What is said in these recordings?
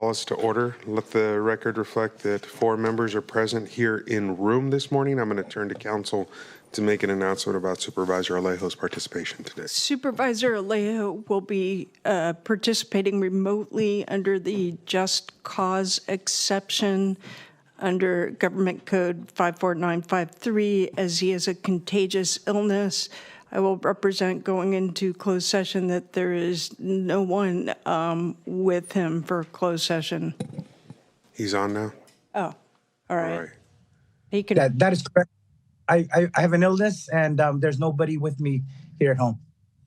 Call us to order. Let the record reflect that 4 members are present here in room this morning. I'm going to turn to council to make an announcement about Supervisor Alejo's participation today. Supervisor Alejo will be participating remotely under the Just Cause exception under Government Code 54953 as he has a contagious illness. I will represent going into closed session that there is no one with him for closed session. He's on now? Oh, all right. All right. He can. That is correct. I have an illness and there's nobody with me here at home.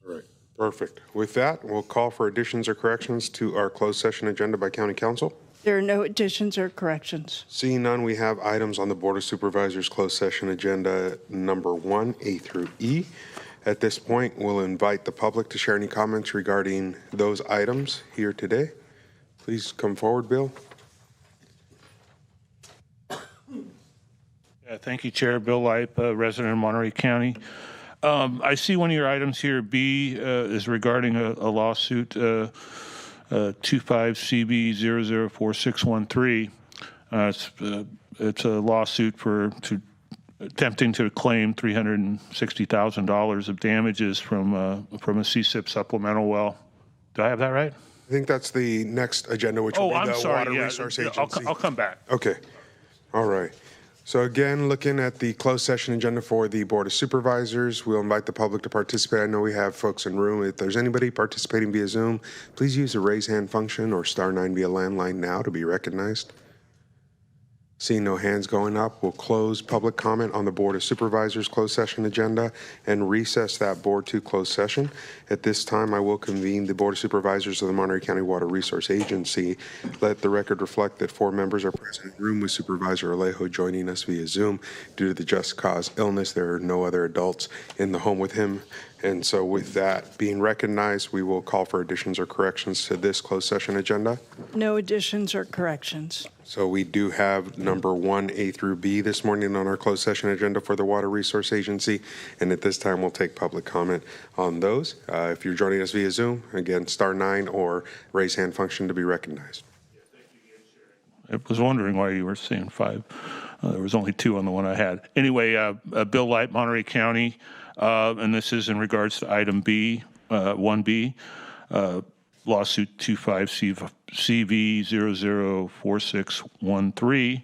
All right. Perfect. With that, we'll call for additions or corrections to our closed session agenda by County Council. There are no additions or corrections. Seeing none, we have items on the Board of Supervisors closed session agenda number 1, A through E. At this point, we'll invite the public to share any comments regarding those items here today. Please come forward, Bill. Yeah, thank you, Chair. Bill Lipe, resident of Monterey County. I see one of your items here, B, is regarding a lawsuit, 25CB004613. It's a lawsuit to attempting to claim $360,000 of damages from a CSIP supplemental well. Do I have that right? I think that's the next agenda, which will be the Water Resource Agency. I'll come back. Okay. All right. So again, looking at the closed session agenda for the Board of Supervisors, we'll invite the public to participate. I know we have folks in room. If there's anybody participating via Zoom, please use the raise hand function or *9 via landline now to be recognized. Seeing no hands going up, we'll close public comment on the Board of Supervisors closed session agenda and recess that board to closed session. At this time, I will convene the Board of Supervisors of the Monterey County Water Resource Agency. Let the record reflect that 4 members are present in the room with Supervisor Alejo joining us via Zoom. Due to the just cause illness, there are no other adults in the home with him. And so with that being recognized, we will call for additions or corrections to this closed session agenda. No additions or corrections. So we do have number 1, A through B this morning on our closed session agenda for the Water Resource Agency. And at this time, we'll take public comment on those. If you're joining us via Zoom, again, *9 or raise hand function to be recognized. I was wondering why you were saying 5. There was only 2 on the one I had. Anyway, Bill Light, Monterey County, and this is in regards to item B, 1B, lawsuit 25CV004613.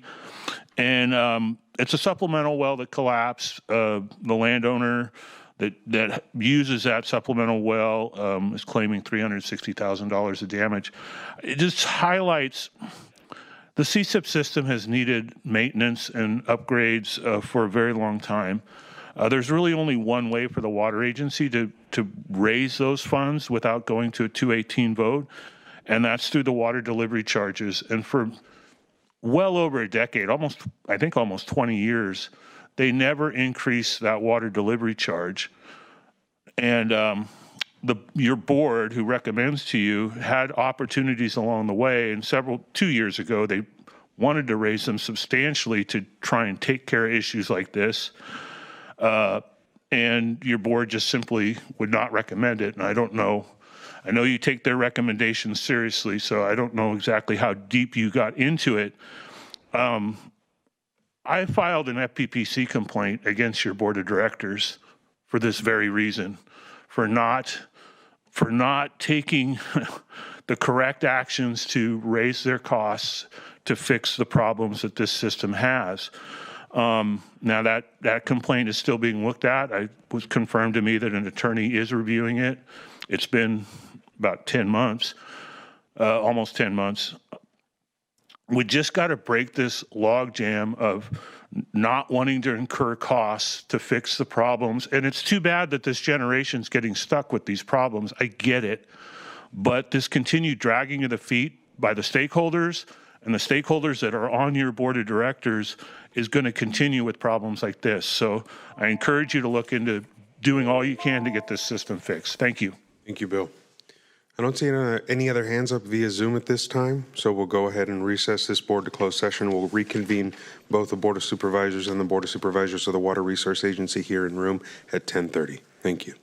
And it's a supplemental well that collapsed. The landowner that uses that supplemental well is claiming $360,000 of damage. It just highlights the CSIP system has needed maintenance and upgrades for a very long time. There's really only one way for the water agency to raise those funds without going to a 218 vote, and that's through the water delivery charges. And for well over a decade, I think almost 20 years, they never increased that water delivery charge. And your board, who recommends to you, had opportunities along the way, and 2 years ago, they wanted to raise them substantially to try and take care of issues like this. And your board just simply would not recommend it. And I don't know, I know you take their recommendations seriously, so I don't know exactly how deep you got into it. I filed an FPPC complaint against your board of directors for this very reason, for not taking the correct actions to raise their costs to fix the problems that this system has. Now that complaint is still being looked at. It was confirmed to me that an attorney is reviewing it. It's been about 10 months, almost 10 months. We just got to break this logjam of not wanting to incur costs to fix the problems. And it's too bad that this generation's getting stuck with these problems. I get it. But this continued dragging of the feet by the stakeholders and the stakeholders that are on your board of directors is going to continue with problems like this. So I encourage you to look into doing all you can to get this system fixed. Thank you. Thank you, Bill. I don't see any other hands up via Zoom at this time, so we'll go ahead and recess this board to closed session. We'll reconvene both the Board of Supervisors and the Board of Supervisors of the Water Resource Agency here in room at 10:30. Thank you.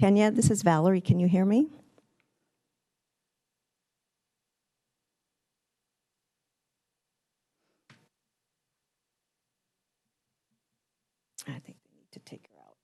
Kenya, this is Valerie. Can you hear me? I think they need to take her out.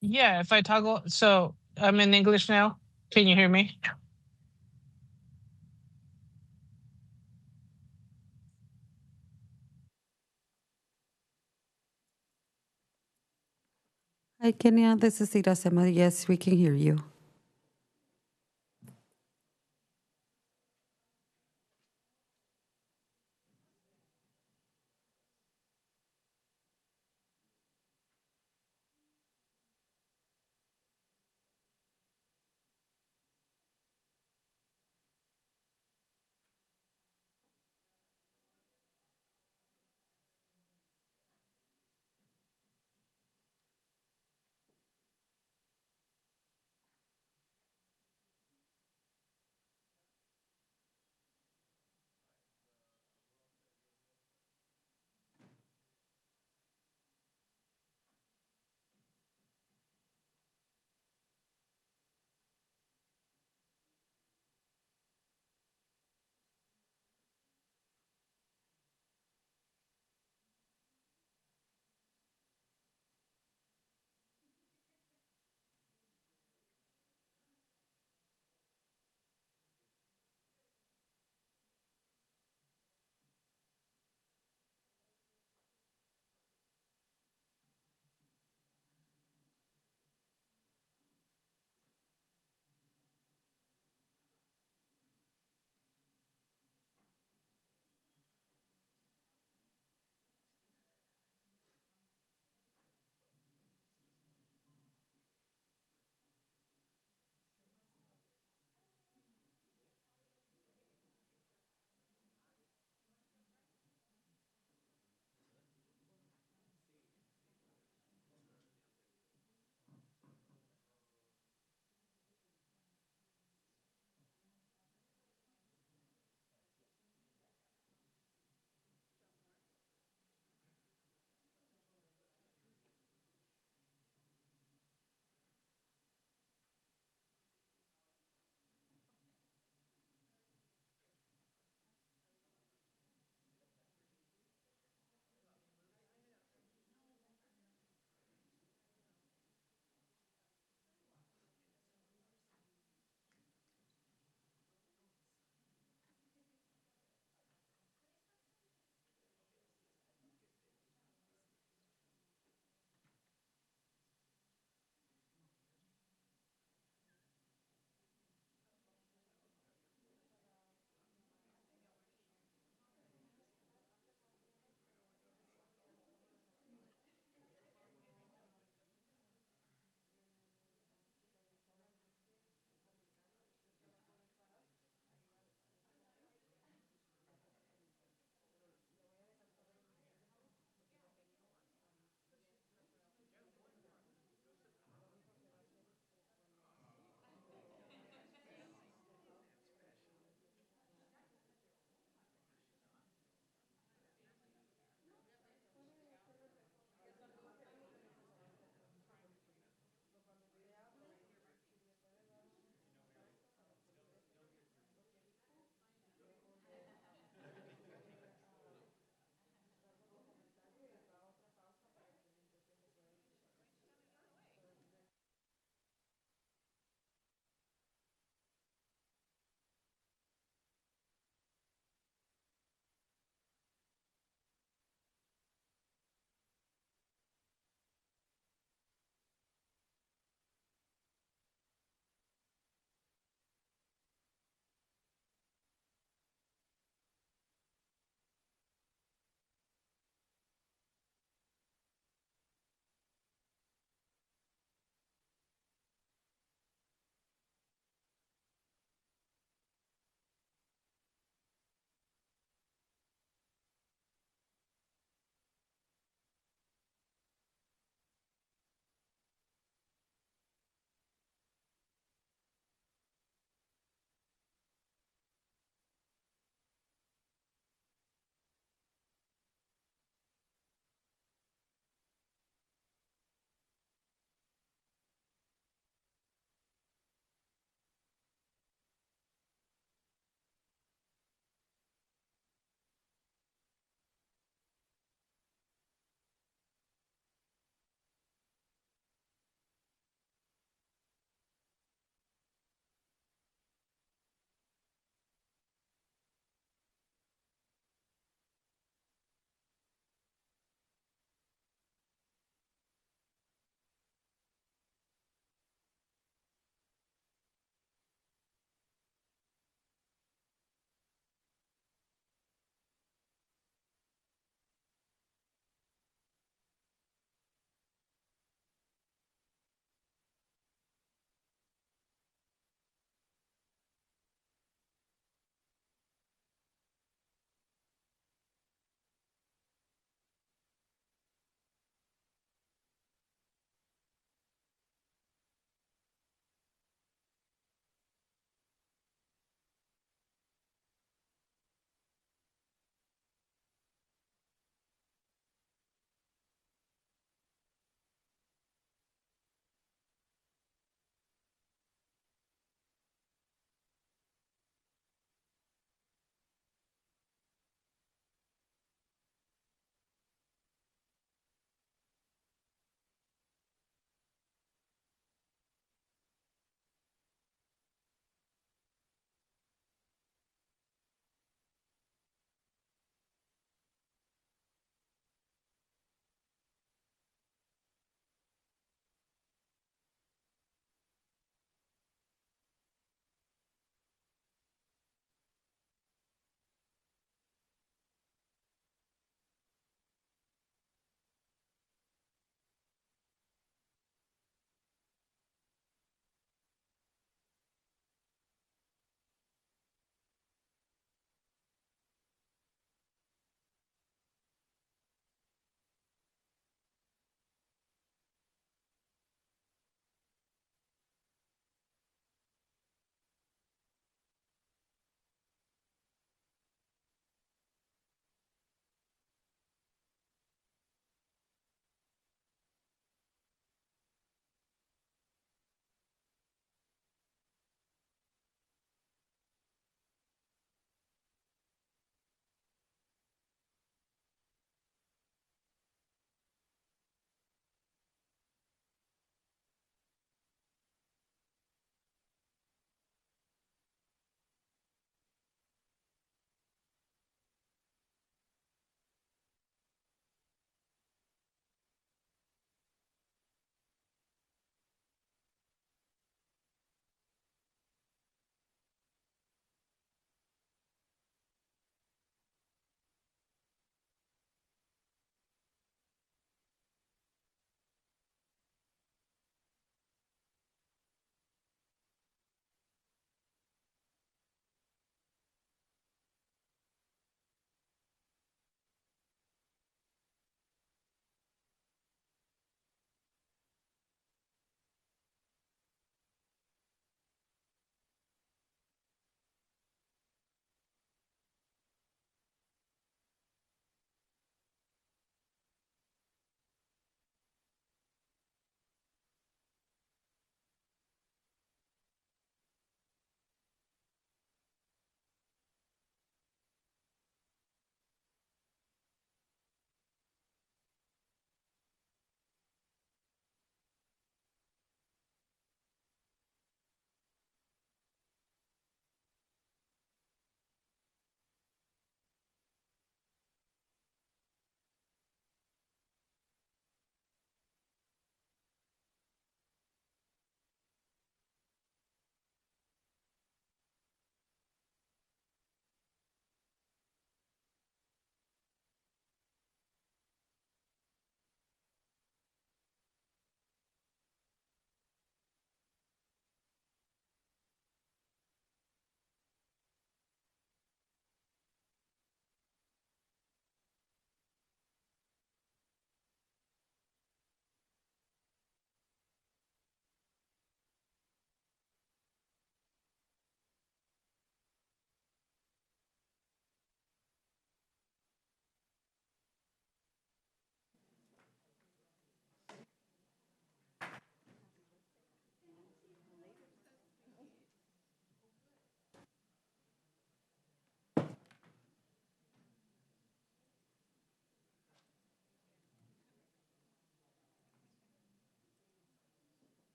Yeah, if I toggle, so I'm in English now. Can you hear me? Hi, Kenya. This is Irasema. Yes, we can hear you.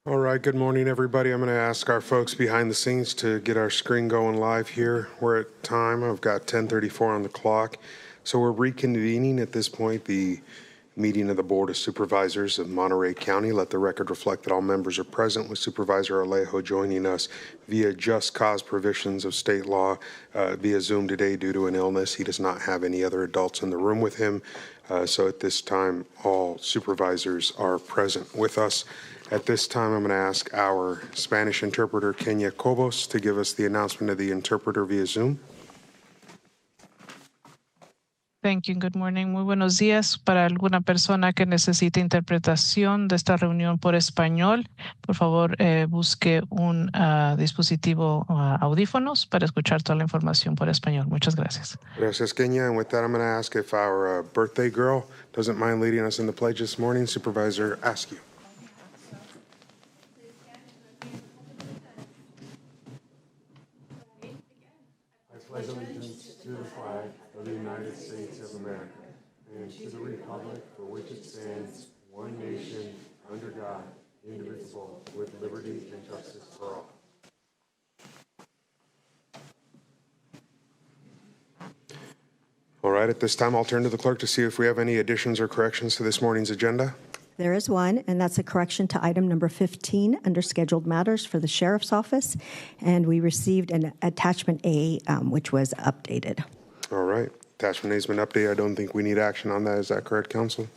All right, good morning, everybody. I'm going to ask our folks behind the scenes to get our screen going live here. We're at time. I've got 10:34 on the clock. So we're reconvening at this point the meeting of the Board of Supervisors of Monterey County. Let the record reflect that all members are present, with Supervisor Alejo joining us via just cause provisions of state law via Zoom today due to an illness. He does not have any other adults in the room with him. So at this time, all supervisors are present with us. At this time, I'm going to ask our Spanish interpreter, Kenya Cobos, to give us the announcement of the interpreter via Zoom. Thank you. Good morning. Muy buenos días. Para alguna persona que necesite interpretación de esta reunión por español, por favor, busque un dispositivo audífonos para escuchar toda la información por español. Muchas gracias. Gracias, Kenya. And with that, I'm going to ask if our birthday girl doesn't mind leading us in the pledge this morning. Supervisor Askew. I pledge allegiance to the flag of the United States of America and to the republic for which it stands, one nation, under God, indivisible, with liberty and justice for all. All right, at this time, I'll turn to the clerk to see if we have any additions or corrections to this morning's agenda. There is one, and that's a correction to item number 15 under scheduled matters for the Sheriff's Office. And we received an attachment A, which was updated. All right, attachment A has been updated. I don't think we need action on that. Is that correct, Council?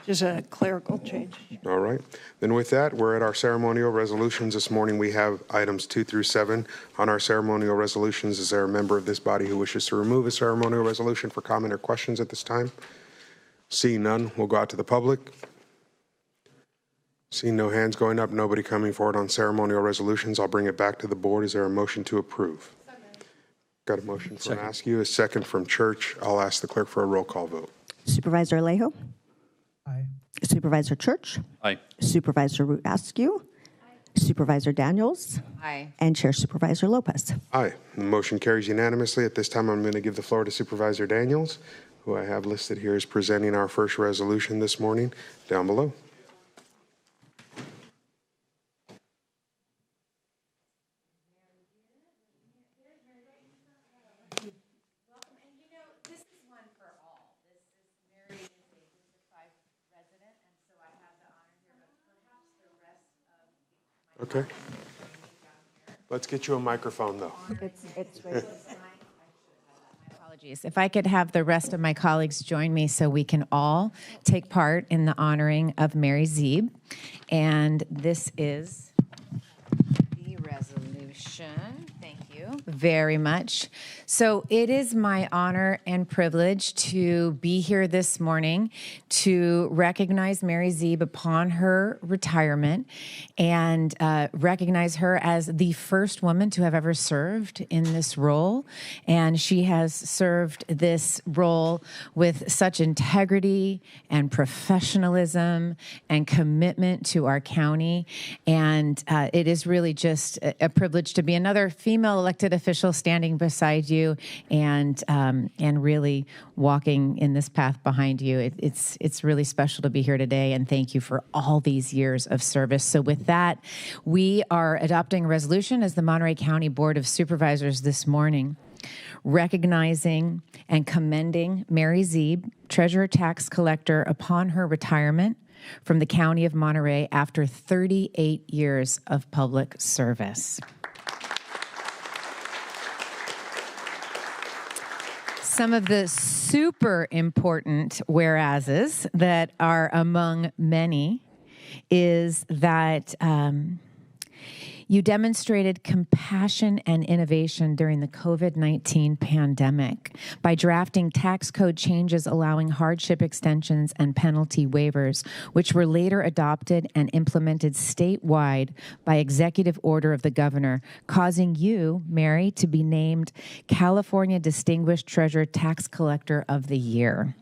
Just a clerical change. All right. Then with that, we're at our ceremonial resolutions. This morning we have items 2 through 7 on our ceremonial resolutions. Is there a member of this body who wishes to remove a ceremonial resolution for comment or questions at this time? Seeing none, we'll go out to the public. Seeing no hands going up, nobody coming forward on ceremonial resolutions, I'll bring it back to the board. Is there a motion to approve? Got a motion from Askew, a second from Church. I'll ask the clerk for a roll call vote. Supervisor Alejo? Aye. Supervisor Church? Aye. Supervisor Askew? Supervisor Daniels? Aye. And Chair Supervisor Lopez. Aye. The motion carries unanimously. At this time, I'm going to give the floor to Supervisor Daniels, who I have listed here as presenting our first resolution this morning, down below. Okay. Let's get you a microphone, though. It's right. Apologies. If I could have the rest of my colleagues join me so we can all take part in the honoring of Mary Zeeb. And this is the resolution. Thank you very much. So it is my honor and privilege to be here this morning to recognize Mary Zeeb upon her retirement and recognize her as the first woman to have ever served in this role. And she has served this role with such integrity and professionalism and commitment to our county. And it is really just a privilege to be another female elected official standing beside you and really walking in this path behind you. It's really special to be here today, and thank you for all these years of service. So with that, we are adopting a resolution as the Monterey County Board of Supervisors this morning, recognizing and commending Mary Zeeb, Treasurer Tax Collector, upon her retirement from the County of Monterey after 38 years of public service. Some of the super important whereases that are among many is that you demonstrated compassion and innovation during the COVID-19 pandemic by drafting tax code changes allowing hardship extensions and penalty waivers, which were later adopted and implemented statewide by executive order of the governor, causing you, Mary, to be named California Distinguished Treasurer Tax Collector of the Year.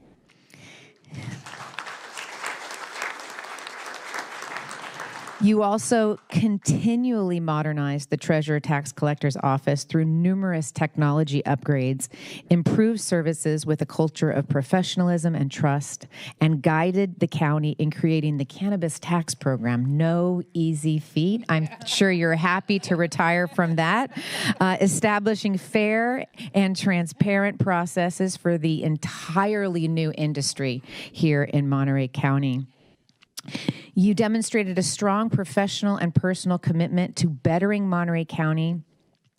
You also continually modernize the Treasurer Tax Collector's Office through numerous technology upgrades, improved services with a culture of professionalism and trust, and guided the county in creating the cannabis tax program. No easy feat. I'm sure you're happy to retire from that. Establishing fair and transparent processes for the entirely new industry here in Monterey County. You demonstrated a strong professional and personal commitment to bettering Monterey County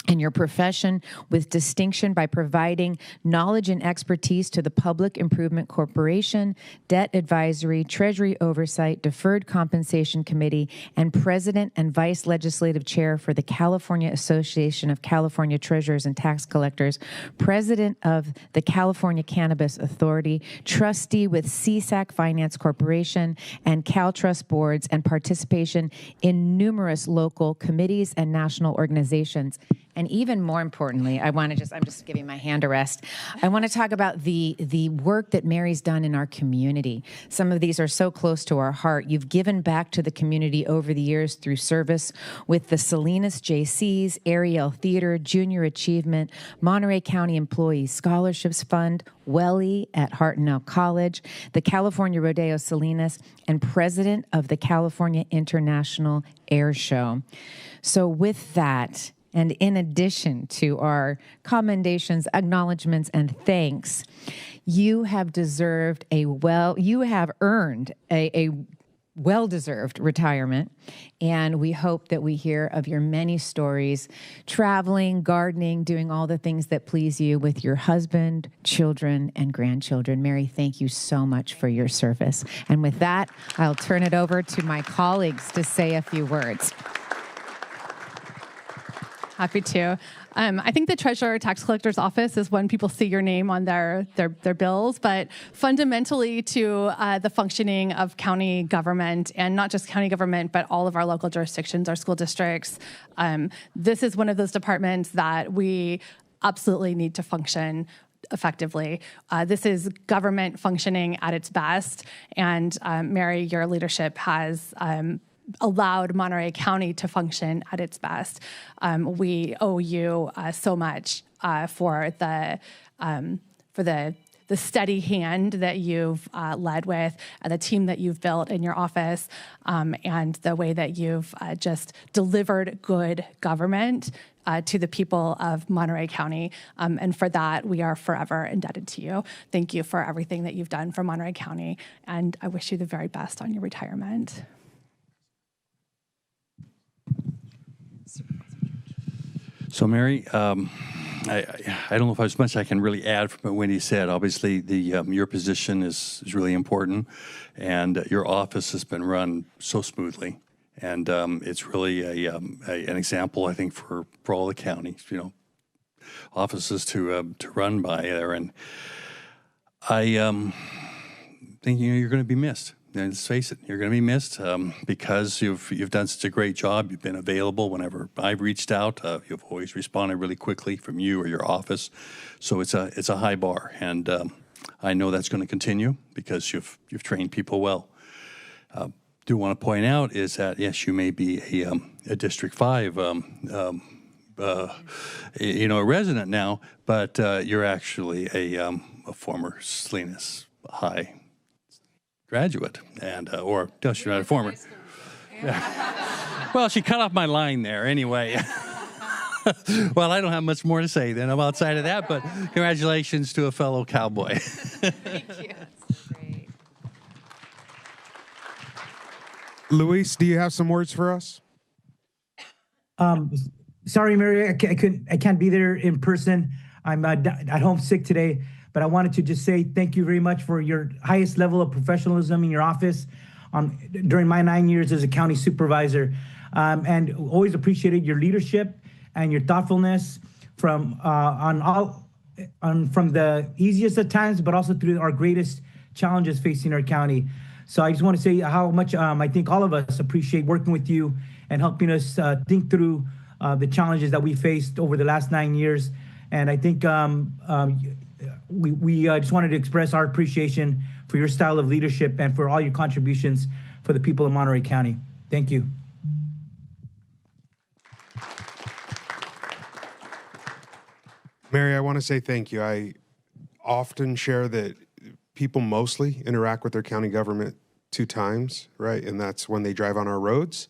and your profession with distinction by providing knowledge and expertise to the Public Improvement Corporation, Debt Advisory, Treasury Oversight, Deferred Compensation Committee, and President and Vice Legislative Chair for the California Association of California Treasurers and Tax Collectors, President of the California Cannabis Authority, Trustee with CSAC Finance Corporation and CalTrust boards, and participation in numerous local committees and national organizations. And even more importantly, I'm just giving my hand a rest. I want to talk about the work that Mary's done in our community. Some of these are so close to our heart. You've given back to the community over the years through service with the Salinas JCs, Ariel Theater, Junior Achievement, Monterey County Employees Scholarships Fund, Welly at Hartnell College, the California Rodeo Salinas, and president of the California International Air Show. So with that, and in addition to our commendations, acknowledgments, and thanks, you have earned a well-deserved retirement, and we hope that we hear of your many stories, traveling, gardening, doing all the things that please you with your husband, children, and grandchildren. Mary, thank you so much for your service. And with that, I'll turn it over to my colleagues to say a few words. Happy to. I think the Treasurer Tax Collector's Office is when people see your name on their bills, but fundamentally to the functioning of county government, and not just county government, but all of our local jurisdictions, our school districts. This is one of those departments that we absolutely need to function effectively. This is government functioning at its best, and Mary, your leadership has allowed Monterey County to function at its best. We owe you so much for the steady hand that you've led with, the team that you've built in your office, and the way that you've just delivered good government to the people of Monterey County. And for that, we are forever indebted to you. Thank you for everything that you've done for Monterey County, and I wish you the very best on your retirement. So, Mary, I don't know if there's much I can really add from what Wendy said. Obviously, your position is really important, and your office has been run so smoothly, and it's really an example, I think, for all the counties, offices to run by there. And I think you're going to be missed. And let's face it, you're going to be missed because you've done such a great job. You've been available whenever I've reached out. You've always responded really quickly from you or your office. So it's a high bar, and I know that's going to continue because you've trained people well. Do want to point out is that yes, you may be a District 5 a resident now, but you're actually a former Salinas High graduate, and or no, she's not a former. Well, she cut off my line there anyway. Well, I don't have much more to say then. I'm outside of that, but congratulations to a fellow cowboy. Thank you. That's great. Luis, do you have some words for us? Sorry, Mary, I can't be there in person. I'm at home sick today. But I wanted to just say thank you very much for your highest level of professionalism in your office during my 9 years as a county supervisor, and always appreciated your leadership and your thoughtfulness from the easiest of times, but also through our greatest challenges facing our county. So I just want to say how much I think all of us appreciate working with you and helping us think through the challenges that we faced over the last 9 years. And I think we just wanted to express our appreciation for your style of leadership and for all your contributions for the people of Monterey County. Thank you. Mary, I want to say thank you. I often share that people mostly interact with their county government 2 times, right? And that's when they drive on our roads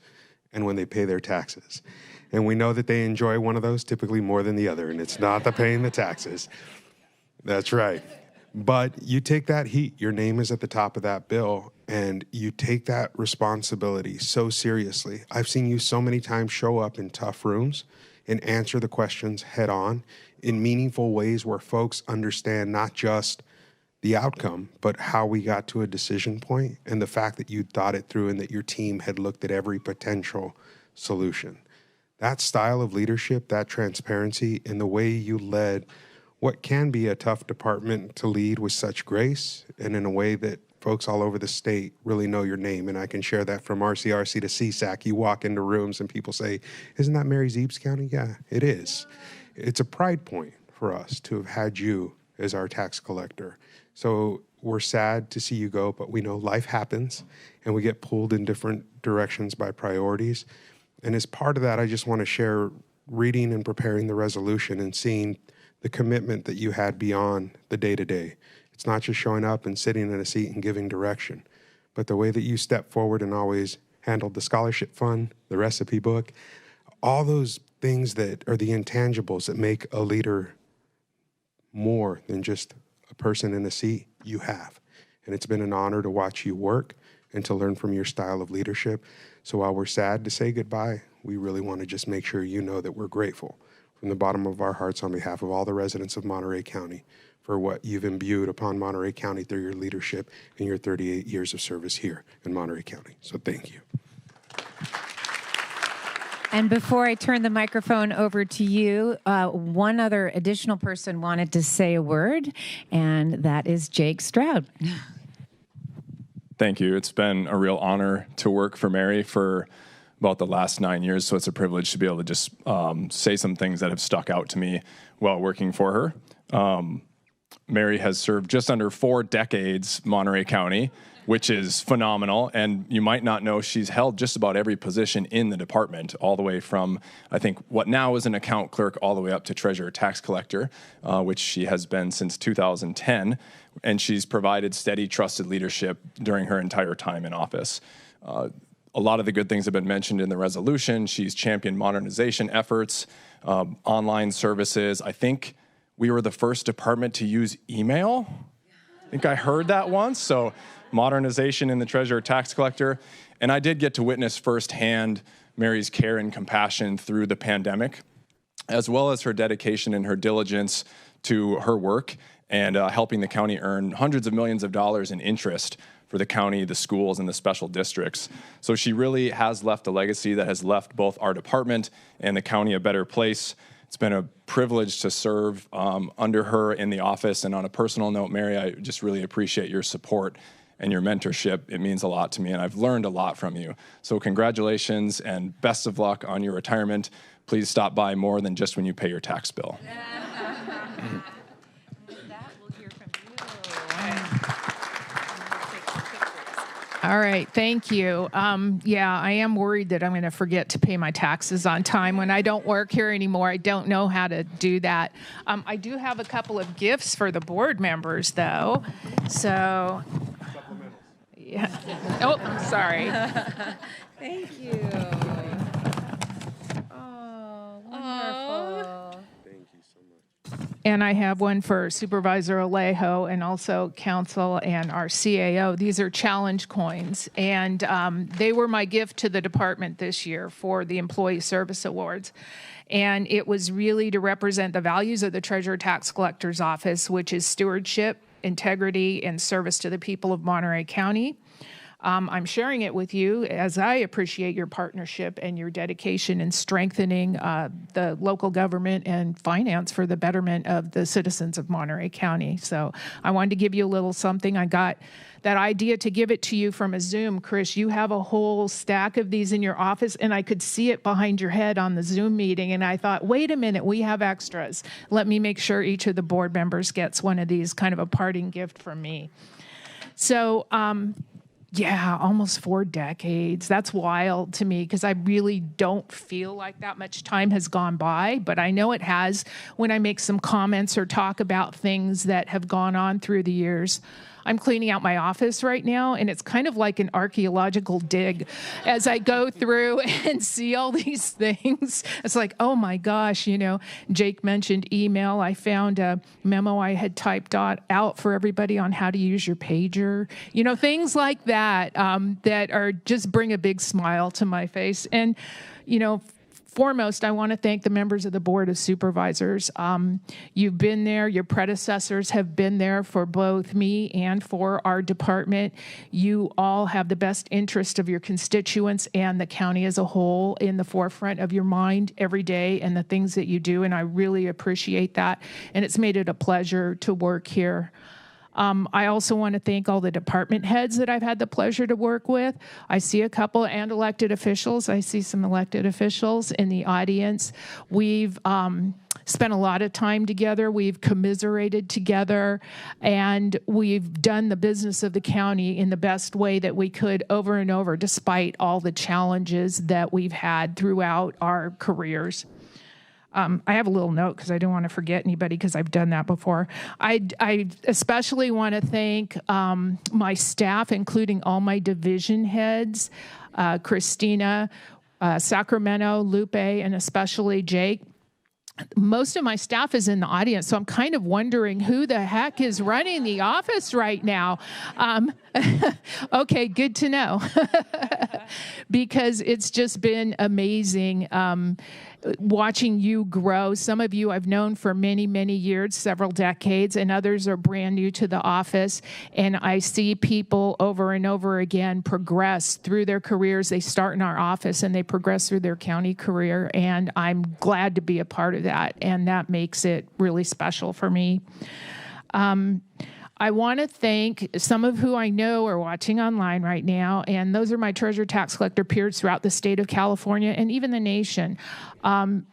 and when they pay their taxes. And we know that they enjoy one of those typically more than the other, and it's not the paying the taxes. That's right. But you take that heat, your name is at the top of that bill, and you take that responsibility so seriously. I've seen you so many times show up in tough rooms and answer the questions head on in meaningful ways where folks understand not just the outcome, but how we got to a decision point and the fact that you thought it through and that your team had looked at every potential solution. That style of leadership, that transparency, and the way you led what can be a tough department to lead with such grace and in a way that folks all over the state really know your name. And I can share that from RCRC to CSAC. You walk into rooms and people say, isn't that Mary Zeeb's county? Yeah, it is. It's a pride point for us to have had you as our tax collector. So we're sad to see you go, but we know life happens and we get pulled in different directions by priorities. And as part of that, I just want to share reading and preparing the resolution and seeing the commitment that you had beyond the day-to-day. It's not just showing up and sitting in a seat and giving direction, but the way that you step forward and always handled the scholarship fund, the recipe book, all those things that are the intangibles that make a leader more than just a person in a seat, you have. And it's been an honor to watch you work and to learn from your style of leadership. So while we're sad to say goodbye, we really want to just make sure you know that we're grateful from the bottom of our hearts on behalf of all the residents of Monterey County for what you've imbued upon Monterey County through your leadership and your 38 years of service here in Monterey County. So thank you. And before I turn the microphone over to you, one other additional person wanted to say a word, and that is Jake Stroud. Thank you. It's been a real honor to work for Mary for about the last 9 years, so it's a privilege to be able to just say some things that have stuck out to me while working for her. Mary has served just under 4 decades Monterey County, which is phenomenal, and you might not know she's held just about every position in the department, all the way from, I think, what now is an account clerk all the way up to treasurer tax collector, which she has been since 2010, and she's provided steady, trusted leadership during her entire time in office. A lot of the good things have been mentioned in the resolution. She's championed modernization efforts, online services. I think we were the first department to use email. I think I heard that once. So modernization in the treasurer tax collector. And I did get to witness firsthand Mary's care and compassion through the pandemic, as well as her dedication and her diligence to her work and helping the county earn hundreds of millions of dollars in interest for the county, the schools, and the special districts. So she really has left a legacy that has left both our department and the county a better place. It's been a privilege to serve under her in the office. And on a personal note, Mary, I just really appreciate your support and your mentorship. It means a lot to me, and I've learned a lot from you. So congratulations and best of luck on your retirement. Please stop by more than just when you pay your tax bill. All right, thank you. Yeah, I am worried that I'm going to forget to pay my taxes on time when I don't work here anymore. I don't know how to do that. I do have a couple of gifts for the board members, though. So, yeah. Oh, I'm sorry. Thank you. Oh, wonderful. And I have one for Supervisor Alejo and also council and our CAO. These are challenge coins, and they were my gift to the department this year for the Employee Service Awards. And it was really to represent the values of the Treasurer Tax Collector's Office, which is stewardship, integrity, and service to the people of Monterey County. I'm sharing it with you as I appreciate your partnership and your dedication in strengthening the local government and finance for the betterment of the citizens of Monterey County. So I wanted to give you a little something. I got that idea to give it to you from a Zoom. Chris, you have a whole stack of these in your office, and I could see it behind your head on the Zoom meeting, and I thought, wait a minute, we have extras. Let me make sure each of the board members gets one of these, kind of a parting gift from me. So Yeah, almost 4 decades. That's wild to me because I really don't feel like that much time has gone by, but I know it has when I make some comments or talk about things that have gone on through the years. I'm cleaning out my office right now, and it's kind of like an archaeological dig as I go through and see all these things. It's like, oh my gosh, Jake mentioned email. I found a memo I had typed out for everybody on how to use your pager, things like that, that are just bring a big smile to my face. And, foremost, I want to thank the members of the Board of Supervisors. You've been there. Your predecessors have been there for both me and for our department. You all have the best interest of your constituents and the county as a whole in the forefront of your mind every day and the things that you do, and I really appreciate that. And it's made it a pleasure to work here. I also want to thank all the department heads that I've had the pleasure to work with. I see a couple, and elected officials. I see some elected officials in the audience. We've spent a lot of time together. We've commiserated together, and we've done the business of the county in the best way that we could over and over, despite all the challenges that we've had throughout our careers. I have a little note because I don't want to forget anybody because I've done that before. I especially want to thank my staff, including all my division heads, Christina, Sacramento, Lupe, and especially Jake. Most of my staff is in the audience, so I'm kind of wondering who the heck is running the office right now. Okay, good to know. Because it's just been amazing watching you grow. Some of you I've known for many, many years, several decades, and others are brand new to the office. And I see people over and over again progress through their careers. They start in our office and they progress through their county career. And I'm glad to be a part of that. And that makes it really special for me. I want to thank some of who I know are watching online right now, and those are my treasurer tax collector peers throughout the state of California and even the nation.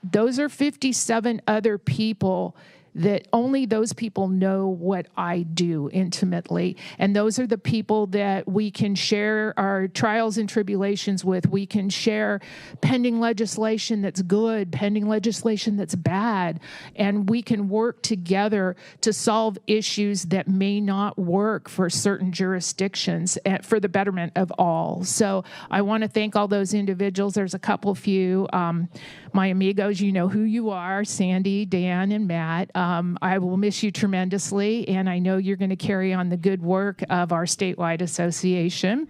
Those are 57 other people that only those people know what I do intimately. And those are the people that we can share our trials and tribulations with. We can share pending legislation that's good, pending legislation that's bad, and we can work together to solve issues that may not work for certain jurisdictions for the betterment of all. So I want to thank all those individuals. There's a couple few, my amigos, you know who you are, Sandy, Dan, and Matt. I will miss you tremendously, and I know you're going to carry on the good work of our statewide association.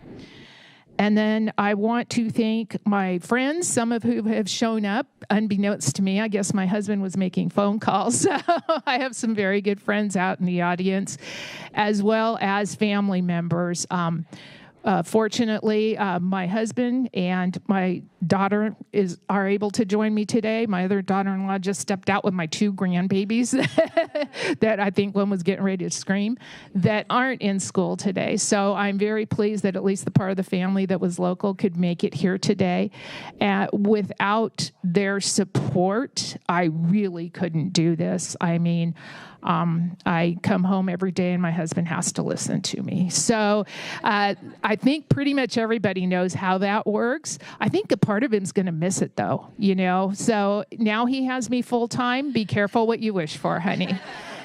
And then I want to thank my friends, some of whom have shown up, unbeknownst to me. I guess my husband was making phone calls. So I have some very good friends out in the audience, as well as family members. Fortunately, my husband and my daughter are able to join me today. My other daughter-in-law just stepped out with my 2 grandbabies that I think one was getting ready to scream, that aren't in school today. So I'm very pleased that at least the part of the family that was local could make it here today. Without their support, I really couldn't do this. I mean, I come home every day and my husband has to listen to me. So I think pretty much everybody knows how that works. I think a part of him's going to miss it though, So now he has me full time. Be careful what you wish for, honey.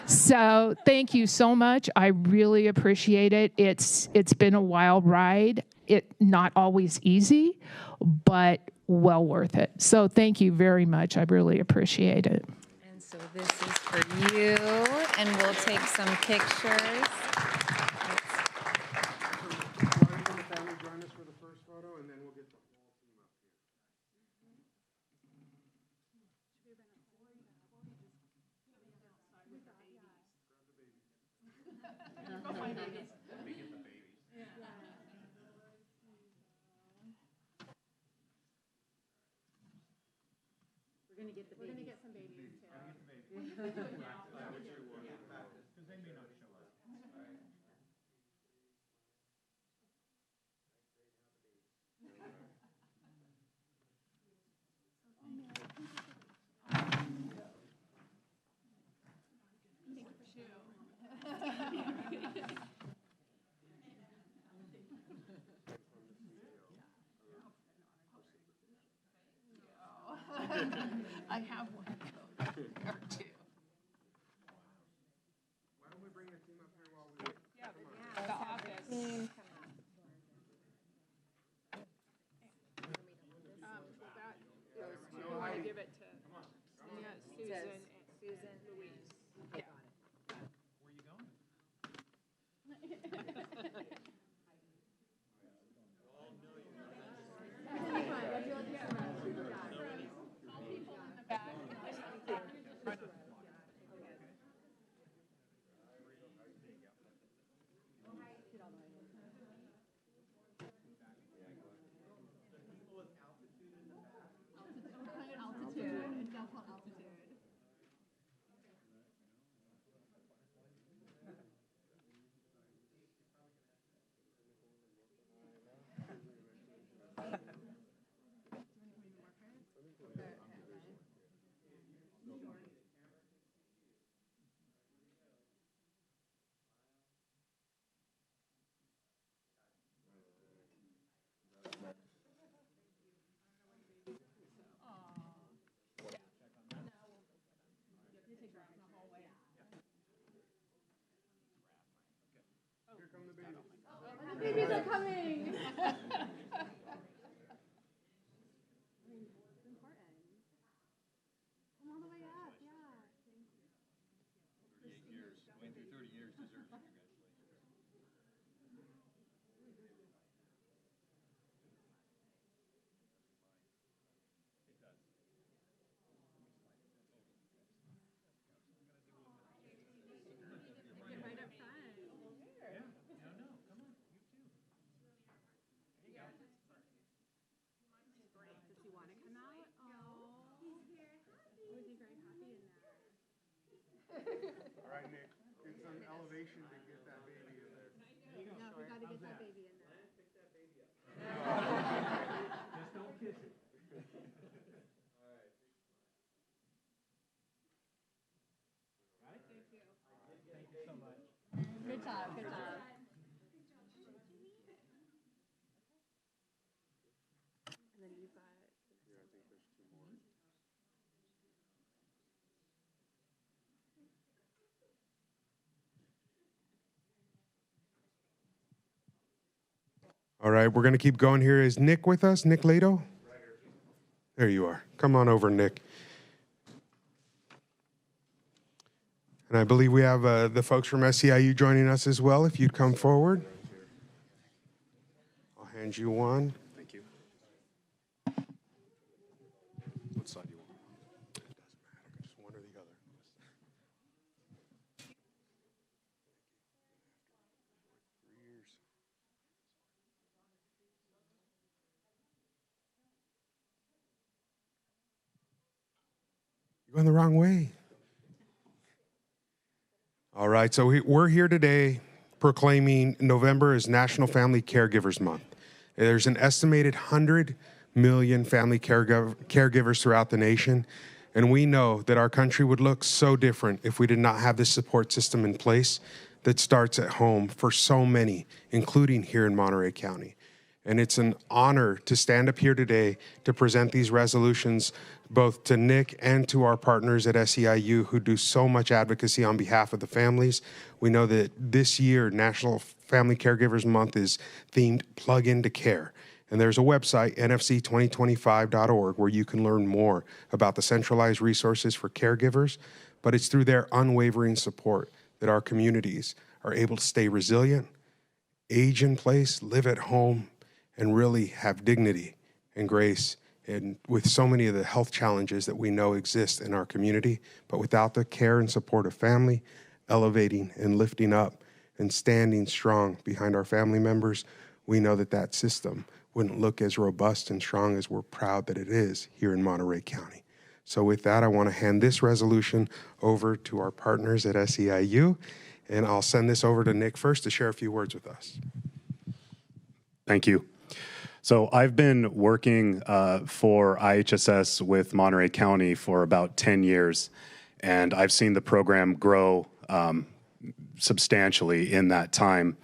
So thank you so much. I really appreciate it. It's been a wild ride. Not always easy, but well worth it. So thank you very much. I really appreciate it. So this is for you, and we'll take some pictures. We're going to get some babies too. Because they may not show up. I have one or two. Why don't we bring the team up here while we wait? Yeah, the office. I want to give it to Susan and Louise. Yeah. Where you going? Babies are coming. All right, Nick, get some elevation to get that baby in there. Yeah, we gotta get that baby in there. Pick that baby up. Just don't kiss it. All right. Got it? Thank you. Thank you so much. Good job, good job. And then you've got. Yeah, I think there's two more. All right, we're going to keep going here. Is Nick with us? Nick Lato? There you are. Come on over, Nick. And I believe we have the folks from SEIU joining us as well. If you'd come forward. I'll hand you one. Thank you. What side do you want? It doesn't matter, just one or the other. You're going the wrong way. All right, so we're here today proclaiming November as National Family Caregivers Month. There's an estimated 100 million family caregivers throughout the nation, and we know that our country would look so different if we did not have this support system in place that starts at home for so many, including here in Monterey County. And it's an honor to stand up here today to present these resolutions both to Nick and to our partners at SEIU who do so much advocacy on behalf of the families. We know that this year, National Family Caregivers Month is themed Plug Into Care. And there's a website, nfc2025.org, where you can learn more about the centralized resources for caregivers. But it's through their unwavering support that our communities are able to stay resilient, age in place, live at home, and really have dignity and grace and with so many of the health challenges that we know exist in our community. But without the care and support of family, elevating and lifting up and standing strong behind our family members, we know that that system wouldn't look as robust and strong as we're proud that it is here in Monterey County. So with that, I want to hand this resolution over to our partners at SEIU, and I'll send this over to Nick first to share a few words with us. Thank you. So I've been working for IHSS with Monterey County for about 10 years, and I've seen the program grow substantially in that time.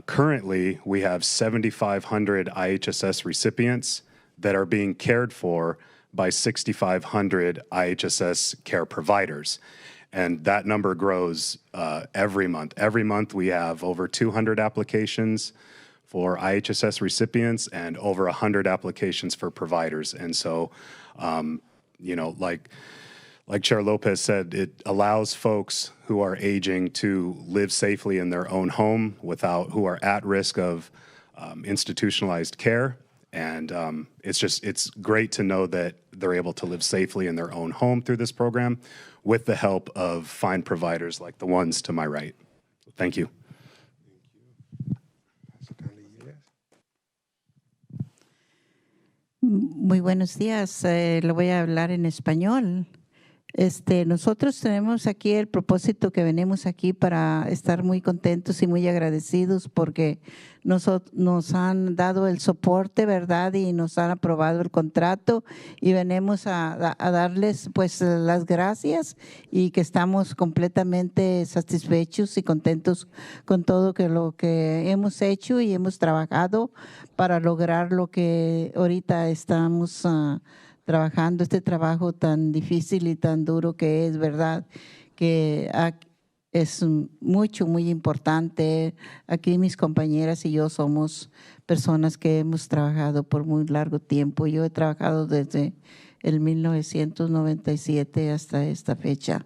Currently, we have 7,500 IHSS recipients that are being cared for by 6,500 IHSS care providers. And that number grows every month. Every month we have over 200 applications for IHSS recipients and over 100 applications for providers. And so, you know, like Chair Lopez said, it allows folks who are aging to live safely in their own home who are at risk of institutionalized care. And it's great to know that they're able to live safely in their own home through this program with the help of fine providers like the ones to my right. Thank you. Muy buenos días. Le voy a hablar en español. Nosotros tenemos aquí el propósito que venimos aquí para estar muy contentos y muy agradecidos porque nos han dado el soporte, ¿verdad? Y nos han aprobado el contrato y venimos a darles pues las gracias y que estamos completamente satisfechos y contentos con todo lo que hemos hecho y hemos trabajado para lograr lo que ahorita estamos trabajando, este trabajo tan difícil y tan duro que es, ¿verdad? Que es muy importante. Aquí mis compañeras y yo somos personas que hemos trabajado por muy largo tiempo. Yo he trabajado desde el 1997 hasta esta fecha.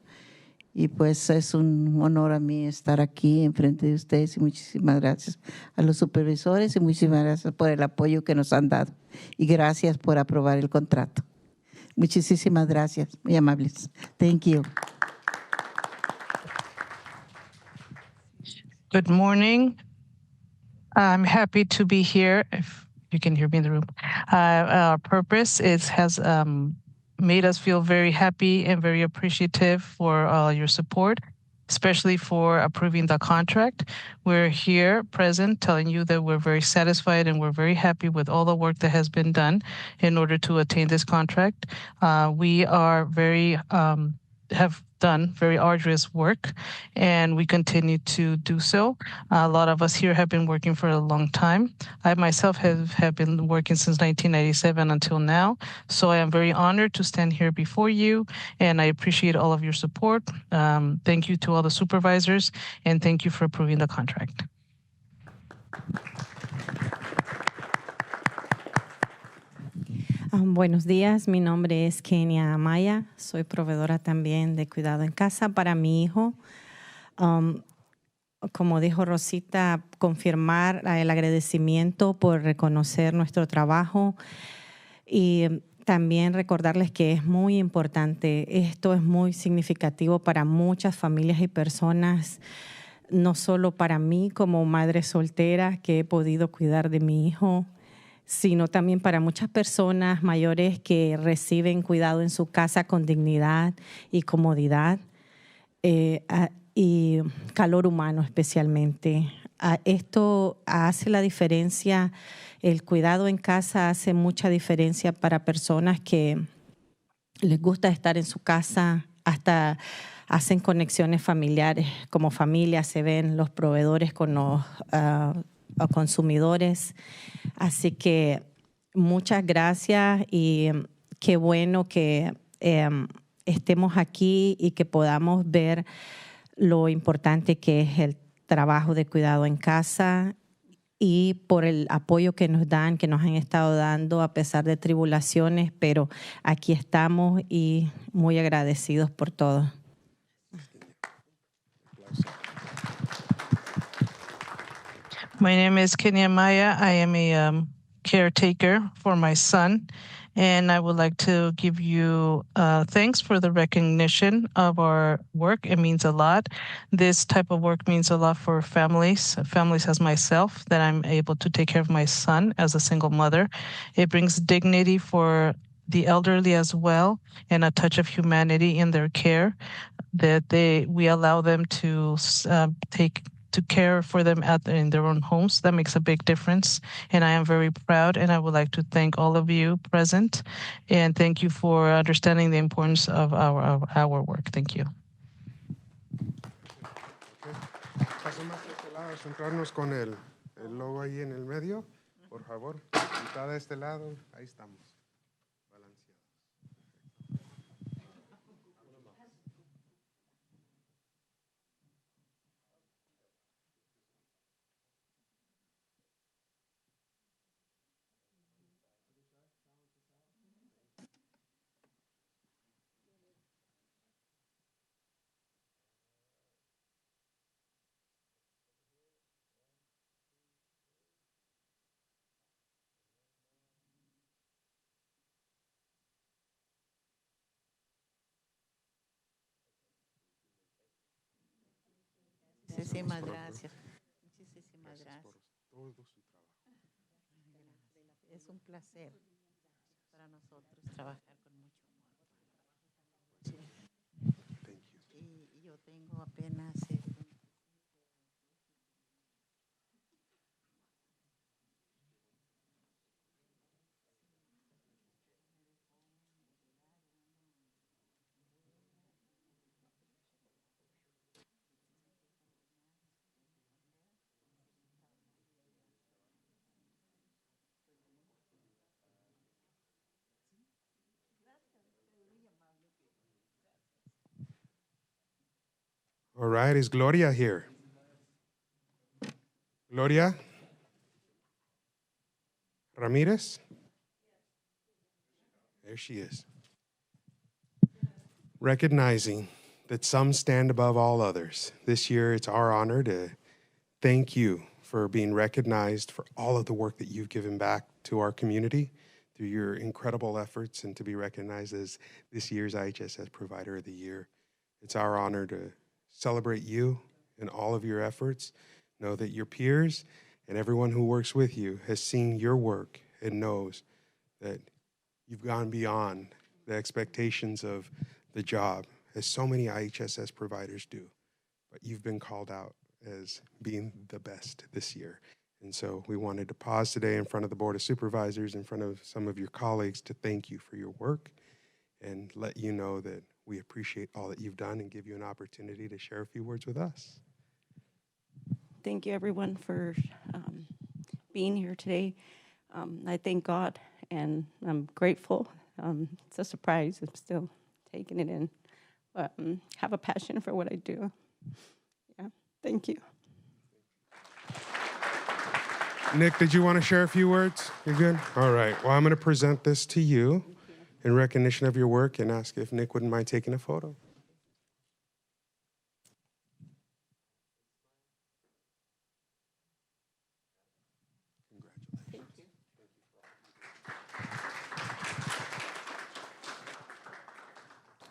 Y pues es un honor a mí estar aquí enfrente de ustedes y muchísimas gracias a los supervisores y muchísimas gracias por el apoyo que nos han dado. Y gracias por aprobar el contrato. Muchísimas gracias, muy amables. Thank you. Good morning. I'm happy to be here. If you can hear me in the room. Our purpose has made us feel very happy and very appreciative for your support, especially for approving the contract. We're here present telling you that we're very satisfied and we're very happy with all the work that has been done in order to attain this contract. We are have done very arduous work and we continue to do so. A lot of us here have been working for a long time. I myself have been working since 1997 until now. So I am very honored to stand here before you and I appreciate all of your support. Thank you to all the supervisors and thank you for approving the contract. Buenos días, mi nombre es Kenia Amaya, soy proveedora también de cuidado en casa para mi hijo. Como dijo Rosita, confirmar el agradecimiento por reconocer nuestro trabajo y también recordarles que es muy importante, esto es muy significativo para muchas familias y personas, no solo para mí como madre soltera que he podido cuidar de mi hijo, sino también para muchas personas mayores que reciben cuidado en su casa con dignidad y comodidad y calor humano especialmente. Esto hace la diferencia, el cuidado en casa hace mucha diferencia para personas que les gusta estar en su casa, hasta hacen conexiones familiares, como familia se ven los proveedores con los consumidores. Así que muchas gracias y qué bueno que estemos aquí y que podamos ver lo importante que es el trabajo de cuidado en casa y por el apoyo que nos dan, que nos han estado dando a pesar de tribulaciones, pero aquí estamos y muy agradecidos por todo. My name is Kenia Maya. I am a caretaker for my son, and I would like to give you thanks for the recognition of our work. It means a lot. This type of work means a lot for families as myself, that I'm able to take care of my son as a single mother. It brings dignity for the elderly as well, and a touch of humanity in their care, that we allow them to care for them in their own homes. That makes a big difference, and I am very proud, and I would like to thank all of you present, and thank you for understanding the importance of our work. Thank you. Pasemos a este lado, centrarnos con el logo ahí en el medio, por favor. Mitad de este lado, ahí estamos, balanceados. Muchísimas gracias. Muchísimas gracias. Es un placer para nosotros trabajar con mucho amor. Y yo tengo apenas... All right, is Gloria here? Gloria Ramirez? There she is. Recognizing that some stand above all others, this year it's our honor to thank you for being recognized for all of the work that you've given back to our community through your incredible efforts, and to be recognized as this year's IHSS Provider of the Year. It's our honor to celebrate you and all of your efforts. Know that your peers and everyone who works with you has seen your work and knows that you've gone beyond the expectations of the job, as so many IHSS providers do. But you've been called out as being the best this year. And so we wanted to pause today in front of the Board of Supervisors, in front of some of your colleagues, to thank you for your work and let you know that we appreciate all that you've done and give you an opportunity to share a few words with us. Thank you, everyone, for being here today. I thank God, and I'm grateful. It's a surprise. I'm still taking it in, but have a passion for what I do. Yeah, thank you. Nick, did you want to share a few words? You're good? All right. Well, I'm going to present this to you in recognition of your work and ask if Nick wouldn't mind taking a photo.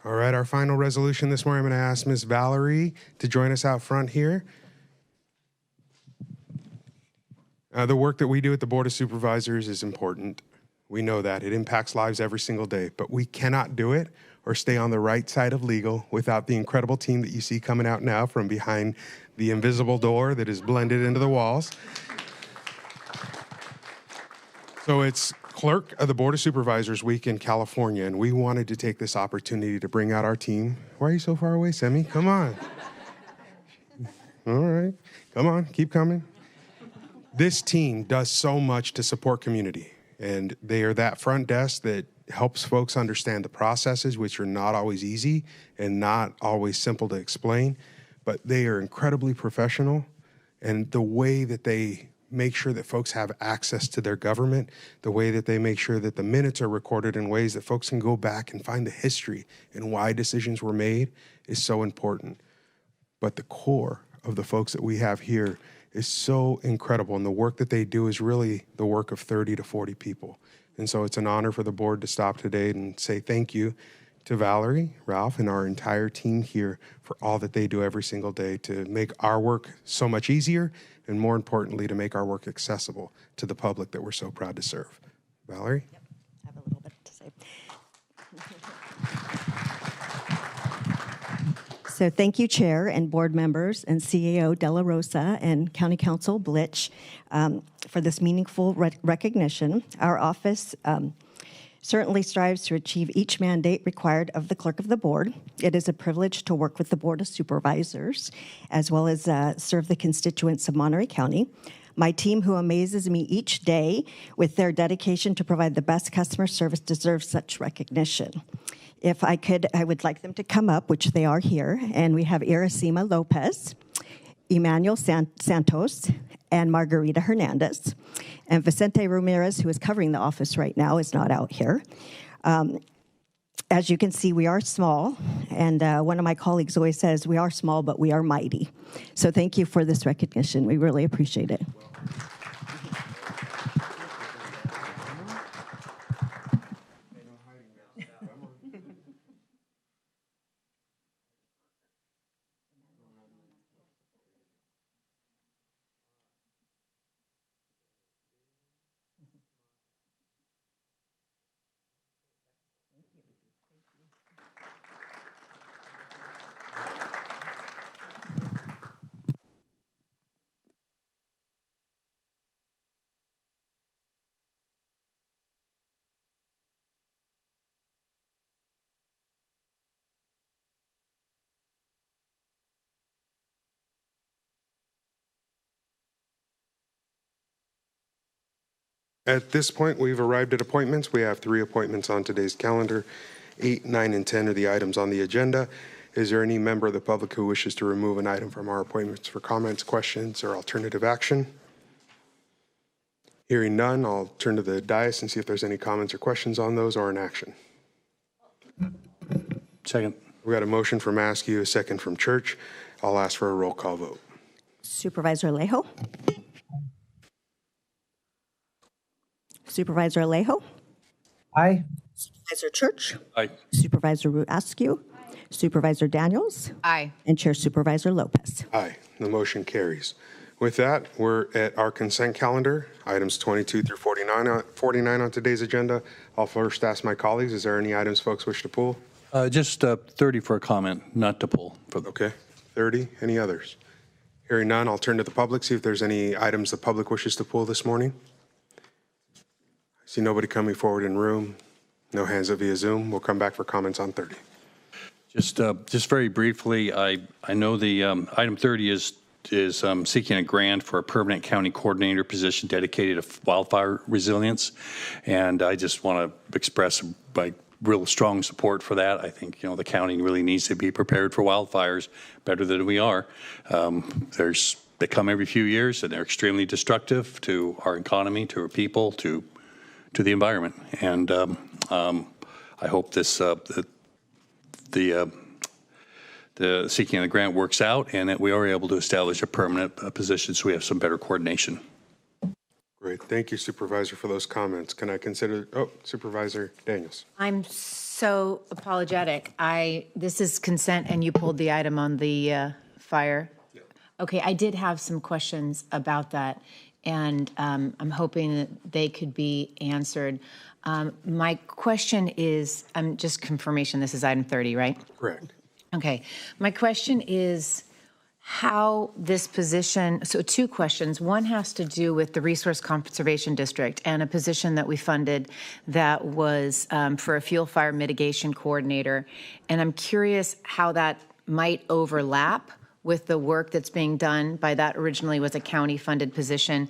All right, our final resolution this morning, I'm going to ask Ms. Valerie to join us out front here. The work that we do at the Board of Supervisors is important. We know that. It impacts lives every single day, but we cannot do it or stay on the right side of legal without the incredible team that you see coming out now from behind the invisible door that is blended into the walls. So it's Clerk of the Board of Supervisors Week in California, and we wanted to take this opportunity to bring out our team. Why are you so far away, Semi? Come on. All right. Come on. Keep coming. This team does so much to support community, and they are that front desk that helps folks understand the processes, which are not always easy and not always simple to explain, but they are incredibly professional, and the way that they make sure that folks have access to their government, the way that they make sure that the minutes are recorded in ways that folks can go back and find the history and why decisions were made is so important. But the core of the folks that we have here is so incredible, and the work that they do is really the work of 30 to 40 people. And so it's an honor for the board to stop today and say thank you to Valerie, Ralph, and our entire team here for all that they do every single day to make our work so much easier, and more importantly, to make our work accessible to the public that we're so proud to serve. Valerie? Yep, I have a little bit to say. So thank you, Chair and board members and CAO De La Rosa and County Council Blitch for this meaningful recognition. Our office certainly strives to achieve each mandate required of the clerk of the board. It is a privilege to work with the Board of Supervisors, as well as serve the constituents of Monterey County. My team, who amazes me each day with their dedication to provide the best customer service, deserves such recognition. If I could, I would like them to come up, which they are here. And we have Iracema Lopez, Emmanuel Santos, and Margarita Hernandez. And Vicente Ramirez, who is covering the office right now, is not out here. As you can see, we are small. And one of my colleagues always says, we are small, but we are mighty. So thank you for this recognition. We really appreciate it. At this point, we've arrived at appointments. We have 3 appointments on today's calendar. 8, 9, and 10 are the items on the agenda. Is there any member of the public who wishes to remove an item from our appointments for comments, questions, or alternative action? Hearing none, I'll turn to the dais and see if there's any comments or questions on those or an action. Second. We got a motion from Askew, a second from Church. I'll ask for a roll call vote. Supervisor Alejo? Supervisor Alejo? Aye. Supervisor Church? Aye. Supervisor Root Askew? Supervisor Daniels? Aye. And Chair Supervisor Lopez. Aye. The motion carries. With that, we're at our consent calendar, items 22 through 49 on today's agenda. I'll first ask my colleagues, is there any items folks wish to pull? Just 30 for a comment, not to pull. Okay. 30. Any others? Hearing none, I'll turn to the public, see if there's any items the public wishes to pull this morning. I see nobody coming forward in room. No hands up via Zoom. We'll come back for comments on 30. Just very briefly, I know the item 30 is seeking a grant for a permanent county coordinator position dedicated to wildfire resilience, and I just want to express my real strong support for that. I think the county really needs to be prepared for wildfires better than we are. They come every few years, and they're extremely destructive to our economy, to our people, to the environment. And I hope this the seeking of the grant works out, and that we are able to establish a permanent position so we have some better coordination. Great. Thank you, Supervisor, for those comments. Can I consider, Supervisor Daniels. I'm so apologetic. This is consent and you pulled the item on the fire. Yeah. Okay, I did have some questions about that, and I'm hoping that they could be answered. My question is, just confirmation, this is item 30, right? Correct. Okay. My question is how this position, so 2 questions. One has to do with the Resource Conservation District and a position that we funded that was for a fuel fire mitigation coordinator. And I'm curious how that might overlap with the work that's being done by that originally was a county funded position.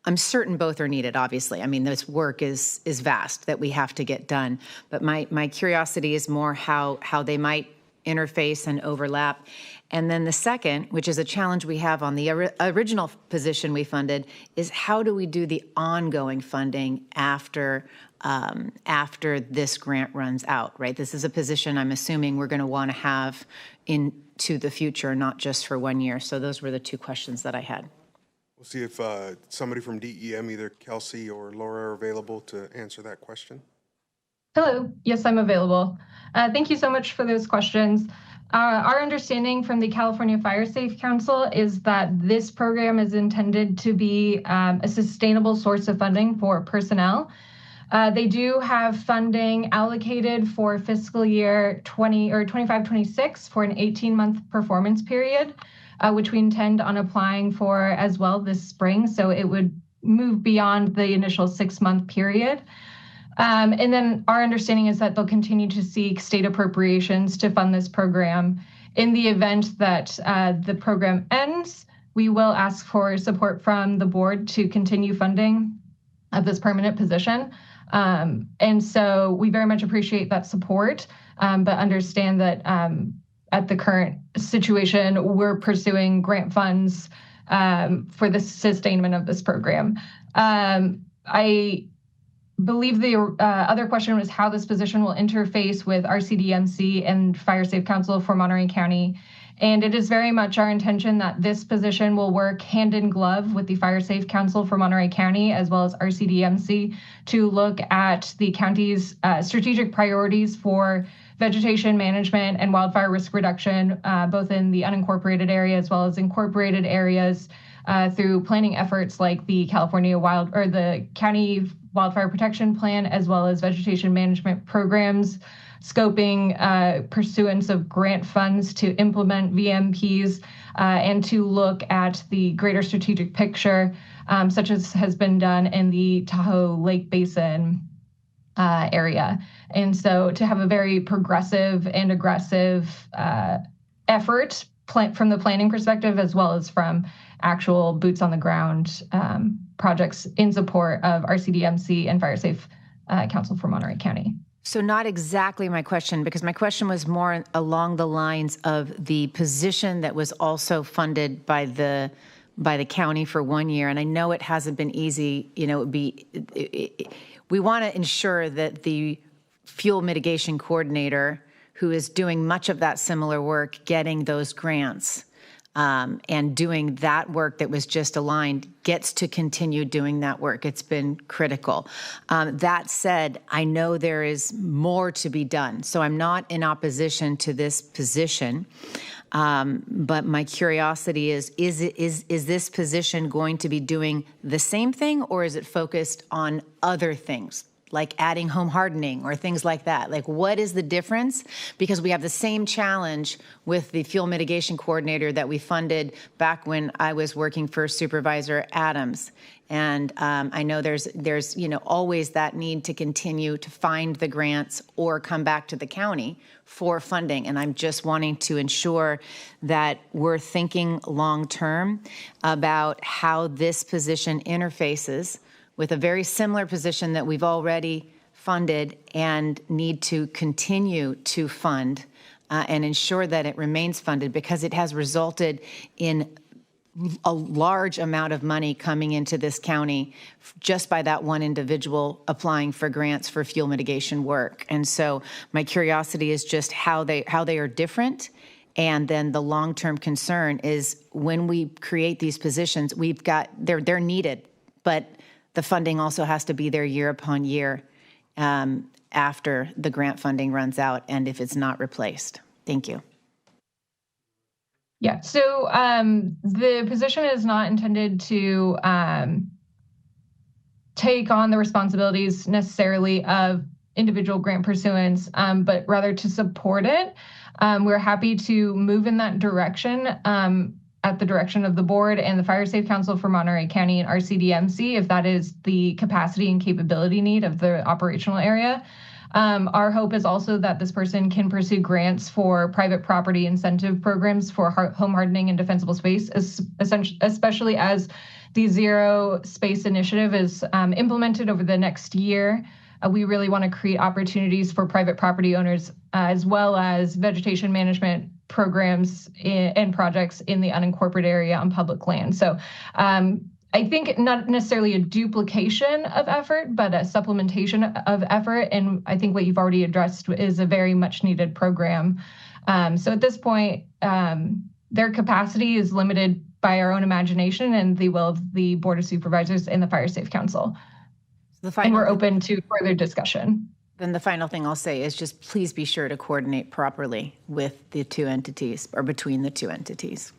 I'm certain both are needed, obviously. I mean, this work is vast that we have to get done. But my curiosity is more how they might interface and overlap. And then the second, which is a challenge we have on the original position we funded, is how do we do the ongoing funding after this grant runs out, right? This is a position I'm assuming we're going to want to have into the future, not just for 1 year. So those were the 2 questions that I had. We'll see if somebody from DEM, either Kelsey or Laura, are available to answer that question. Hello. Yes, I'm available. Thank you so much for those questions. Our understanding from the California Fire Safe Council is that this program is intended to be a sustainable source of funding for personnel. They do have funding allocated for fiscal year 25-26 for an 18-month performance period, which we intend on applying for as well this spring. So it would move beyond the initial 6-month period. And then our understanding is that they'll continue to seek state appropriations to fund this program. In the event that the program ends, we will ask for support from the board to continue funding of this permanent position. And so we very much appreciate that support, but understand that at the current situation, we're pursuing grant funds for the sustainment of this program. I believe the other question was how this position will interface with RCDMC and Fire Safe Council for Monterey County. And it is very much our intention that this position will work hand in glove with the Fire Safe Council for Monterey County, as well as RCDMC, to look at the county's strategic priorities for vegetation management and wildfire risk reduction, both in the unincorporated area as well as incorporated areas, through planning efforts like the the County Wildfire Protection Plan, as well as vegetation management programs, scoping pursuance of grant funds to implement VMPs, and to look at the greater strategic picture, such as has been done in the Tahoe Lake Basin area. And so to have a very progressive and aggressive effort from the planning perspective, as well as from actual boots on the ground projects in support of RCDMC and Fire Safe Council for Monterey County. So not exactly my question, because my question was more along the lines of the position that was also funded by the county for 1 year. And I know it hasn't been easy. You know, we want to ensure that the fuel mitigation coordinator, who is doing much of that similar work, getting those grants and doing that work that was just aligned, gets to continue doing that work. It's been critical. That said, I know there is more to be done. So I'm not in opposition to this position. But my curiosity is this position going to be doing the same thing, or is it focused on other things, like adding home hardening or things like that? Like, what is the difference? Because we have the same challenge with the fuel mitigation coordinator that we funded back when I was working for Supervisor Adams. And I know there's always that need to continue to find the grants or come back to the county for funding. And I'm just wanting to ensure that we're thinking long-term about how this position interfaces with a very similar position that we've already funded and need to continue to fund and ensure that it remains funded, because it has resulted in a large amount of money coming into this county just by that one individual applying for grants for fuel mitigation work. And so my curiosity is just how they are different. And then the long-term concern is when we create these positions, they're needed, but the funding also has to be there year upon year after the grant funding runs out and if it's not replaced. Thank you. Yeah, so the position is not intended to take on the responsibilities necessarily of individual grant pursuance, but rather to support it. We're happy to move in that direction at the direction of the board and the Fire Safe Council for Monterey County and RCDMC, if that is the capacity and capability need of the operational area. Our hope is also that this person can pursue grants for private property incentive programs for home hardening and defensible space, especially as the Zero Space Initiative is implemented over the next year. We really want to create opportunities for private property owners as well as vegetation management programs and projects in the unincorporated area on public land. So I think not necessarily a duplication of effort, but a supplementation of effort. And I think what you've already addressed is a very much needed program. So at this point, their capacity is limited by our own imagination and the will of the Board of Supervisors and the Fire Safe Council. And we're open to further discussion. Then the final thing I'll say is just please be sure to coordinate properly with the two entities or between the two entities.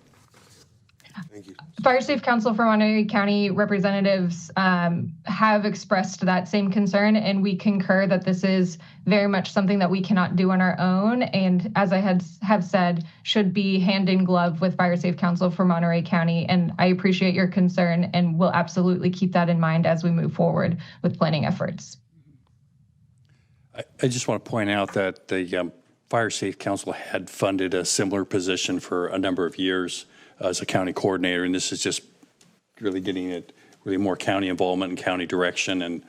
Thank you. Fire Safe Council for Monterey County representatives have expressed that same concern, and we concur that this is very much something that we cannot do on our own, and as I have said, should be hand in glove with Fire Safe Council for Monterey County. And I appreciate your concern, and we'll absolutely keep that in mind as we move forward with planning efforts. I just want to point out that the Fire Safe Council had funded a similar position for a number of years as a county coordinator, and this is just really getting it really more county involvement and county direction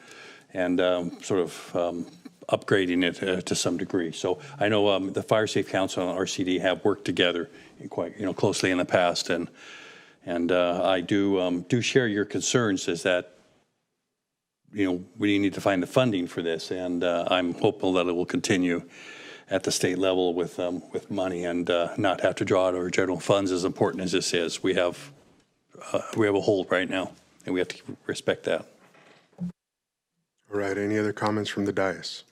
and sort of upgrading it to some degree. So I know the Fire Safe Council and RCD have worked together quite closely in the past, and I do share your concerns. Is that we need to find the funding for this, and I'm hopeful that it will continue at the state level with money and not have to draw out our general funds. As important as this is, we have a hole right now, and we have to respect that. All right. Any other comments from the dais?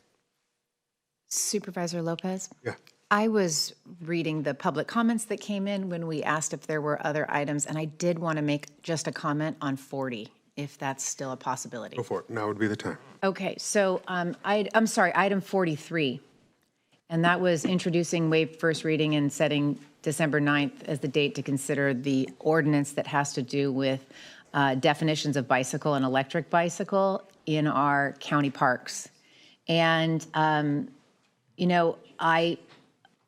Supervisor Lopez? Yeah. I was reading the public comments that came in when we asked if there were other items, and I did want to make just a comment on 40, if that's still a possibility. Go for it. Now would be the time. Okay. So I'm sorry, item 43. And that was introducing waive first reading and setting December 9th as the date to consider the ordinance that has to do with definitions of bicycle and electric bicycle in our county parks. And,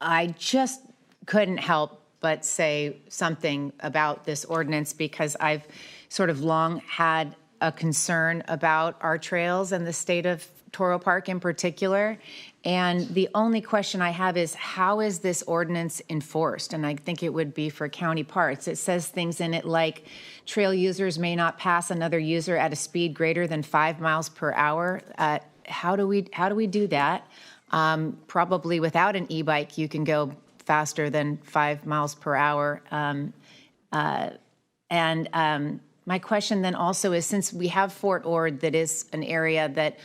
I just couldn't help but say something about this ordinance because I've sort of long had a concern about our trails and the state of Toro Park in particular. And the only question I have is, how is this ordinance enforced? And I think it would be for county parks. It says things in it like trail users may not pass another user at a speed greater than 5 miles per hour. How do we do that? Probably without an e-bike, you can go faster than 5 miles per hour. My question then also is, since we have Fort Ord, that is an area that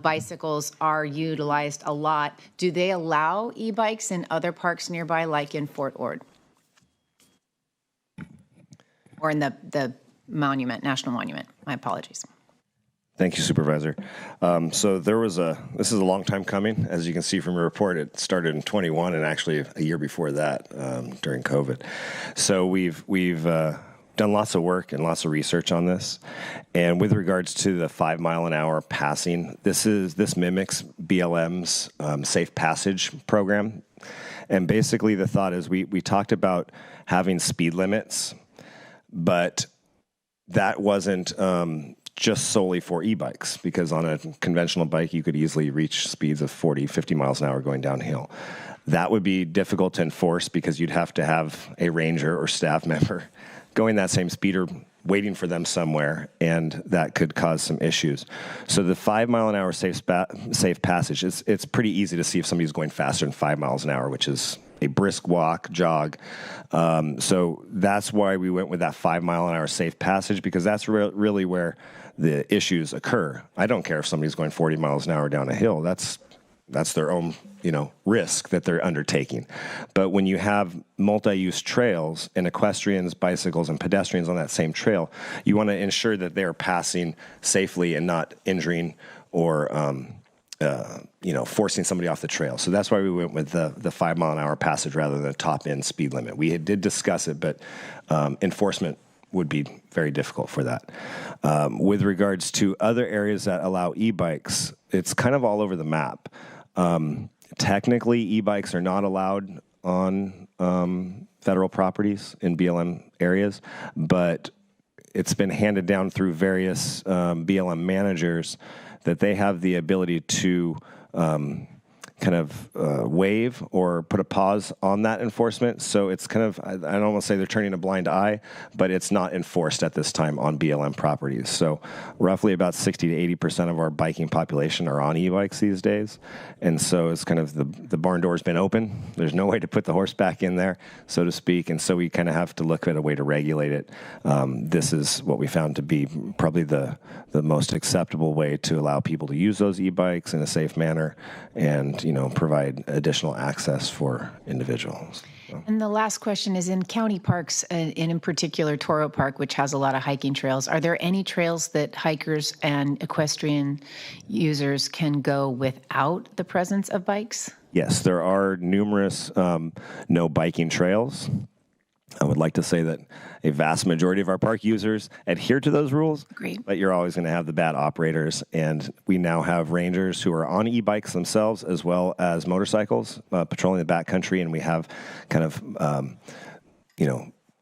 bicycles are utilized a lot, do they allow e-bikes in other parks nearby, like in Fort Ord? Or in the monument, National Monument? My apologies. Thank you, Supervisor. So this is a long time coming. As you can see from your report, it started in 21 and actually a year before that during COVID. So we've done lots of work and lots of research on this. And with regards to the 5 mile an hour passing, this mimics BLM's Safe Passage program. And basically the thought is we talked about having speed limits, but that wasn't just solely for e-bikes, because on a conventional bike, you could easily reach speeds of 40, 50 miles an hour going downhill. That would be difficult to enforce because you'd have to have a ranger or staff member going that same speed or waiting for them somewhere, and that could cause some issues. So the 5 mile an hour safe passage, it's pretty easy to see if somebody's going faster than 5 miles an hour, which is a brisk walk, jog. So that's why we went with that 5 mile an hour safe passage, because that's really where the issues occur. I don't care if somebody's going 40 miles an hour down a hill. That's their own, risk that they're undertaking. But when you have multi-use trails and equestrians, bicycles, and pedestrians on that same trail, you want to ensure that they're passing safely and not injuring or forcing somebody off the trail. So that's why we went with the 5 mile an hour passage rather than the top end speed limit. We did discuss it, but enforcement would be very difficult for that. With regards to other areas that allow e-bikes, it's kind of all over the map. Technically, e-bikes are not allowed on federal properties in BLM areas, but it's been handed down through various BLM managers that they have the ability to waive or put a pause on that enforcement. So it's kind of, I don't want to say they're turning a blind eye, but it's not enforced at this time on BLM properties. So roughly about 60 to 80% of our biking population are on e-bikes these days. And so it's kind of the barn door's been open. There's no way to put the horse back in there, so to speak. And so we kind of have to look at a way to regulate it. This is what we found to be probably the most acceptable way to allow people to use those e-bikes in a safe manner and provide additional access for individuals. So. And the last question is, in county parks, and in particular Toro Park, which has a lot of hiking trails, are there any trails that hikers and equestrian users can go without the presence of bikes? Yes, there are numerous no biking trails. I would like to say that a vast majority of our park users adhere to those rules. Great. But you're always going to have the bad operators. And we now have rangers who are on e-bikes themselves as well as motorcycles patrolling the backcountry. And we have kind of,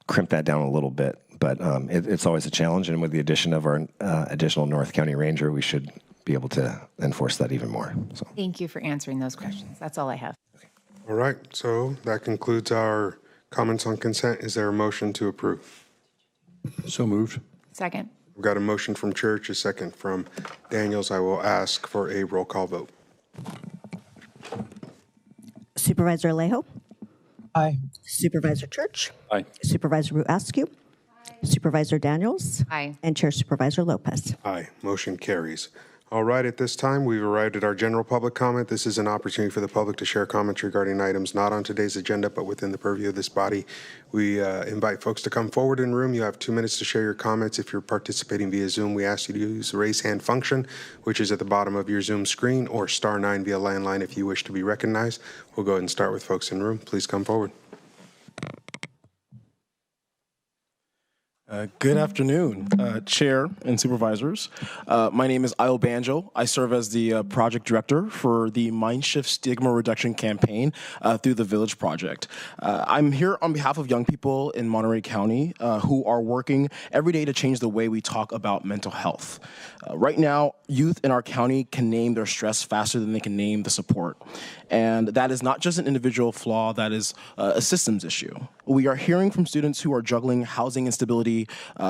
crimped that down a little bit. But it's always a challenge. And with the addition of our additional North County Ranger, we should be able to enforce that even more. So. Thank you for answering those questions. That's all I have. All right. So that concludes our comments on consent. Is there a motion to approve? So moved. Second. We've got a motion from Church, a second from Daniels. I will ask for a roll call vote. Supervisor Alejo? Aye. Supervisor Church? Aye. Supervisor Ruascu? Supervisor Daniels? Aye. And Chair Supervisor Lopez. Aye. Motion carries. All right, at this time, we've arrived at our general public comment. This is an opportunity for the public to share comments regarding items not on today's agenda, but within the purview of this body. We invite folks to come forward in the room. You have 2 minutes to share your comments. If you're participating via Zoom, we ask you to use the raise hand function, which is at the bottom of your Zoom screen, or *9 via landline if you wish to be recognized. We'll go ahead and start with folks in the room. Please come forward. Good afternoon, Chair and Supervisors. My name is Io Banjo. I serve as the Project Director for the Mindshift Stigma Reduction Campaign through the Village Project. I'm here on behalf of young people in Monterey County who are working every day to change the way we talk about mental health. Right now, youth in our county can name their stress faster than they can name the support. And that is not just an individual flaw, that is a systems issue. We are hearing from students who are juggling housing instability,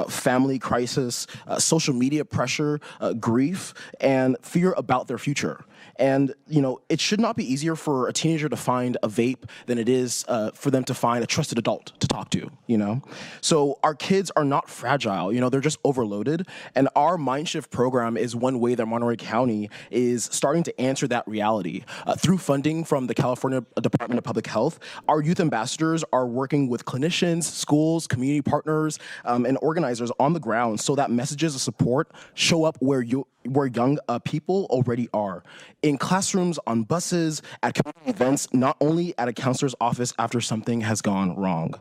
family crisis, social media pressure, grief, and fear about their future. And, you know, it should not be easier for a teenager to find a vape than it is for them to find a trusted adult to talk to, you know? So our kids are not fragile, you know, they're just overloaded. And our Mindshift program is one way that Monterey County is starting to answer that reality. Through funding from the California Department of Public Health, our youth ambassadors are working with clinicians, schools, community partners, and organizers on the ground so that messages of support show up where young people already are. In classrooms, on buses, at community events, not only at a counselor's office after something has gone wrong.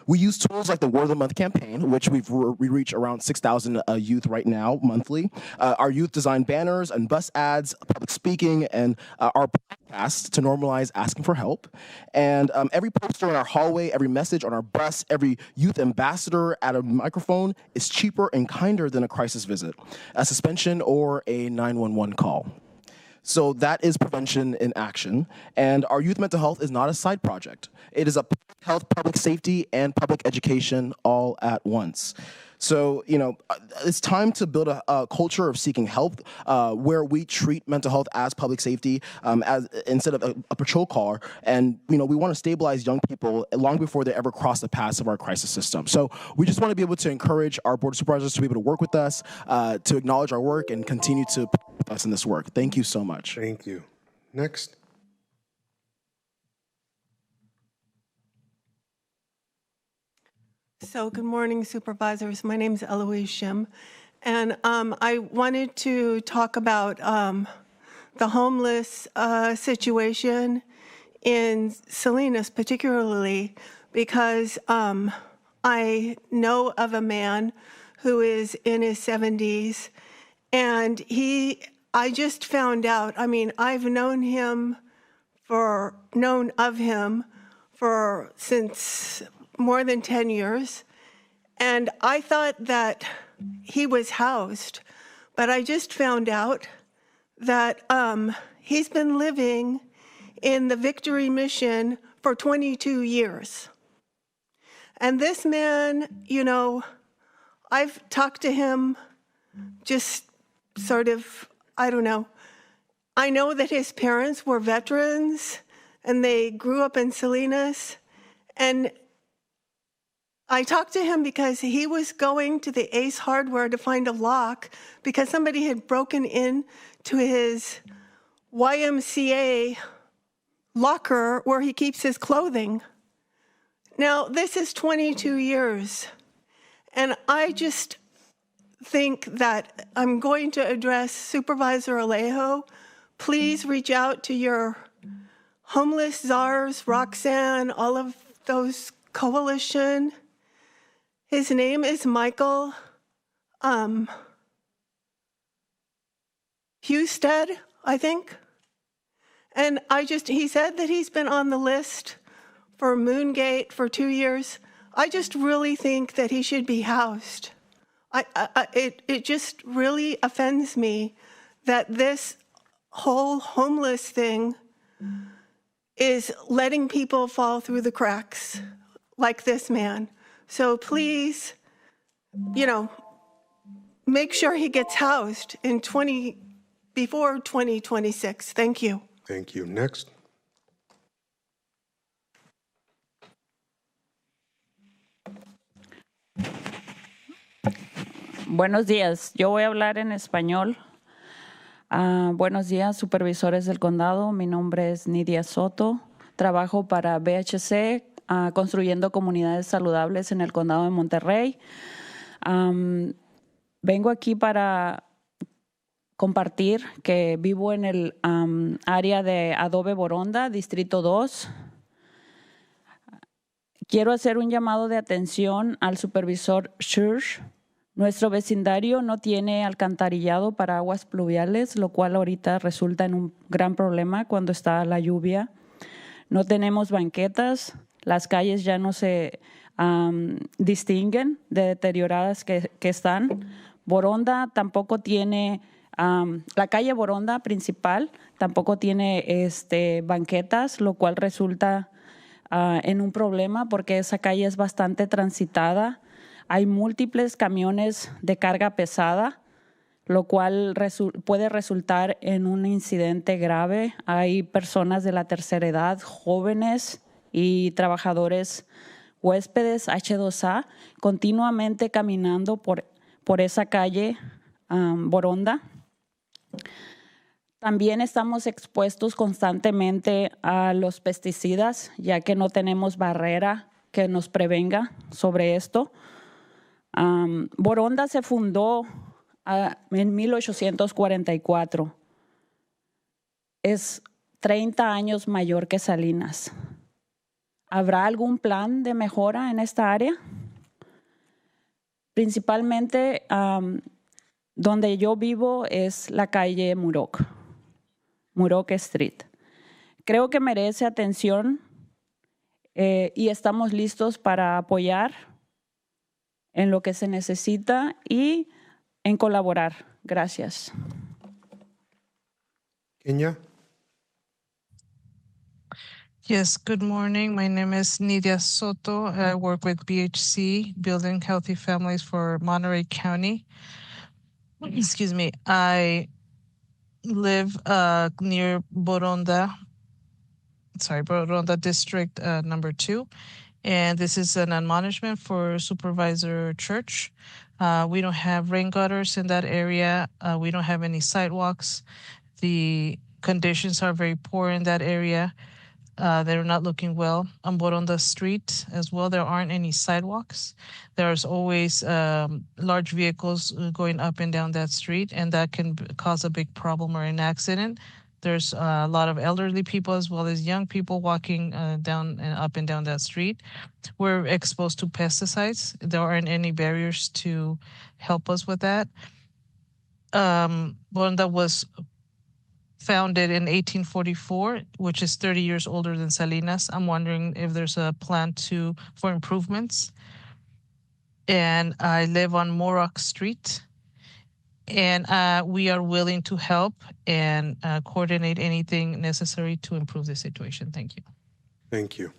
We use tools like the Word of the Month campaign, which we reach around 6,000 youth right now, monthly. Our youth design banners and bus ads, public speaking, and our podcasts to normalize asking for help. And every poster in our hallway, every message on our bus, every youth ambassador at a microphone is cheaper and kinder than a crisis visit, a suspension, or a 911 call. So that is prevention in action. And our youth mental health is not a side project. It is a public health, public safety, and public education all at once. So, you know, it's time to build a culture of seeking help where we treat mental health as public safety as instead of a patrol car. And, you know, we want to stabilize young people long before they ever cross the paths of our crisis system. So we just want to be able to encourage our Board of Supervisors to be able to work with us, to acknowledge our work and continue to partner with us in this work. Thank you so much. Thank you. Next. So good morning, Supervisors. My name is Eloise Shim, and I wanted to talk about the homeless situation in Salinas, particularly because I know of a man who is in his 70s, and I just found out, I mean, I've known of him since more than 10 years. And I thought that he was housed, but I just found out that he's been living in the Victory Mission for 22 years. And this man, you know, I've talked to him just sort of, I don't know. I know that his parents were veterans and they grew up in Salinas. And I talked to him because he was going to the Ace Hardware to find a lock because somebody had broken into his YMCA locker where he keeps his clothing. Now, this is 22 years, and I just think that I'm going to address Supervisor Alejo. Please reach out to your homeless czars, Roxanne, all of those coalition. His name is Michael Husted, I think. And he said that he's been on the list for Moongate for 2 years. I just really think that he should be housed. It just really offends me that this whole homeless thing is letting people fall through the cracks like this man. So please, you know, make sure he gets housed before 2026. Thank you. Thank you. Next. Buenos días. Yo voy a hablar en español. Buenos días, supervisores del condado. Mi nombre es Nidia Soto. Trabajo para BHC, construyendo comunidades saludables en el condado de Monterrey. Vengo aquí para compartir que vivo en el área de Adobe Boronda, Distrito 2. Quiero hacer un llamado de atención al supervisor Schurz. Nuestro vecindario no tiene alcantarillado para aguas pluviales, lo cual ahorita resulta en un gran problema cuando está la lluvia. No tenemos banquetas, las calles ya no se distinguen de deterioradas que están. Boronda tampoco tiene, la calle Boronda principal tampoco tiene banquetas, lo cual resulta en un problema porque esa calle es bastante transitada. Hay múltiples camiones de carga pesada, lo cual puede resultar en un incidente grave. Hay personas de la tercera edad, jóvenes y trabajadores huéspedes H2A continuamente caminando por esa calle Boronda. También estamos expuestos constantemente a los pesticidas, ya que no tenemos barrera que nos prevenga sobre esto. Boronda se fundó en 1844. Es 30 años mayor que Salinas. ¿Habrá algún plan de mejora en esta área? Principalmente donde yo vivo es la calle Muroc Street. Creo que merece atención y estamos listos para apoyar en lo que se necesita y en colaborar. Gracias. Kenya? Yes, good morning. My name is Nidia Soto. I work with BHC, Building Healthy Families for Monterey County. Excuse me. I live near Boronda District number 2. And this is an admonishment for Supervisor Church. We don't have rain gutters in that area. We don't have any sidewalks. The conditions are very poor in that area. They're not looking well. On Boronda Street as well, there aren't any sidewalks. There's always large vehicles going up and down that street, and that can cause a big problem or an accident. There's a lot of elderly people as well as young people walking down and up and down that street. We're exposed to pesticides. There aren't any barriers to help us with that. Boronda was founded in 1844, which is 30 years older than Salinas. I'm wondering if there's a plan for improvements. And I live on Mooroc Street. And we are willing to help and coordinate anything necessary to improve the situation. Thank you. Thank you.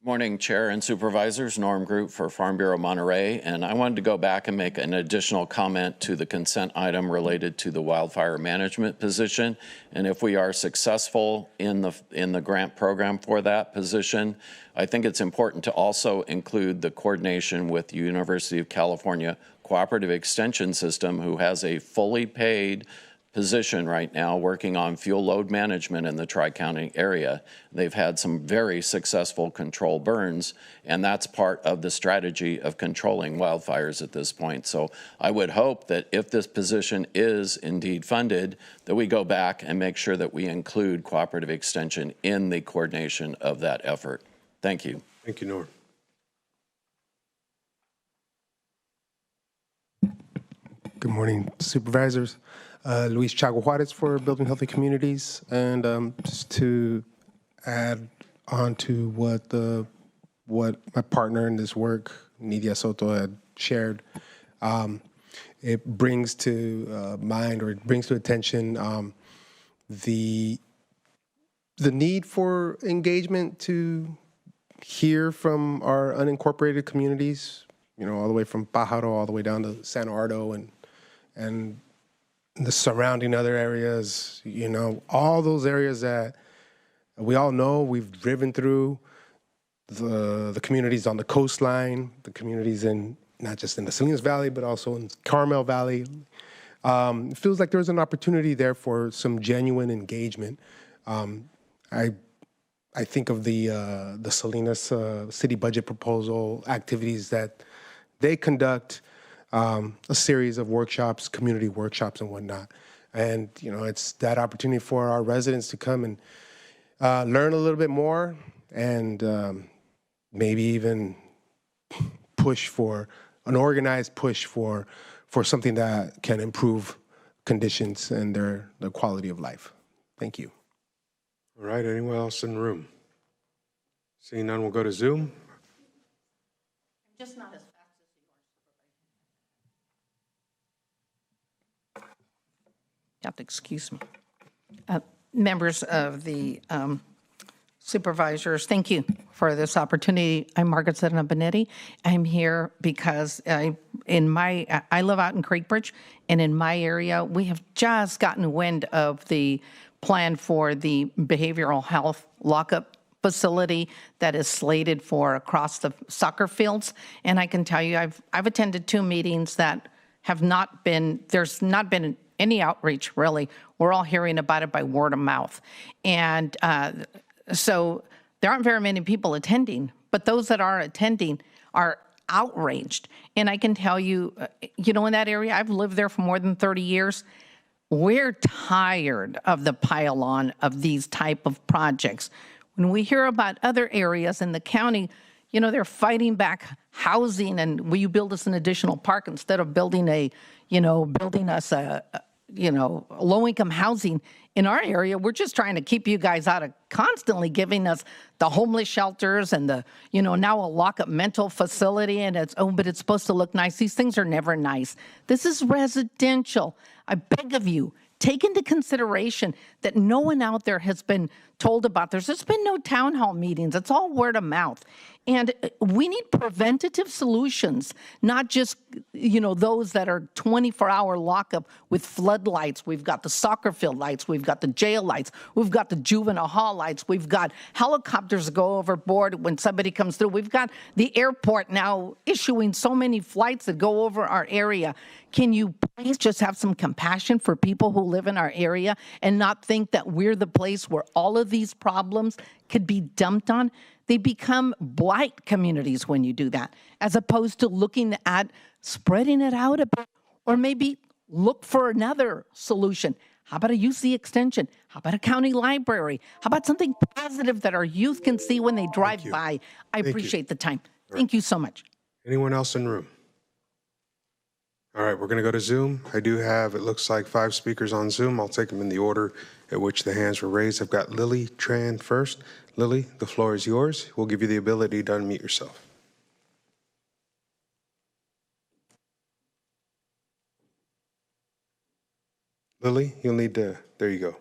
Morning, Chair and Supervisors. Norm Group for Farm Bureau Monterey. And I wanted to go back and make an additional comment to the consent item related to the wildfire management position. And if we are successful in the grant program for that position, I think it's important to also include the coordination with the University of California Cooperative Extension System, who has a fully paid position right now working on fuel load management in the Tri-County area. They've had some very successful control burns, and that's part of the strategy of controlling wildfires at this point. So I would hope that if this position is indeed funded, that we go back and make sure that we include cooperative extension in the coordination of that effort. Thank you. Thank you, Norm. Good morning, Supervisors. Luis Chago Juarez for Building Healthy Communities. And just to add on to what my partner in this work, Nidia Soto, had shared, it brings to mind, or it brings to attention the need for engagement to hear from our unincorporated communities, you know, all the way from Pájaro all the way down to San Ardo and the surrounding other areas, you know, all those areas that we all know, we've driven through, the communities on the coastline, the communities in, not just in the Salinas Valley, but also in Carmel Valley. It feels like there's an opportunity there for some genuine engagement. I think of the Salinas city budget proposal activities that they conduct, a series of workshops, community workshops and whatnot. And, you know, it's that opportunity for our residents to come and learn a little bit more and maybe even push for an organized push for something that can improve conditions and their quality of life. Thank you. All right, anyone else in the room? Seeing none, we'll go to Zoom. Just not as fast as yours. You have to excuse me. Members of the supervisors, thank you for this opportunity. I'm Margaret Sedna Benetti. I'm here because I live out in Creekbridge, and in my area, we have just gotten wind of the plan for the behavioral health lockup facility that is slated for across the soccer fields. And I can tell you, I've attended 2 meetings that have not been, there's not been any outreach, really. We're all hearing about it by word of mouth. And so there aren't very many people attending, but those that are attending are outraged. And I can tell you, in that area, I've lived there for more than 30 years. We're tired of the pile-on of these type of projects. When we hear about other areas in the county, they're fighting back housing and will you build us an additional park instead of building us a low-income housing. In our area, we're just trying to keep you guys out of constantly giving us the homeless shelters and the, now a lock-up mental facility and but it's supposed to look nice. These things are never nice. This is residential. I beg of you, take into consideration that no one out there has been told about. There's just been no town hall meetings. It's all word of mouth. And we need preventative solutions, not just, those that are 24-hour lockup with floodlights. We've got the soccer field lights. We've got the jail lights. We've got the juvenile hall lights. We've got helicopters that go overboard when somebody comes through. We've got the airport now issuing so many flights that go over our area. Can you please just have some compassion for people who live in our area and not think that we're the place where all of these problems could be dumped on? They become blight communities when you do that, as opposed to looking at spreading it out a bit, or maybe look for another solution. How about a UC extension? How about a county library? How about something positive that our youth can see when they drive by? I appreciate the time. Thank you so much. Anyone else in the room? All right, we're going to go to Zoom. I do have, it looks like 5 speakers on Zoom. I'll take them in the order at which the hands were raised. I've got Lily Tran first. Lily, the floor is yours. We'll give you the ability to unmute yourself. Lily, you'll need to, there you go.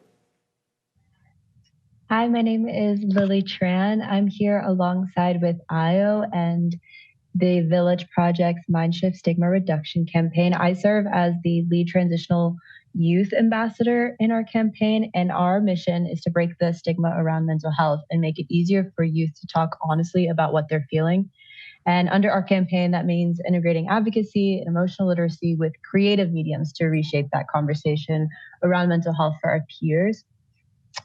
Hi, my name is Lily Tran. I'm here alongside with IO and the Village Project's Mindshift Stigma Reduction campaign. I serve as the lead transitional youth ambassador in our campaign, and our mission is to break the stigma around mental health and make it easier for youth to talk honestly about what they're feeling. And under our campaign, that means integrating advocacy and emotional literacy with creative mediums to reshape that conversation around mental health for our peers.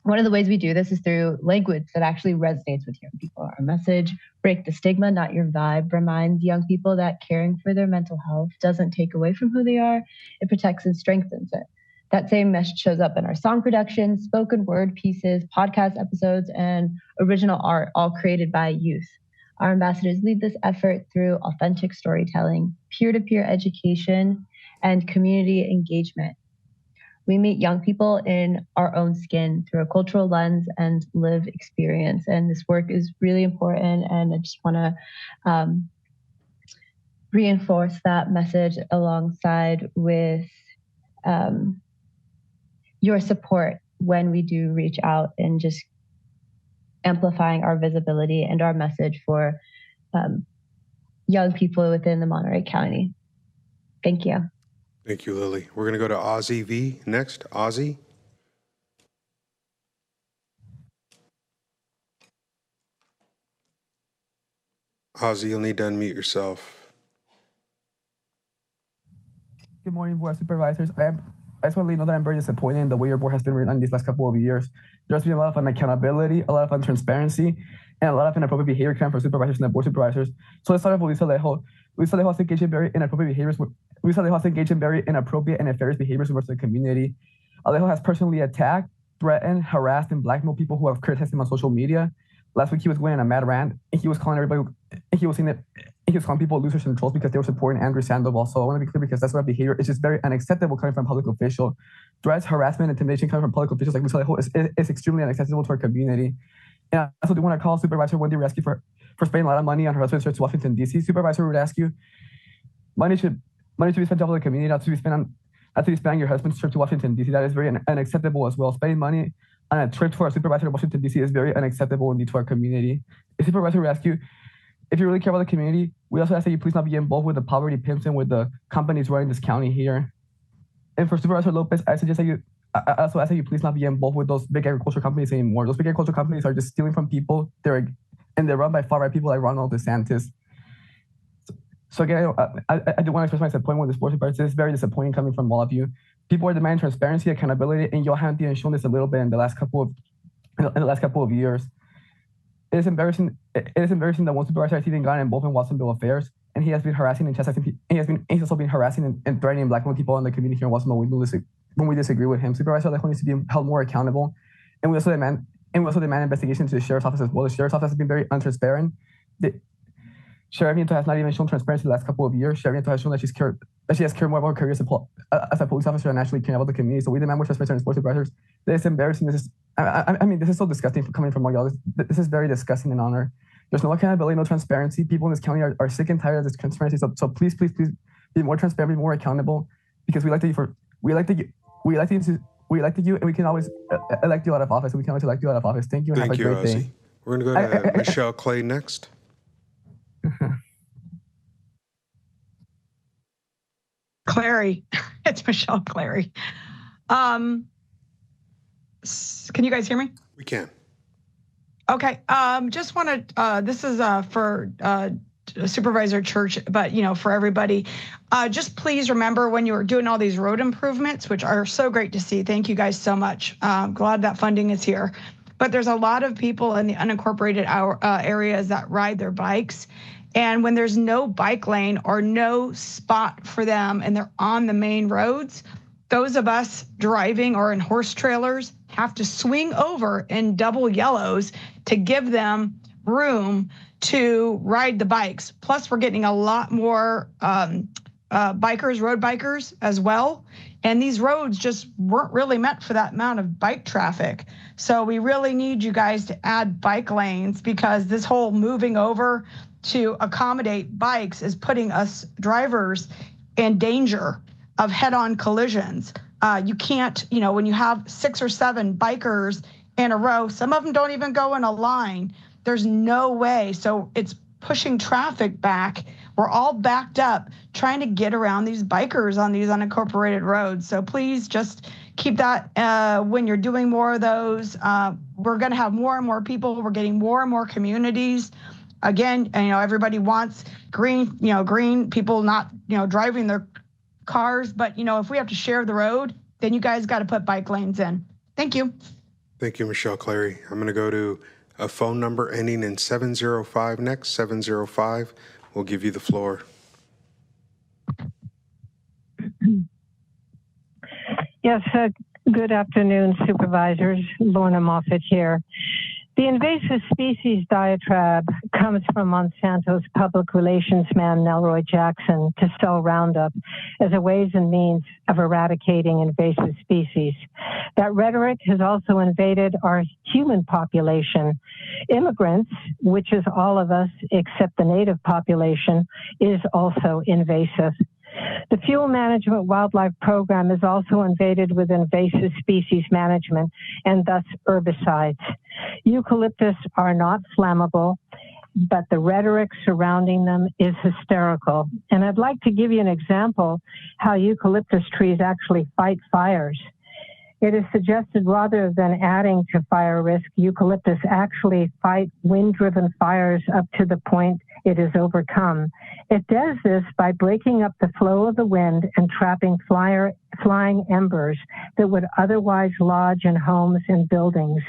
One of the ways we do this is through language that actually resonates with young people. Our message, Break the Stigma, Not Your Vibe, reminds young people that caring for their mental health doesn't take away from who they are, it protects and strengthens it. That same message shows up in our song productions, spoken word pieces, podcast episodes, and original art, all created by youth. Our ambassadors lead this effort through authentic storytelling, peer-to-peer education, and community engagement. We meet young people in our own skin through a cultural lens and lived experience. And this work is really important. And I just want to reinforce that message alongside with your support when we do reach out and just amplifying our visibility and our message for young people within the Monterey County. Thank you. Thank you, Lily. We're going to go to Ozzy V next. Ozzy. Ozzy, you'll need to unmute yourself. Good morning, Board of Supervisors. I just want to let you know that I'm very disappointed in the way your board has been run these last couple of years. There's been a lot of unaccountability, a lot of untransparency, and a lot of inappropriate behavior coming from supervisors and the board supervisors. So let's start with Lisa Lejo. Lisa Lejo has engaged in very inappropriate behaviors. Lisa Lejo has engaged in very inappropriate and nefarious behaviors towards the community. Alejo has personally attacked threaten, harass, and blackmail people who have criticized him on social media. Last week, he was going on a mad rant, and he was calling everybody, and he was saying that he was calling people losers and trolls because they were supporting Andrew Sandoval. So I want to be clear because that's what behavior is just very unacceptable coming from a public official. Threats, harassment, intimidation coming from public officials like Luis Alejo is extremely unacceptable to our community. And I also do want to call Supervisor Wendy Rescue for spending a lot of money on her husband's trip to Washington, D.C. Supervisor would ask you, money should be spent on the community, not to be spent on your husband's trip to Washington, D.C. That is very unacceptable as well. Spending money on a trip for a supervisor to Washington, D.C. is very unacceptable indeed to our community. The supervisor would ask you, if you really care about the community, we also ask that you please not be involved with the poverty pimps and with the companies running this county here. And for Supervisor Lopez, I also ask that you please not be involved with those big agriculture companies anymore. Those big agriculture companies are just stealing from people. They're run by far-right people like Ronald DeSantis. So again, I do want to express my disappointment with this board. It's very disappointing coming from all of you. People are demanding transparency, accountability, and y'all haven't even shown this a little bit in the last couple of years. It is embarrassing that one supervisor has even gotten involved in Watsonville affairs, and he has been harassing and chastising. He's also been harassing and threatening black people in the community here in Watsonville when we disagree with him. Supervisor Alejo needs to be held more accountable, and we also demand investigations to the sheriff's office as well. The sheriff's office has been very untransparent. Sheriff Nieto has not even shown transparency the last couple of years. Sheriff Nieto has shown that she has cared more about her career as a police officer than actually caring about the community. So we demand more transparency on board supervisors. This is embarrassing. This is so disgusting coming from all y'all. This is very disgusting and honor. There's no accountability, no transparency. People in this county are sick and tired of this transparency. So please be more transparent, be more accountable, because we elected you, and we can always elect you out of office. And we can always elect you out of office. Thank you, and have a great day. We're going to go to Michelle Clay next. Clary. It's Michelle Clary. Can you guys hear me? We can. Okay. Just want to, this is for Supervisor Church, but for everybody, just please remember when you're doing all these road improvements, which are so great to see. Thank you guys so much. Glad that funding is here. But there's a lot of people in the unincorporated areas that ride their bikes. And when there's no bike lane or no spot for them and they're on the main roads, those of us driving or in horse trailers have to swing over in double yellows to give them room to ride the bikes. Plus, we're getting a lot more road bikers as well. And these roads just weren't really meant for that amount of bike traffic. So we really need you guys to add bike lanes, because this whole moving over to accommodate bikes is putting us drivers in danger of head-on collisions. You can't, when you have 6 or 7 bikers in a row, some of them don't even go in a line. There's no way. So it's pushing traffic back. We're all backed up trying to get around these bikers on these unincorporated roads. So please just keep that when you're doing more of those. We're going to have more and more people. We're getting more and more communities. Again, everybody wants green people not, driving their cars. But, if we have to share the road, then you guys got to put bike lanes in. Thank you. Thank you, Michelle Clary. I'm going to go to a phone number ending in 705 next. 705. We'll give you the floor. Yes, good afternoon, Supervisors. Lorna Moffett here. The invasive species diatribe comes from Monsanto's public relations man, Nelroy Jackson, to sell Roundup as a ways and means of eradicating invasive species. That rhetoric has also invaded our human population. Immigrants, which is all of us except the native population, is also invasive. The Fuel Management Wildlife Program is also invaded with invasive species management and thus herbicides. Eucalyptus are not flammable, but the rhetoric surrounding them is hysterical. And I'd like to give you an example how eucalyptus trees actually fight fires. It is suggested rather than adding to fire risk, eucalyptus actually fight wind-driven fires up to the point it is overcome. It does this by breaking up the flow of the wind and trapping flying embers that would otherwise lodge in homes and buildings,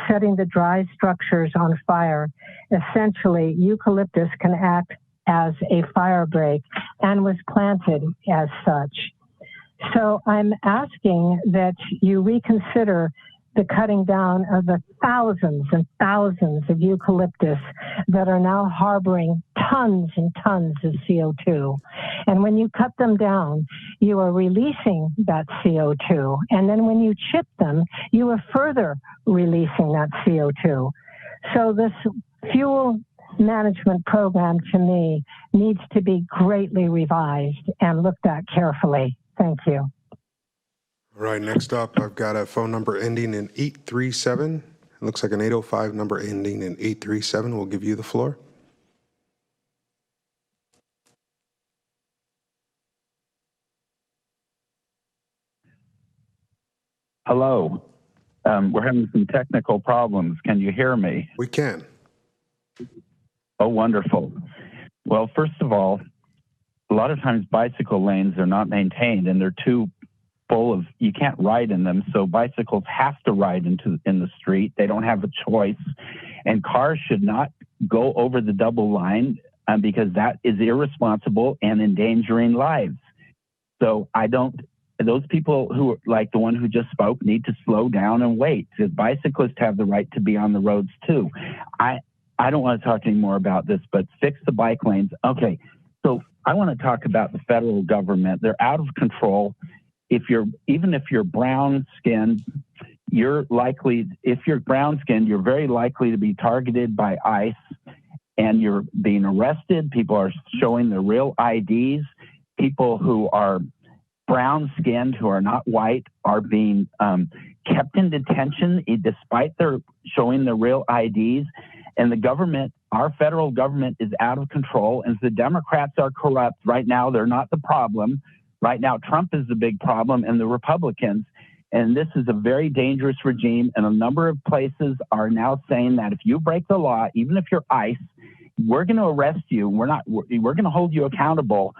setting the dry structures on fire. Essentially, eucalyptus can act as a fire break and was planted as such. So I'm asking that you reconsider the cutting down of the thousands and thousands of eucalyptus that are now harboring tons and tons of CO2. And when you cut them down, you are releasing that CO2. And then when you chip them, you are further releasing that CO2. So this fuel management program, to me, needs to be greatly revised and looked at carefully. Thank you. All right, next up, I've got a phone number ending in 837. It looks like an 805 number ending in 837. We'll give you the floor. Hello. We're having some technical problems. Can you hear me? We can. Oh, wonderful. Well, first of all, a lot of times bicycle lanes are not maintained and they're too full of, you can't ride in them. So bicycles have to ride in the street. They don't have a choice. And cars should not go over the double line because that is irresponsible and endangering lives. So those people who, like the one who just spoke, need to slow down and wait. Because bicyclists have the right to be on the roads too. I don't want to talk anymore about this, but fix the bike lanes. Okay, so I want to talk about the federal government. They're out of control. Even if you're brown skinned, you're very likely to be targeted by ICE and you're being arrested. People are showing their real IDs. People who are brown skinned, who are not white, are being kept in detention despite their showing their real IDs. And the government, our federal government, is out of control. And the Democrats are corrupt. Right now, they're not the problem. Right now, Trump is the big problem and the Republicans. And this is a very dangerous regime. And a number of places are now saying that if you break the law, even if you're ICE, we're going to arrest you. We're going to hold you accountable.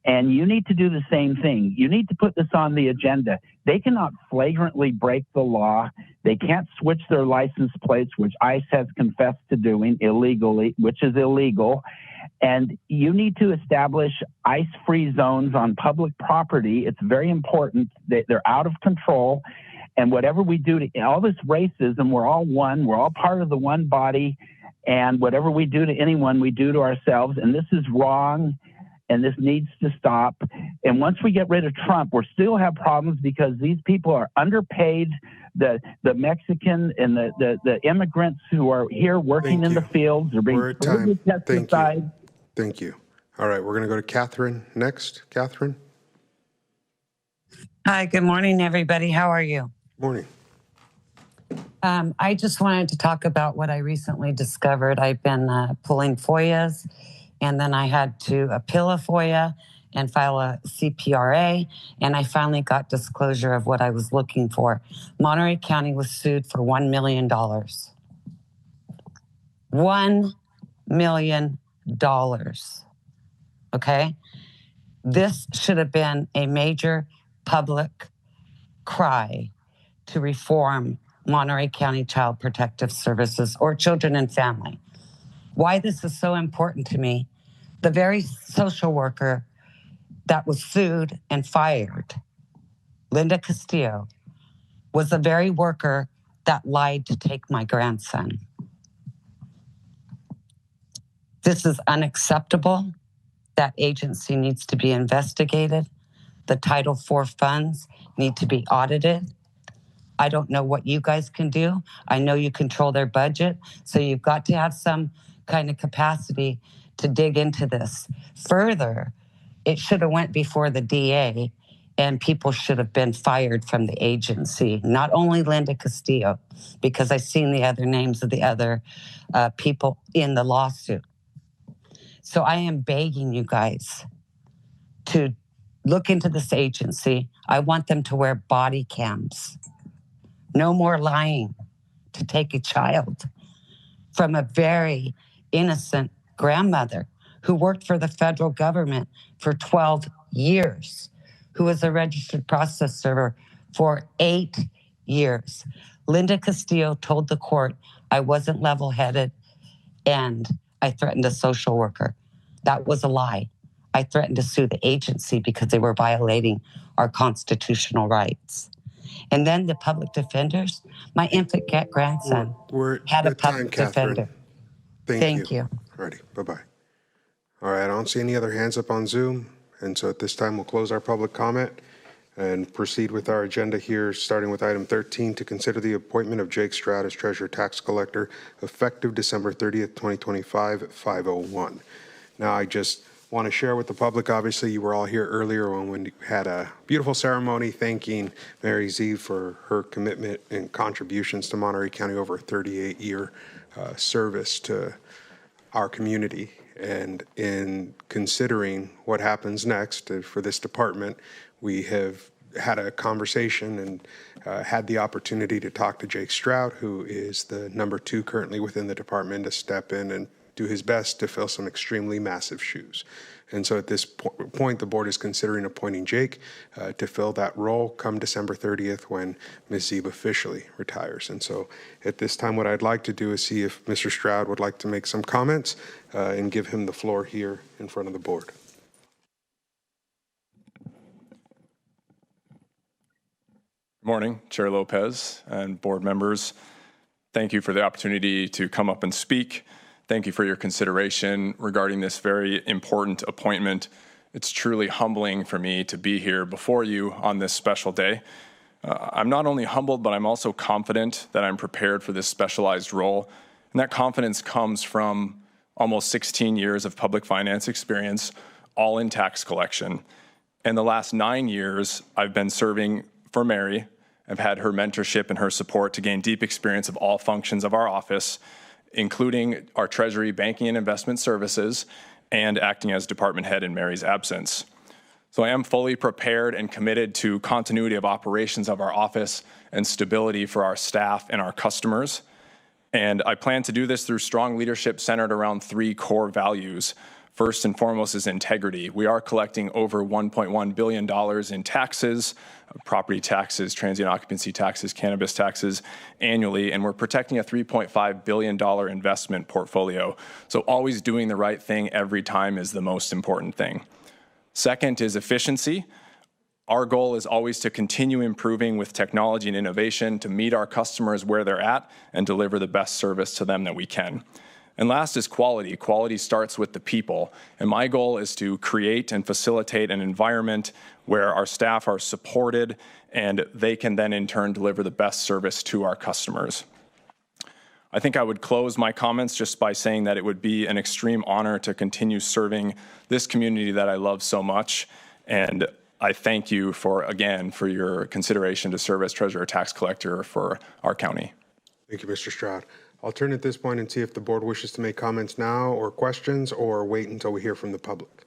And you need to do the same thing. You need to put this on the agenda. They cannot flagrantly break the law. They can't switch their license plates, which ICE has confessed to doing illegally, which is illegal. And you need to establish ICE-free zones on public property. It's very important. They're out of control. And whatever we do to all this racism, we're all one. We're all part of the one body. And whatever we do to anyone, we do to ourselves. And this is wrong. And this needs to stop. And once we get rid of Trump, we'll still have problems because these people are underpaid. The Mexican and the immigrants who are here working in the fields are being We're at time. Thank you. All right, we're going to go to Catherine next. Catherine. Hi, good morning, everybody. How are you? Morning. I just wanted to talk about what I recently discovered. I've been pulling FOIAs, and then I had to appeal a FOIA and file a CPRA, and I finally got disclosure of what I was looking for. Monterey County was sued for $1 million. $1 million. Okay? This should have been a major public cry to reform Monterey County Child Protective Services or Children and Family. Why this is so important to me, the very social worker that was sued and fired, Linda Castillo, was the very worker that lied to take my grandson. This is unacceptable. That agency needs to be investigated. The Title IV funds need to be audited. I don't know what you guys can do. I know you control their budget, so you've got to have some kind of capacity to dig into this. Further, it should have went before the DA, and people should have been fired from the agency. Not only Linda Castillo, because I've seen the other names of the other people in the lawsuit. So I am begging you guys to look into this agency. I want them to wear body cams. No more lying to take a child from a very innocent grandmother who worked for the federal government for 12 years, who was a registered process server for 8 years. Linda Castillo told the court I wasn't level-headed and I threatened a social worker. That was a lie. I threatened to sue the agency because they were violating our constitutional rights. And then the public defenders. My infant grandson We're had a at time, public Catherine. defender. Thank you. you. Alrighty, bye-bye. All right, I don't see any other hands up on Zoom, and so at this time, we'll close our public comment and proceed with our agenda here, starting with item 13, to consider the appointment of Jake Stroud as Treasurer Tax Collector, effective December 30th, 2025 at 5:01. Now, I just want to share with the public, obviously, you were all here earlier when we had a beautiful ceremony thanking Mary Zeeb for her commitment and contributions to Monterey County over a 38-year service to our community. And in considering what happens next for this department, we have had a conversation and had the opportunity to talk to Jake Stroud, who is the number 2 currently within the department, to step in and do his best to fill some extremely massive shoes. And so at this point, the board is considering appointing Jake to fill that role come December 30th when Ms. Zeeb officially retires. And so at this time, what I'd like to do is see if Mr. Stroud would like to make some comments and give him the floor here in front of the board. Good morning, Chair Lopez and board members. Thank you for the opportunity to come up and speak. Thank you for your consideration regarding this very important appointment. It's truly humbling for me to be here before you on this special day. I'm not only humbled, but I'm also confident that I'm prepared for this specialized role. And that confidence comes from almost 16 years of public finance experience, all in tax collection. And the last 9 years, I've been serving for Mary. I've had her mentorship and her support to gain deep experience of all functions of our office, including our Treasury, banking, and investment services, and acting as department head in Mary's absence. So I am fully prepared and committed to continuity of operations of our office and stability for our staff and our customers. And I plan to do this through strong leadership centered around 3 core values. First and foremost is integrity. We are collecting over $1.1 billion in taxes, property taxes, transient occupancy taxes, cannabis taxes annually, and we're protecting a $3.5 billion investment portfolio. So always doing the right thing every time is the most important thing. Second is efficiency. Our goal is always to continue improving with technology and innovation to meet our customers where they're at and deliver the best service to them that we can. And last is quality. Quality starts with the people. And my goal is to create and facilitate an environment where our staff are supported and they can then in turn deliver the best service to our customers. I think I would close my comments just by saying that it would be an extreme honor to continue serving this community that I love so much. And I thank you again for your consideration to serve as Treasurer Tax Collector for our county. Thank you, Mr. Stroud. I'll turn at this point and see if the board wishes to make comments now or questions, or wait until we hear from the public.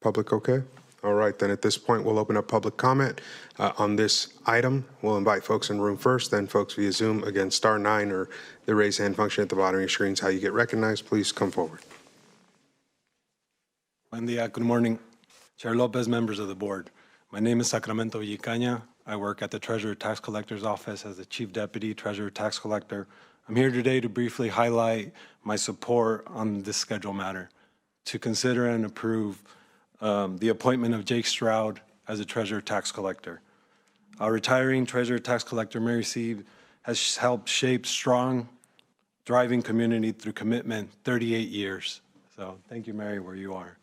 Public okay? All right, then at this point, we'll open up public comment on this item. We'll invite folks in the room first, then folks via Zoom. Again, *9 or the raise hand function at the bottom of your screens, how you get recognized. Please come forward. Buen día, good morning. Chair Lopez, members of the board. My name is Sacramento Villicaña. I work at the Treasurer Tax Collector's Office as the Chief Deputy Treasurer Tax Collector. I'm here today to briefly highlight my support on this schedule matter, to consider and approve the appointment of Jake Stroud as a Treasurer Tax Collector. Our retiring Treasurer Tax Collector, Mary Zeeb, has helped shape strong, thriving community through commitment, 38 years. So thank you, Mary, where you are.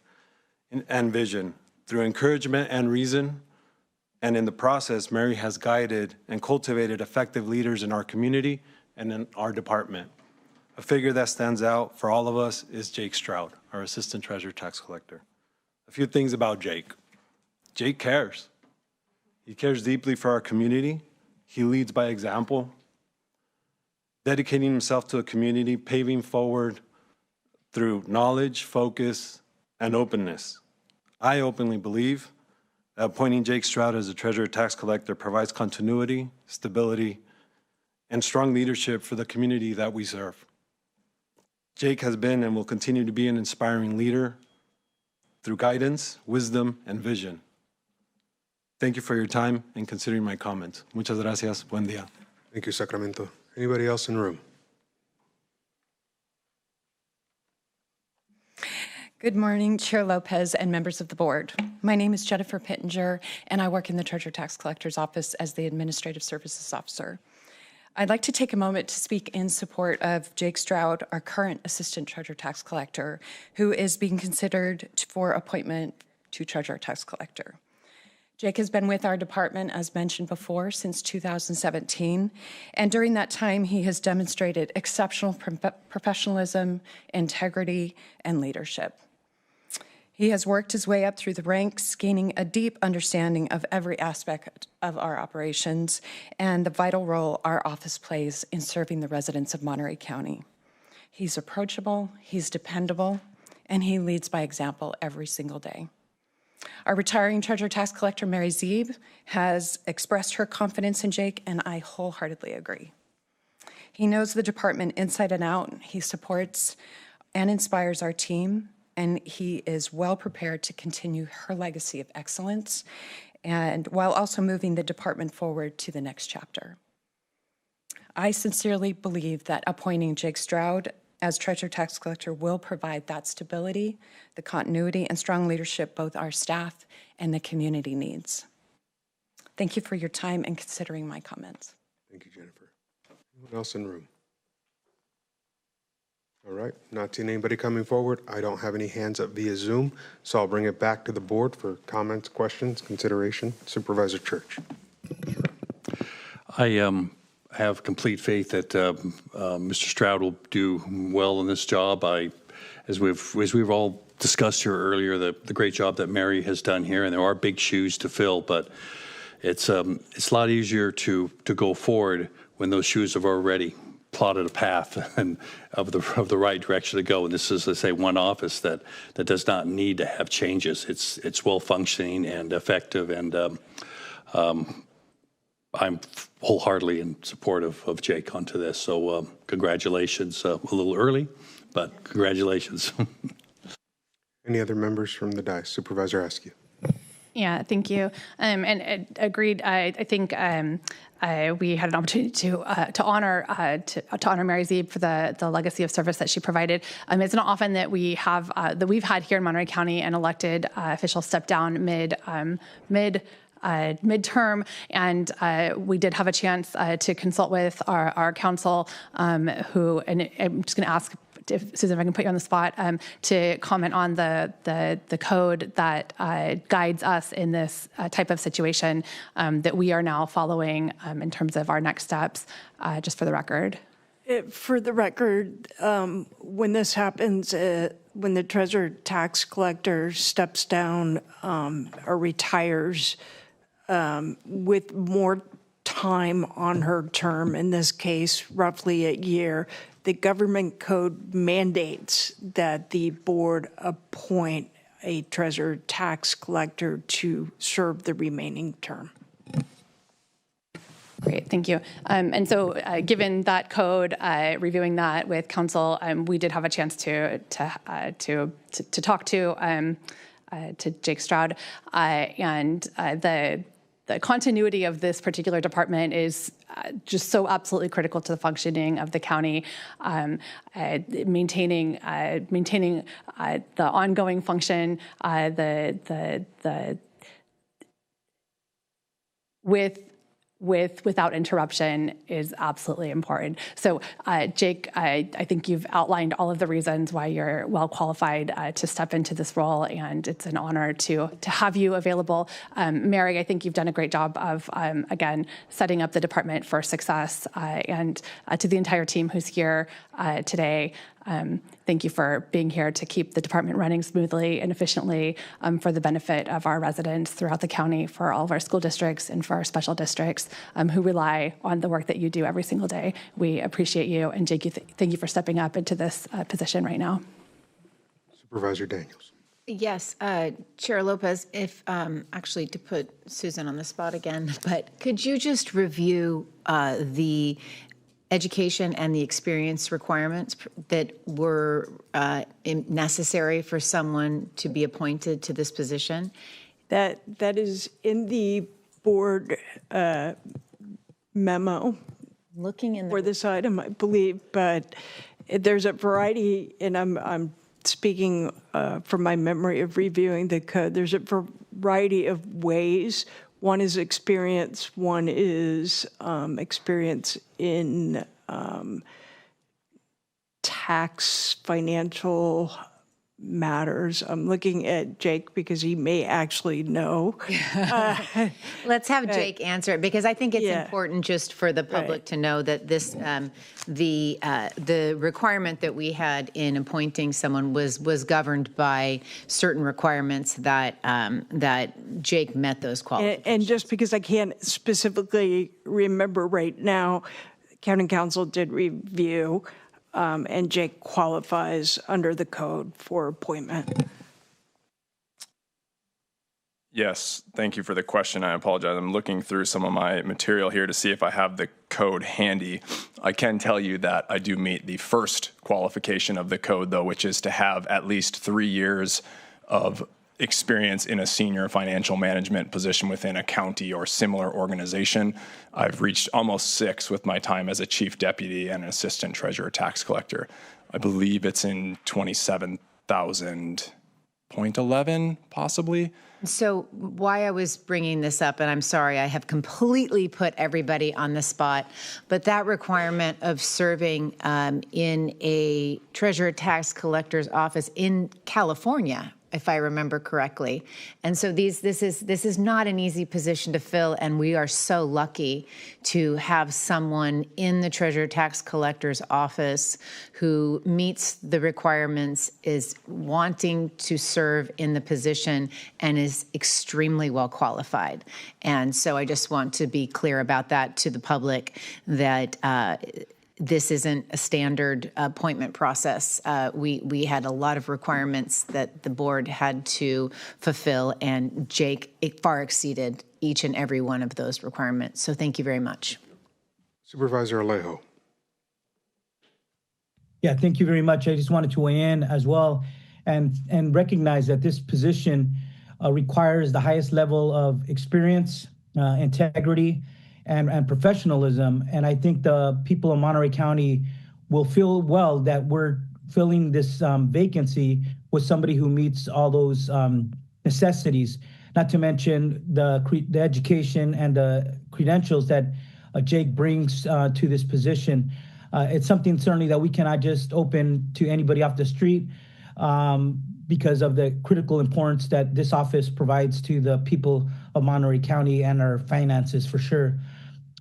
And vision. Through encouragement and reason, and in the process, Mary has guided and cultivated effective leaders in our community and in our department. A figure that stands out for all of us is Jake Stroud, our Assistant Treasurer Tax Collector. A few things about Jake. Jake cares. He cares deeply for our community. He leads by example, dedicating himself to the community, paving forward through knowledge, focus, and openness. I openly believe that appointing Jake Stroud as a Treasurer Tax Collector provides continuity, stability, and strong leadership for the community that we serve. Jake has been and will continue to be an inspiring leader through guidance, wisdom, and vision. Thank you for your time and considering my comments. Muchas gracias. Buen día. Thank you, Sacramento. Anybody else in the room? Good morning, Chair Lopez and members of the board. My name is Jennifer Pittenger, and I work in the Treasurer Tax Collector's Office as the Administrative Services Officer. I'd like to take a moment to speak in support of Jake Stroud, our current Assistant Treasurer Tax Collector, who is being considered for appointment to Treasurer Tax Collector. Jake has been with our department, as mentioned before, since 2017, and during that time, he has demonstrated exceptional professionalism, integrity, and leadership. He has worked his way up through the ranks, gaining a deep understanding of every aspect of our operations and the vital role our office plays in serving the residents of Monterey County. He's approachable, he's dependable, and he leads by example every single day. Our retiring Treasurer Tax Collector, Mary Zeeb, has expressed her confidence in Jake, and I wholeheartedly agree. He knows the department inside and out. He supports and inspires our team, and he is well prepared to continue her legacy of excellence, and while also moving the department forward to the next chapter. I sincerely believe that appointing Jake Stroud as Treasurer Tax Collector will provide that stability, the continuity, and strong leadership both our staff and the community needs. Thank you for your time and considering my comments. Thank you, Jennifer. Anyone else in the room? All right, not seeing anybody coming forward. I don't have any hands up via Zoom, so I'll bring it back to the board for comments, questions, consideration. Supervisor Church. I have complete faith that Mr. Stroud will do well in this job. As we've all discussed here earlier, the great job that Mary has done here, and there are big shoes to fill, but it's a lot easier to go forward when those shoes have already plotted a path and of the right direction to go. And this is, let's say, one office that does not need to have changes. It's well functioning and effective, and I'm wholeheartedly in support of Jake onto this. So congratulations, a little early, but congratulations. Any other members from the dais? Supervisor Askew. Yeah, thank you. And agreed. I think we had an opportunity to honor Mary Zeeb for the legacy of service that she provided. It's not often that we've had here in Monterey County an elected official step down midterm, and we did have a chance to consult with our council, and I'm just going to ask Susan, if I can put you on the spot, to comment on the code that guides us in this type of situation that we are now following in terms of our next steps, just for the record. For the record, when this happens, when the Treasurer Tax Collector steps down or retires with more time on her term, in this case, roughly a year, the government code mandates that the board appoint a Treasurer Tax Collector to serve the remaining term. Great, thank you. And so, given that code, reviewing that with council, we did have a chance to talk to Jake Stroud, and the continuity of this particular department is just so absolutely critical to the functioning of the county. Maintaining the ongoing function, without interruption is absolutely important. So, Jake, I think you've outlined all of the reasons why you're well qualified to step into this role, and it's an honor to have you available. Mary, I think you've done a great job of, again, setting up the department for success, and to the entire team who's here today. Thank you for being here to keep the department running smoothly and efficiently for the benefit of our residents throughout the county, for all of our school districts and for our special districts who rely on the work that you do every single day. We appreciate you, and Jake, thank you for stepping up into this position right now. Supervisor Daniels. Yes, Chair Lopez, if actually to put Susan on the spot again, but could you just review the education and the experience requirements that were necessary for someone to be appointed to this position? That is in the board memo. Looking in for this item, I believe, but there's a variety, and I'm speaking from my memory of reviewing the code, there's a variety of ways. One is experience, one is experience in tax, financial matters. I'm looking at Jake because he may actually know. Let's have Jake answer it, because I think it's important just for the public to know that this, the requirement that we had in appointing someone was governed by certain requirements that that Jake met those qualifications. And just because I can't specifically remember right now, County Council did review, and Jake qualifies under the code for appointment. Yes, thank you for the question. I apologize. I'm looking through some of my material here to see if I have the code handy. I can tell you that I do meet the first qualification of the code, though, which is to have at least 3 years of experience in a senior financial management position within a county or similar organization. I've reached almost 6 with my time as a chief deputy and an assistant treasurer tax collector. I believe it's in 27,000.11, possibly. So why I was bringing this up, and I'm sorry, I have completely put everybody on the spot, but that requirement of serving in a treasurer tax collector's office in California, if I remember correctly. And so this is not an easy position to fill, and we are so lucky to have someone in the treasurer tax collector's office who meets the requirements, is wanting to serve in the position, and is extremely well qualified. And so I just want to be clear about that to the public, that this isn't a standard appointment process. We had a lot of requirements that the board had to fulfill, and Jake far exceeded each and every one of those requirements. So thank you very much. Supervisor Alejo. Yeah, thank you very much. I just wanted to weigh in as well and recognize that this position requires the highest level of experience, integrity, and professionalism. And I think the people of Monterey County will feel well that we're filling this vacancy with somebody who meets all those necessities, not to mention the education and the credentials that Jake brings to this position. It's something certainly that we cannot just open to anybody off the street, because of the critical importance that this office provides to the people of Monterey County and our finances, for sure.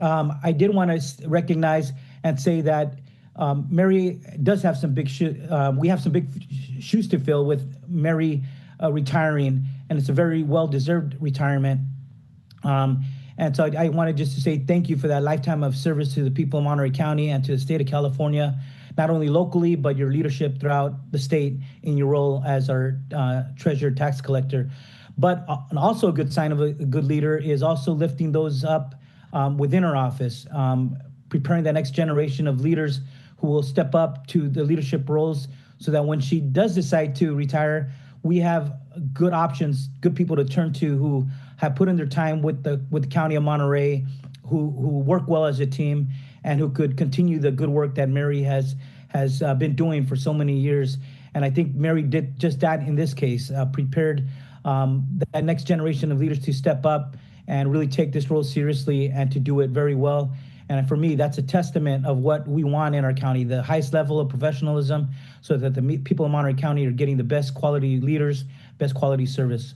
I did want to recognize and say that Mary does have some big we have some big shoes to fill with Mary retiring, and it's a very well-deserved retirement. And so I wanted just to say thank you for that lifetime of service to the people of Monterey County and to the state of California, not only locally, but your leadership throughout the state in your role as our treasurer tax collector. But also a good sign of a good leader is also lifting those up within our office, preparing the next generation of leaders who will step up to the leadership roles, so that when she does decide to retire, we have good options, good people to turn to who have put in their time with the County of Monterey, who work well as a team, and who could continue the good work that Mary has been doing for so many years. And I think Mary did just that in this case, prepared that next generation of leaders to step up and really take this role seriously and to do it very well. And for me, that's a testament of what we want in our county, the highest level of professionalism, so that the people of Monterey County are getting the best quality leaders, best quality service.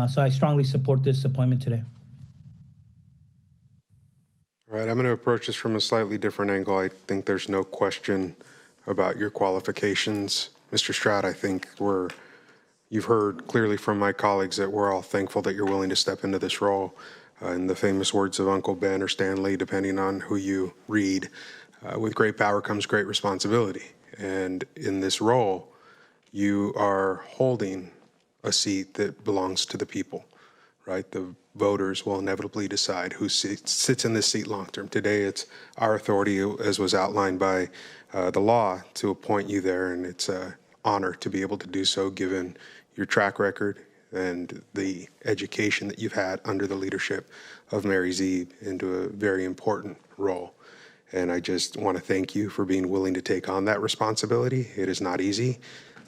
So I strongly support this appointment today. All right, I'm going to approach this from a slightly different angle. I think there's no question about your qualifications. Mr. Stroud, I think you've heard clearly from my colleagues that we're all thankful that you're willing to step into this role. In the famous words of Uncle Ben or Stanley, depending on who you read, with great power comes great responsibility. And in this role, you are holding a seat that belongs to the people, right? The voters will inevitably decide who sits in this seat long term. Today, it's our authority, as was outlined by the law, to appoint you there, and it's an honor to be able to do so given your track record and the education that you've had under the leadership of Mary Zeeb into a very important role. And I just want to thank you for being willing to take on that responsibility. It is not easy.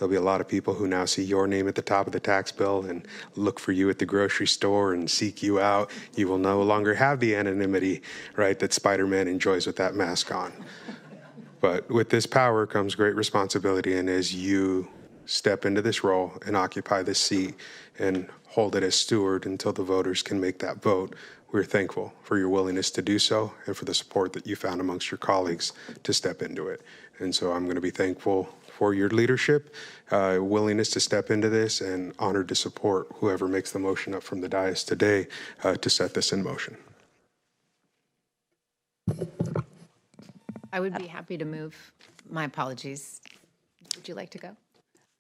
There'll be a lot of people who now see your name at the top of the tax bill and look for you at the grocery store and seek you out. You will no longer have the anonymity, right, that Spider-Man enjoys with that mask on. But with this power comes great responsibility, and as you step into this role and occupy this seat and hold it as steward until the voters can make that vote, we're thankful for your willingness to do so and for the support that you found amongst your colleagues to step into it. And so I'm going to be thankful for your leadership, willingness to step into this, and honored to support whoever makes the motion up from the dais today to set this in motion. I would be happy to move. My apologies. Would you like to go?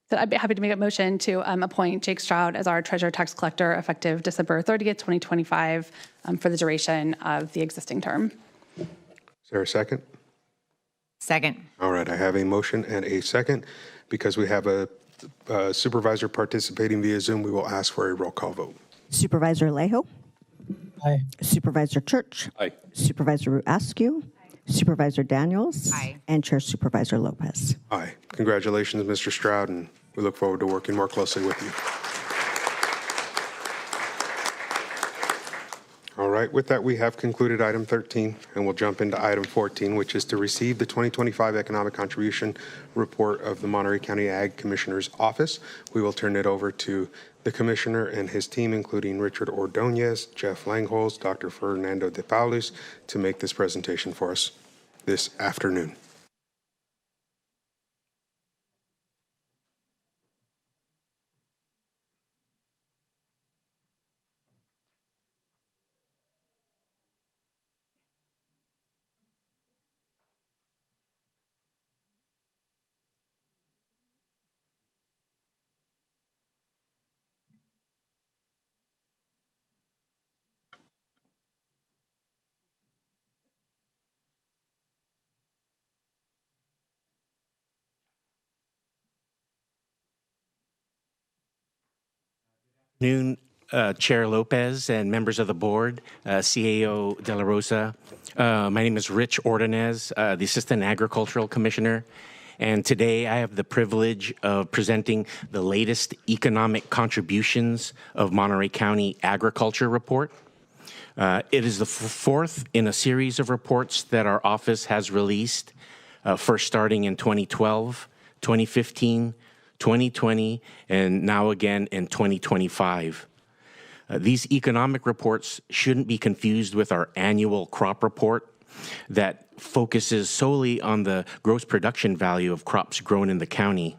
So I'd be happy to make a motion to appoint Jake Stroud as our treasurer tax collector effective December 30th, 2025 for the duration of the existing term. Is there a second? Second. All right, I have a motion and a second. Because we have a supervisor participating via Zoom, we will ask for a roll call vote. Supervisor Alejo? Aye. Supervisor Church? Aye. Supervisor Askew? Supervisor Daniels? Aye. And Chair Supervisor Lopez. Aye. Congratulations, Mr. Stroud, and we look forward to working more closely with you. All right, with that, we have concluded item 13, and we'll jump into item 14, which is to receive the 2025 Economic Contribution Report of the Monterey County Ag Commissioner's Office. We will turn it over to the Commissioner and his team, including Richard Ordonez, Jeff Langholz, Dr. Fernando de Paulus, to make this presentation for us this afternoon. Noon, Chair Lopez and members of the board, CAO De La Rosa. My name is Rich Ordonez, the Assistant Agricultural Commissioner, and today I have the privilege of presenting the latest economic contributions of Monterey County Agriculture Report. It is the fourth in a series of reports that our office has released, first starting in 2012, 2015, 2020, and now again in 2025. These economic reports shouldn't be confused with our annual crop report that focuses solely on the gross production value of crops grown in the county.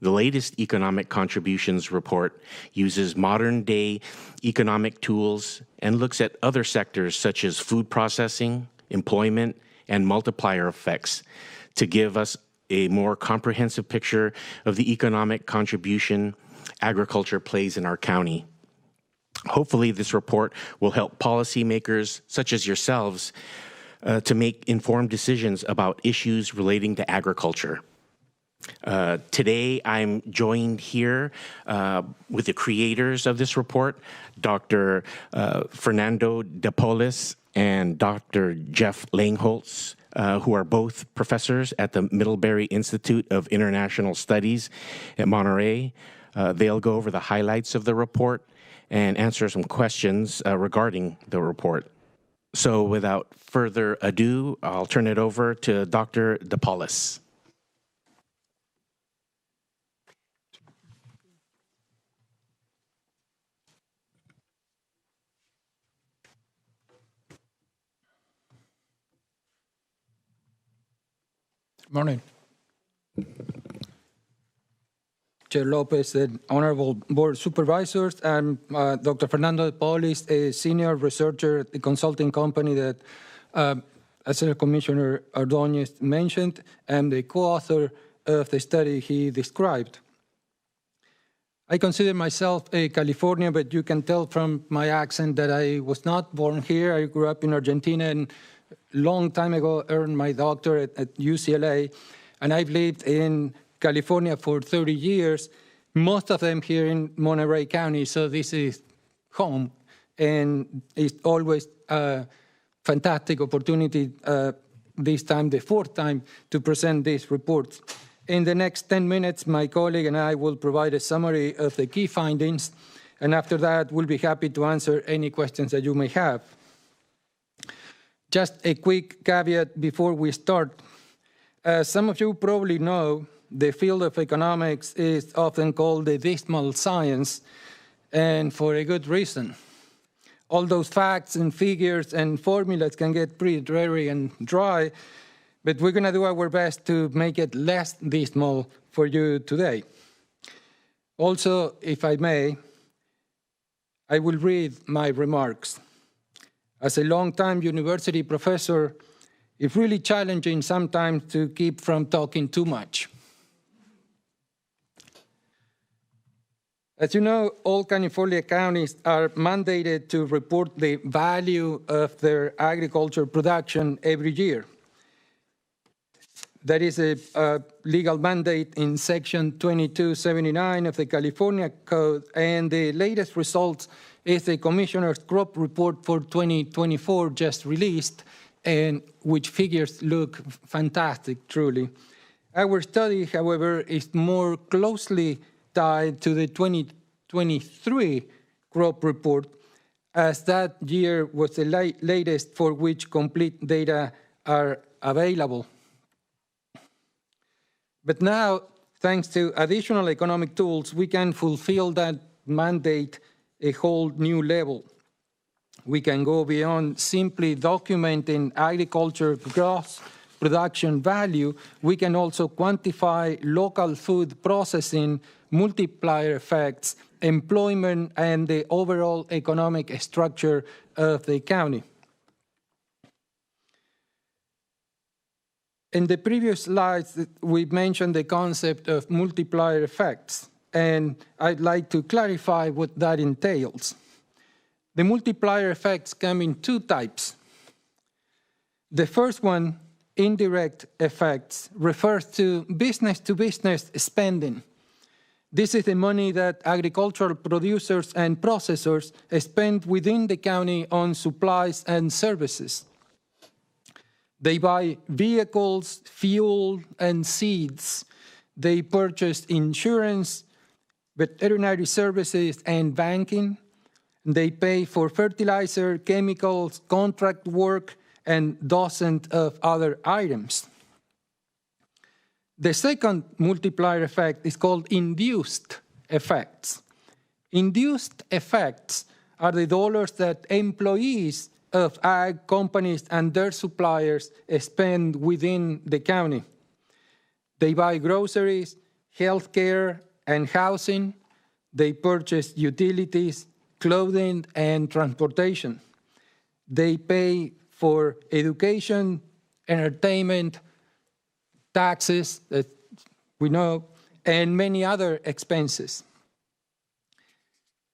The latest economic contributions report uses modern-day economic tools and looks at other sectors such as food processing, employment, and multiplier effects to give us a more comprehensive picture of the economic contribution agriculture plays in our county. Hopefully, this report will help policymakers such as yourselves to make informed decisions about issues relating to agriculture. Today, I'm joined here with the creators of this report, Dr. Fernando de Paulus and Dr. Jeff Langholz, who are both professors at the Middlebury Institute of International Studies at Monterey. They'll go over the highlights of the report and answer some questions regarding the report. So without further ado, I'll turn it over to Dr. de Paulus. Morning. Chair Lopez and Honorable Board Supervisors. I'm Dr. Fernando de Paulus, a senior researcher at the consulting company that, as Commissioner Ordonez mentioned, I'm the co-author of the study he described. I consider myself a Californian, but you can tell from my accent that I was not born here. I grew up in Argentina and long time ago earned my doctorate at UCLA, and I've lived in California for 30 years, most of them here in Monterey County, so this is home, and it's always a fantastic opportunity, this time, the fourth time, to present these reports. In the next 10 minutes, my colleague and I will provide a summary of the key findings, and after that, we'll be happy to answer any questions that you may have. Just a quick caveat before we start. As some of you probably know, the field of economics is often called the dismal science, and for a good reason. All those facts and figures and formulas can get pretty dreary and dry, but we're going to do our best to make it less dismal for you today. Also, if I may, I will read my remarks. As a long-time university professor, it's really challenging sometimes to keep from talking too much. As you know, all California counties are mandated to report the value of their agriculture production every year. That is a legal mandate in Section 2279 of the California Code, and the latest results is the Commissioner's Crop Report for 2024 just released, and which figures look fantastic, truly. Our study, however, is more closely tied to the 2023 crop report, as that year was the latest for which complete data are available. But now, thanks to additional economic tools, we can fulfill that mandate a whole new level. We can go beyond simply documenting agriculture gross production value. We can also quantify local food processing, multiplier effects, employment, and the overall economic structure of the county. In the previous slides, we mentioned the concept of multiplier effects, and I'd like to clarify what that entails. The multiplier effects come in two types. The first one, indirect effects, refers to business spending. This is the money that agricultural producers and processors spend within the county on supplies and services. They buy vehicles, fuel, and seeds. They purchase insurance, veterinary services, and banking. They pay for fertilizer, chemicals, contract work, and dozens of other items. The second multiplier effect is called induced effects. Induced effects are the dollars that employees of ag companies and their suppliers spend within the county. They buy groceries, healthcare, and housing. They purchase utilities, clothing, and transportation. They pay for education, entertainment, taxes, that we know, and many other expenses.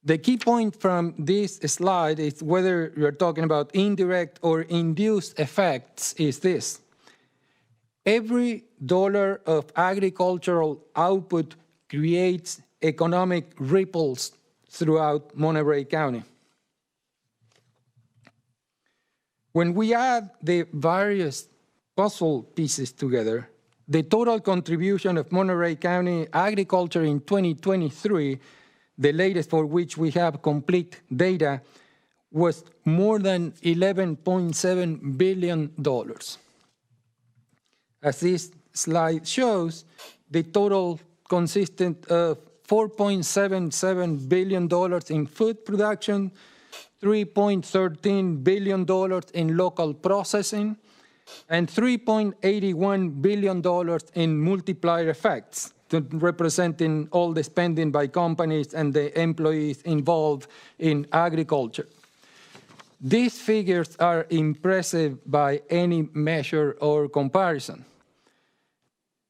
The key point from this slide is whether you're talking about indirect or induced effects is this. Every dollar of agricultural output creates economic ripples throughout Monterey County. When we add the various puzzle pieces together, the total contribution of Monterey County agriculture in 2023, the latest for which we have complete data, was more than $11.7 billion. As this slide shows, the total consisted of $4.77 billion in food production, $3.13 billion in local processing, and $3.81 billion in multiplier effects, representing all the spending by companies and the employees involved in agriculture. These figures are impressive by any measure or comparison.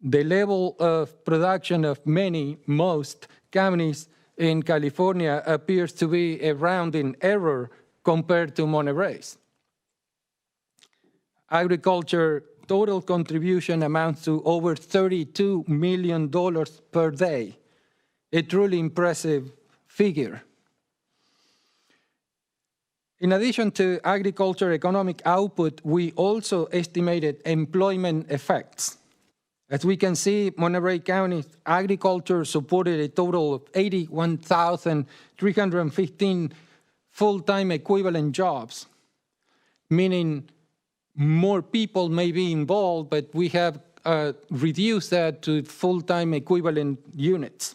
The level of production of most counties in California appears to be a rounding error compared to Monterey's. Agriculture total contribution amounts to over $32 million per day, a truly impressive figure. In addition to agriculture economic output, we also estimated employment effects. As we can see, Monterey County agriculture supported a total of 81,315 full-time equivalent jobs, meaning more people may be involved, but we have reduced that to full-time equivalent units.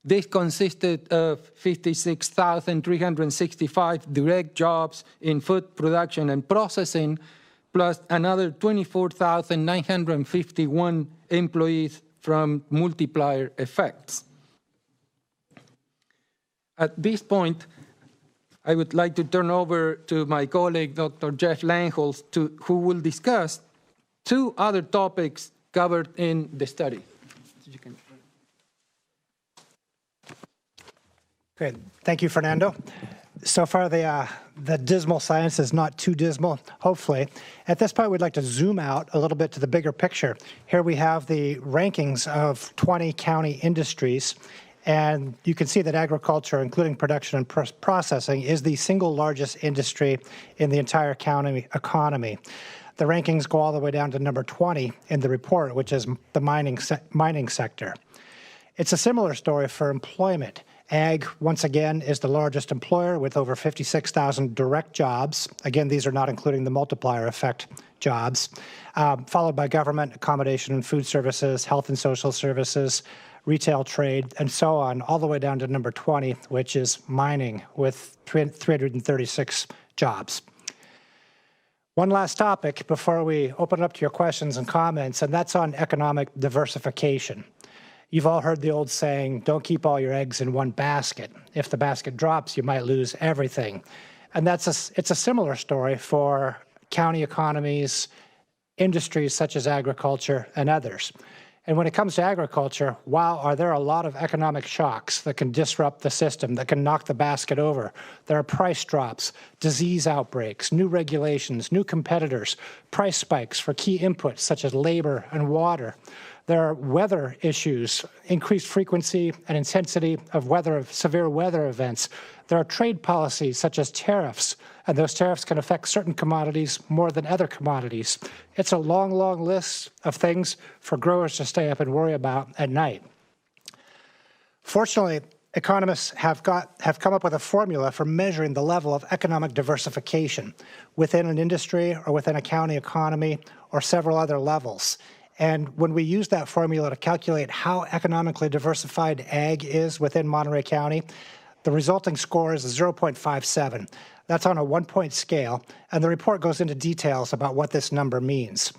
This consisted of 56,365 direct jobs in food production and processing, plus another 24,951 employees from multiplier effects. At this point, I would like to turn over to my colleague, Dr. Jeff Langholz, who will discuss two other topics covered in the study. Great. Thank you, Fernando. So far, the dismal science is not too dismal, hopefully. At this point, we'd like to zoom out a little bit to the bigger picture. Here we have the rankings of 20 county industries, and you can see that agriculture, including production and processing, is the single largest industry in the entire county economy. The rankings go all the way down to number 20 in the report, which is the mining sector. It's a similar story for employment. Ag, once again, is the largest employer with over 56,000 direct jobs. Again, these are not including the multiplier effect jobs, followed by government, accommodation and food services, health and social services, retail trade, and so on, all the way down to number 20, which is mining with 336 jobs. One last topic before we open it up to your questions and comments, and that's on economic diversification. You've all heard the old saying, don't keep all your eggs in one basket. If the basket drops, you might lose everything. And it's a similar story for county economies, industries such as agriculture and others. And when it comes to agriculture, wow, are there a lot of economic shocks that can disrupt the system, that can knock the basket over. There are price drops, disease outbreaks, new regulations, new competitors, price spikes for key inputs such as labor and water. There are weather issues, increased frequency and intensity of severe weather events. There are trade policies such as tariffs, and those tariffs can affect certain commodities more than other commodities. It's a long, long list of things for growers to stay up and worry about at night. Fortunately, economists have come up with a formula for measuring the level of economic diversification within an industry or within a county economy or several other levels. And when we use that formula to calculate how economically diversified ag is within Monterey County, the resulting score is a 0.57. That's on a 1-point scale, and the report goes into details about what this number means.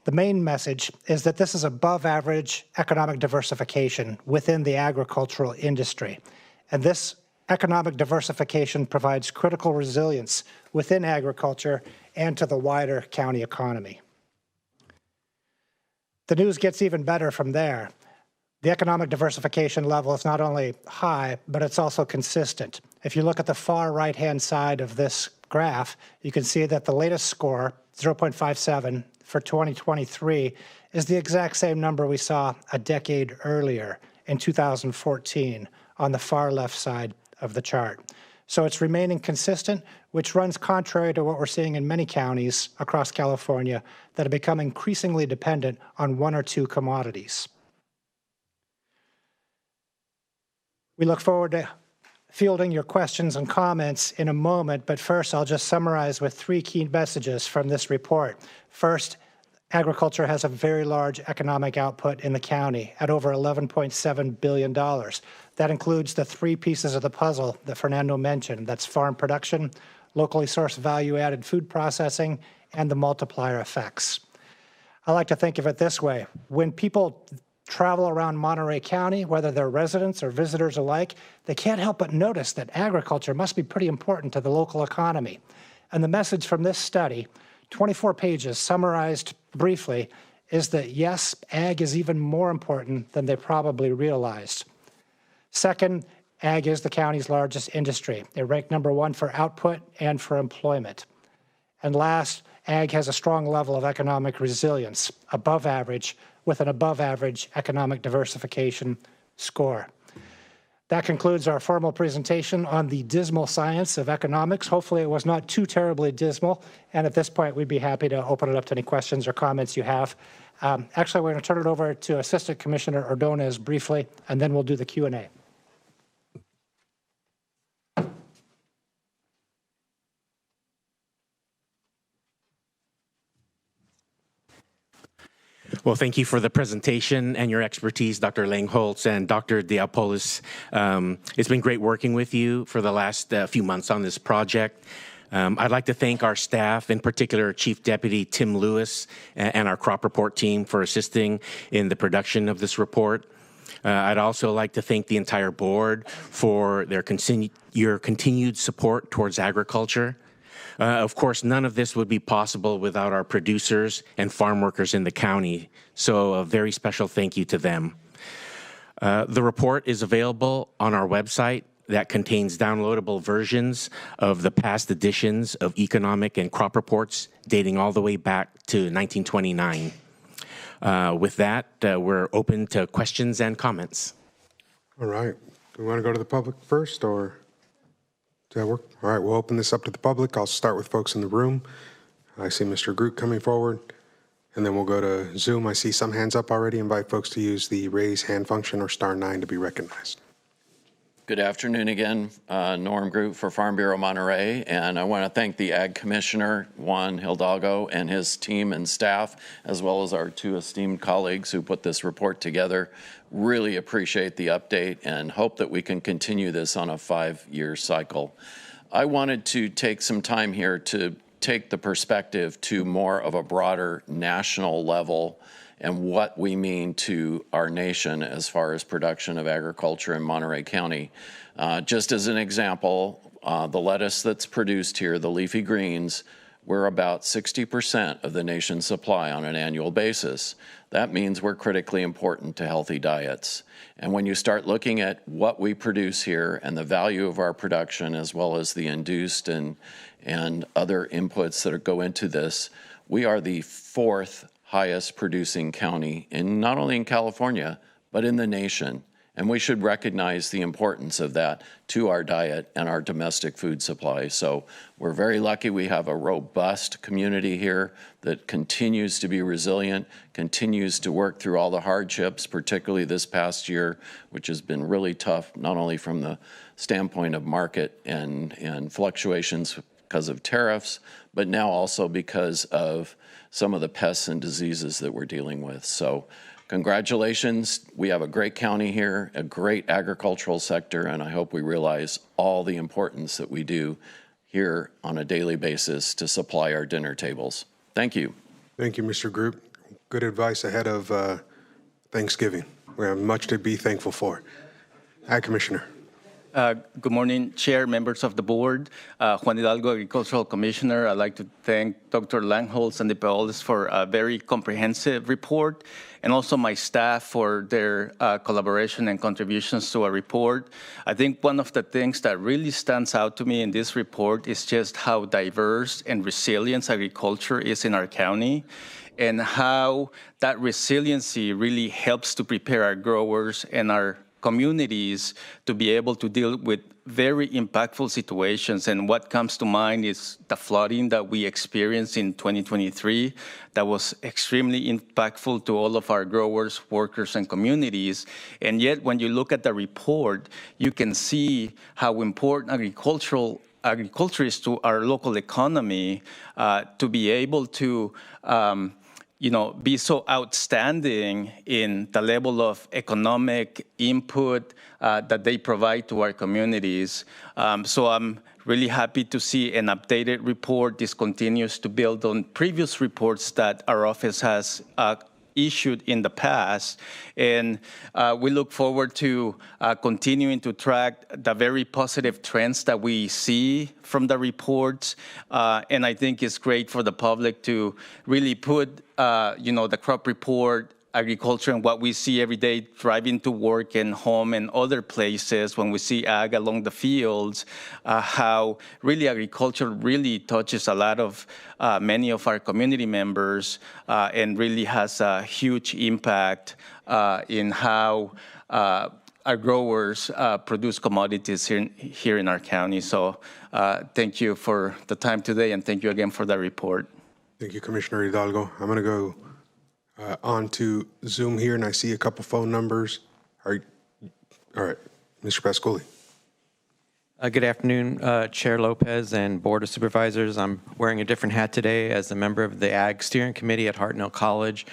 The main message is that this is above average economic diversification within the agricultural industry. And this economic diversification provides critical resilience within agriculture and to the wider county economy. The news gets even better from there. The economic diversification level is not only high, but it's also consistent. If you look at the far right-hand side of this graph, you can see that the latest score, 0.57 for 2023, is the exact same number we saw a decade earlier in 2014 on the far left side of the chart. So it's remaining consistent, which runs contrary to what we're seeing in many counties across California that have become increasingly dependent on one or two commodities. We look forward to fielding your questions and comments in a moment, but first I'll just summarize with 3 key messages from this report. First, agriculture has a very large economic output in the county at over $11.7 billion. That includes the 3 pieces of the puzzle that Fernando mentioned. That's farm production, locally sourced value-added food processing, and the multiplier effects. I like to think of it this way. When people travel around Monterey County, whether they're residents or visitors alike, they can't help but notice that agriculture must be pretty important to the local economy. And the message from this study, 24 pages summarized briefly, is that yes, ag is even more important than they probably realized. Second, ag is the county's largest industry. They rank number 1 for output and for employment. And last, ag has a strong level of economic resilience, above average, with an above average economic diversification score. That concludes our formal presentation on the dismal science of economics. Hopefully it was not too terribly dismal. And at this point, we'd be happy to open it up to any questions or comments you have. Actually, we're going to turn it over to Assistant Commissioner Ordonez briefly, and then we'll do the Q&A. Well, thank you for the presentation and your expertise, Dr. Langholtz and Dr. Diapolis. It's been great working with you for the last few months on this project. I'd like to thank our staff, in particular Chief Deputy Tim Lewis and our crop report team for assisting in the production of this report. I'd also like to thank the entire board for your continued support towards agriculture. Of course, none of this would be possible without our producers and farm workers in the county, so a very special thank you to them. The report is available on our website that contains downloadable versions of the past editions of economic and crop reports dating all the way back to 1929. With that, we're open to questions and comments. All right. Do we want to go to the public first, or does that work? All right, we'll open this up to the public. I'll start with folks in the room. I see Mr. Groot coming forward, and then we'll go to Zoom. I see some hands up already. Invite folks to use the raise hand function or *9 to be recognized. Good afternoon again, Norm Groot for Farm Bureau Monterey, and I want to thank the Ag Commissioner, Juan Hidalgo, and his team and staff, as well as our two esteemed colleagues who put this report together. Really appreciate the update and hope that we can continue this on a 5-year cycle. I wanted to take some time here to take the perspective to more of a broader national level and what we mean to our nation as far as production of agriculture in Monterey County. Just as an example, the lettuce that's produced here, the leafy greens, we're about 60% of the nation's supply on an annual basis. That means we're critically important to healthy diets. And when you start looking at what we produce here and the value of our production, as well as the induced and other inputs that go into this, we are the 4th highest producing county in not only in California, but in the nation. And we should recognize the importance of that to our diet and our domestic food supply. So we're very lucky we have a robust community here that continues to be resilient, continues to work through all the hardships, particularly this past year, which has been really tough, not only from the standpoint of market and fluctuations because of tariffs, but now also because of some of the pests and diseases that we're dealing with. So congratulations. We have a great county here, a great agricultural sector, and I hope we realize all the importance that we do here on a daily basis to supply our dinner tables. Thank you. Thank you, Mr. Groot. Good advice ahead of Thanksgiving. We have much to be thankful for. Ag Commissioner. Good morning, Chair, members of the board. Juan Hidalgo, Agricultural Commissioner. I'd like to thank Dr. Langholtz and the Paolis for a very comprehensive report, and also my staff for their collaboration and contributions to our report. I think one of the things that really stands out to me in this report is just how diverse and resilient agriculture is in our county, and how that resiliency really helps to prepare our growers and our communities to be able to deal with very impactful situations. And what comes to mind is the flooding that we experienced in 2023 that was extremely impactful to all of our growers, workers, and communities. And yet, when you look at the report, you can see how important agriculture is to our local economy, to be able to be so outstanding in the level of economic input that they provide to our communities. So I'm really happy to see an updated report. This continues to build on previous reports that our office has issued in the past. And we look forward to continuing to track the very positive trends that we see from the reports. And I think it's great for the public to really put the crop report, agriculture, and what we see every day driving to work and home and other places when we see ag along the fields, how really agriculture really touches a lot of many of our community members and really has a huge impact in how our growers produce commodities here in our county. So thank you for the time today, and thank you again for the report. Thank you, Commissioner Hidalgo. I'm going to go On to Zoom here, and I see a couple phone numbers. All right, Mr. Pascoli. Good afternoon, Chair Lopez and Board of Supervisors. I'm wearing a different hat today as a member of the Ag Steering Committee at Hartnell College.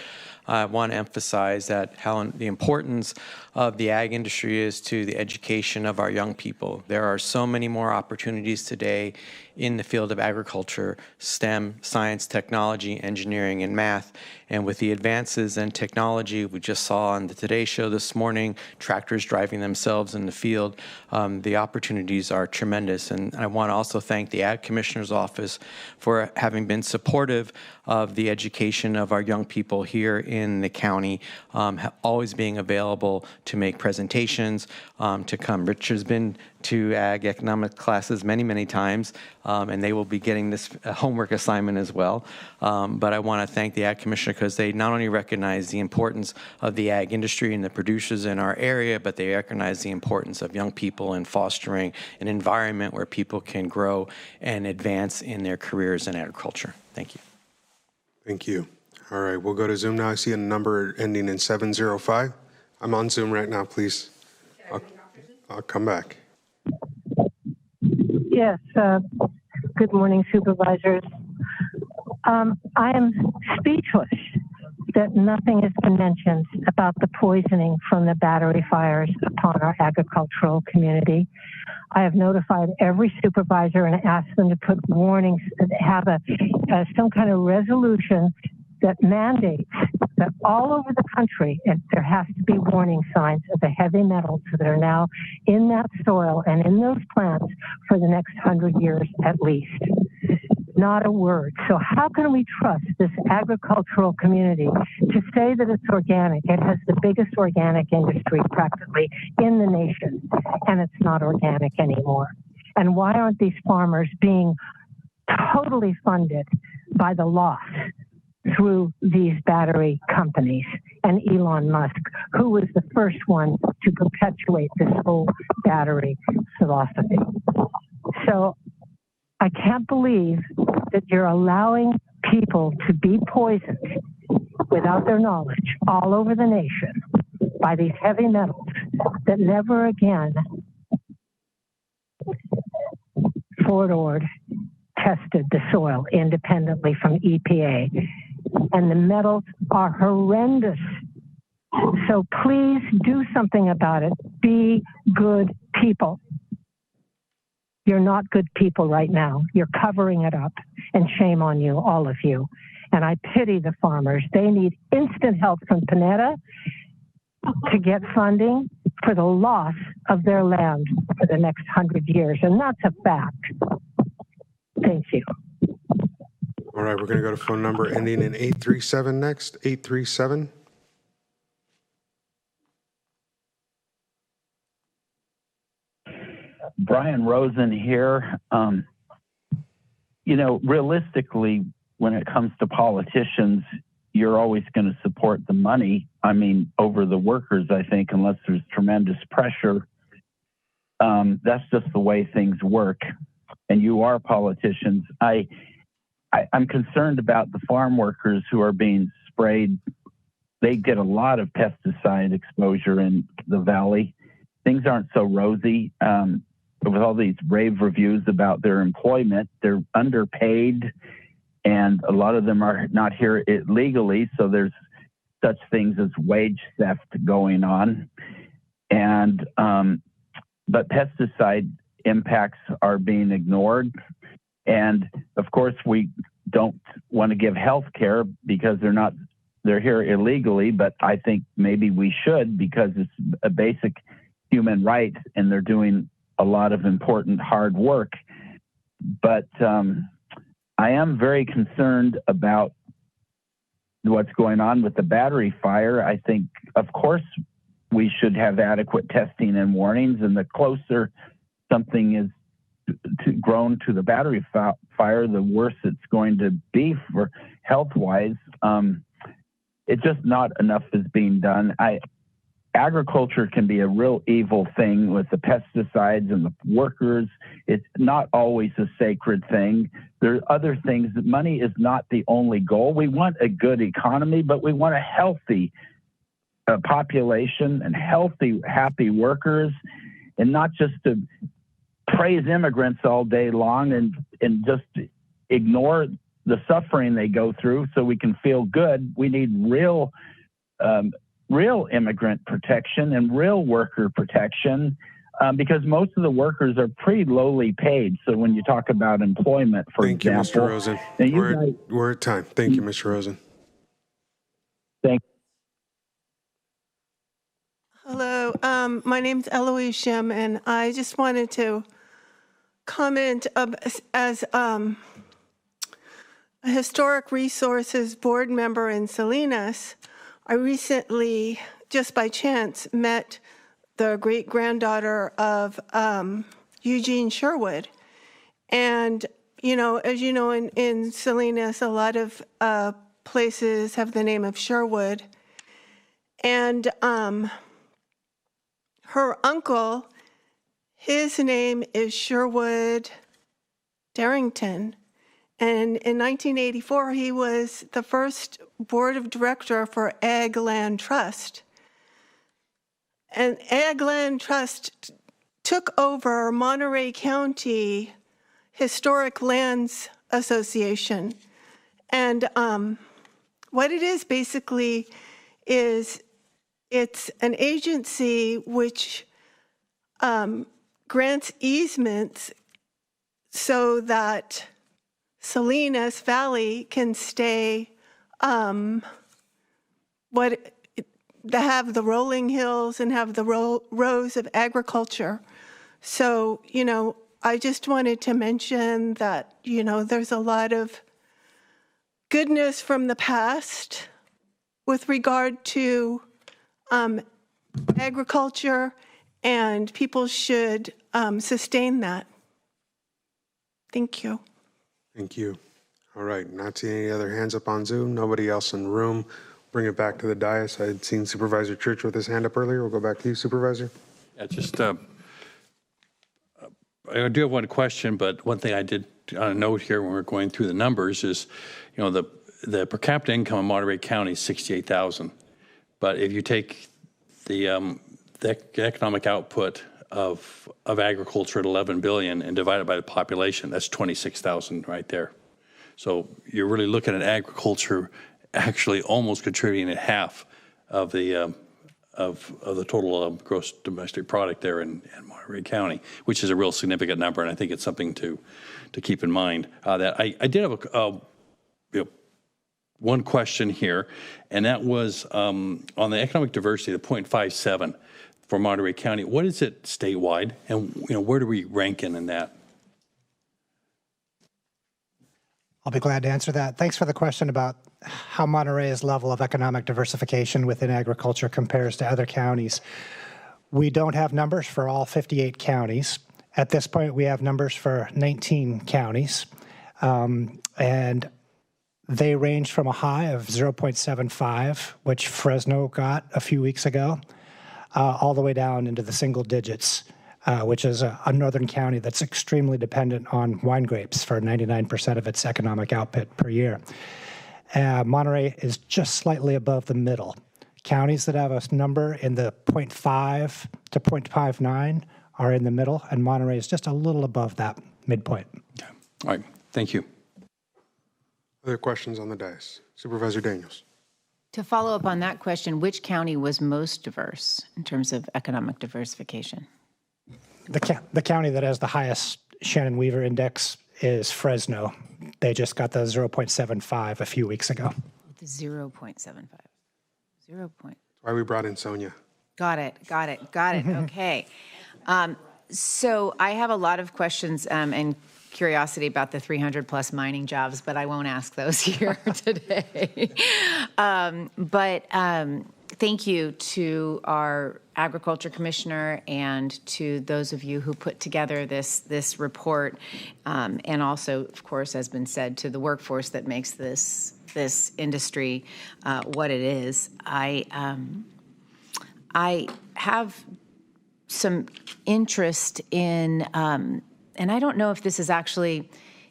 I want to emphasize that the importance of the ag industry is to the education of our young people. There are so many more opportunities today in the field of agriculture, STEM, science, technology, engineering, and math. And with the advances in technology we just saw on the Today Show this morning, tractors driving themselves in the field, the opportunities are tremendous. And I want to also thank the Ag Commissioner's Office for having been supportive of the education of our young people here in the county, always being available to make presentations, to come. Rich has been to ag economic classes many, many times, and they will be getting this homework assignment as well. But I want to thank the Ag Commissioner because they not only recognize the importance of the ag industry and the producers in our area, but they recognize the importance of young people and fostering an environment where people can grow and advance in their careers in agriculture. Thank you. Thank you. All right, we'll go to Zoom now. I see a number ending in 705. I'm on Zoom right now, please. I'll come back. Yes. Good morning, supervisors. I am speechless that nothing has been mentioned about the poisoning from the battery fires upon our agricultural community. I have notified every supervisor and asked them to put warnings, have some kind of resolution that mandates that all over the country, there has to be warning signs of the heavy metals that are now in that soil and in those plants for the next 100 years at least. Not a word. So how can we trust this agricultural community to say that it's organic? It has the biggest organic industry practically in the nation, and it's not organic anymore. And why aren't these farmers being totally funded by the loss through these battery companies and Elon Musk, who was the first one to perpetuate this whole battery philosophy? So I can't believe that you're allowing people to be poisoned without their knowledge all over the nation by these heavy metals that never again Fort Ord tested the soil independently from EPA. And the metals are horrendous. So please do something about it. Be good people. You're not good people right now. You're covering it up, and shame on you, all of you. And I pity the farmers. They need instant help from Panetta to get funding for the loss of their land for the next 100 years. And that's a fact. Thank you. All right, we're going to go to phone number ending in 837 next. 837. Brian Rosen here. Realistically, when it comes to politicians, you're always going to support the money. I mean, over the workers, I think, unless there's tremendous pressure. That's just the way things work. And you are politicians. I'm concerned about the farm workers who are being sprayed. They get a lot of pesticide exposure in the valley. Things aren't so rosy. With all these rave reviews about their employment, they're underpaid, and a lot of them are not here illegally, so there's such things as wage theft going on. And but pesticide impacts are being ignored. And of course, we don't want to give health care because they're here illegally, but I think maybe we should because it's a basic human right and they're doing a lot of important hard work. But I am very concerned about what's going on with the battery fire. I think, of course, we should have adequate testing and warnings, and the closer something is grown to the battery fire, the worse it's going to be for health-wise. It's just not enough is being done. Agriculture can be a real evil thing with the pesticides and the workers. It's not always a sacred thing. There are other things. Money is not the only goal. We want a good economy, but we want a healthy population and healthy, happy workers, and not just to praise immigrants all day long and just ignore the suffering they go through so we can feel good. We need real immigrant protection and real worker protection because most of the workers are pretty lowly paid. So when you talk about employment, for example. Thank you, Mr. Rosen. We're at time. Thank you, Mr. Rosen. Thank you. Hello, my name's Eloise Shim, and I just wanted to comment as a historic resources board member in Salinas. I recently, just by chance, met the great-granddaughter of Eugene Sherwood. And, you know, as you know, in Salinas, a lot of places have the name of Sherwood. And her uncle, his name is Sherwood Darrington. And in 1984, he was the first board of director for Ag Land Trust. And Ag Land Trust took over Monterey County Historic Lands Association. And what it is basically is it's an agency which grants easements so that Salinas Valley can stay, have the rolling hills and have the rows of agriculture. So, you know, I just wanted to mention that, you know, there's a lot of goodness from the past with regard to agriculture, and people should sustain that. Thank you. Thank you. All right, not seeing any other hands up on Zoom. Nobody else in the room. Bring it back to the dais. I had seen Supervisor Church with his hand up earlier. We'll go back to you, Supervisor. Yeah, just I do have one question, but one thing I did note here when we're going through the numbers is, you know, the per capita income in Monterey County is $68,000, but if you take the economic output of agriculture at 11 billion and divide it by the population, that's 26,000 right there. So you're really looking at agriculture actually almost contributing at half of the total gross domestic product there in Monterey County, which is a real significant number, and I think it's something to keep in mind. That I did have one question here, and that was on the economic diversity, the 0.57 for Monterey County. What is it statewide, and where do we rank in that? I'll be glad to answer that. Thanks for the question about how Monterey's level of economic diversification within agriculture compares to other counties. We don't have numbers for all 58 counties. At this point, we have numbers for 19 counties, and they range from a high of 0.75, which Fresno got a few weeks ago, all the way down into the single digits, which is a northern county that's extremely dependent on wine grapes for 99% of its economic output per year. Monterey is just slightly above the middle. Counties that have a number in the 0.5 to 0.59 are in the middle, and Monterey is just a little above that midpoint. Okay. All right. Thank you. Other questions on the dais? Supervisor Daniels. To follow up on that question, which county was most diverse in terms of economic diversification? The county that has the highest Shannon Weaver index is Fresno. They just got the 0.75 a few weeks ago. The 0.75. 0. That's why we brought in Sonia. Got it. Okay. So I have a lot of questions and curiosity about the 300 plus mining jobs, but I won't ask those here today. But thank you to our Agriculture Commissioner and to those of you who put together this report, and also, of course, has been said, to the workforce that makes this industry what it is. I have some interest in, and I don't know if this is actually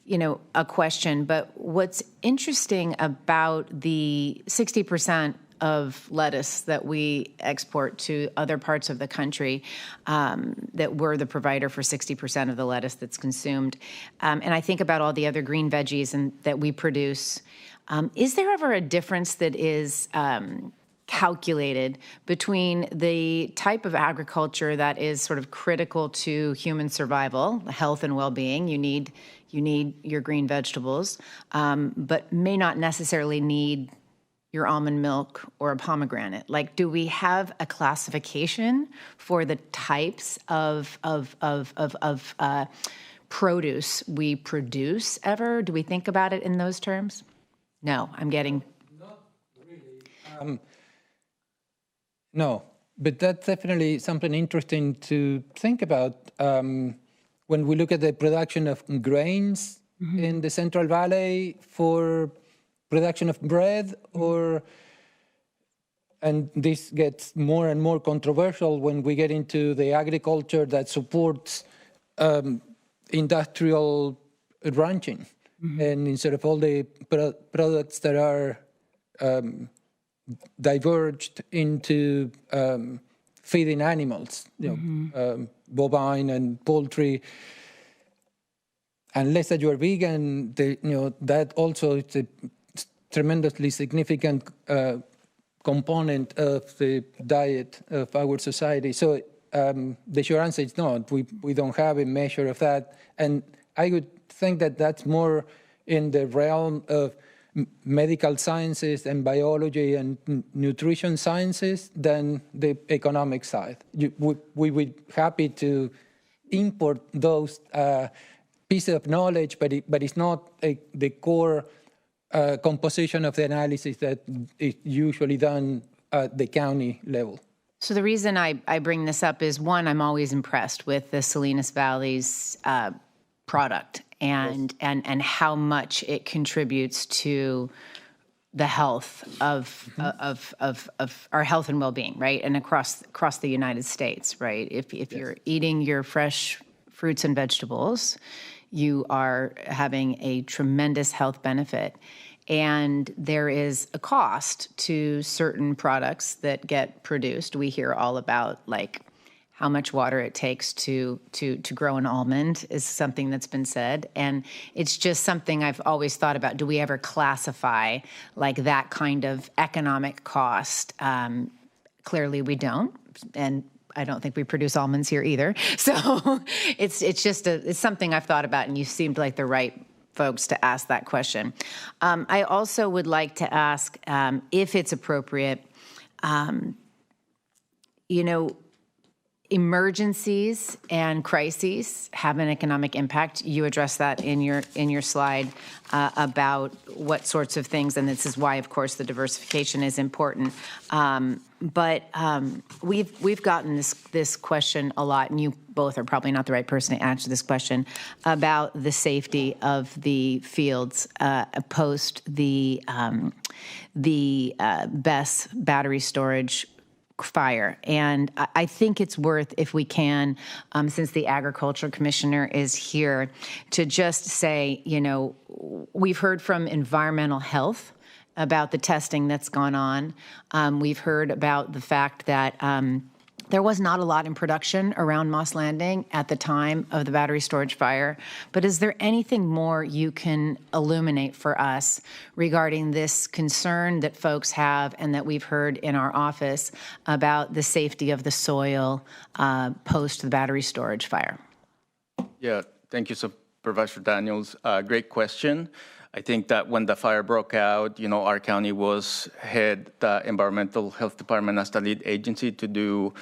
a question, but what's interesting about the 60% of lettuce that we export to other parts of the country, that we're the provider for 60% of the lettuce that's consumed. And I think about all the other green veggies that we produce. Is there ever a difference that is calculated between the type of agriculture that is sort of critical to human survival, health and well-being? You need your green vegetables, but may not necessarily need your almond milk or a pomegranate. Like, do we have a classification for the types of produce we produce ever? Do we think about it in those terms? No, I'm getting... Not really. No, but that's definitely something interesting to think about. When we look at the production of grains in the Central Valley for production of bread, and this gets more and more controversial when we get into the agriculture that supports industrial ranching. And instead of all the products that are diverged into feeding animals, bovine and poultry, unless that you're vegan, that also is a tremendously significant component of the diet of our society. So the short answer is no, we don't have a measure of that. And I would think that that's more in the realm of medical sciences and biology and nutrition sciences than the economic side. We would be happy to import those pieces of knowledge, but it's not the core composition of the analysis that is usually done at the county level. So the reason I bring this up is, one, I'm always impressed with the Salinas Valley's product and how much it contributes to the health of our health and well-being, right? And across the United States, right? If you're eating your fresh fruits and vegetables, you are having a tremendous health benefit. And there is a cost to certain products that get produced. We hear all about, like, how much water it takes to grow an almond is something that's been said. And it's just something I've always thought about. Do we ever classify like that kind of economic cost? Clearly we don't. And I don't think we produce almonds here either. So it's something I've thought about, and you seemed like the right folks to ask that question. I also would like to ask, if it's appropriate, emergencies and crises have an economic impact. You addressed that in your slide about what sorts of things, and this is why, of course, the diversification is important. But we've gotten this question a lot, and you both are probably not the right person to answer this question about the safety of the fields post the BESS battery storage fire. And I think it's worth, if we can, since the Agriculture Commissioner is here, to just say, we've heard from environmental health about the testing that's gone on. We've heard about the fact that there was not a lot in production around Moss Landing at the time of the battery storage fire. But is there anything more you can illuminate for us regarding this concern that folks have and that we've heard in our office about the safety of the soil post the battery storage fire? Yeah, thank you, Supervisor Daniels. Great question. I think that when the fire broke out, our county had the Environmental Health Department as the lead agency to do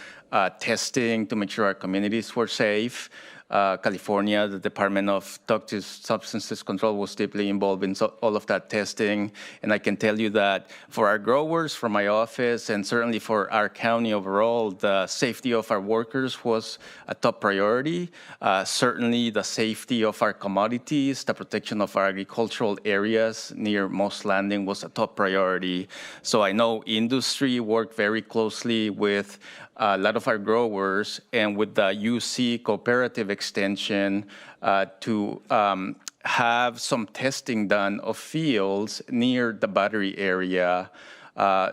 testing to make sure our communities were safe. California, the Department of Toxic Substances Control was deeply involved in all of that testing. And I can tell you that for our growers, for my office, and certainly for our county overall, the safety of our workers was a top priority. Certainly the safety of our commodities, the protection of our agricultural areas near Moss Landing was a top priority. So I know industry worked very closely with a lot of our growers and with the UC cooperative extension to have some testing done of fields near the battery area.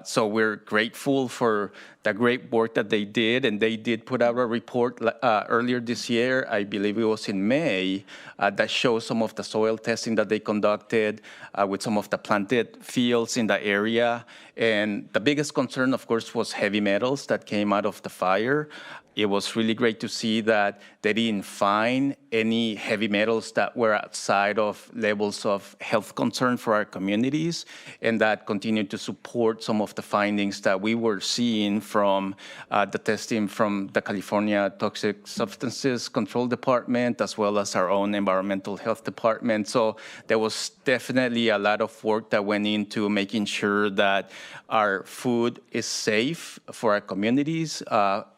So we're grateful for the great work that they did, and they did put out a report earlier this year, I believe it was in May, that shows some of the soil testing that they conducted with some of the planted fields in the area. And the biggest concern, of course, was heavy metals that came out of the fire. It was really great to see that they didn't find any heavy metals that were outside of levels of health concern for our communities, and that continued to support some of the findings that we were seeing from the testing from the California Toxic Substances Control Department, as well as our own environmental health department. So there was definitely a lot of work that went into making sure that our food is safe for our communities,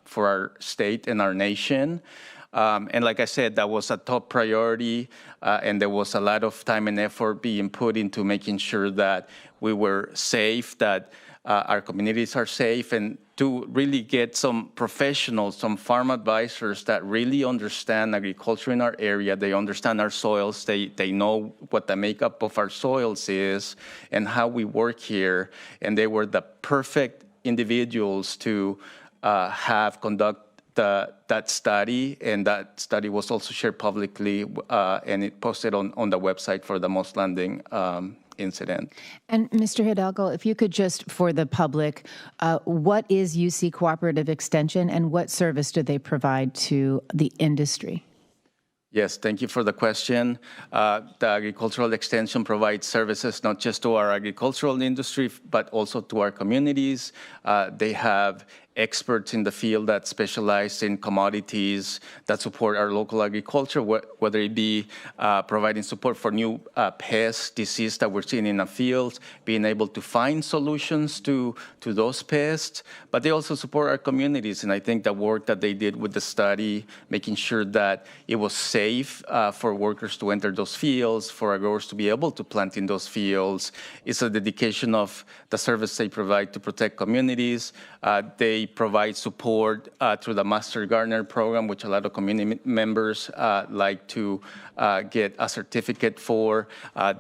for our state and our nation. And like I said, that was a top priority, and there was a lot of time and effort being put into making sure that we were safe, that our communities are safe, and to really get some professionals, some farm advisors that really understand agriculture in our area. They understand our soils. They know what the makeup of our soils is and how we work here. And they were the perfect individuals to have conduct that study, and that study was also shared publicly, and it posted on the website for the Moss Landing incident. And Mr. Hidalgo, if you could just, for the public, what is UC Cooperative Extension and what service do they provide to the industry? Yes, thank you for the question. The Agricultural Extension provides services not just to our agricultural industry, but also to our communities. They have experts in the field that specialize in commodities that support our local agriculture, whether it be providing support for new pests, disease that we're seeing in the fields, being able to find solutions to those pests, but they also support our communities. And I think the work that they did with the study, making sure that it was safe for workers to enter those fields, for our growers to be able to plant in those fields, is a dedication of the service they provide to protect communities. They provide support through the Master Gardener program, which a lot of community members like to get a certificate for.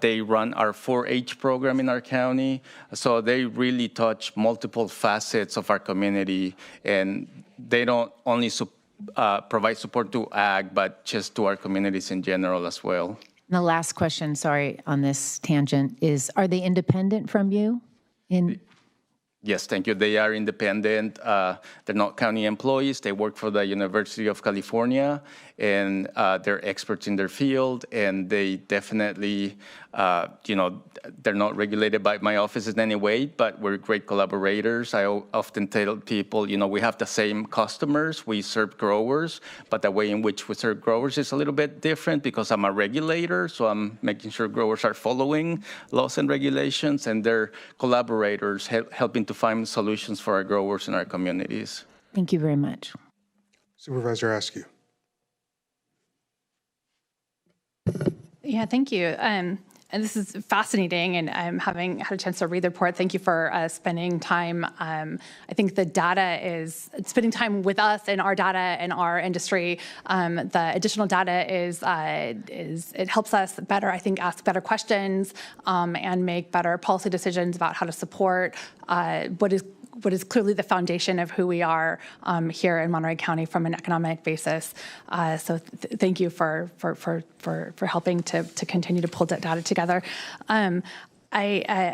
They run our 4-H program in our county. So they really touch multiple facets of our community, and they don't only provide support to ag, but just to our communities in general as well. And the last question, sorry, on this tangent is, are they independent from you? Yes, thank you. They are independent. They're not county employees. They work for the University of California, and they're experts in their field, and they definitely, they're not regulated by my office in any way, but we're great collaborators. I often tell people, we have the same customers. We serve growers, but the way in which we serve growers is a little bit different because I'm a regulator, so I'm making sure growers are following laws and regulations, and they're collaborators helping to find solutions for our growers in our communities. Thank you very much. Supervisor Askew. Yeah, thank you. And this is fascinating, and having had a chance to read the report, thank you for spending time. I think the data is spending time with us and our data and our industry. The additional data is it helps us better, I think, ask better questions and make better policy decisions about how to support what is clearly the foundation of who we are here in Monterey County from an economic basis. So thank you for helping to continue to pull that data together. I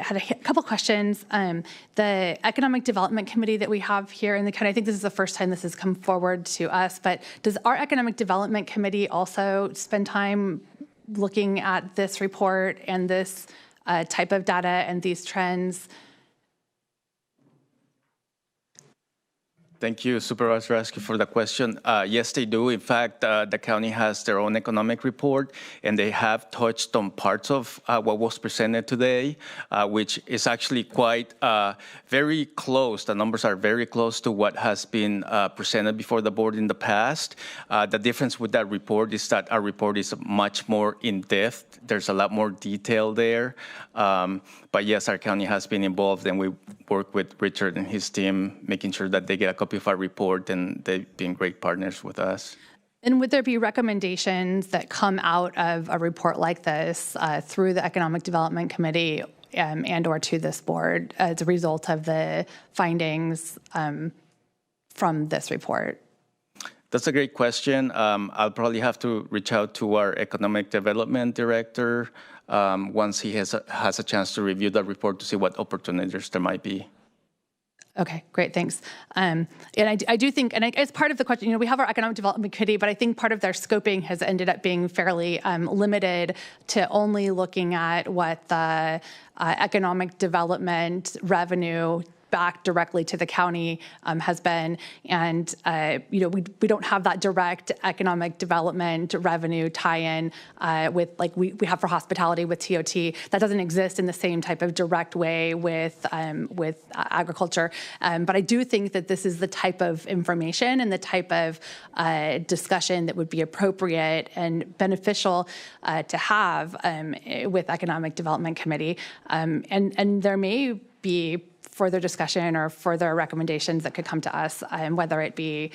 had a couple questions. The Economic Development Committee that we have here in the county, I think this is the first time this has come forward to us, but does our Economic Development Committee also spend time looking at this report and this type of data and these trends? Thank you, Supervisor Askew, for the question. Yes, they do. In fact, the county has their own economic report, and they have touched on parts of what was presented today, which is actually quite very close. The numbers are very close to what has been presented before the board in the past. The difference with that report is that our report is much more in-depth. There's a lot more detail there. But yes, our county has been involved, and we work with Richard and his team, making sure that they get a copy of our report, and they've been great partners with us. And would there be recommendations that come out of a report like this through the Economic Development Committee and or to this board as a result of the findings from this report? That's a great question. I'll probably have to reach out to our Economic Development Director once he has a chance to review the report to see what opportunities there might be. Okay, great, thanks. And I do think, and as part of the question, we have our Economic Development Committee, but I think part of their scoping has ended up being fairly limited to only looking at what the economic development revenue back directly to the county has been, and we don't have that direct economic development revenue tie-in with like we have for hospitality with TOT. That doesn't exist in the same type of direct way with agriculture. But I do think that this is the type of information and the type of discussion that would be appropriate and beneficial to have with Economic Development Committee, and there may be further discussion or further recommendations that could come to us, whether it be,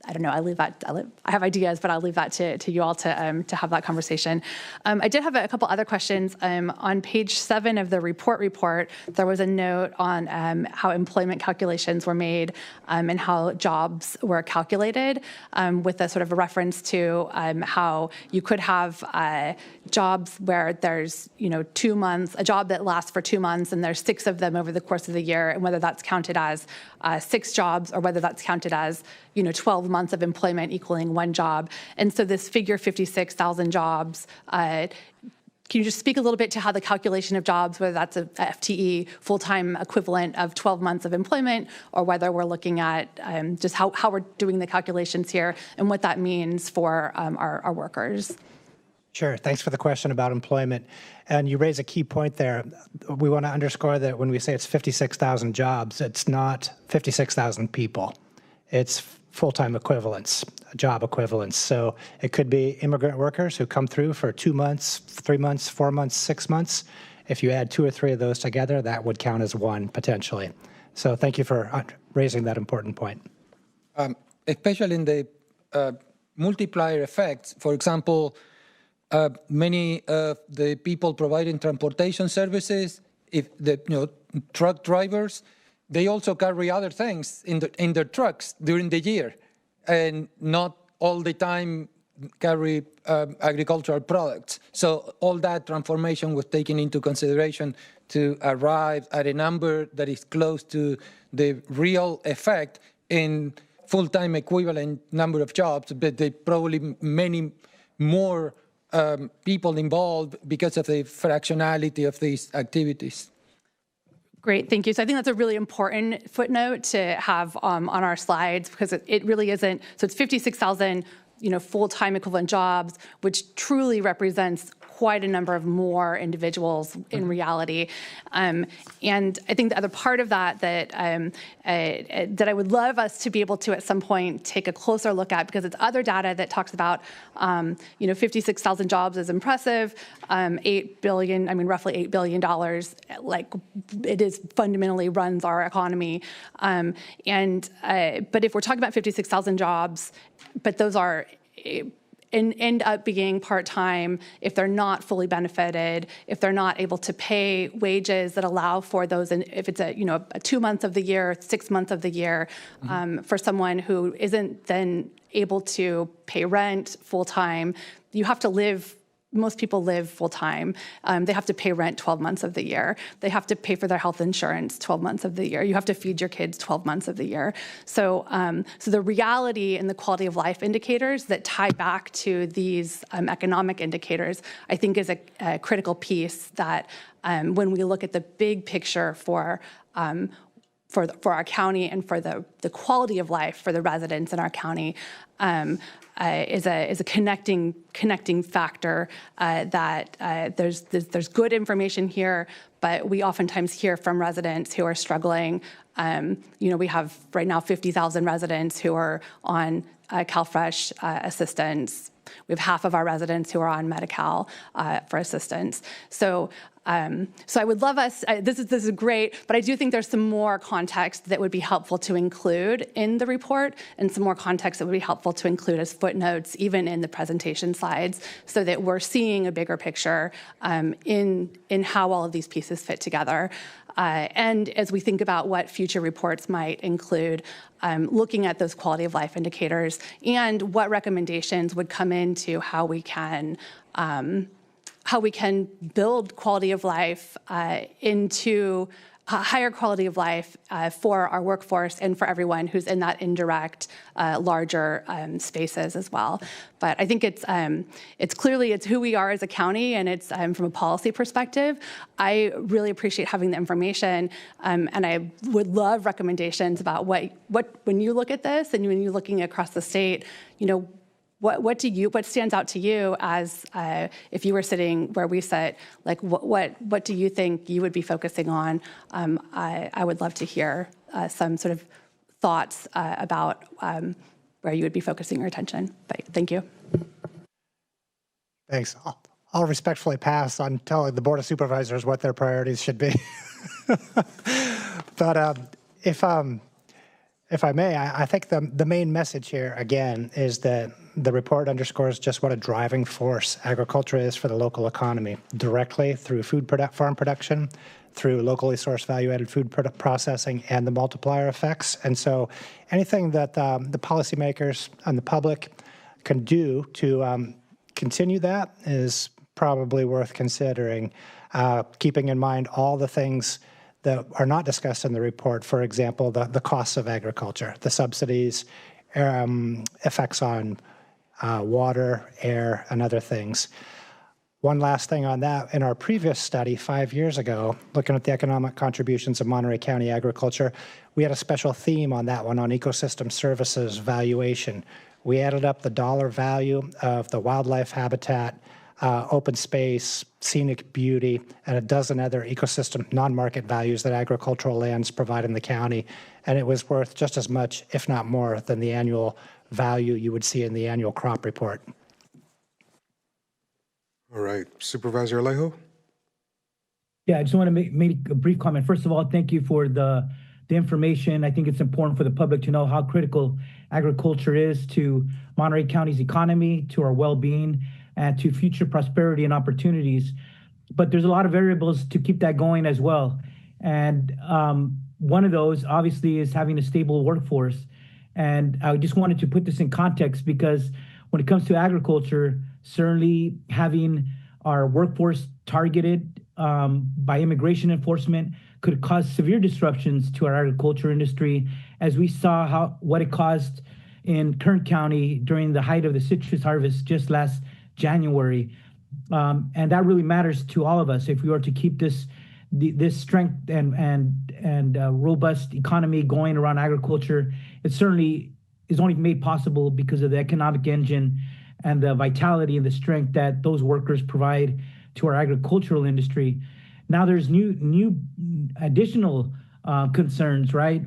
I don't know, I have ideas, but I'll leave that to you all to have that conversation. I did have a couple other questions. On page 7 of the report, there was a note on how employment calculations were made and how jobs were calculated, with a sort of a reference to how you could have jobs where there's 2 months, a job that lasts for 2 months, and there's 6 of them over the course of the year, and whether that's counted as 6 jobs or whether that's counted as 12 months of employment equaling 1 job. And so this figure 56,000 jobs, can you just speak a little bit to how the calculation of jobs, whether that's a FTE, full-time equivalent of 12 months of employment, or whether we're looking at just how we're doing the calculations here and what that means for our workers? Sure. Thanks for the question about employment. And you raise a key point there. We want to underscore that when we say it's 56,000 jobs, it's not 56,000 people. It's full-time equivalents, job equivalents. So it could be immigrant workers who come through for 2 months, 3 months, 4 months, 6 months. If you add 2 or 3 of those together, that would count as 1 potentially. So thank you for raising that important point. Especially in the multiplier effects, for example, many of the people providing transportation services, if the truck drivers, they also carry other things in their trucks during the year, and not all the time carry agricultural products. So all that transformation was taken into consideration to arrive at a number that is close to the real effect in full-time equivalent number of jobs, but there probably many more people involved because of the fractionality of these activities. Great, thank you. So I think that's a really important footnote to have on our slides, because it really isn't, so it's 56,000 full-time equivalent jobs, which truly represents quite a number of more individuals in reality. And I think the other part of that that I would love us to be able to at some point take a closer look at, because it's other data that talks about 56,000 jobs is impressive, $8 billion, roughly $8 billion, like it is fundamentally runs our economy. But if we're talking about 56,000 jobs, but those are end up being part-time, if they're not fully benefited, if they're not able to pay wages that allow for those, and if it's a 2 months of the year, 6 months of the year, for someone who isn't then able to pay rent full-time, you have to live. Most people live full-time. They have to pay rent 12 months of the year. They have to pay for their health insurance 12 months of the year. You have to feed your kids 12 months of the year. So, so the reality and the quality of life indicators that tie back to these economic indicators, I think is a critical piece that when we look at the big picture for our county and for the quality of life for the residents in our county, is a connecting factor that there's good information here, but we oftentimes hear from residents who are struggling. We have right now 50,000 residents who are on CalFresh assistance. We have half of our residents who are on Medi-Cal for assistance. So I would love us, this is great, but I do think there's some more context that would be helpful to include in the report, and some more context that would be helpful to include as footnotes, even in the presentation slides, so that we're seeing a bigger picture in how all of these pieces fit together. And as we think about what future reports might include, looking at those quality of life indicators and what recommendations would come into how we can build quality of life into a higher quality of life for our workforce and for everyone who's in that indirect, larger spaces as well. But I think it's clearly who we are as a county, and it's from a policy perspective. I really appreciate having the information, and I would love recommendations about what when you look at this and when you're looking across the state, what stands out to you as if you were sitting where we sit? Like what do you think you would be focusing on? I would love to hear some sort of thoughts about where you would be focusing your attention. But thank you. Thanks. I'll respectfully pass on telling the Board of Supervisors what their priorities should be. But if I may, I think the main message here, again, is that the report underscores just what a driving force agriculture is for the local economy, directly through farm production, through locally sourced value-added food processing, and the multiplier effects. And so anything that the policymakers and the public can do to continue that is probably worth considering, keeping in mind all the things that are not discussed in the report. For example, the costs of agriculture, the subsidies, effects on water, air, and other things. One last thing on that, in our previous study 5 years ago, looking at the economic contributions of Monterey County agriculture, we had a special theme on that one on ecosystem services valuation. We added up the dollar value of the wildlife habitat, open space, scenic beauty, and a dozen other ecosystem non-market values that agricultural lands provide in the county. And it was worth just as much, if not more, than the annual value you would see in the annual crop report. All right, Supervisor Alejo? Yeah, I just want to make a brief comment. First of all, thank you for the information. I think it's important for the public to know how critical agriculture is to Monterey County's economy, to our well-being, and to future prosperity and opportunities. But there's a lot of variables to keep that going as well. And one of those, obviously, is having a stable workforce. And I just wanted to put this in context because when it comes to agriculture, certainly having our workforce targeted by immigration enforcement could cause severe disruptions to our agriculture industry, as we saw what it caused in Kern County during the height of the citrus harvest just last January. And that really matters to all of us if we are to keep this strength and robust economy going around agriculture. It certainly is only made possible because of the economic engine and the vitality and the strength that those workers provide to our agricultural industry. Now there's new additional concerns, right?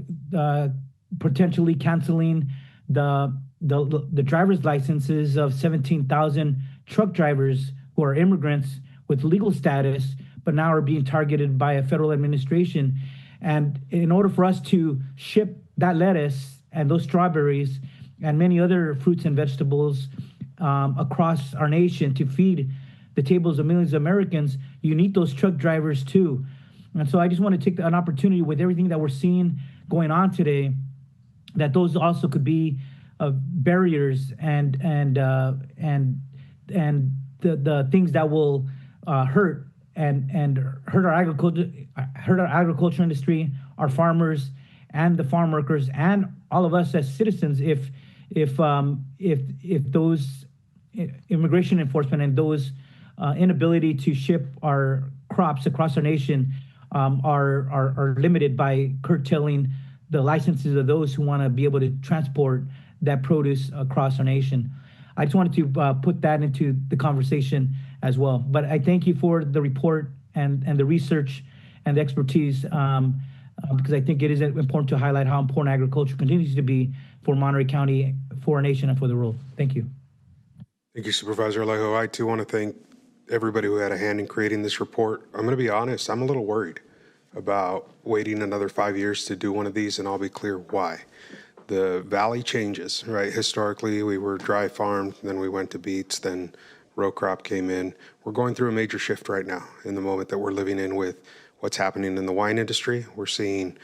Potentially canceling the driver's licenses of 17,000 truck drivers who are immigrants with legal status, but now are being targeted by a federal administration. And in order for us to ship that lettuce and those strawberries and many other fruits and vegetables across our nation to feed the tables of millions of Americans, you need those truck drivers too. And so I just want to take an opportunity with everything that we're seeing going on today, that those also could be barriers and the things that will hurt our agriculture industry, our farmers, and the farm workers, and all of us as citizens if those immigration enforcement and those inability to ship our crops across our nation are limited by curtailing the licenses of those who want to be able to transport that produce across our nation. I just wanted to put that into the conversation as well. But I thank you for the report and the research and the expertise because I think it is important to highlight how important agriculture continues to be for Monterey County, for our nation, and for the world. Thank you. Thank you, Supervisor Alejo. I too want to thank everybody who had a hand in creating this report. I'm going to be honest, I'm a little worried about waiting another 5 years to do one of these, and I'll be clear why. The valley changes, right? Historically, we were dry farmed, then we went to beets, then row crop came in. We're going through a major shift right now in the moment that we're living in with what's happening in the wine industry. We're seeing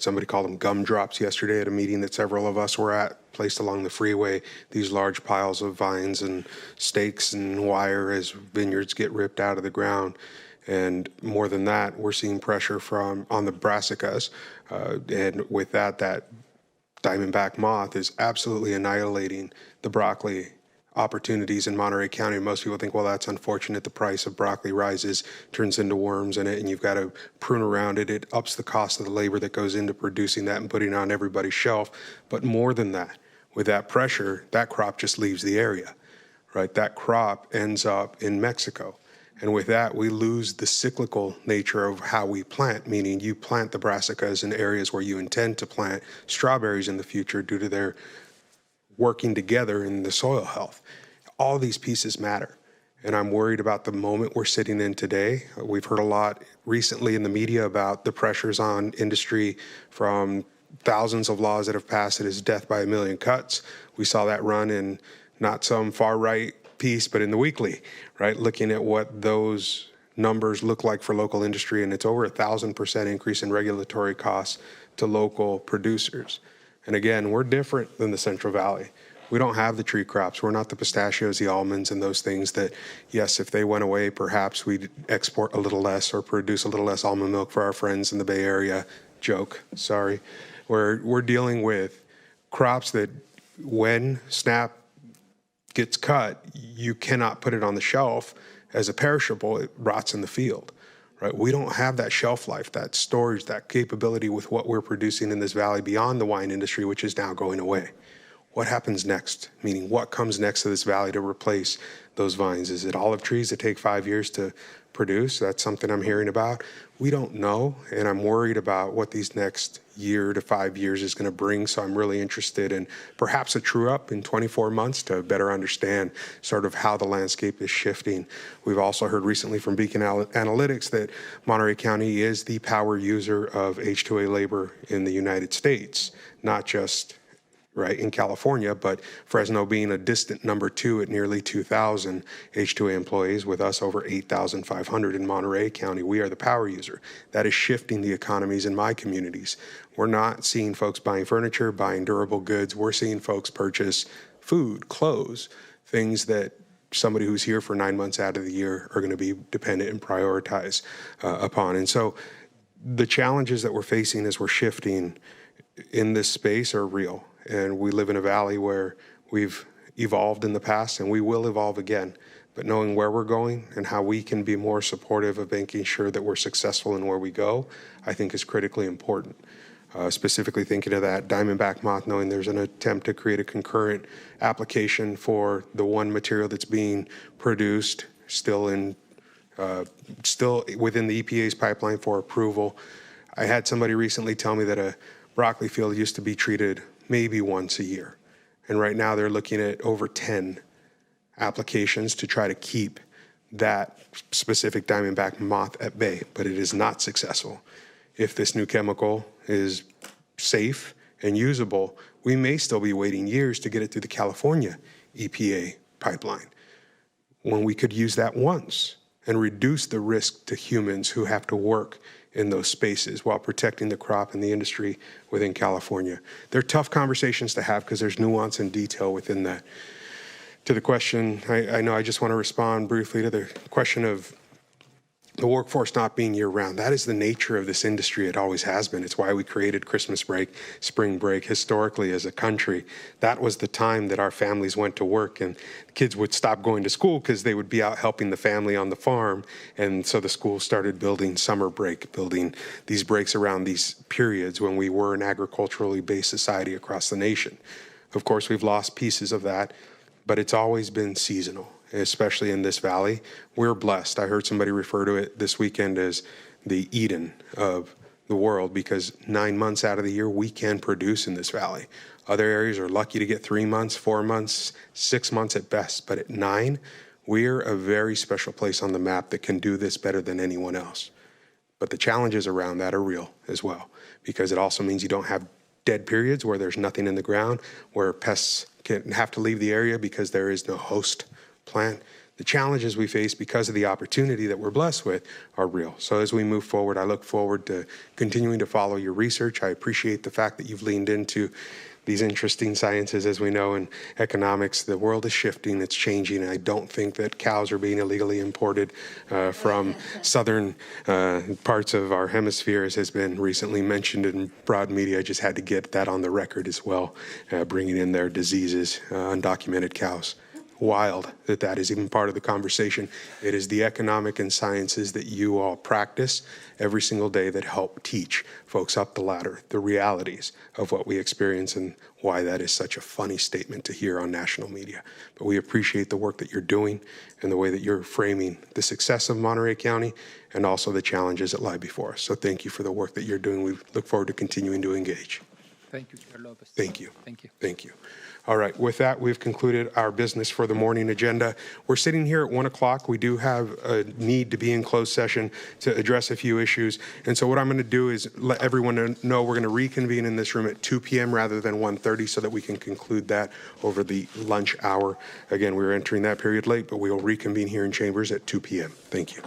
somebody called them gumdrops yesterday at a meeting that several of us were at, placed along the freeway, these large piles of vines and stakes and wire as vineyards get ripped out of the ground. And more than that, we're seeing pressure on the brassicas. And with that diamondback moth is absolutely annihilating the broccoli opportunities in Monterey County. Most people think, well, that's unfortunate. The price of broccoli rises, turns into worms in it, and you've got to prune around it. It ups the cost of the labor that goes into producing that and putting it on everybody's shelf. But more than that, with that pressure, that crop just leaves the area, right? That crop ends up in Mexico. And with that, we lose the cyclical nature of how we plant, meaning you plant the brassicas in areas where you intend to plant strawberries in the future due to their working together in the soil health. All these pieces matter. And I'm worried about the moment we're sitting in today. We've heard a lot recently in the media about the pressures on industry from thousands of laws that have passed. It is death by a million cuts. We saw that run in not some far right piece, but in the weekly, right? Looking at what those numbers look like for local industry, and it's over 1,000% increase in regulatory costs to local producers. And again, we're different than the Central Valley. We don't have the tree crops. We're not the pistachios, the almonds, and those things that, yes, if they went away, perhaps we'd export a little less or produce a little less almond milk for our friends in the Bay Area. Joke, sorry. We're dealing with crops that when SNAP gets cut, you cannot put it on the shelf as a perishable. It rots in the field. Right? We don't have that shelf life, that storage, that capability with what we're producing in this valley beyond the wine industry, which is now going away. What happens next? Meaning, what comes next to this valley to replace those vines? Is it olive trees that take 5 years to produce? That's something I'm hearing about. We don't know, and I'm worried about what these next year to 5 years is going to bring. So I'm really interested in perhaps a true up in 24 months to better understand sort of how the landscape is shifting. We've also heard recently from Beacon Analytics that Monterey County is the power user of H2A labor in the United States, not just right in California, but Fresno being a distant number 2 at nearly 2,000 H2A employees, with us over 8,500 in Monterey County. We are the power user. That is shifting the economies in my communities. We're not seeing folks buying furniture, buying durable goods. We're seeing folks purchase food, clothes, things that somebody who's here for 9 months out of the year are going to be dependent and prioritize upon. And so the challenges that we're facing as we're shifting in this space are real. And we live in a valley where we've evolved in the past and we will evolve again. But knowing where we're going and how we can be more supportive of making sure that we're successful in where we go, I think is critically important. Specifically thinking of that diamondback moth, knowing there's an attempt to create a concurrent application for the one material that's being produced still within the EPA's pipeline for approval. I had somebody recently tell me that a broccoli field used to be treated maybe once a year. And right now they're looking at over 10 applications to try to keep that specific diamondback moth at bay, but it is not successful. If this new chemical is safe and usable, we may still be waiting years to get it through the California EPA pipeline, when we could use that once and reduce the risk to humans who have to work in those spaces while protecting the crop and the industry within California. They're tough conversations to have because there's nuance and detail within that. To the question, I know I just want to respond briefly to the question of the workforce not being year-round. That is the nature of this industry. It always has been. It's why we created Christmas break, spring break. Historically, as a country, that was the time that our families went to work, and kids would stop going to school because they would be out helping the family on the farm. And so the school started building summer break, building these breaks around these periods when we were an agriculturally based society across the nation. Of course, we've lost pieces of that, but it's always been seasonal, especially in this valley. We're blessed. I heard somebody refer to it this weekend as the Eden of the world, because 9 months out of the year we can produce in this valley. Other areas are lucky to get 3 months, 4 months, 6 months at best. But at 9, we're a very special place on the map that can do this better than anyone else. But the challenges around that are real as well, because it also means you don't have dead periods where there's nothing in the ground, where pests can have to leave the area because there is no host plant. The challenges we face because of the opportunity that we're blessed with are real. So as we move forward, I look forward to continuing to follow your research. I appreciate the fact that you've leaned into these interesting sciences. As we know in economics, the world is shifting, it's changing, and I don't think that cows are being illegally imported from southern parts of our hemisphere, as has been recently mentioned in broad media. I just had to get that on the record as well, bringing in their diseases, undocumented cows. Wild that that is even part of the conversation. It is the economic and sciences that you all practice every single day that help teach folks up the ladder the realities of what we experience and why that is such a funny statement to hear on national media. But we appreciate the work that you're doing and the way that you're framing the success of Monterey County and also the challenges that lie before us. So thank you for the work that you're doing. We look forward to continuing to engage. Thank you, Chair Lopez. Thank you. Thank you. Thank you. All right, with that, we've concluded our business for the morning agenda. We're sitting here at 1 o'clock. We do have a need to be in closed session to address a few issues. And so what I'm going to do is let everyone know we're going to reconvene in this room at 2 p.m. rather than 1:30 so that we can conclude that over the lunch hour. Again, we're entering that period late, but we will reconvene here in chambers at 2 p.m. Thank you.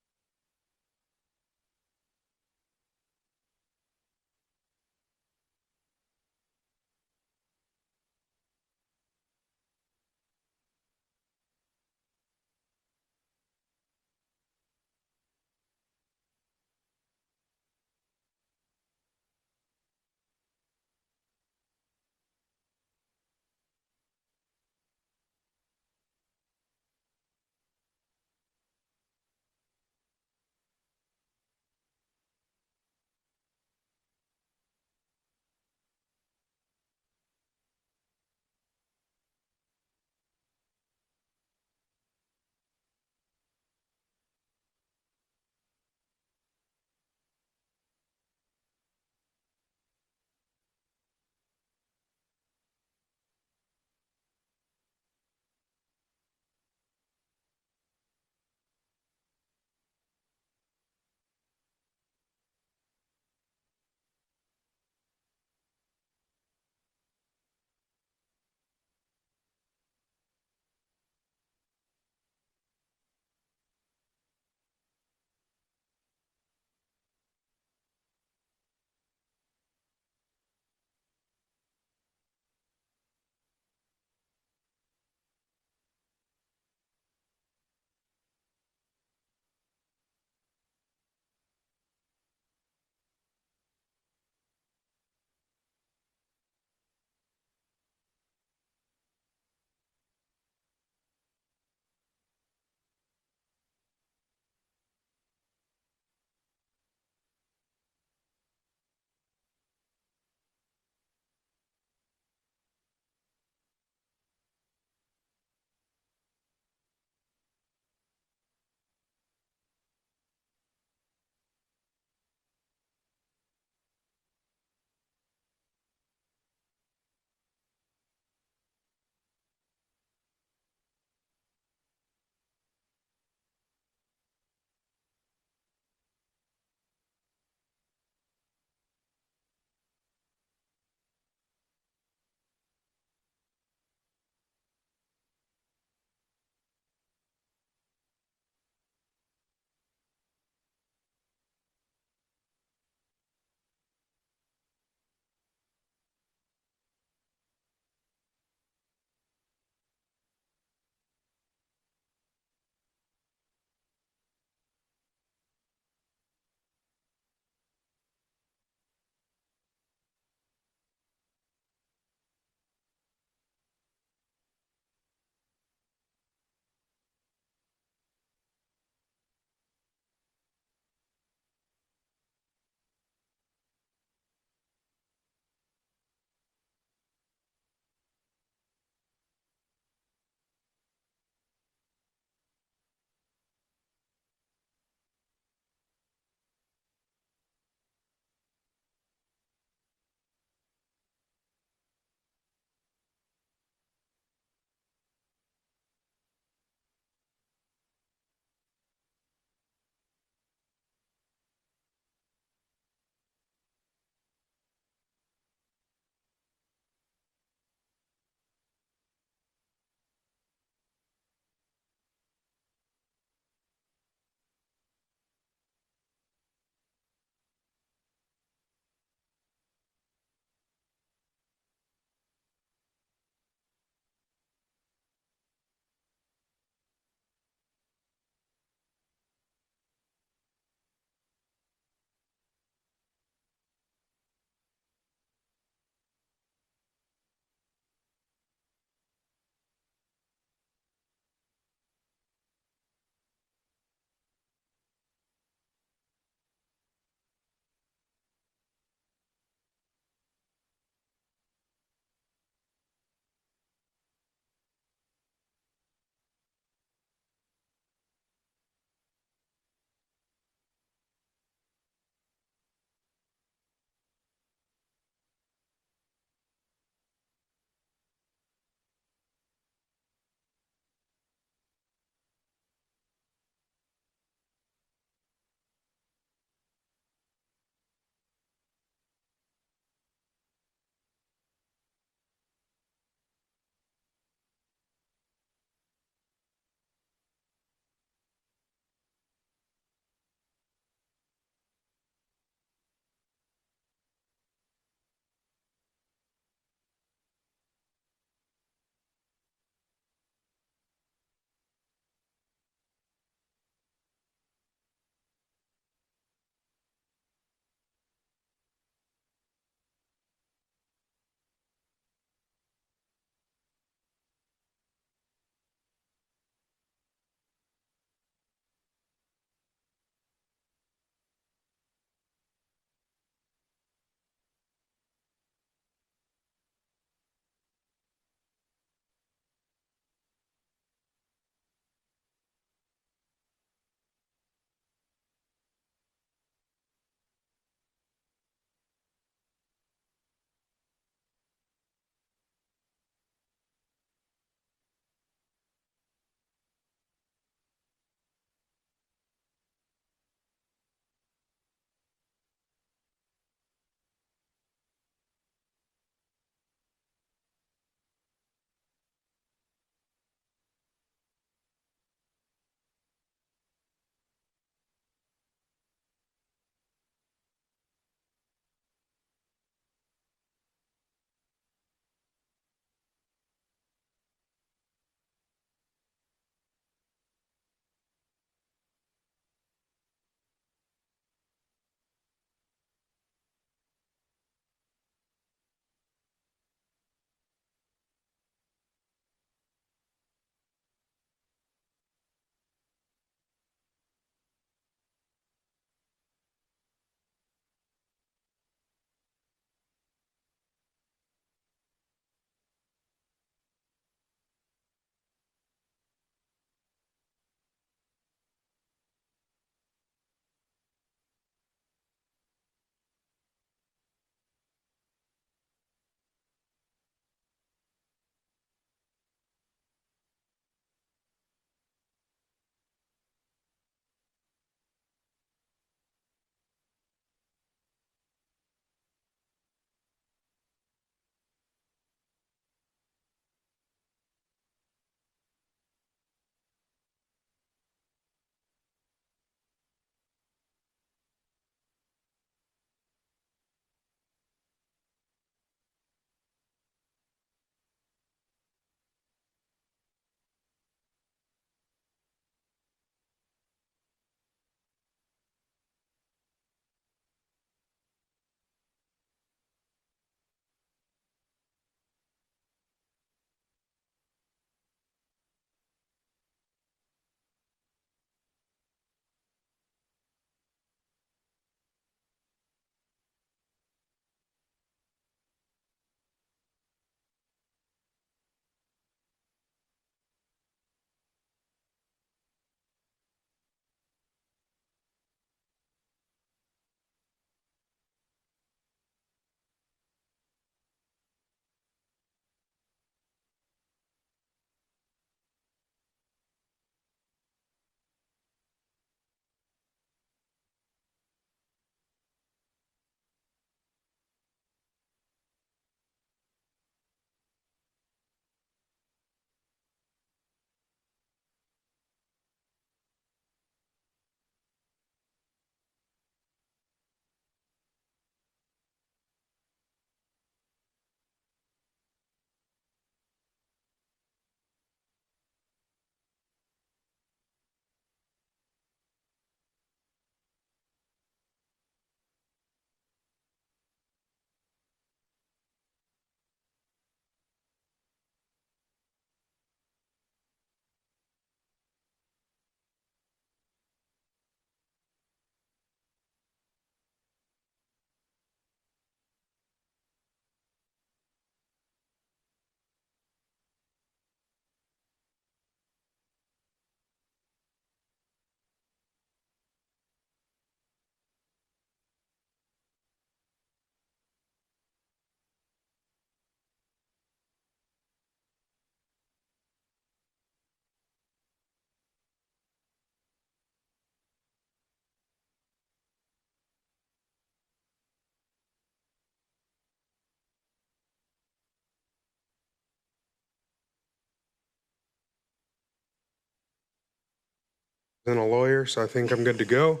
And a lawyer, so I think I'm good to go.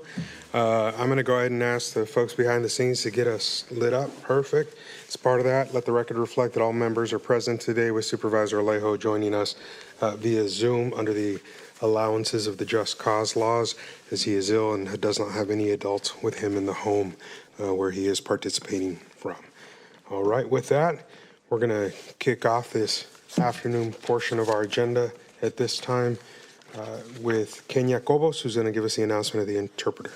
I'm going to go ahead and ask the folks behind the scenes to get us lit up. Perfect. As part of that, let the record reflect that all members are present today, with Supervisor Alejo joining us via Zoom under the allowances of the Just Cause laws, as he is ill and does not have any adults with him in the home where he is participating from. All right, with that, we're going to kick off this afternoon portion of our agenda at this time with Kenya Cobos, who's going to give us the announcement of the interpreter.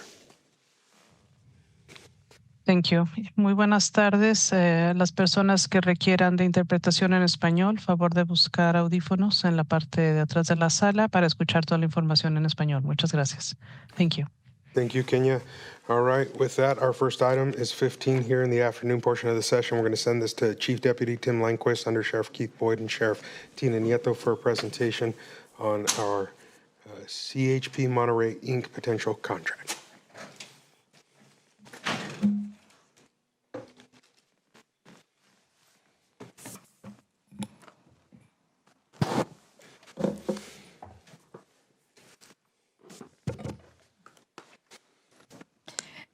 Thank you. Muy buenas tardes. Las personas que requieran de interpretación en español, favor de buscar audífonos en la parte de atrás de la sala para escuchar toda la información en español. Muchas gracias. Thank you. Thank you, Kenya. All right, with that, our first item is 15 here in the afternoon portion of the session. We're going to send this to Chief Deputy Tim Lindquist, Under Sheriff Keith Boyd, and Sheriff Tina Nieto for a presentation on our CHP Monterey, Inc. potential contract.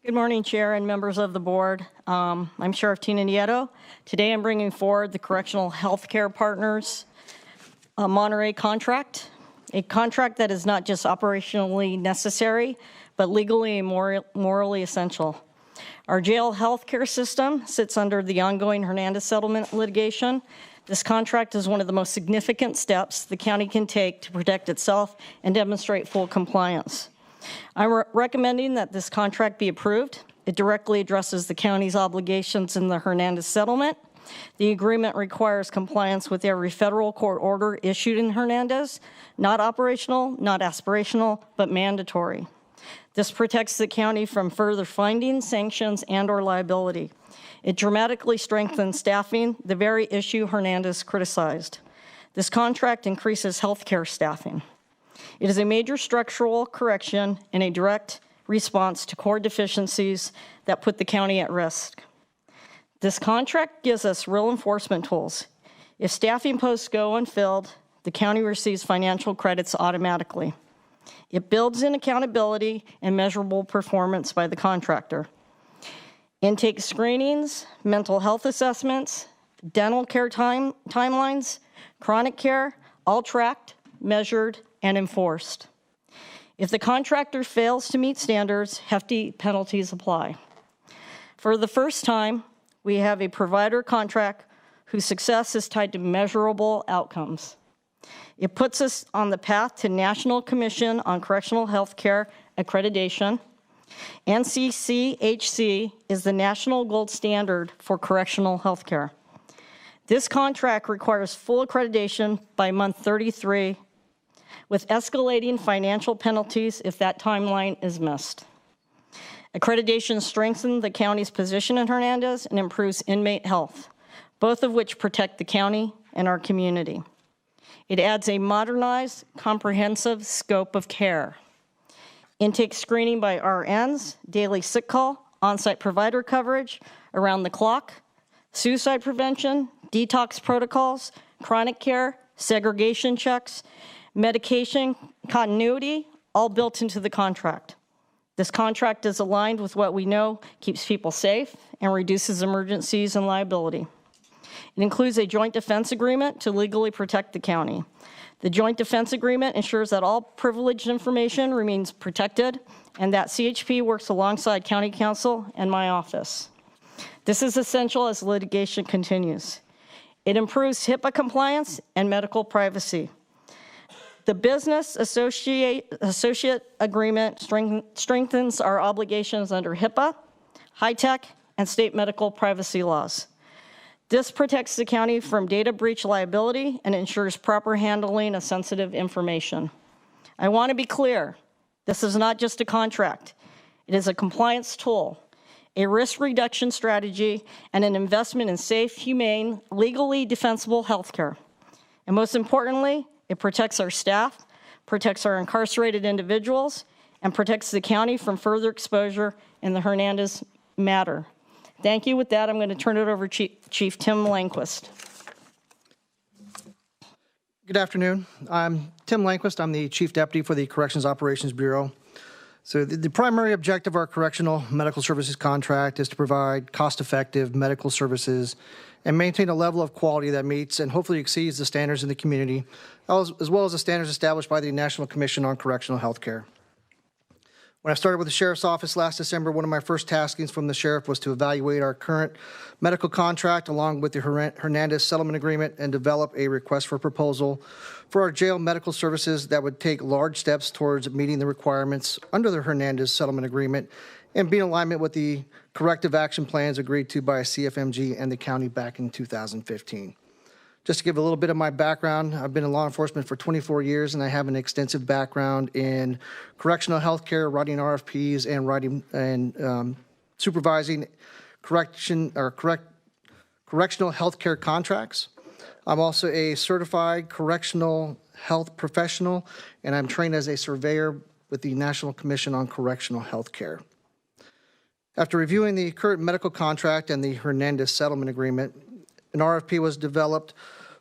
Good morning, Chair and members of the board. I'm Sheriff Tina Nieto. Today I'm bringing forward the Correctional Healthcare Partners Monterey contract, a contract that is not just operationally necessary, but legally and morally essential. Our jail healthcare system sits under the ongoing Hernandez settlement litigation. This contract is one of the most significant steps the county can take to protect itself and demonstrate full compliance. I'm recommending that this contract be approved. It directly addresses the county's obligations in the Hernandez settlement. The agreement requires compliance with every federal court order issued in Hernandez, not operational, not aspirational, but mandatory. This protects the county from further findings, sanctions, and/or liability. It dramatically strengthens staffing, the very issue Hernandez criticized. This contract increases healthcare staffing. It is a major structural correction and a direct response to core deficiencies that put the county at risk. This contract gives us real enforcement tools. If staffing posts go unfilled, the county receives financial credits automatically. It builds in accountability and measurable performance by the contractor. Intake screenings, mental health assessments, dental care timelines, chronic care, all tracked, measured, and enforced. If the contractor fails to meet standards, hefty penalties apply. For the first time, we have a provider contract whose success is tied to measurable outcomes. It puts us on the path to National Commission on Correctional Healthcare accreditation. NCCHC is the national gold standard for correctional healthcare. This contract requires full accreditation by month 33, with escalating financial penalties if that timeline is missed. Accreditation strengthens the county's position in Hernandez and improves inmate health, both of which protect the county and our community. It adds a modernized, comprehensive scope of care. Intake screening by RNs, daily sick call, on-site provider coverage, around the clock, suicide prevention, detox protocols, chronic care, segregation checks, medication continuity, all built into the contract. This contract is aligned with what we know keeps people safe and reduces emergencies and liability. It includes a joint defense agreement to legally protect the county. The joint defense agreement ensures that all privileged information remains protected and that CHP works alongside County Counsel and my office. This is essential as litigation continues. It improves HIPAA compliance and medical privacy. The business associate agreement strengthens our obligations under HIPAA, high-tech, and state medical privacy laws. This protects the county from data breach liability and ensures proper handling of sensitive information. I want to be clear, this is not just a contract. It is a compliance tool, a risk reduction strategy, and an investment in safe, humane, legally defensible healthcare. And most importantly, it protects our staff, protects our incarcerated individuals, and protects the county from further exposure in the Hernandez matter. Thank you. With that, I'm going to turn it over to Chief Tim Lindquist. Good afternoon. I'm Tim Lanquist. I'm the Chief Deputy for the Corrections Operations Bureau. So the primary objective of our correctional medical services contract is to provide cost-effective medical services and maintain a level of quality that meets and hopefully exceeds the standards in the community, as well as the standards established by the National Commission on Correctional Health Care. When I started with the Sheriff's Office last December, one of my first taskings from the Sheriff was to evaluate our current medical contract along with the Hernandez Settlement Agreement and develop a request for proposal for our jail medical services that would take large steps towards meeting the requirements under the Hernandez Settlement Agreement and be in alignment with the corrective action plans agreed to by CFMG and the county back in 2015. Just to give a little bit of my background, I've been in law enforcement for 24 years, and I have an extensive background in correctional health care, writing RFPs, and writing and supervising correctional health care contracts. I'm also a certified correctional health professional, and I'm trained as a surveyor with the National Commission on Correctional Health Care. After reviewing the current medical contract and the Hernandez Settlement Agreement, an RFP was developed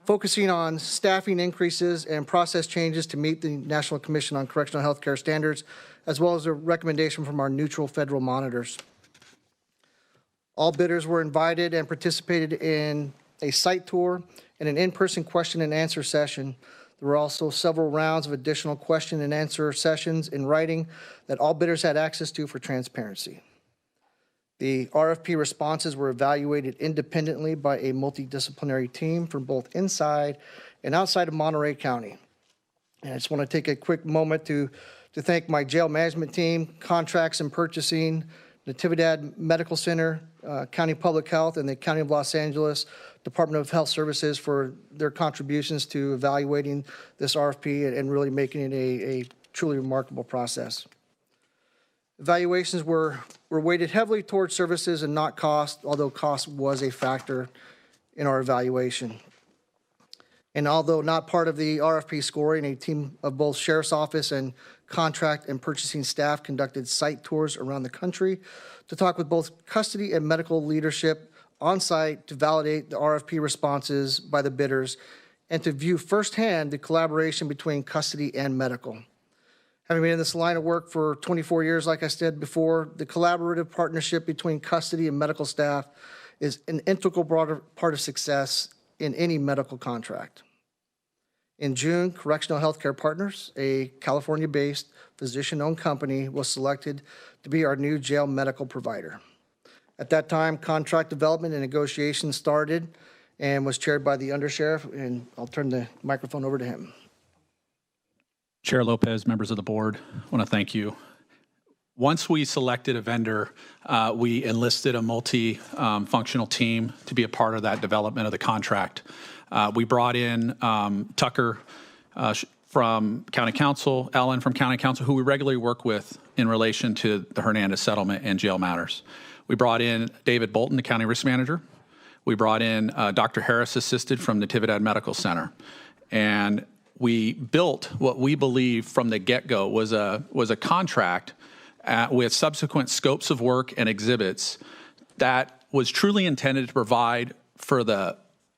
focusing on staffing increases and process changes to meet the National Commission on Correctional Health Care standards, as well as a recommendation from our neutral federal monitors. All bidders were invited and participated in a site tour and an in-person question and answer session. There were also several rounds of additional question and answer sessions in writing that all bidders had access to for transparency. The RFP responses were evaluated independently by a multidisciplinary team from both inside and outside of Monterey County. And I just want to take a quick moment to thank my jail management team, contracts and purchasing, Natividad Medical Center, County Public Health, and the County of Los Angeles Department of Health Services for their contributions to evaluating this RFP and really making it a truly remarkable process. Evaluations were weighted heavily towards services and not cost, although cost was a factor in our evaluation. And although not part of the RFP scoring, a team of both Sheriff's Office and contract and purchasing staff conducted site tours around the country to talk with both custody and medical leadership on site to validate the RFP responses by the bidders and to view firsthand the collaboration between custody and medical. Having been in this line of work for 24 years, like I said before, the collaborative partnership between custody and medical staff is an integral part of success in any medical contract. In June, Correctional Healthcare Partners, a California-based physician-owned company, was selected to be our new jail medical provider. At that time, contract development and negotiations started and was chaired by the undersheriff, and I'll turn the microphone over to him. Chair Lopez, members of the board, I want to thank you. Once we selected a vendor, we enlisted a multi-functional team to be a part of that development of the contract. We brought in Tucker from County Council, Ellen from County Council, who we regularly work with in relation to the Hernandez settlement and jail matters. We brought in David Bolton, the County Risk Manager. We brought in Dr. Harris Assisted from Natividad Medical Center. And we built what we believe from the get-go was a contract with subsequent scopes of work and exhibits that was truly intended to provide for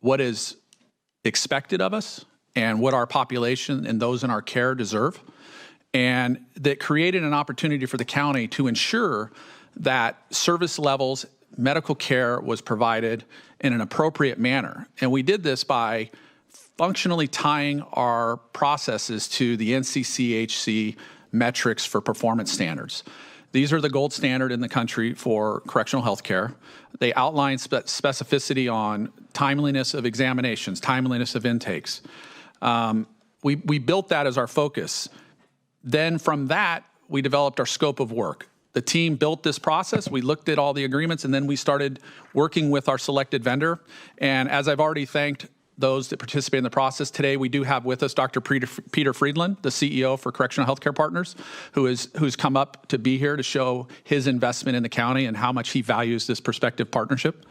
what is expected of us and what our population and those in our care deserve, and that created an opportunity for the county to ensure that service levels, medical care was provided in an appropriate manner. And we did this by functionally tying our processes to the NCCHC metrics for performance standards. These are the gold standard in the country for correctional health care. They outline specificity on timeliness of examinations, timeliness of intakes. We built that as our focus. Then from that, we developed our scope of work. The team built this process. We looked at all the agreements, and then we started working with our selected vendor. And as I've already thanked those that participate in the process today, we do have with us Dr. Peter Friedland, the CEO for Correctional Healthcare Partners, who's come up to be here to show his investment in the county and how much he values this prospective partnership.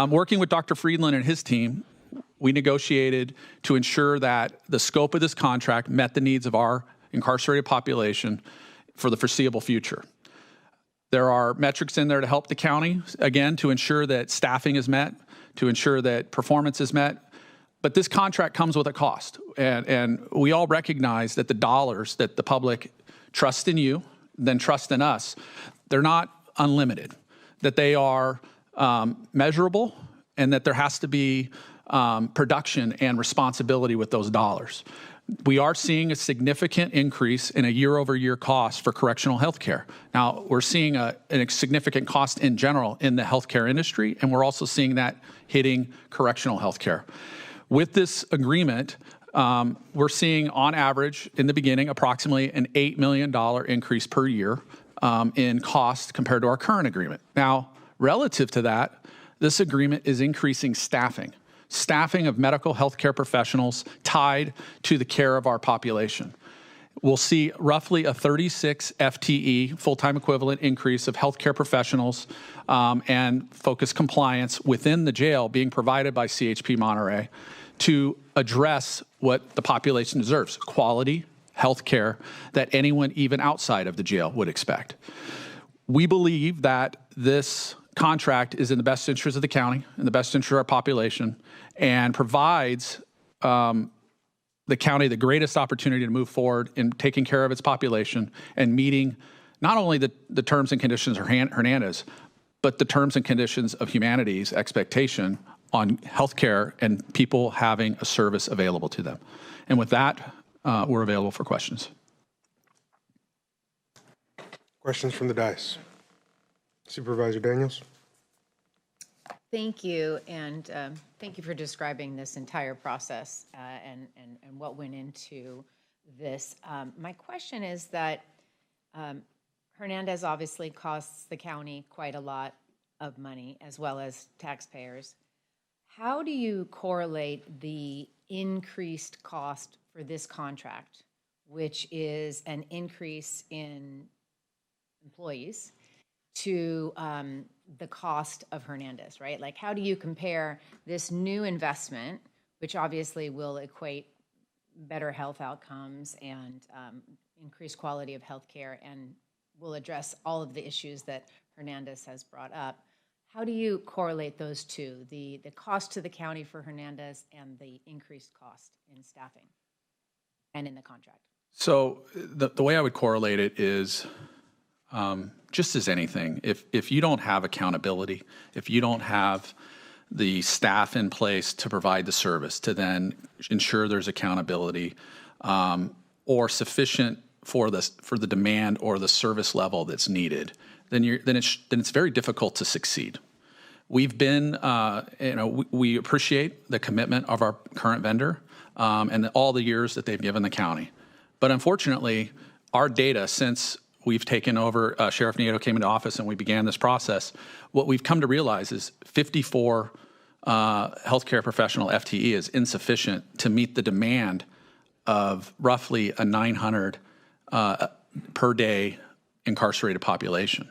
Working with Dr. Friedland and his team, we negotiated to ensure that the scope of this contract met the needs of our incarcerated population for the foreseeable future. There are metrics in there to help the county, again, to ensure that staffing is met, to ensure that performance is met. But this contract comes with a cost, and we all recognize that the dollars that the public trust in you, then trust in us, they're not unlimited, that they are measurable, and that there has to be production and responsibility with those dollars. We are seeing a significant increase in a year-over-year cost for correctional health care. Now, we're seeing a significant cost in general in the healthcare industry, and we're also seeing that hitting correctional health care. With this agreement, we're seeing on average in the beginning approximately an $8 million increase per year in cost compared to our current agreement. Now, relative to that, this agreement is increasing staffing of medical healthcare professionals tied to the care of our population. We'll see roughly a 36 FTE, full-time equivalent increase of healthcare professionals and focused compliance within the jail being provided by CHP Monterey to address what the population deserves, quality healthcare that anyone even outside of the jail would expect. We believe that this contract is in the best interest of the county, in the best interest of our population, and provides the county the greatest opportunity to move forward in taking care of its population and meeting not only the terms and conditions of Hernandez, but the terms and conditions of humanity's expectation on healthcare and people having a service available to them. And with that, we're available for questions. Questions from the dais. Supervisor Daniels. Thank you, and thank you for describing this entire process and what went into this. My question is that Hernandez obviously costs the county quite a lot of money, as well as taxpayers. How do you correlate the increased cost for this contract, which is an increase in employees, to the cost of Hernandez, right? Like, how do you compare this new investment, which obviously will equate better health outcomes and increased quality of healthcare and will address all of the issues that Hernandez has brought up? How do you correlate those two, the cost to the county for Hernandez and the increased cost in staffing and in the contract? So the way I would correlate it is just as anything, if you don't have accountability, if you don't have the staff in place to provide the service, to then ensure there's accountability or sufficient for the demand or the service level that's needed, then it's very difficult to succeed. We've been, we appreciate the commitment of our current vendor and all the years that they've given the county. But unfortunately, our data since we've taken over, Sheriff Nieto came into office and we began this process, what we've come to realize is 54 healthcare professional FTE is insufficient to meet the demand of roughly a 900 per day incarcerated population.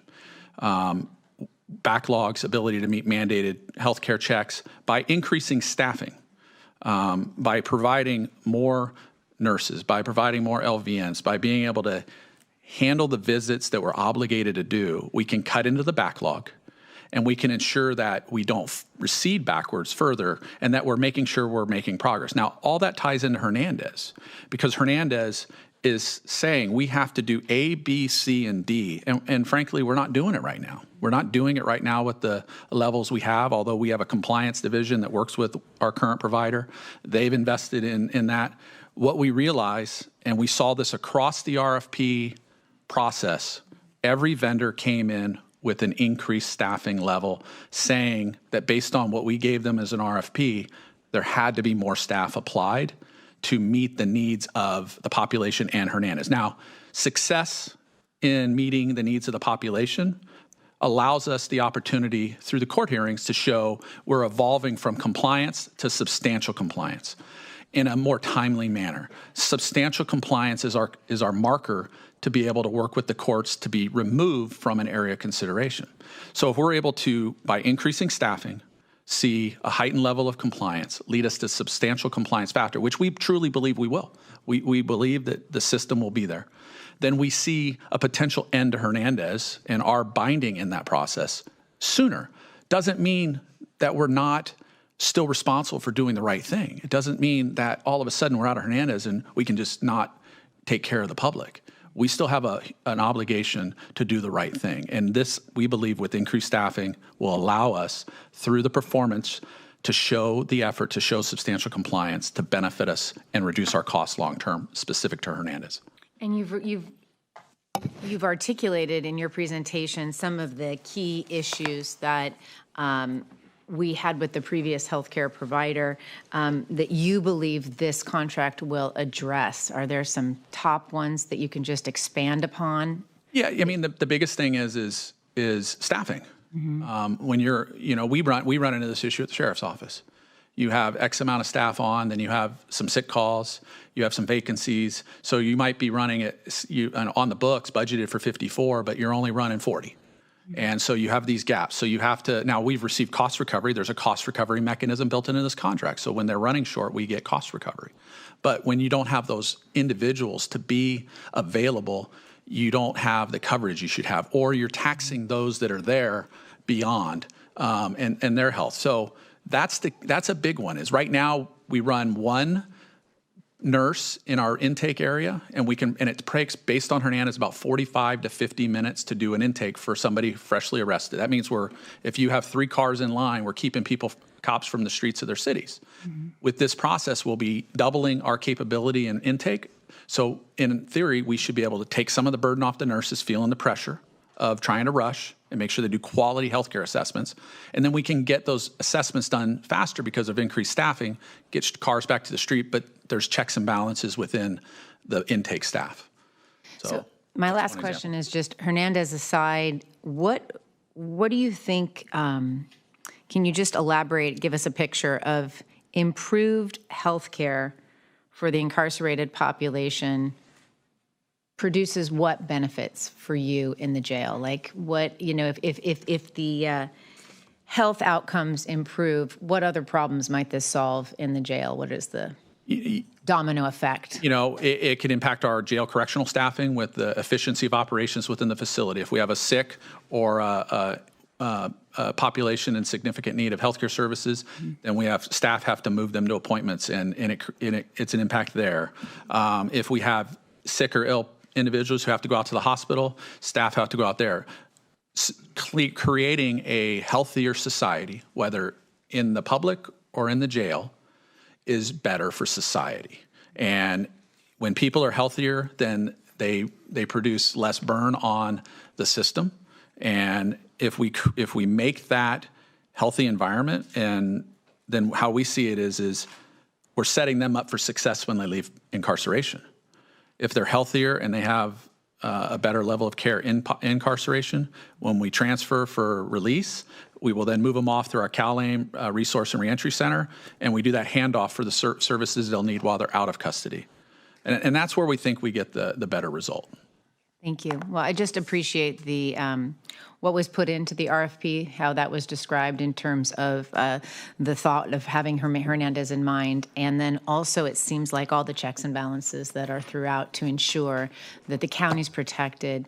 Backlogs, ability to meet mandated healthcare checks by increasing staffing, by providing more nurses, by providing more LVNs, by being able to handle the visits that we're obligated to do, we can cut into the backlog and we can ensure that we don't recede backwards further and that we're making sure we're making progress. Now, all that ties into Hernandez because Hernandez is saying we have to do A, B, C, and D. And frankly, we're not doing it right now. We're not doing it right now with the levels we have, although we have a compliance division that works with our current provider. They've invested in that. What we realize, and we saw this across the RFP process, every vendor came in with an increased staffing level saying that based on what we gave them as an RFP, there had to be more staff applied to meet the needs of the population and Hernandez. Now, success in meeting the needs of the population allows us the opportunity through the court hearings to show we're evolving from compliance to substantial compliance in a more timely manner. Substantial compliance is our marker to be able to work with the courts to be removed from an area of consideration. So if we're able to, by increasing staffing, see a heightened level of compliance, lead us to substantial compliance faster, which we truly believe we will. We believe that the system will be there. Then we see a potential end to Hernandez and our binding in that process sooner. Doesn't mean that we're not still responsible for doing the right thing. It doesn't mean that all of a sudden we're out of Hernandez and we can just not take care of the public. We still have an obligation to do the right thing. And this, we believe, with increased staffing, will allow us, through the performance, to show the effort, to show substantial compliance, to benefit us and reduce our costs long-term, specific to Hernandez. And you've articulated in your presentation some of the key issues that we had with the previous healthcare provider that you believe this contract will address. Are there some top ones that you can just expand upon? Yeah, I mean, the biggest thing is staffing. Mm-hmm. When you're, we run into this issue at the sheriff's office. You have X amount of staff on, then you have some sick calls, you have some vacancies. So you might be running it on the books, budgeted for 54, but you're only running 40. And so you have these gaps. So you have to, now we've received cost recovery. There's a cost recovery mechanism built into this contract. So when they're running short, we get cost recovery. But when you don't have those individuals to be available, you don't have the coverage you should have, or you're taxing those that are there beyond and their health. So that's a big one. Is right now we run one nurse in our intake area, and it takes, based on Hernandez, about 45 to 50 minutes to do an intake for somebody freshly arrested. That means if you have 3 cars in line, we're keeping cops from the streets of their cities. Mm-hmm. With this process, we'll be doubling our capability in intake. So in theory, we should be able to take some of the burden off the nurses feeling the pressure of trying to rush and make sure they do quality healthcare assessments. And then we can get those assessments done faster because of increased staffing, get cars back to the street, but there's checks and balances within the intake staff. So my last question is just, Hernandez aside, what do you think, can you just elaborate, give us a picture of improved healthcare for the incarcerated population produces what benefits for you in the jail? Like what, if the health outcomes improve, what other problems might this solve in the jail? What is the domino effect? It could impact our jail correctional staffing with the efficiency of operations within the facility. If we have a sick or a population in significant need of healthcare services, then we have staff have to move them to appointments, and it's an impact there. If we have sick or ill individuals who have to go out to the hospital, staff have to go out there. Creating a healthier society, whether in the public or in the jail, is better for society. And when people are healthier, then they produce less burn on the system. And if we make that healthy environment, and then how we see it is we're setting them up for success when they leave incarceration. If they're healthier and they have a better level of care in incarceration, when we transfer for release, we will then move them off through our CalAIM Resource and Reentry Center, and we do that handoff for the services they'll need while they're out of custody. And that's where we think we get the better result. Thank you. Well, I just appreciate the what was put into the RFP, how that was described in terms of the thought of having Hernandez in mind. And then also it seems like all the checks and balances that are throughout to ensure that the county's protected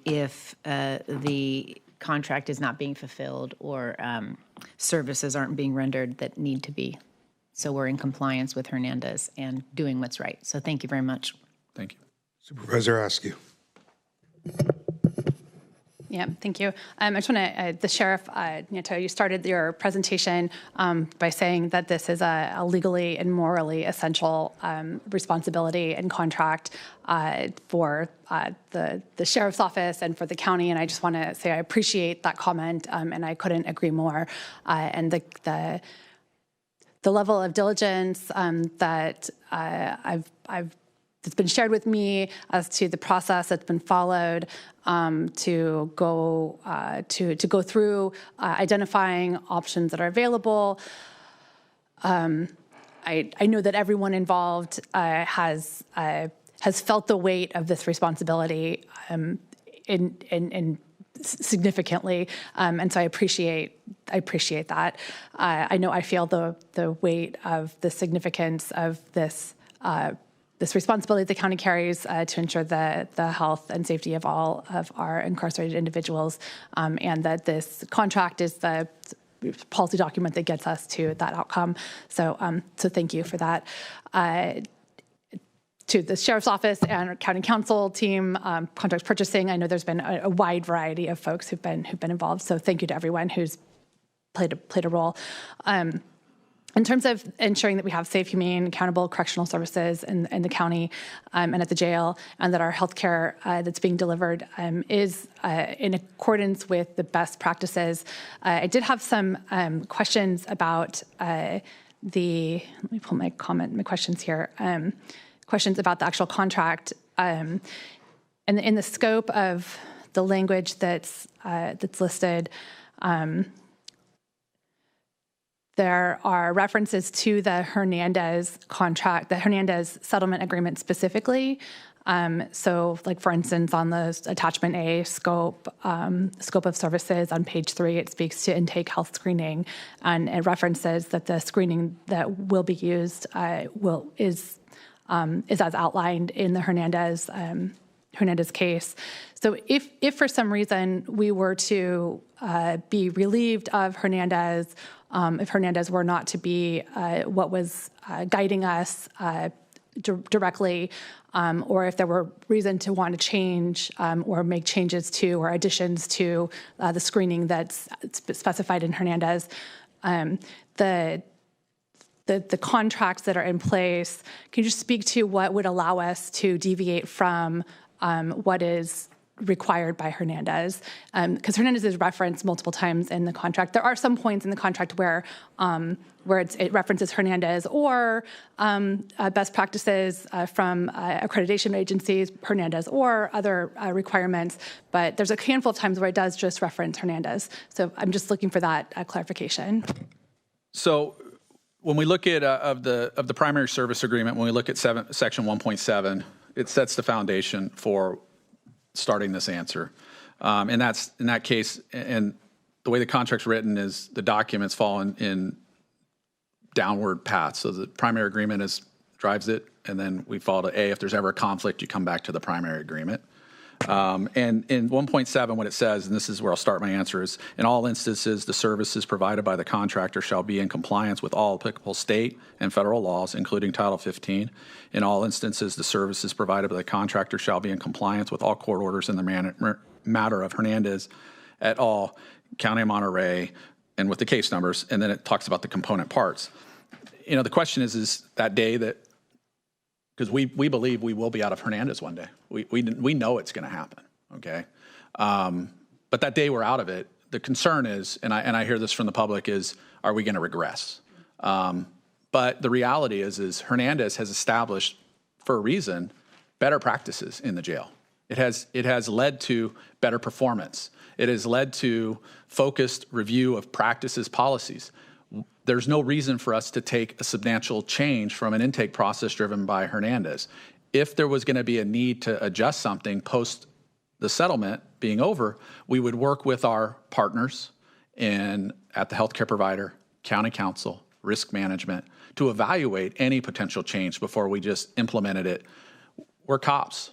if the contract is not being fulfilled or services aren't being rendered that need to be. So we're in compliance with Hernandez and doing what's right. So thank you very much. Thank you. Supervisor Askew. Yeah, thank you. I just want to, the sheriff, you started your presentation by saying that this is a legally and morally essential responsibility and contract for the sheriff's office and for the county. And I just want to say I appreciate that comment, and I couldn't agree more. And the level of diligence that that's been shared with me as to the process that's been followed to go through identifying options that are available. I know that everyone involved has felt the weight of this responsibility in significantly, and so I appreciate that. I know I feel the weight of the significance of this responsibility the county carries to ensure the health and safety of all of our incarcerated individuals, and that this contract is the policy document that gets us to that outcome. So thank you for that. To the Sheriff's Office and County Council team, contract purchasing, I know there's been a wide variety of folks who've been involved. So thank you to everyone who's played a role. In terms of ensuring that we have safe, humane, accountable correctional services in the county and at the jail, and that our healthcare that's being delivered is in accordance with the best practices. I did have some questions about let me pull my questions here. Questions about the actual contract and in the scope of the language that's listed. There are references to the Hernandez contract, the Hernandez settlement agreement specifically. So, like for instance, on the attachment A scope of services on page 3, it speaks to intake health screening, and it references that the screening that will be used is as outlined in the Hernandez case. So if for some reason we were to be relieved of Hernandez, if Hernandez were not to be what was guiding us directly, or if there were reason to want to change or make changes to or additions to the screening that's specified in Hernandez, the contracts that are in place, can you just speak to what would allow us to deviate from what is required by Hernandez? Because Hernandez is referenced multiple times in the contract. There are some points in the contract where it references Hernandez or best practices from accreditation agencies, Hernandez, or other requirements. But there's a handful of times where it does just reference Hernandez. So I'm just looking for that clarification. So when we look at of the primary service agreement, when we look at section 1.7, it sets the foundation for starting this answer. And that's in that case, and the way the contract's written is the documents fall in downward paths. So the primary agreement drives it, and then we follow to A. If there's ever a conflict, you come back to the primary agreement. And in 1.7, what it says, and this is where I'll start my answer, is in all instances, the services provided by the contractor shall be in compliance with all applicable state and federal laws, including Title 15. In all instances, the services provided by the contractor shall be in compliance with all court orders in the matter of Hernandez et al., County of Monterey, and with the case numbers. And then it talks about the component parts. You know, the question is that day that, because we believe we will be out of Hernandez one day. We know it's going to happen, okay? But that day we're out of it, the concern is, and I hear this from the public, is are we going to regress? But the reality is Hernandez has established, for a reason, better practices in the jail. It has led to better performance. It has led to focused review of practices, policies. There's no reason for us to take a substantial change from an intake process driven by Hernandez. If there was going to be a need to adjust something post the settlement being over, we would work with our partners at the healthcare provider, county council, risk management, to evaluate any potential change before we just implemented it. We're cops.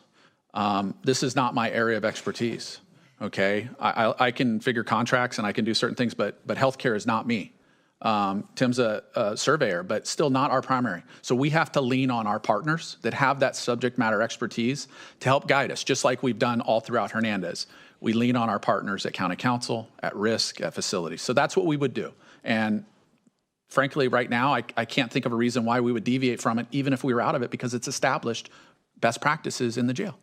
This is not my area of expertise, okay? I can figure contracts and I can do certain things, but healthcare is not me. Tim's a surveyor, but still not our primary. So we have to lean on our partners that have that subject matter expertise to help guide us, just like we've done all throughout Hernandez. We lean on our partners at county council, at risk, at facilities. So that's what we would do. And frankly, right now, I can't think of a reason why we would deviate from it, even if we were out of it, because it's established best practices in the jail.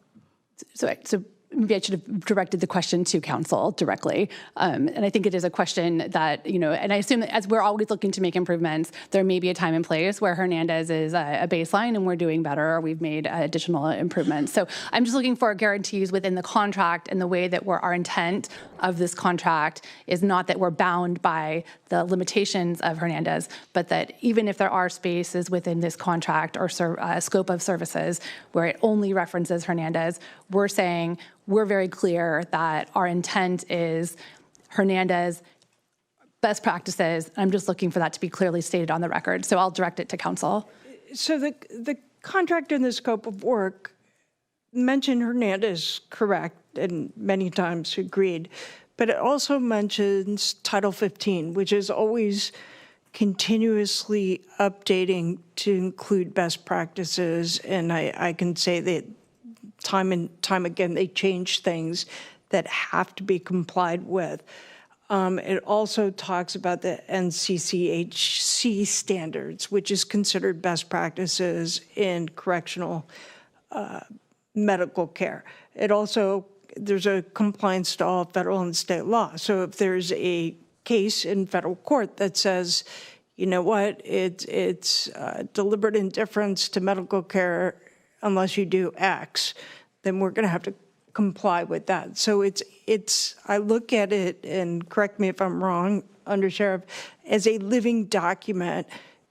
So maybe I should have directed the question to council directly. And I think it is a question that, and I assume that as we're always looking to make improvements, there may be a time and place where Hernandez is a baseline and we're doing better or we've made additional improvements. So I'm just looking for guarantees within the contract and the way that our intent of this contract is not that we're bound by the limitations of Hernandez, but that even if there are spaces within this contract or scope of services where it only references Hernandez, we're saying we're very clear that our intent is Hernandez best practices. I'm just looking for that to be clearly stated on the record. So I'll direct it to council. So the contract and the scope of work mention Hernandez, correct, and many times agreed. but it also mentions Title 15, which is always continuously updating to include best practices. And I can say that time and time again, they change things that have to be complied with. It also talks about the NCCHC standards, which is considered best practices in correctional medical care. It also, there's a compliance to all federal and state law. So if there's a case in federal court that says, you know what, it's deliberate indifference to medical care unless you do X, then we're going to have to comply with that. So it's I look at it, and correct me if I'm wrong, Undersheriff, as a living document,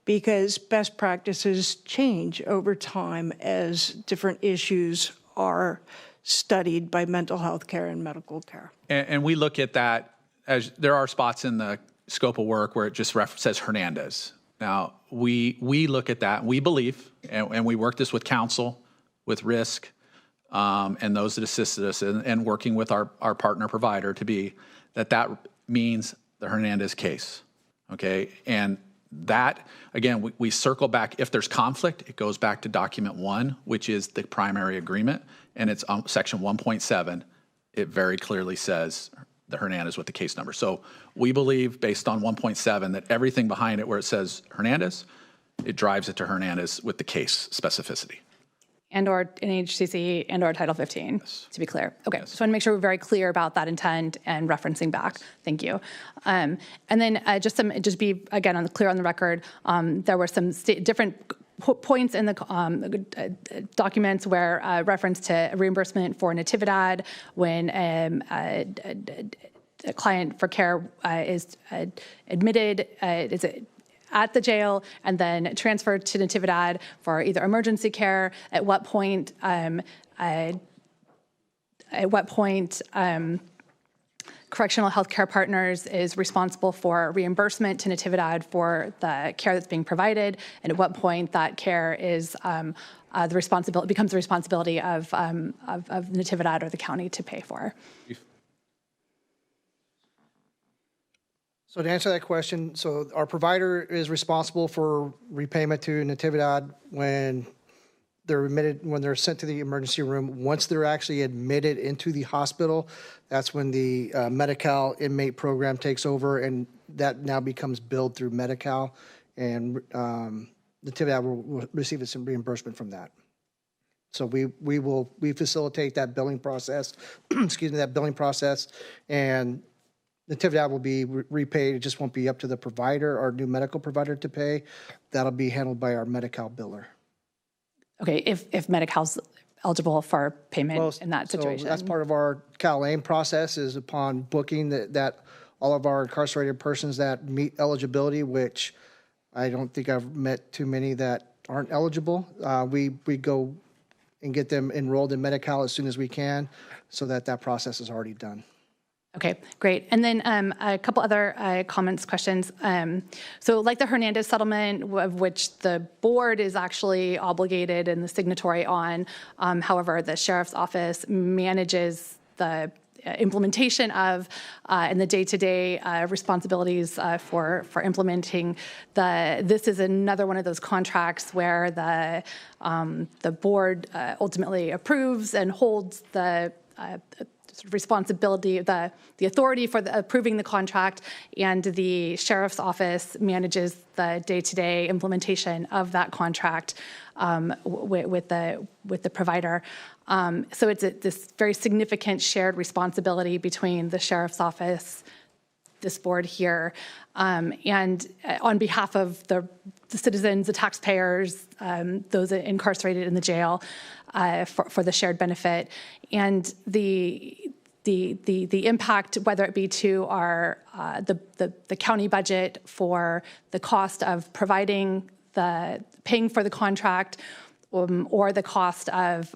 because best practices change over time as different issues are studied by mental health care and medical care. And we look at that as there are spots in the scope of work where it just says Hernandez. Now, we look at that, we believe, and we work this with counsel, with risk, and those that assisted us in working with our partner provider to be that means the Hernandez case, okay? And that, again, we circle back. If there's conflict, it goes back to document 1, which is the primary agreement, and it's section 1.7. It very clearly says the Hernandez with the case number. So we believe, based on 1.7, that everything behind it where it says Hernandez, it drives it to Hernandez with the case specificity. And/or NHCC and/or Title 15, to be clear. Okay, just want to make sure we're very clear about that intent and referencing back. Thank you. And then just be, again, clear on the record, there were some different points in the documents where reference to reimbursement for Natividad when a client for care is admitted, is at the jail and then transferred to Natividad for either emergency care. At what point Correctional Healthcare Partners is responsible for reimbursement to Natividad for the care that's being provided, and at what point that care is becomes the responsibility of Natividad or the county to pay for. So to answer that question, so our provider is responsible for repayment to Natividad when they're admitted, when they're sent to the emergency room. Once they're actually admitted into the hospital, that's when the Medi-Cal inmate program takes over, and that now becomes billed through Medi-Cal, and Natividad will receive some reimbursement from that. So we facilitate that billing process, excuse me, that billing process, and Natividad will be repaid. It just won't be up to the provider, our new medical provider, to pay. That'll be handled by our Medi-Cal biller. Okay, if Medi-Cal's eligible for payment in that situation. So that's part of our Cal-AIM process, is upon booking that all of our incarcerated persons that meet eligibility, which I don't think I've met too many that aren't eligible. We go and get them enrolled in Medi-Cal as soon as we can, so that process is already done. Okay, great. And then a couple other comments, questions. So like the Hernandez settlement, of which the board is actually obligated and the signatory on, however, the sheriff's office manages the implementation of and the day-to-day responsibilities for implementing this is another one of those contracts where the board ultimately approves and holds the responsibility, the authority for approving the contract, and the sheriff's office manages the day-to-day implementation of that contract with the provider. So it's this very significant shared responsibility between the sheriff's office, this board here, and on behalf of the citizens, the taxpayers, those incarcerated in the jail, for the shared benefit, and the impact, whether it be to our the county budget for the cost of paying for the contract, or the cost of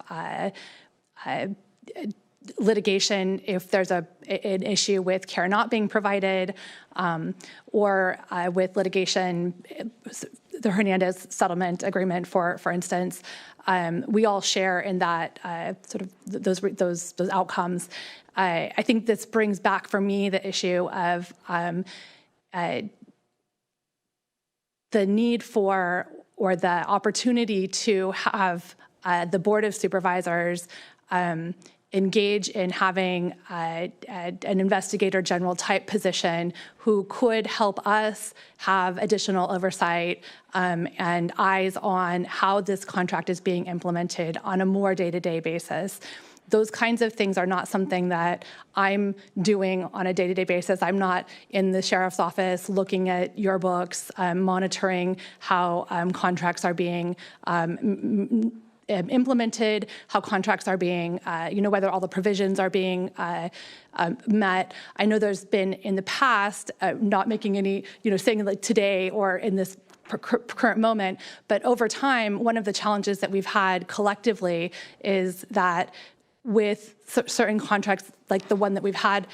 litigation if there's an issue with care not being provided, or with litigation, the Hernandez settlement agreement, for instance. We all share in that sort of those outcomes. I think this brings back for me the issue of the need for, or the opportunity to have the Board of Supervisors engage in having an investigator general type position who could help us have additional oversight and eyes on how this contract is being implemented on a more day-to-day basis. Those kinds of things are not something that I'm doing on a day-to-day basis. I'm not in the sheriff's office looking at your books, monitoring how contracts are being implemented, how contracts are being, whether all the provisions are being met. I know there's been in the past, not making any, saying like today or in this current moment, but over time, one of the challenges that we've had collectively is that with certain contracts, like the one that we've had,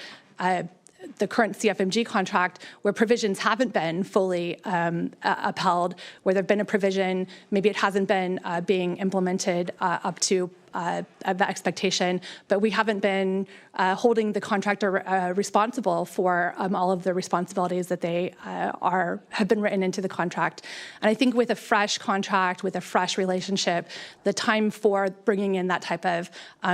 the current CFMG contract, where provisions haven't been fully upheld, where there've been a provision, maybe it hasn't been being implemented up to the expectation, but we haven't been holding the contractor responsible for all of the responsibilities that they have been written into the contract. And I think with a fresh contract, with a fresh relationship, the time for bringing in that type of,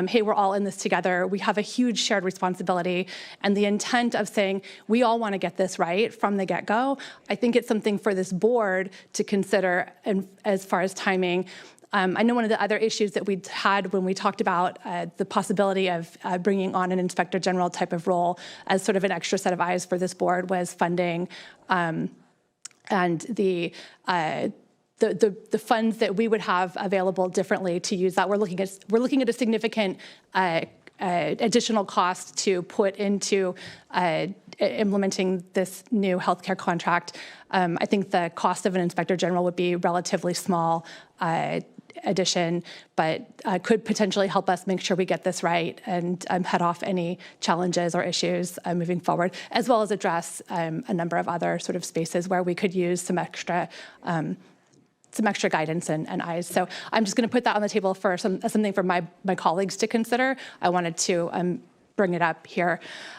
hey, we're all in this together, we have a huge shared responsibility, and the intent of saying we all want to get this right from the get-go, I think it's something for this board to consider. And as far as timing, I know one of the other issues that we had when we talked about the possibility of bringing on an inspector general type of role as sort of an extra set of eyes for this board was funding and the funds that we would have available differently to use that. We're looking at a significant additional cost to put into implementing this new healthcare contract. I think the cost of an inspector general would be relatively small addition, but could potentially help us make sure we get this right and head off any challenges or issues moving forward, as well as address a number of other sort of spaces where we could use some extra guidance and eyes. So I'm just going to put that on the table for something for my colleagues to consider. I wanted to bring it up here.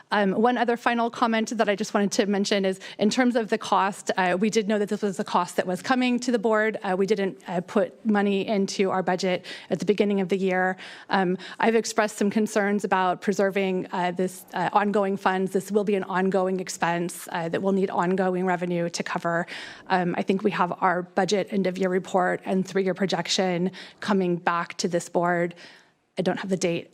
One other final comment that I just wanted to mention is in terms of the cost, we did know that this was a cost that was coming to the board. We didn't put money into our budget at the beginning of the year. I've expressed some concerns about preserving this ongoing funds. This will be an ongoing expense that will need ongoing revenue to cover. I think we have our budget end-of-year report and 3-year projection coming back to this board. I don't have the date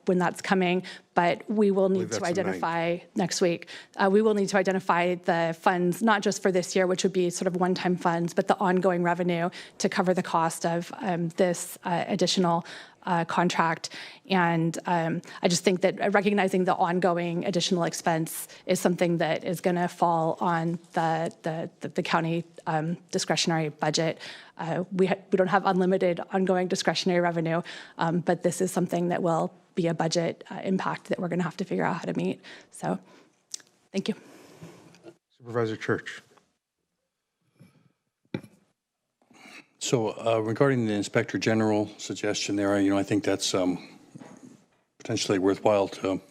when that's coming, but we will need to identify next week. We will need to identify the funds, not just for this year, which would be sort of one-time funds, but the ongoing revenue to cover the cost of this additional contract. And I just think that recognizing the ongoing additional expense is something that is going to fall on the county discretionary budget. We don't have unlimited ongoing discretionary revenue, but this is something that will be a budget impact that we're going to have to figure out how to meet. So thank you. Supervisor Church. So regarding the Inspector General suggestion there, I think that's potentially worthwhile to...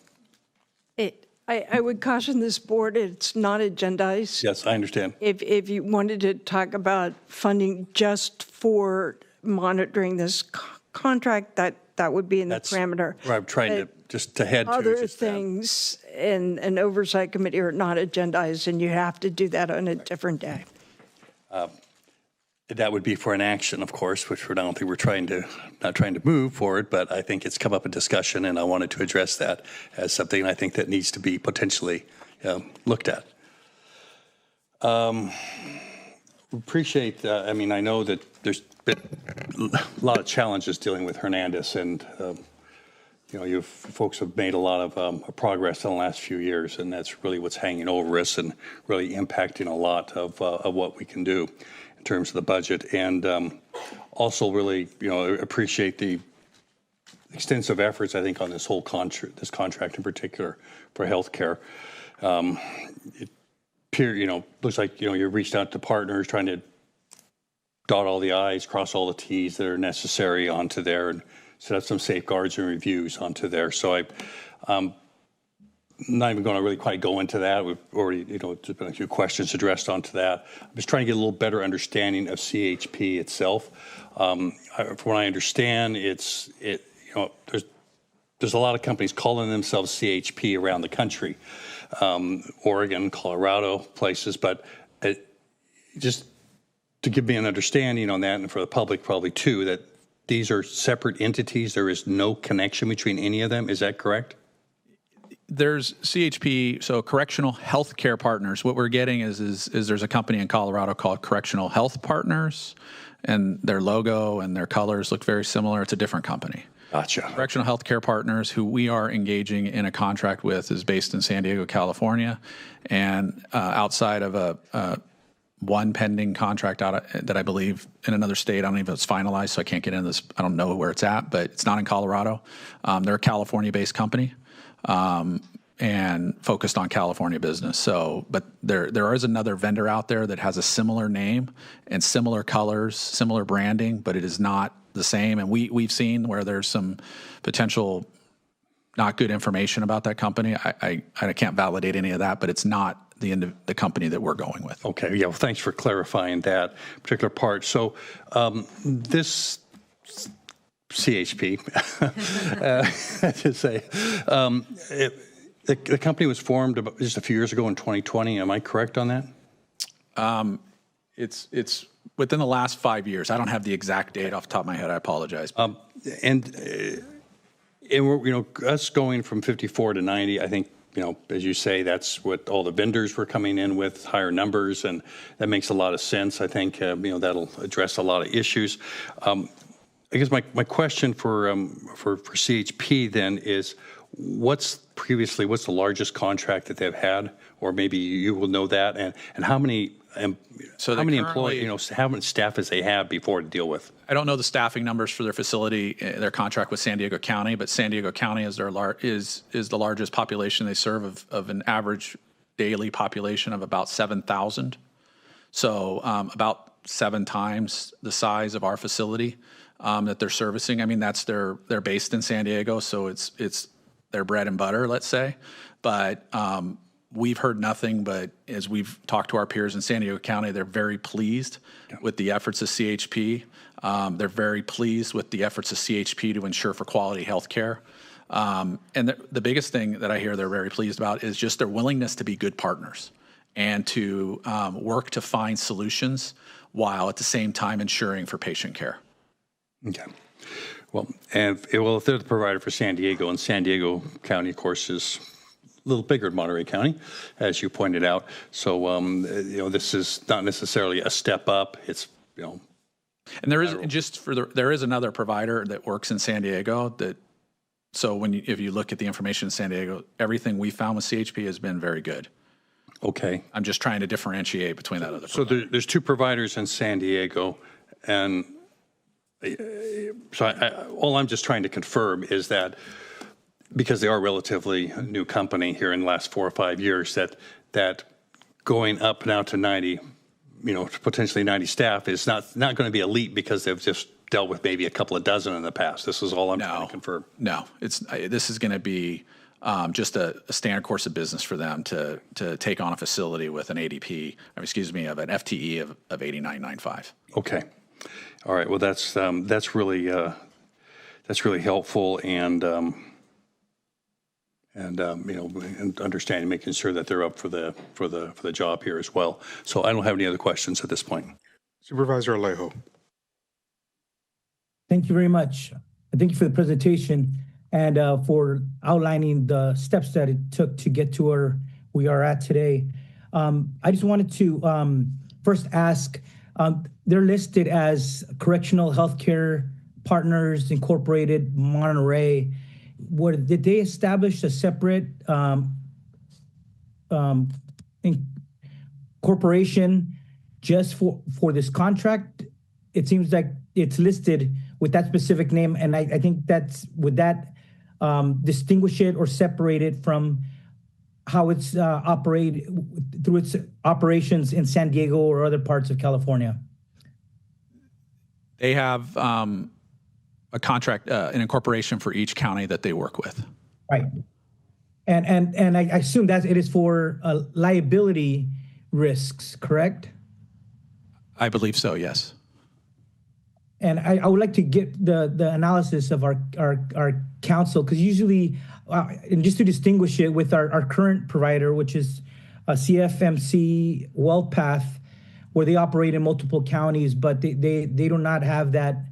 I would caution this board, it's not agendized. Yes, I understand. If you wanted to talk about funding just for monitoring this contract, that would be in the parameter. Where I'm trying to just to head to. Other things in an oversight committee are not agendized, and you have to do that on a different day. That would be for an action, of course, which I don't think we're not trying to move forward, but I think it's come up in discussion, and I wanted to address that as something I think that needs to be potentially looked at. Appreciate, I know that there's been a lot of challenges dealing with Hernandez, and you folks have made a lot of progress in the last few years, and that's really what's hanging over us and really impacting a lot of what we can do in terms of the budget. And also really, appreciate the extensive efforts, I think, on this whole this contract in particular for healthcare. Looks like, you reached out to partners trying to dot all the I's, cross all the T's that are necessary onto there, and set up some safeguards and reviews onto there. So not even going to really quite go into that. We've already, there's been a few questions addressed onto that. I'm just trying to get a little better understanding of CHP itself. From what I understand, there's a lot of companies calling themselves CHP around the country, Oregon, Colorado, places, but just to give me an understanding on that, and for the public probably too, that these are separate entities. There is no connection between any of them. Is that correct? There's CHP, so Correctional Healthcare Partners. What we're getting is there's a company in Colorado called Correctional Health Partners, and their logo and their colors look very similar. It's a different company. Gotcha. Correctional Healthcare Partners, who we are engaging in a contract with, is based in San Diego, California, and outside of one pending contract that I believe in another state. I don't even know if it's finalized, so I can't get into this. I don't know where it's at, but it's not in Colorado. They're a California-based company. And focused on California business. So, but there is another vendor out there that has a similar name and similar colors, similar branding, but it is not the same. And we've seen where there's some potential not good information about that company. I can't validate any of that, but it's not the company that we're going with. Okay. Yeah. Well, thanks for clarifying that particular part. So, this CHP, I should say. The company was formed about just a few years ago in 2020. Am I correct on that? It's within the last 5 years. I don't have the exact date off the top of my head. I apologize. And we're, us going from 54 to 90, I think, as you say, that's what all the vendors were coming in with, higher numbers, and that makes a lot of sense. I think, that'll address a lot of issues. I guess my question for CHP then is, what's the largest contract that they've had, or maybe you will know that, and how many employees, how many staff as they have before to deal with? I don't know the staffing numbers for their facility, their contract with San Diego County, but San Diego County is the largest population they serve of an average daily population of about 7,000. So about 7 times the size of our facility that they're servicing. I mean, they're based in San Diego, so it's their bread and butter, let's say. But we've heard nothing but, as we've talked to our peers in San Diego County, they're very pleased with the efforts of CHP. They're very pleased with the efforts of CHP to ensure for quality health care. And the biggest thing that I hear they're very pleased about is just their willingness to be good partners and to work to find solutions while at the same time ensuring for patient care. Okay. Well, if they're the provider for San Diego, and San Diego County, of course, is a little bigger than Monterey County, as you pointed out. So, this is not necessarily a step up. It's, And there is another provider that works in San Diego that. So if you look at the information in San Diego, everything we found with CHP has been very good. Okay. I'm just trying to differentiate between that other. So there's 2 providers in San Diego, and. So all I'm just trying to confirm is that, because they are a relatively new company here in the last 4 or 5 years, that going up now to 90, potentially 90 staff is not going to be a leap because they've just dealt with maybe a couple of dozen in the past. This is all I'm trying to confirm. No, this is going to be just a standard course of business for them to take on a facility with an ADP, of an FTE of 89.95. Okay. All right. Well, that's really helpful, and understanding, making sure that they're up for the job here as well. So I don't have any other questions at this point. Supervisor Alejo. Thank you very much. Thank you for the presentation and for outlining the steps that it took to get to where we are at today. I just wanted to first ask. They're listed as Correctional Healthcare Partners Incorporated, Monterey. Did they establish a separate corporation just for this contract? It seems like it's listed with that specific name, and I think would that distinguish it or separate it from how it's operated through its operations in San Diego or other parts of California? They have a contract, an incorporation for each county that they work with. Right. And I assume that it is for liability risks, correct? I believe so, yes. And I would like to get the analysis of our council, because usually, and just to distinguish it with our current provider, which is CFMC WellPath, where they operate in multiple counties, but they do not have that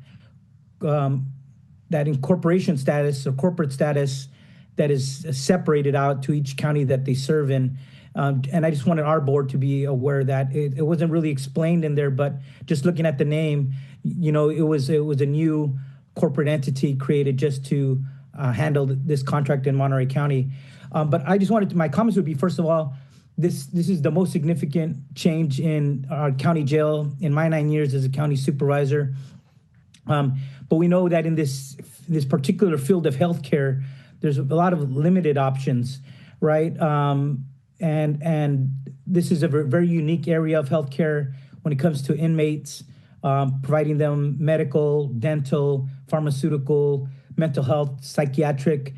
that incorporation status or corporate status that is separated out to each county that they serve in. And I just wanted our board to be aware that it wasn't really explained in there, but just looking at the name, you know, it was a new corporate entity created just to handle this contract in Monterey County. But I just wanted my comments would be, first of all, this is the most significant change in our county jail in my 9 years as a county supervisor. But we know that in this particular field of healthcare, there's a lot of limited options, right? And this is a very unique area of healthcare when it comes to inmates, providing them medical, dental, pharmaceutical, mental health, psychiatric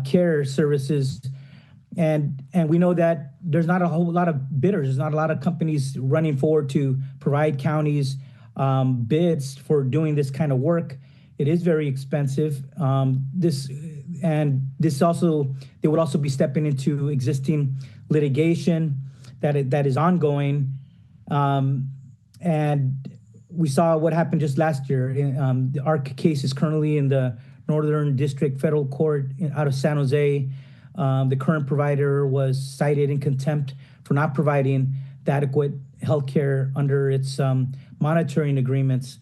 care services. And we know that there's not a whole lot of bidders. There's not a lot of companies running forward to provide counties bids for doing this kind of work. It is very expensive. This also, they would also be stepping into existing litigation that is ongoing. And we saw what happened just last year. Our case is currently in the Northern District Federal Court out of San Jose. The current provider was cited in contempt for not providing the adequate health care under its monitoring agreements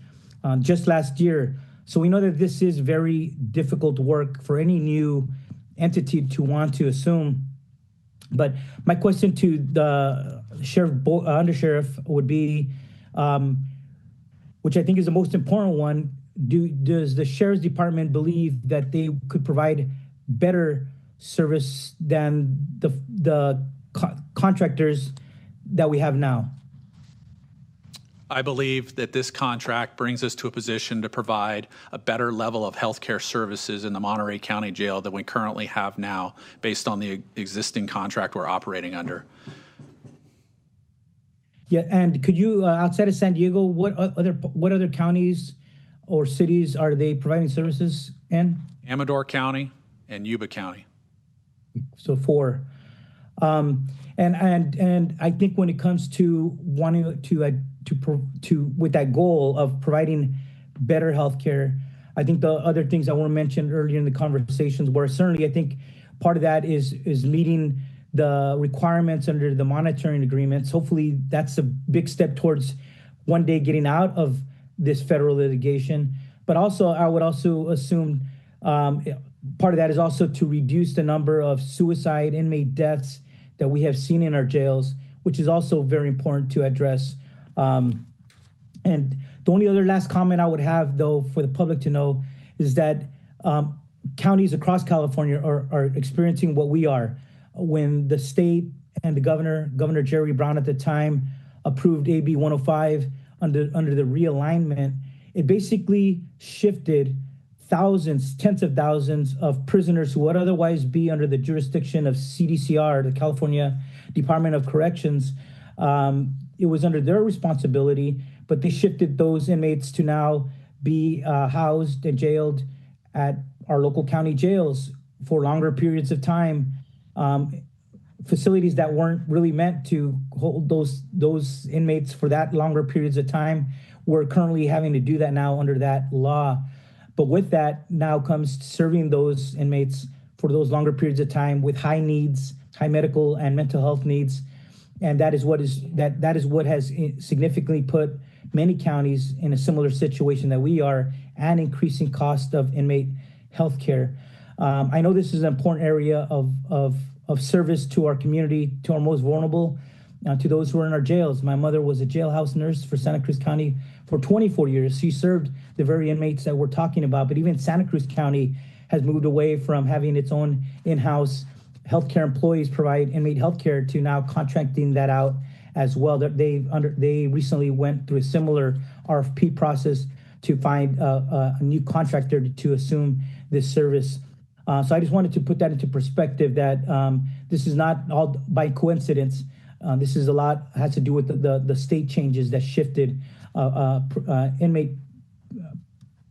just last year. So we know that this is very difficult work for any new entity to want to assume. But my question to the undersheriff would be, which I think is the most important one, does the Sheriff's Department believe that they could provide better service than the contractors that we have now? I believe that this contract brings us to a position to provide a better level of healthcare services in the Monterey County Jail than we currently have now, based on the existing contract we're operating under. Yeah, and could you, outside of San Diego, what other counties or cities are they providing services in? Amador County and Yuba County. So 4. And I think when it comes to wanting to with that goal of providing better healthcare, I think the other things I want to mention earlier in the conversations were certainly, I think part of that is meeting the requirements under the monitoring agreements. Hopefully that's a big step towards one day getting out of this federal litigation. But also, I would also assume part of that is also to reduce the number of suicide inmate deaths that we have seen in our jails, which is also very important to address. And the only other last comment I would have, though, for the public to know is that counties across California are experiencing what we are. When the state and the Governor Jerry Brown at the time, approved AB 105 under the realignment, it basically shifted thousands, tens of thousands of prisoners who would otherwise be under the jurisdiction of CDCR, the California Department of Corrections. It was under their responsibility, but they shifted those inmates to now be housed and jailed at our local county jails for longer periods of time. Facilities that weren't really meant to hold those inmates for that longer periods of time. We're currently having to do that now under that law. But with that now comes serving those inmates for those longer periods of time with high needs, high medical and mental health needs. And that is what has significantly put many counties in a similar situation that we are, and increasing cost of inmate health care. I know this is an important area of service to our community, to our most vulnerable, to those who are in our jails. My mother was a jailhouse nurse for Santa Cruz County for 24 years. She served the very inmates that we're talking about, but even Santa Cruz County has moved away from having its own in-house healthcare employees provide inmate healthcare to now contracting that out as well. They recently went through a similar RFP process to find a new contractor to assume this service. So I just wanted to put that into perspective that this is not all by coincidence. This is a lot has to do with the state changes that shifted inmate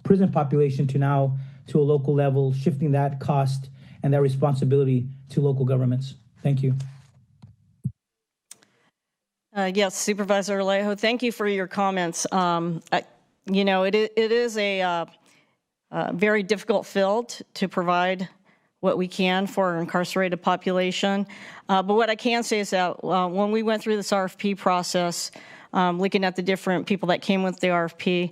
prison population to now to a local level, shifting that cost and that responsibility to local governments. Thank you. Yes, Supervisor Alejo, thank you for your comments. You know, it is a very difficult field to provide what we can for our incarcerated population. But what I can say is that when we went through this RFP process, looking at the different people that came with the RFP,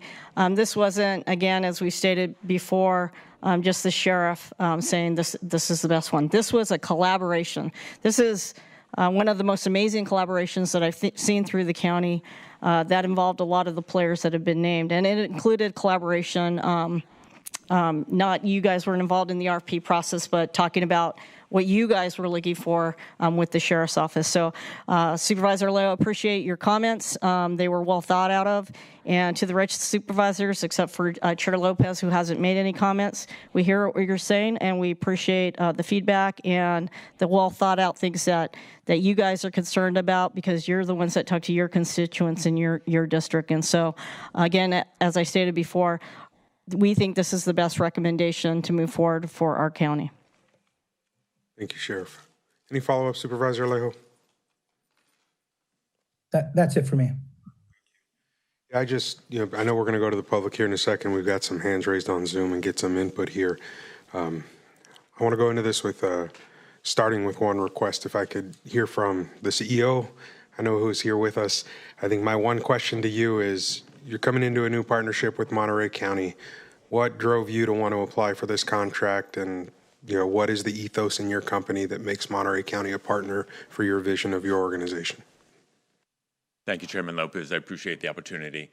this wasn't, again, as we stated before, just the sheriff saying this is the best one. This was a collaboration. This is one of the most amazing collaborations that I've seen through the county that involved a lot of the players that have been named. And it included collaboration, not you guys weren't involved in the RFP process, but talking about what you guys were looking for with the sheriff's office. So Supervisor Leo, appreciate your comments. They were well thought out of. And to the rest of the supervisors, except for Chair Lopez, who hasn't made any comments, we hear what you're saying, and we appreciate the feedback and the well thought out things that you guys are concerned about, because you're the ones that talk to your constituents in your district. And so, again, as I stated before, we think this is the best recommendation to move forward for our county. Thank you, Sheriff. Any follow-up, Supervisor Alejo? That's it for me. I just, I know we're going to go to the public here in a second. We've got some hands raised on Zoom and get some input here. I want to go into this with, starting with one request. If I could hear from the CEO, I know who's here with us. I think my one question to you is, you're coming into a new partnership with Monterey County. What drove you to want to apply for this contract, and what is the ethos in your company that makes Monterey County a partner for your vision of your organization? Thank you, Chairman Lopez. I appreciate the opportunity.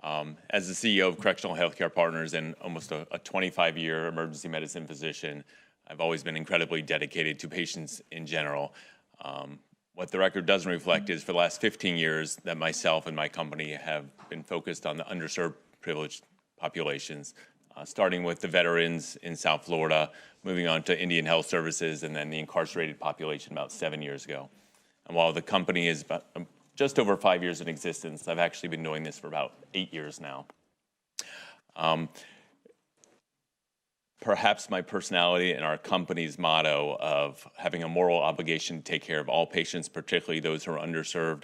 As the CEO of Correctional Healthcare Partners and almost a 25-year emergency medicine physician, I've always been incredibly dedicated to patients in general. What the record doesn't reflect is for the last 15 years that myself and my company have been focused on the underserved privileged populations, starting with the veterans in South Florida, moving on to Indian Health Services, and then the incarcerated population about 7 years ago. And while the company is just over 5 years in existence, I've actually been doing this for about 8 years now. Perhaps my personality and our company's motto of having a moral obligation to take care of all patients, particularly those who are underserved,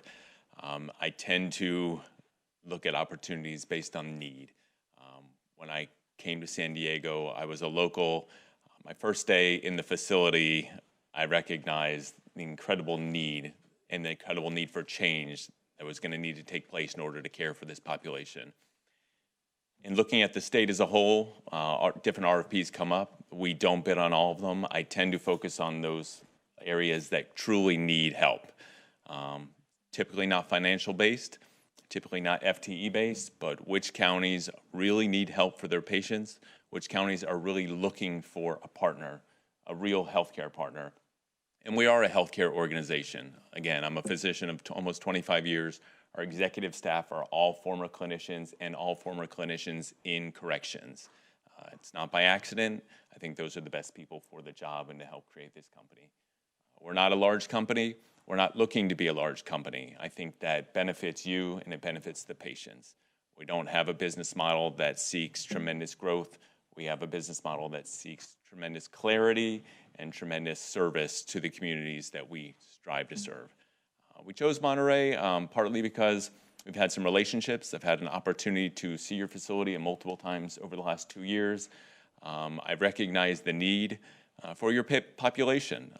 I tend to look at opportunities based on need. When I came to San Diego, I was a local. My first day in the facility, I recognized the incredible need and the incredible need for change that was going to need to take place in order to care for this population. In looking at the state as a whole, different RFPs come up. We don't bid on all of them. I tend to focus on those areas that truly need help. Typically not financial based, typically not FTE based, but which counties really need help for their patients, which counties are really looking for a partner, a real healthcare partner. And we are a healthcare organization. Again, I'm a physician of almost 25 years. Our executive staff are all former clinicians and all former clinicians in corrections. It's not by accident. I think those are the best people for the job and to help create this company. We're not a large company. We're not looking to be a large company. I think that benefits you and it benefits the patients. We don't have a business model that seeks tremendous growth. We have a business model that seeks tremendous clarity and tremendous service to the communities that we strive to serve. We chose Monterey partly because we've had some relationships. I've had an opportunity to see your facility multiple times over the last 2 years. I've recognized the need for your population.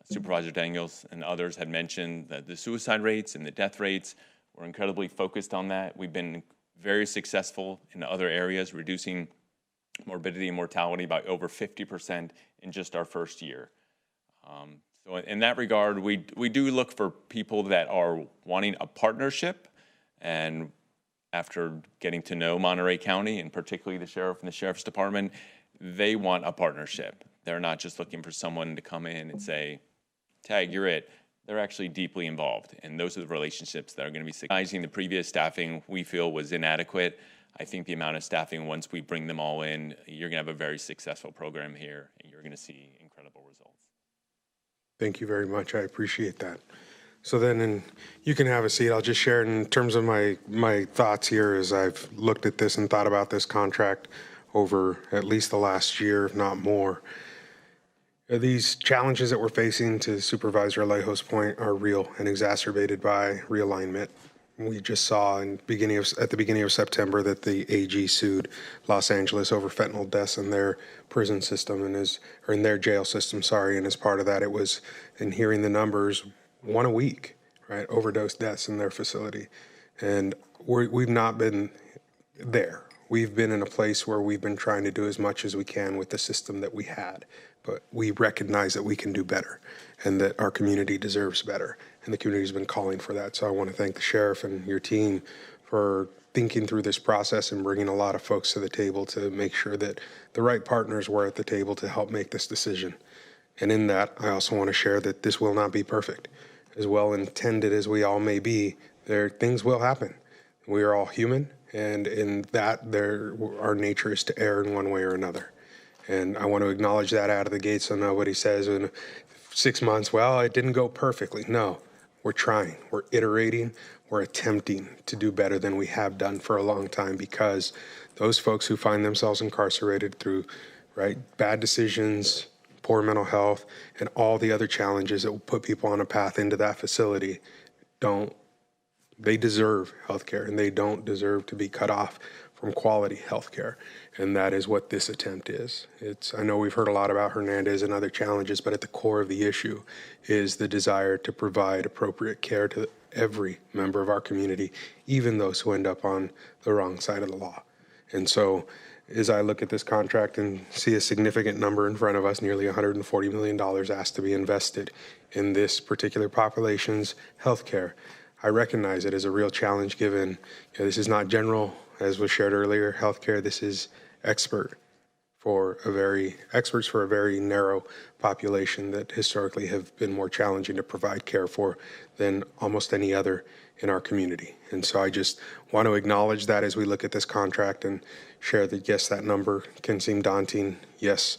Supervisor Daniels and others had mentioned that the suicide rates and the death rates. We're incredibly focused on that. We've been very successful in other areas, reducing morbidity and mortality by over 50% in just our first year. So in that regard, we do look for people that are wanting a partnership. And after getting to know Monterey County, and particularly the sheriff and the sheriff's department, they want a partnership. They're not just looking for someone to come in and say, tag, you're it. they're actually deeply involved. And those are the relationships that are going to be recognizing the previous staffing we feel was inadequate. I think the amount of staffing, once we bring them all in, you're going to have a very successful program here, and you're going to see incredible results. Thank you very much. I appreciate that. So then, you can have a seat. I'll just share in terms of my thoughts here as I've looked at this and thought about this contract over at least the last year, if not more. These challenges that we're facing, to Supervisor Alejo's point, are real and exacerbated by realignment. We just saw at the beginning of September that the AG sued Los Angeles over fentanyl deaths in their prison system or in their jail system, and as part of that, it was in hearing the numbers, one a week, right? Overdose deaths in their facility. And we've not been there. We've been in a place where we've been trying to do as much as we can with the system that we had, but we recognize that we can do better and that our community deserves better. And the community's been calling for that. So I want to thank the sheriff and your team for thinking through this process and bringing a lot of folks to the table to make sure that the right partners were at the table to help make this decision. And in that, I also want to share that this will not be perfect. As well intended as we all may be, things will happen. We are all human, and in that, our nature is to err in one way or another. And I want to acknowledge that out of the gate so nobody says in 6 months, well, it didn't go perfectly. No, we're trying, we're iterating, we're attempting to do better than we have done for a long time, because those folks who find themselves incarcerated through bad decisions, poor mental health, and all the other challenges that will put people on a path into that facility, they deserve healthcare, and they don't deserve to be cut off from quality healthcare. And that is what this attempt is. I know we've heard a lot about Hernandez and other challenges, but at the core of the issue is the desire to provide appropriate care to every member of our community, even those who end up on the wrong side of the law. And so, as I look at this contract and see a significant number in front of us, nearly $140 million asked to be invested in this particular population's healthcare, I recognize it as a real challenge given this is not general, as was shared earlier, healthcare. This is experts for a very narrow population that historically have been more challenging to provide care for than almost any other in our community. And so I just want to acknowledge that as we look at this contract and share that, yes, that number can seem daunting. Yes,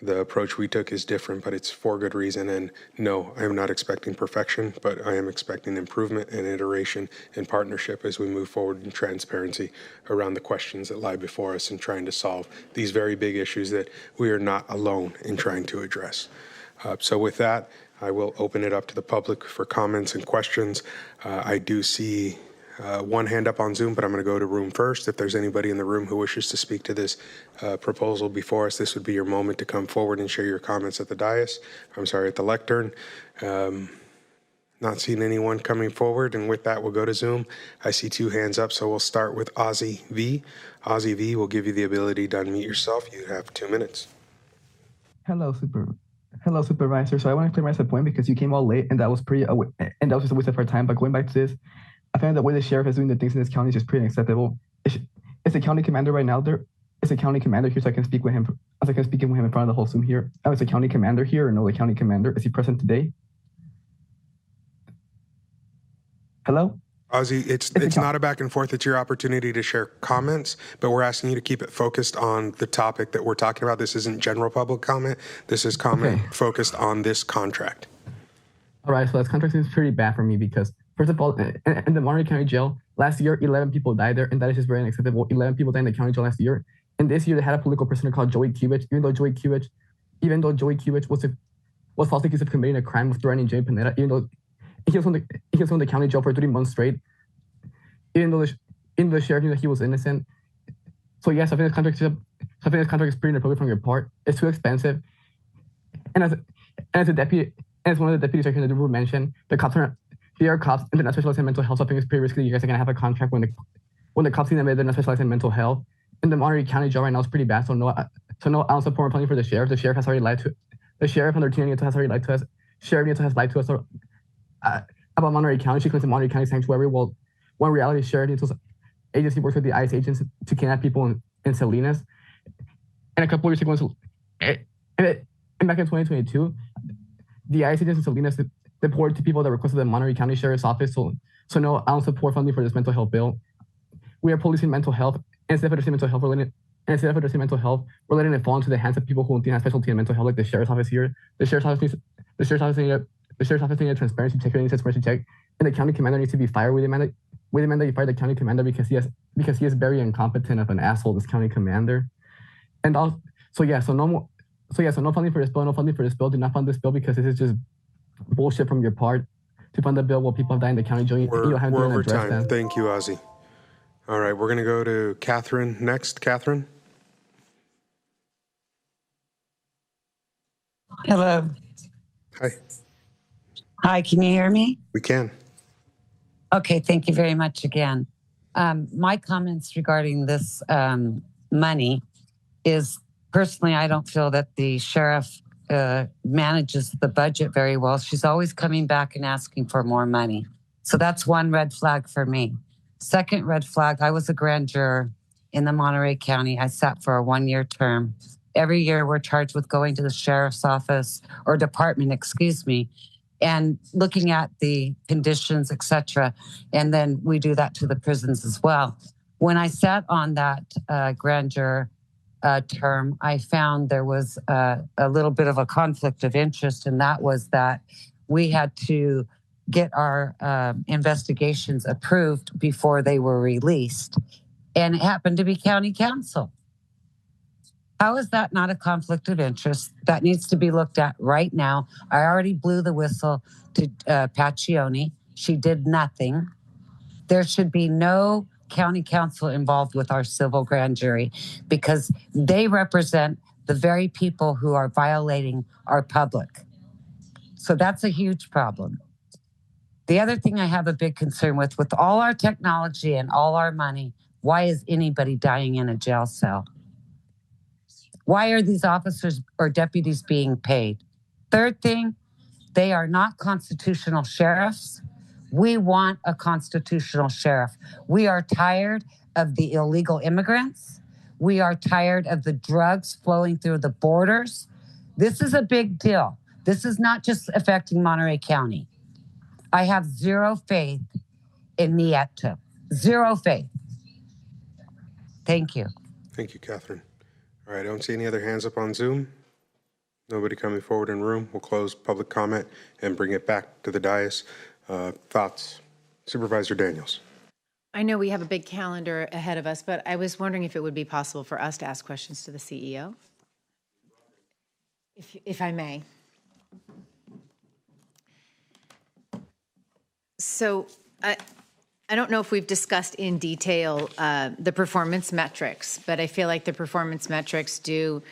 the approach we took is different, but it's for good reason. And no, I am not expecting perfection, but I am expecting improvement and iteration and partnership as we move forward in transparency around the questions that lie before us and trying to solve these very big issues that we are not alone in trying to address. So with that, I will open it up to the public for comments and questions. I do see one hand up on Zoom, but I'm going to go to room first. If there's anybody in the room who wishes to speak to this proposal before us, this would be your moment to come forward and share your comments at the dais. At the lectern. Not seeing anyone coming forward, and with that, we'll go to Zoom. I see two hands up, so we'll start with Ozzy V. Ozzy V will give you the ability to unmute yourself. You have 2 minutes. Hello, Supervisor. So I want to clear myself point because you came all late, and that was and that was just a waste of our time. But going back to this, I find the way the sheriff is doing the things in this county is just pretty unacceptable. Is the county commander right now there? Is the county commander here so I can speak with him? As I can speak with him in front of the whole Zoom here. Is the county commander here or no? The county commander, is he present today? Hello? Ozzy, it's not a back and forth. It's your opportunity to share comments, but we're asking you to keep it focused on the topic that we're talking about. This isn't general public comment. This is comment focused on this contract. All right, so this contract is pretty bad for me because, first of all, in the Monterey County Jail, last year, 11 people died there, and that is just very unacceptable. 11 people died in the county jail last year. And this year, they had a political prisoner called Joey Kubich, even though Joey Kubich was falsely accused of committing a crime of threatening Jimmy Panetta, even though he was in the county jail for 3 months straight, even though the sheriff knew that he was innocent. So yes, I think this contract is pretty inappropriate from your part. It's too expensive. And as a deputy, and as one of the deputies that we mentioned, they are cops and they're not specialized in mental health. So I think it's pretty risky. You guys are gonna have a contract when the cops see them, they're not specialized in mental health. And the Monterey County jail right now is pretty bad. So no, I don't support funding for the sheriff. The sheriff has already lied to. The sheriff under Tina Nieto has already lied to us. Sheriff Nieto has lied to us about Monterey County. She claims the Monterey County sanctuary. Well, when in reality, Sheriff Nieto's agency works with the ICE agents to kidnap people in Salinas. And a couple of years ago, and back in 2022, the ICE agents in Salinas deployed to people that requested the Monterey County Sheriff's Office. So no, I don't support funding for this mental health bill. We are policing mental health, and instead of addressing mental health, we're letting it fall into the hands of people who have specialty in mental health, like the Sheriff's Office here. The Sheriff's Office needs a transparency check, and the county commander needs to be fired. We demand that you fire the county commander because he is very incompetent of an asshole, this county commander. And also, so no funding for this bill, Do not fund this bill because this is just bullshit from your part to fund the bill while people have died in the county jail. We're over time. Thank you, Ozzy. All right, we're going to go to Catherine next. Catherine? Hello. Hi. Hi, can you hear me? We can. Okay, thank you very much again. My comments regarding this money is, personally, I don't feel that the sheriff manages the budget very well. She's always coming back and asking for more money. So that's one red flag for me. Second red flag, I was a grand juror in the Monterey County. I sat for a 1-year term. Every year we're charged with going to the sheriff's office or department, and looking at the conditions, etc. And then we do that to the prisons as well. When I sat on that grand juror term, I found there was a little bit of a conflict of interest, and that was that we had to get our investigations approved before they were released. And it happened to be county council. How is that not a conflict of interest? That needs to be looked at right now. I already blew the whistle to Paccioni. She did nothing. There should be no county council involved with our civil grand jury because they represent the very people who are violating our public. So that's a huge problem. The other thing I have a big concern with all our technology and all our money, why is anybody dying in a jail cell? Why are these officers or deputies being paid? Third thing, they are not constitutional sheriffs. We want a constitutional sheriff. We are tired of the illegal immigrants. We are tired of the drugs flowing through the borders. This is a big deal. This is not just affecting Monterey County. I have zero faith in Nieto. Zero faith. Thank you. Thank you, Catherine. All right, I don't see any other hands up on Zoom. Nobody coming forward in room. We'll close public comment and bring it back to the dais. Thoughts? Supervisor Daniels. I know we have a big calendar ahead of us, but I was wondering if it would be possible for us to ask questions to the CEO, if I may. So I don't know if we've discussed in detail the performance metrics, but I feel like the performance metrics do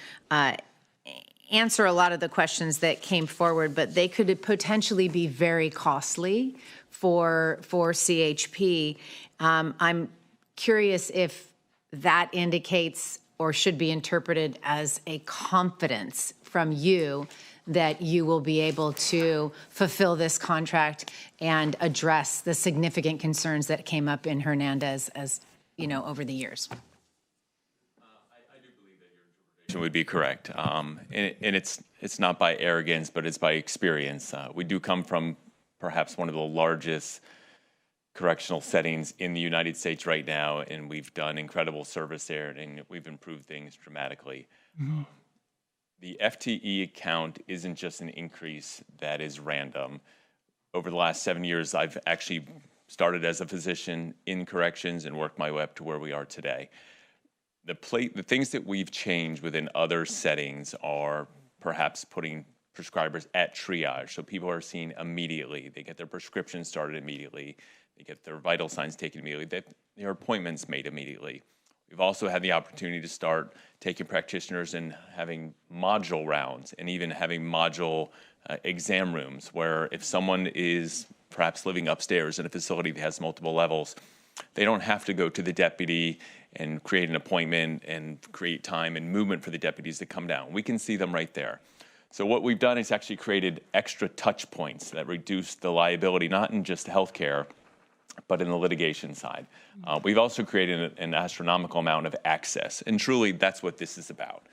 answer a lot of the questions that came forward, but they could potentially be very costly for CHP. I'm curious if that indicates or should be interpreted as a confidence from you that you will be able to fulfill this contract and address the significant concerns that came up in Hernandez over the years. Would be correct, and it's not by arrogance, but it's by experience. We do come from perhaps one of the largest correctional settings in the United States right now, and we've done incredible service there, and we've improved things dramatically. Mm-hmm. The FTE count isn't just an increase that is random. Over the last 7 years, I've actually started as a physician in corrections and worked my way up to where we are today. The things that we've changed within other settings are perhaps putting prescribers at triage. So people are seen immediately. They get their prescriptions started immediately. They get their vital signs taken immediately. Their appointments made immediately. We've also had the opportunity to start taking practitioners and having module rounds and even having module exam rooms where if someone is perhaps living upstairs in a facility that has multiple levels, they don't have to go to the deputy and create an appointment and create time and movement for the deputies to come down. We can see them right there. So what we've done is actually created extra touch points that reduce the liability, not in just healthcare, but in the litigation side. We've also created an astronomical amount of access, and truly that's what this is about.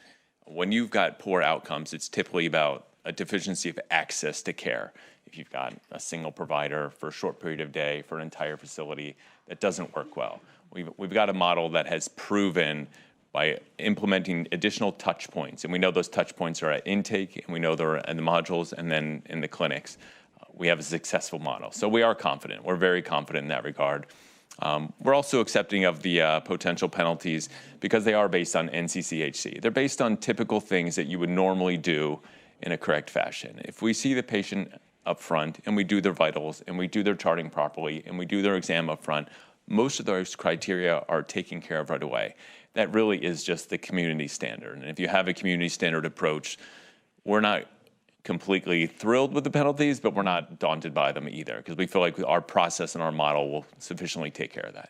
When you've got poor outcomes, it's typically about a deficiency of access to care. If you've got a single provider for a short period of day for an entire facility, that doesn't work well. We've got a model that has proven by implementing additional touch points, and we know those touch points are at intake, and we know they're in the modules and then in the clinics. We have a successful model. So we are confident. We're very confident in that regard. We're also accepting of the potential penalties because they are based on NCCHC. They're based on typical things that you would normally do in a correct fashion. If we see the patient up front and we do their vitals and we do their charting properly and we do their exam up front, most of those criteria are taken care of right away. That really is just the community standard. And if you have a community standard approach, we're not completely thrilled with the penalties, but we're not daunted by them either, because we feel like our process and our model will sufficiently take care of that.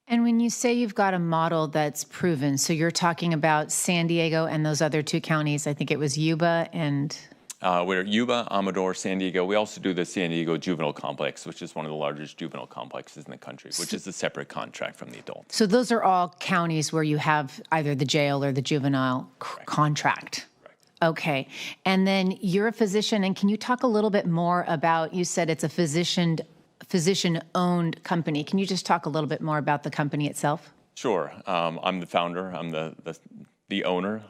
And when you say you've got a model that's proven, so you're talking about San Diego and those other two counties, I think it was Yuba and... We're at Yuba, Amador, San Diego. We also do the San Diego Juvenile Complex, which is one of the largest juvenile complexes in the country, which is a separate contract from the adult. So those are all counties where you have either the jail or the juvenile contract. Okay. And then you're a physician, and can you talk a little bit more about, you said it's a physician-owned company. Can you just talk a little bit more about the company itself? Sure. I'm the founder. I'm the owner.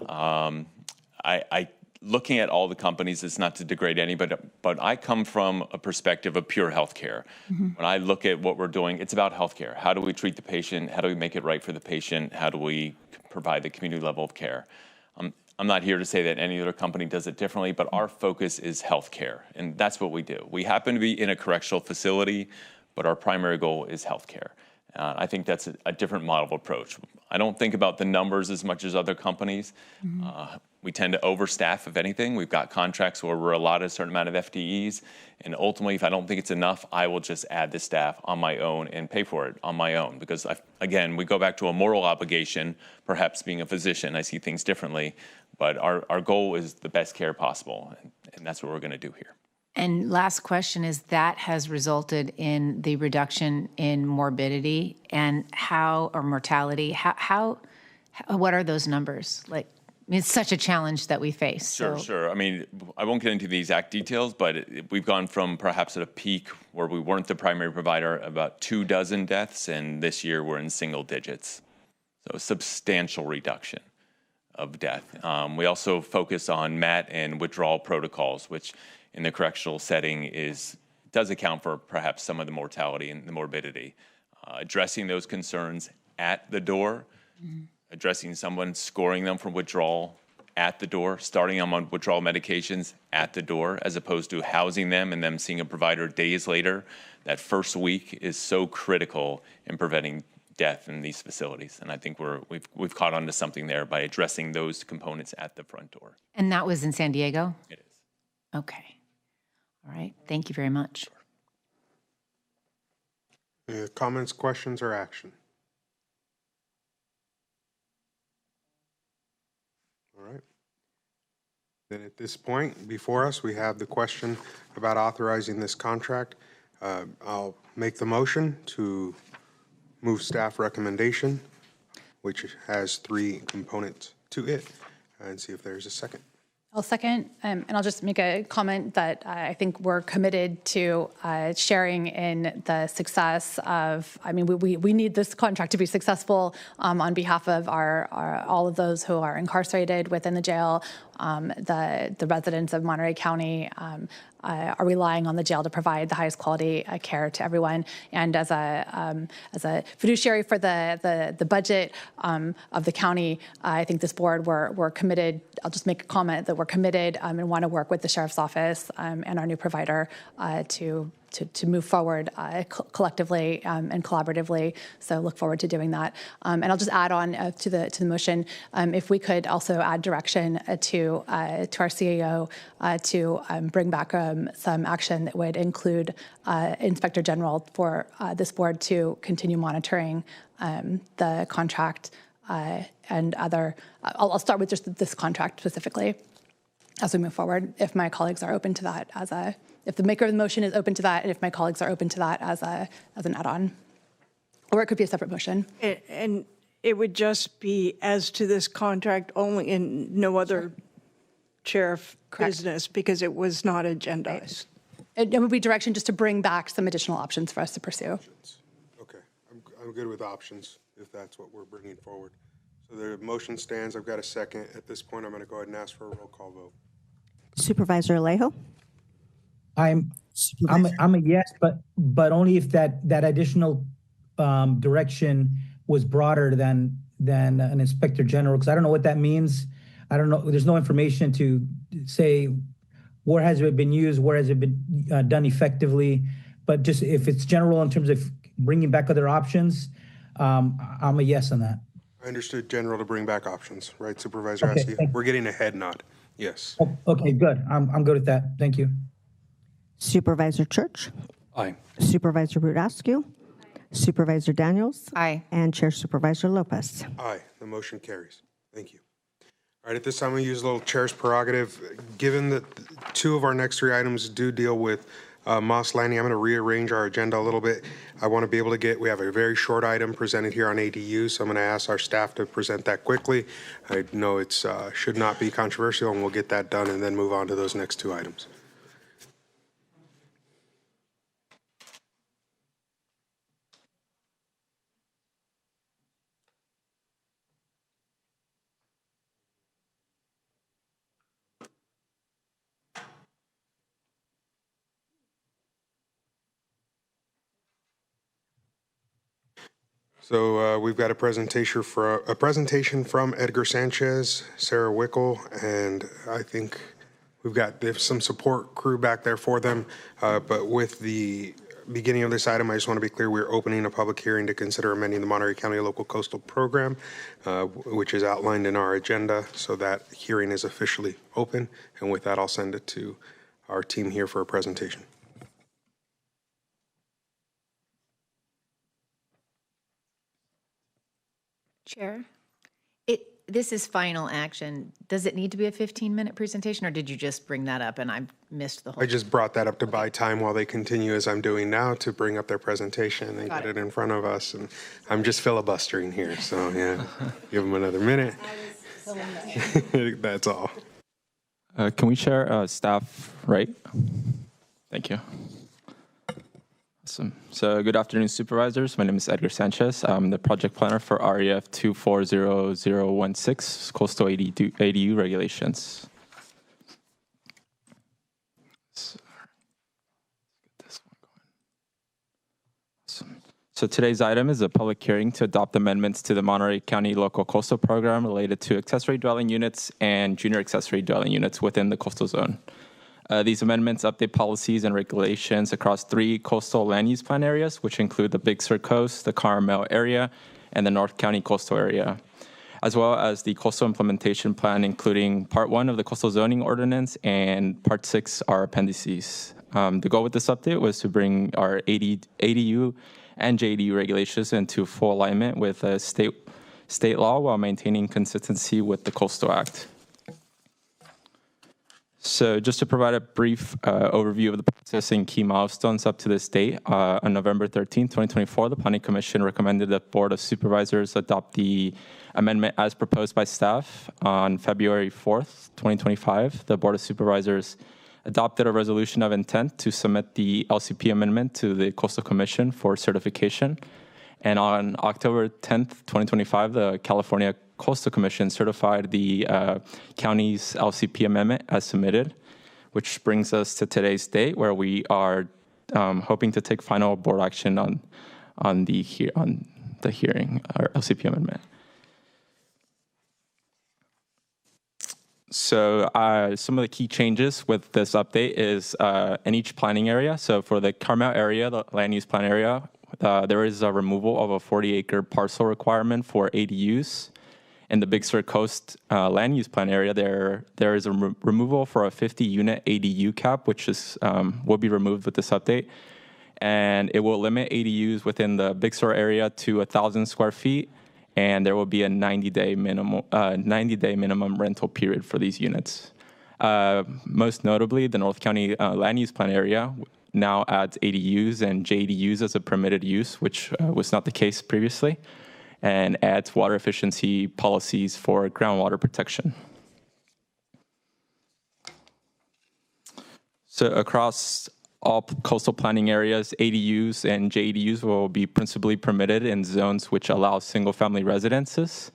Looking at all the companies, it's not to degrade any, but I come from a perspective of pure healthcare. Mm-hmm. When I look at what we're doing, it's about healthcare. How do we treat the patient? How do we make it right for the patient? How do we provide the community level of care? I'm not here to say that any other company does it differently, but our focus is healthcare, and that's what we do. We happen to be in a correctional facility, but our primary goal is healthcare. I think that's a different model of approach. I don't think about the numbers as much as other companies. Mm-hmm. We tend to overstaff, if anything. We've got contracts where we're allotted a certain amount of FTEs, and ultimately, if I don't think it's enough, I will just add the staff on my own and pay for it on my own. Because, again, we go back to a moral obligation, perhaps being a physician, I see things differently, but our goal is the best care possible, and that's what we're going to do here. And last question is, that has resulted in the reduction in morbidity and mortality. What are those numbers? Like, I mean, it's such a challenge that we face. Sure. I mean, I won't get into the exact details, but we've gone from perhaps at a peak where we weren't the primary provider, about 24 deaths, and this year we're in single digits. So a substantial reduction of death. We also focus on MAT and withdrawal protocols, which in the correctional setting does account for perhaps some of the mortality and the morbidity. Addressing those concerns at the door, mm-hmm. Addressing someone, scoring them for withdrawal at the door, starting them on withdrawal medications at the door, as opposed to housing them and them seeing a provider days later. That first week is so critical in preventing death in these facilities, and I think we've caught on to something there by addressing those components at the front door. And that was in San Diego? It is. Okay. All right. Thank you very much. Sure. Comments, questions, or action? All right. Then at this point, before us, we have the question about authorizing this contract. I'll make the motion to move staff recommendation, which has 3 components to it, and see if there's a second. I'll second, and I'll just make a comment that I think we're committed to sharing in the success of, I mean, we need this contract to be successful on behalf of all of those who are incarcerated within the jail. The residents of Monterey County are relying on the jail to provide the highest quality care to everyone. And as a fiduciary for the budget of the county, I think this board, we're committed. I'll just make a comment that we're committed and want to work with the sheriff's office and our new provider to move forward collectively and collaboratively. So look forward to doing that. And I'll just add on to the motion, if we could also add direction to our CEO to bring back some action that would include Inspector General for this board to continue monitoring the contract and other. I'll start with just this contract specifically as we move forward, if my colleagues are open to that if the maker of the motion is open to that, and if my colleagues are open to that as an add-on, or it could be a separate motion. And it would just be as to this contract only and no other chair of business because it was not agendized. It would be direction just to bring back some additional options for us to pursue. Okay, I'm good with options if that's what we're bringing forward. So the motion stands. I've got a second. At this point, I'm going to go ahead and ask for a roll call vote. Supervisor Alejo? I'm a yes, but only if that additional direction was broader than an inspector general, because I don't know what that means. I don't know. There's no information to say where has it been used, where has it been done effectively. But just if it's general in terms of bringing back other options, I'm a yes on that. I understood general to bring back options, right, Supervisor Okay, Askew? We're getting a head nod. Yes. Oh, okay, good. I'm good with that. Thank you. Supervisor Church? Aye. Supervisor Rudascu? Supervisor Daniels? Aye. And Chair Supervisor Lopez? Aye. The motion carries. Thank you. All right, at this time, we'll use a little chair's prerogative. Given that two of our next three items do deal with Moss Landing, I'm going to rearrange our agenda a little bit. I want to be able to we have a very short item presented here on ADU, so I'm going to ask our staff to present that quickly. I know it should not be controversial, and we'll get that done and then move on to those next two items. So we've got a presentation from Edgar Sanchez, Sarah Wickel, and I think there's some support crew back there for them. But with the beginning of this item, I just want to be clear, we're opening a public hearing to consider amending the Monterey County Local Coastal Program, which is outlined in our agenda. So that hearing is officially open. And with that, I'll send it to our team here for a presentation. Chair, this is final action. Does it need to be a 15-minute presentation, or did you just bring that up and I missed the whole? I just brought that up to buy time while they continue, as I'm doing now, to bring up their presentation and get it in front of us. And I'm just filibustering here, so yeah, give them another minute. That's all. Can we share staff right? Thank you. Awesome. So good afternoon, supervisors. My name is Edgar Sanchez. I'm the project planner for REF 240016, Coastal ADU regulations. So today's item is a public hearing to adopt amendments to the Monterey County Local Coastal Program related to accessory dwelling units and junior accessory dwelling units within the coastal zone. These amendments update policies and regulations across 3 coastal land use plan areas, which include the Big Sur Coast, the Carmel area, and the North County coastal area, as well as the coastal implementation plan, including Part 1 of the coastal zoning ordinance and Part 6 are appendices. The goal with this update was to bring our ADU and JDU regulations into full alignment with state law while maintaining consistency with the Coastal Act. So just to provide a brief overview of the process and key milestones up to this date, on November 13, 2024, the Planning Commission recommended that Board of Supervisors adopt the amendment as proposed by staff. On February 4th, 2025, the Board of Supervisors adopted a resolution of intent to submit the LCP amendment to the Coastal Commission for certification. And on October 10th, 2025, the California Coastal Commission certified the county's LCP amendment as submitted, which brings us to today's date, where we are hoping to take final board action on the hearing, our LCP amendment. So some of the key changes with this update is in each planning area. So for the Carmel area, the land use plan area, there is a removal of a 40-acre parcel requirement for ADUs. In the Big Sur Coast land use plan area, there is a removal for a 50-unit ADU cap, which will be removed with this update. And it will limit ADUs within the Big Sur area to 1,000 square feet, and there will be a 90-day minimum rental period for these units. Most notably, the North County land use plan area now adds ADUs and JDUs as a permitted use, which was not the case previously, and adds water efficiency policies for groundwater protection. So across all coastal planning areas, ADUs and JADUs will be principally permitted in zones which allow single-family residences.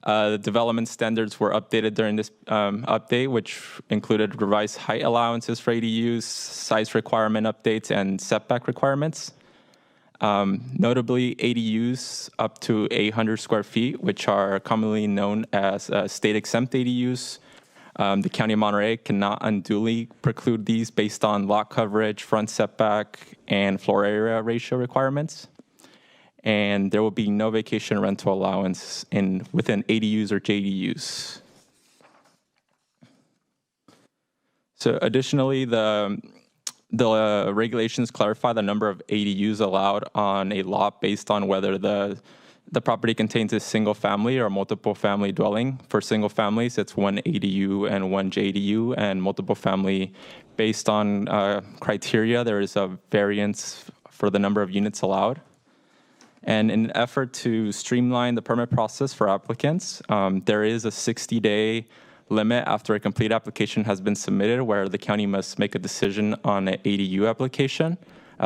The development standards were updated during this update, which included revised height allowances for ADUs, size requirement updates, and setback requirements. Notably, ADUs up to 800 square feet, which are commonly known as state-exempt ADUs. The County of Monterey cannot unduly preclude these based on lot coverage, front setback, and floor area ratio requirements. And there will be no vacation rental allowance within ADUs or JDUs. So additionally, the regulations clarify the number of ADUs allowed on a lot based on whether the property contains a single family or multiple family dwelling. For single families, it's 1 ADU and 1 JDU, and multiple family, based on criteria, there is a variance for the number of units allowed. And in an effort to streamline the permit process for applicants, there is a 60-day limit after a complete application has been submitted where the county must make a decision on an ADU application.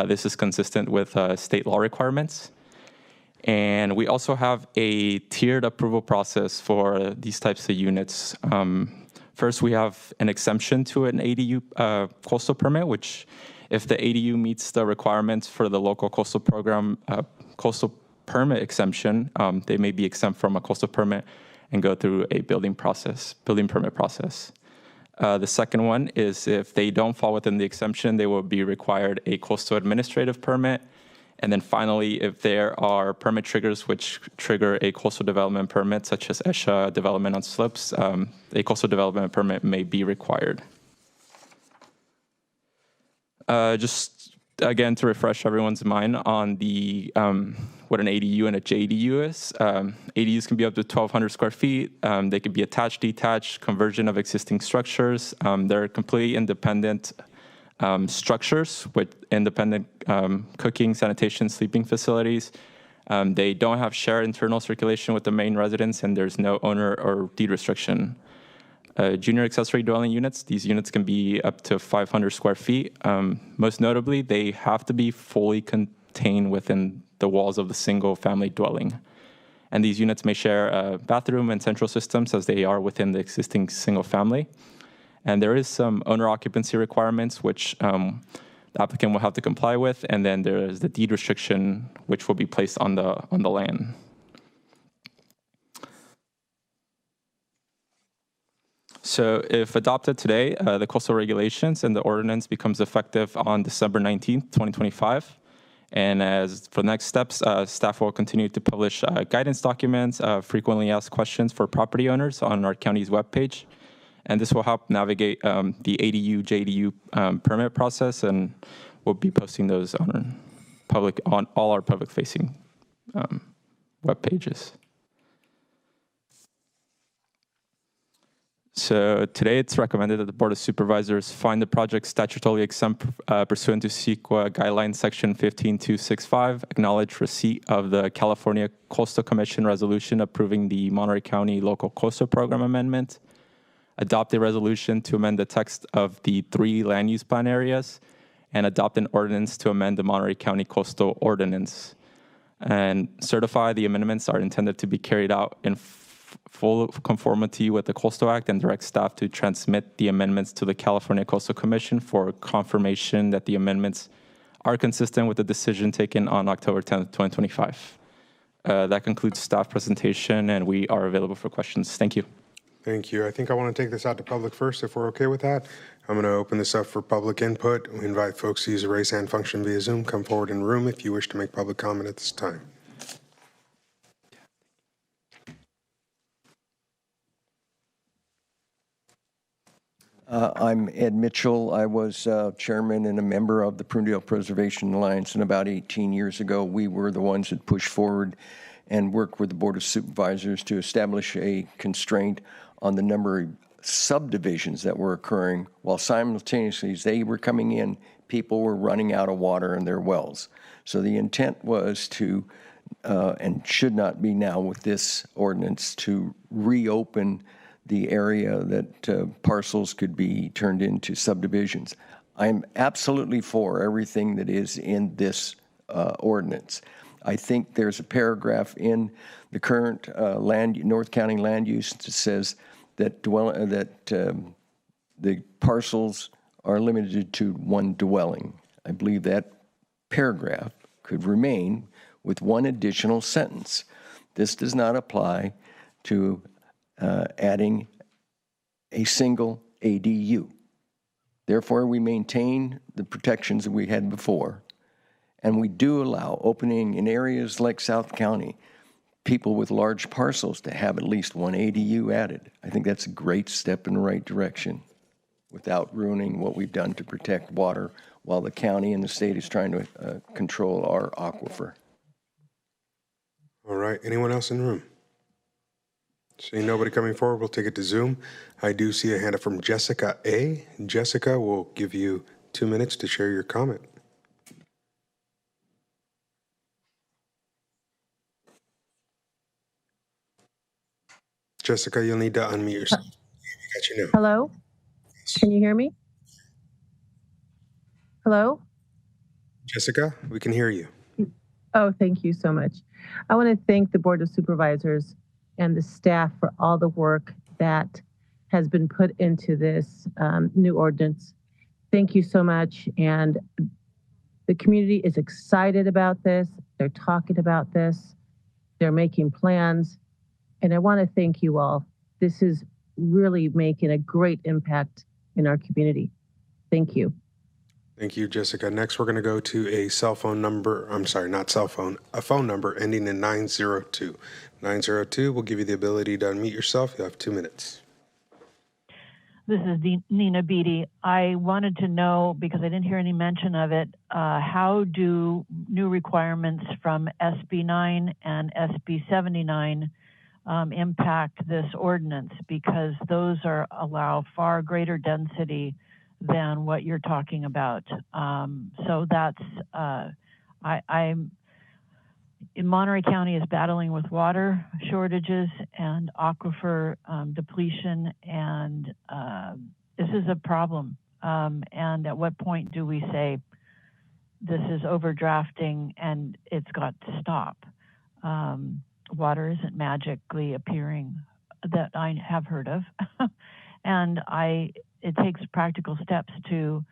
This is consistent with state law requirements. And we also have a tiered approval process for these types of units. First, we have an exemption to an ADU coastal permit, which if the ADU meets the requirements for the local coastal program coastal permit exemption, they may be exempt from a coastal permit and go through a building permit process. The second one is if they don't fall within the exemption, they will be required a coastal administrative permit. And then finally, if there are permit triggers which trigger a coastal development permit, such as ESHA development on slopes, a coastal development permit may be required. Just again, to refresh everyone's mind on the what an ADU and a JDU is. ADUs can be up to 1,200 square feet. They can be attached, detached, conversion of existing structures. They're completely independent structures with independent cooking, sanitation, sleeping facilities. They don't have shared internal circulation with the main residence, and there's no owner or deed restriction. Junior accessory dwelling units, these units can be up to 500 square feet. Most notably, they have to be fully contained within the walls of the single family dwelling. And these units may share a bathroom and central systems as they are within the existing single family. And there is some owner occupancy requirements which the applicant will have to comply with, and then there is the deed restriction which will be placed on the land. So if adopted today, the coastal regulations and the ordinance becomes effective on December 19th, 2025. And as for the next steps, staff will continue to publish guidance documents, frequently asked questions for property owners on our county's webpage. And this will help navigate the ADU, JDU permit process, and we'll be posting those on all our public-facing web pages. So today it's recommended that the Board of Supervisors find the project statutorily exempt pursuant to CEQA Guideline Section 15265, acknowledge receipt of the California Coastal Commission resolution approving the Monterey County Local Coastal Program Amendment, adopt a resolution to amend the text of the 3 land use plan areas, and adopt an ordinance to amend the Monterey County Coastal Ordinance, and certify the amendments are intended to be carried out in full conformity with the Coastal Act, and direct staff to transmit the amendments to the California Coastal Commission for confirmation that the amendments are consistent with the decision taken on October 10th, 2025. That concludes staff presentation, and we are available for questions. Thank you. Thank you. I think I want to take this out to public first, if we're okay with that. I'm going to open this up for public input. We invite folks to use the raise hand function via Zoom. Come forward in the room if you wish to make public comment at this time. I'm Ed Mitchell. I was chairman and a member of the Prunedale Preservation Alliance, and about 18 years ago, we were the ones that pushed forward and worked with the Board of Supervisors to establish a constraint on the number of subdivisions that were occurring, while simultaneously as they were coming in, people were running out of water in their wells. So the intent was to, and should not be now with this ordinance, to reopen the area that parcels could be turned into subdivisions. I'm absolutely for everything that is in this ordinance. I think there's a paragraph in the current North County land use that says that the parcels are limited to one dwelling. I believe that paragraph could remain with one additional sentence. This does not apply to adding a single ADU. Therefore, we maintain the protections that we had before, and we do allow opening in areas like South County, people with large parcels to have at least one ADU added. I think that's a great step in the right direction without ruining what we've done to protect water while the county and the state is trying to control our aquifer. All right, anyone else in the room? Seeing nobody coming forward, we'll take it to Zoom. I do see a hand up from Jessica A. Jessica, we'll give you 2 minutes to share your comment. Jessica, you'll need to unmute yourself. We got you now. Hello? Can you hear me? Hello? Jessica, we can hear you. Oh, thank you so much. I want to thank the Board of Supervisors and the staff for all the work that has been put into this new ordinance. Thank you so much. And the community is excited about this. They're talking about this. They're making plans. And I want to thank you all. This is really making a great impact in our community. Thank you. Thank you, Jessica. Next, we're going to go to a cell phone number. I'm sorry, not cell phone, a phone number ending in 902. 902 will give you the ability to unmute yourself. You'll have 2 minutes. This is Nina Beatty. I wanted to know, because I didn't hear any mention of it, how do new requirements from SB 9 and SB 79 impact this ordinance? Because those allow far greater density than what you're talking about. So that's, I'm in Monterey County is battling with water shortages and aquifer depletion, and this is a problem. And at what point do we say this is overdrafting and it's got to stop? Water isn't magically appearing that I have heard of. And it takes practical steps to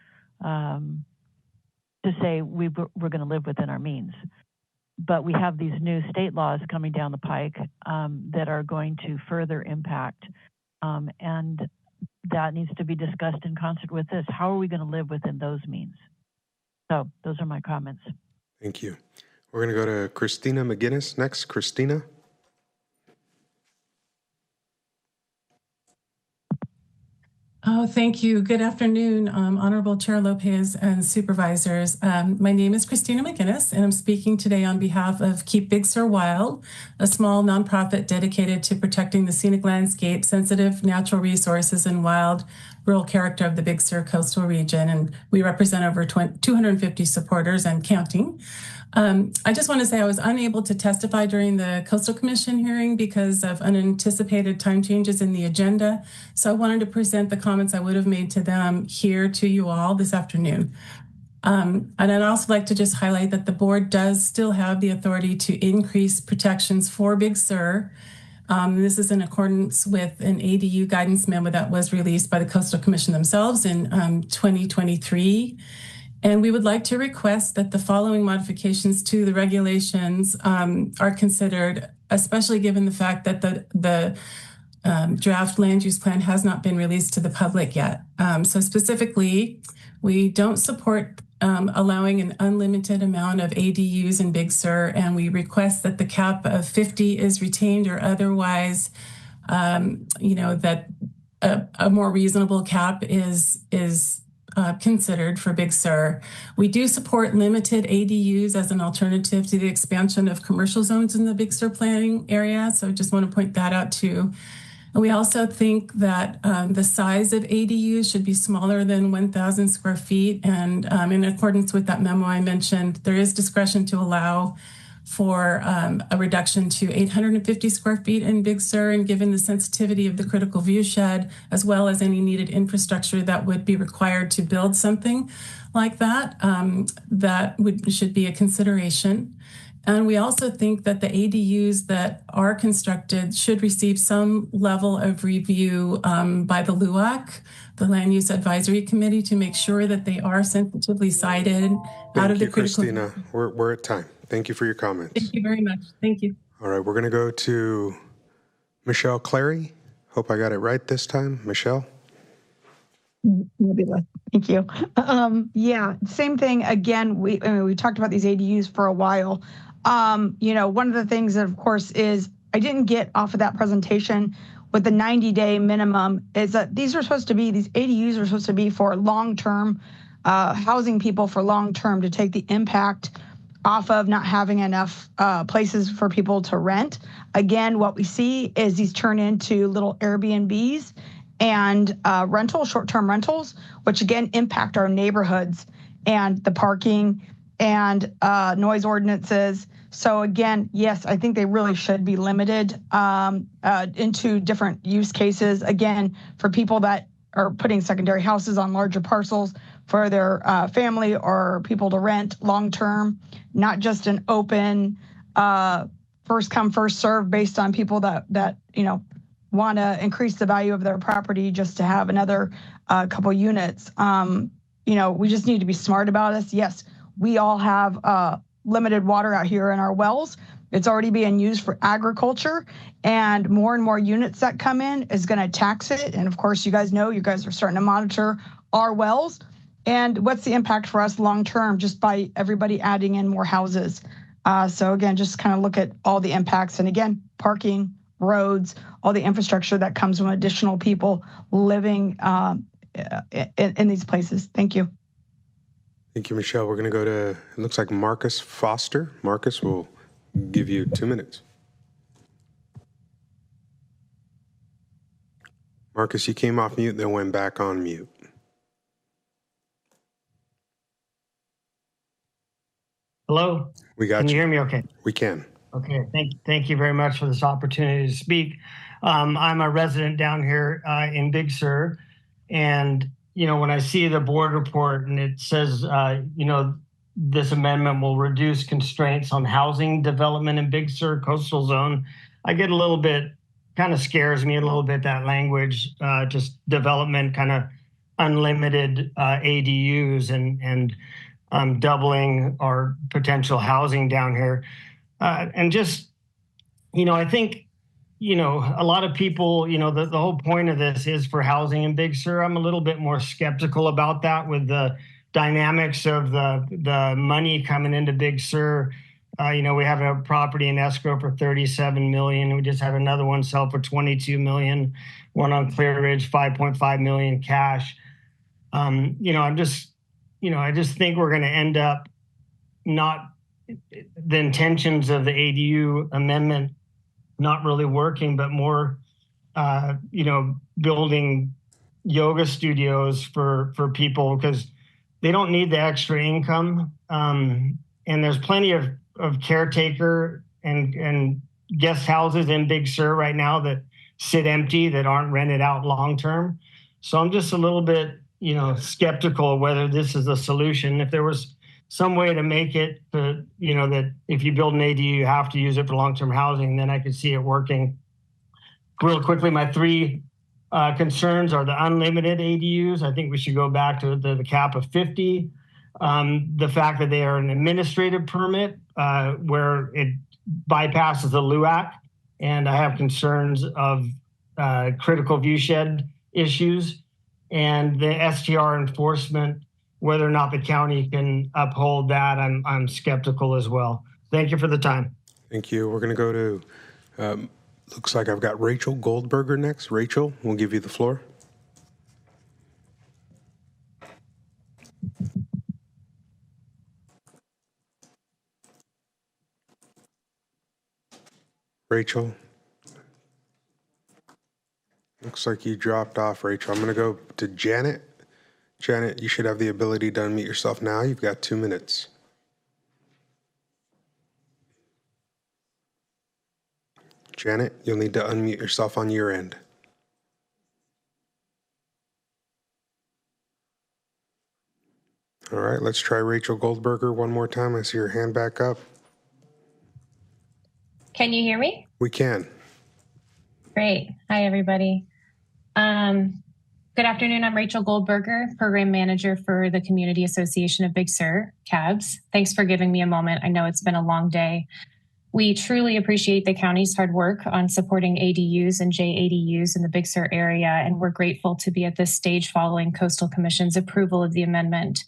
say we're going to live within our means. But we have these new state laws coming down the pike that are going to further impact, and that needs to be discussed in concert with this. How are we going to live within those means? So those are my comments. Thank you. We're going to go to Christina McGinnis next. Christina. Oh, thank you. Good afternoon, Honorable Chair Lopez and Supervisors. My name is Christina McGinnis, and I'm speaking today on behalf of Keep Big Sur Wild, a small nonprofit dedicated to protecting the scenic landscape, sensitive natural resources, and wild rural character of the Big Sur coastal region. And we represent over 250 supporters and counting. I just want to say I was unable to testify during the Coastal Commission hearing because of unanticipated time changes in the agenda. So I wanted to present the comments I would have made to them here to you all this afternoon. And I'd also like to just highlight that the board does still have the authority to increase protections for Big Sur. This is in accordance with an ADU guidance memo that was released by the Coastal Commission themselves in 2023. And we would like to request that the following modifications to the regulations are considered, especially given the fact that the draft land use plan has not been released to the public yet. So specifically, we don't support allowing an unlimited amount of ADUs in Big Sur, and we request that the cap of 50 is retained or otherwise, that a more reasonable cap is considered for Big Sur. We do support limited ADUs as an alternative to the expansion of commercial zones in the Big Sur planning area. So I just want to point that out too. And we also think that the size of ADUs should be smaller than 1,000 square feet. And in accordance with that memo I mentioned, there is discretion to allow for a reduction to 850 square feet in Big Sur, and given the sensitivity of the critical view shed, as well as any needed infrastructure that would be required to build something like that, should be a consideration. And we also think that the ADUs that are constructed should receive some level of review by the LUAC, the Land Use Advisory Committee, to make sure that they are sensitively sited out of the critical. Thank you, Christina. We're at time. Thank you for your comments. Thank you very much. Thank you. All right, we're going to go to Michelle Clary. Hope I got it right this time. Michelle? Thank you. Yeah, same thing. Again, we talked about these ADUs for a while. One of the things that, of course, is I didn't get off of that presentation with the 90-day minimum is that these ADUs are supposed to be for long-term housing people for long-term, to take the impact off of not having enough places for people to rent. Again, what we see is these turn into little Airbnbs and short-term rentals, which again impact our neighborhoods and the parking and noise ordinances. So again, yes, I think they really should be limited into different use cases. Again, for people that are putting secondary houses on larger parcels for their family or people to rent long-term, not just an open first come, first serve based on people that want to increase the value of their property just to have another couple units. We just need to be smart about this. Yes, we all have limited water out here in our wells. It's already being used for agriculture, and more units that come in is going to tax it. And of course, you guys are starting to monitor our wells. And what's the impact for us long term just by everybody adding in more houses? So again, just kind of look at all the impacts. And again, parking, roads, all the infrastructure that comes from additional people living in these places. Thank you. Thank you, Michelle. We're going to go to, it looks like Marcus Foster. Marcus, will give you 2 minutes. Marcus, you came off mute, then went back on mute. Hello? We got you. Can you hear me okay? We can. Okay, thank you very much for this opportunity to speak. I'm a resident down here in Big Sur, and when I see the board report and it says, this amendment will reduce constraints on housing development in Big Sur coastal zone, I get a little bit, kind of scares me a little bit, that language, just development, kind of unlimited ADUs and doubling our potential housing down here. And just, I think, a lot of people, the whole point of this is for housing in Big Sur. I'm a little bit more skeptical about that with the dynamics of the money coming into Big Sur. We have a property in escrow for $37 million. We just had another one sell for $22 million. One on Clear Ridge, $5.5 million cash. I just think we're going to end up not the intentions of the ADU amendment not really working, but more, building yoga studios for people because they don't need the extra income. And there's plenty of caretaker and guest houses in Big Sur right now that sit empty, that aren't rented out long-term. So I'm just a little bit, skeptical whether this is a solution. If there was some way to make it, that if you build an ADU, you have to use it for long-term housing, then I could see it working. Real quickly, my three concerns are the unlimited ADUs. I think we should go back to the cap of 50. The fact that they are an administrative permit where it bypasses the LUAC, and I have concerns of critical view shed issues, and the STR enforcement, whether or not the county can uphold that, I'm skeptical as well. Thank you for the time. Thank you. We're going to go to, looks like I've got Rachel Goldberger next. Rachel, we'll give you the floor. Rachel. Looks like you dropped off, Rachel. I'm going to go to Janet. Janet, you should have the ability to unmute yourself now. You've got 2 minutes. Janet, you'll need to unmute yourself on your end. All right, let's try Rachel Goldberger one more time. I see your hand back up. Can you hear me? We can. Great. Hi, everybody. Good afternoon. I'm Rachel Goldberger, Program Manager for the Community Association of Big Sur, CABS. Thanks for giving me a moment. I know it's been a long day. We truly appreciate the county's hard work on supporting ADUs and JADUs in the Big Sur area, and we're grateful to be at this stage following Coastal Commission's approval of the amendment.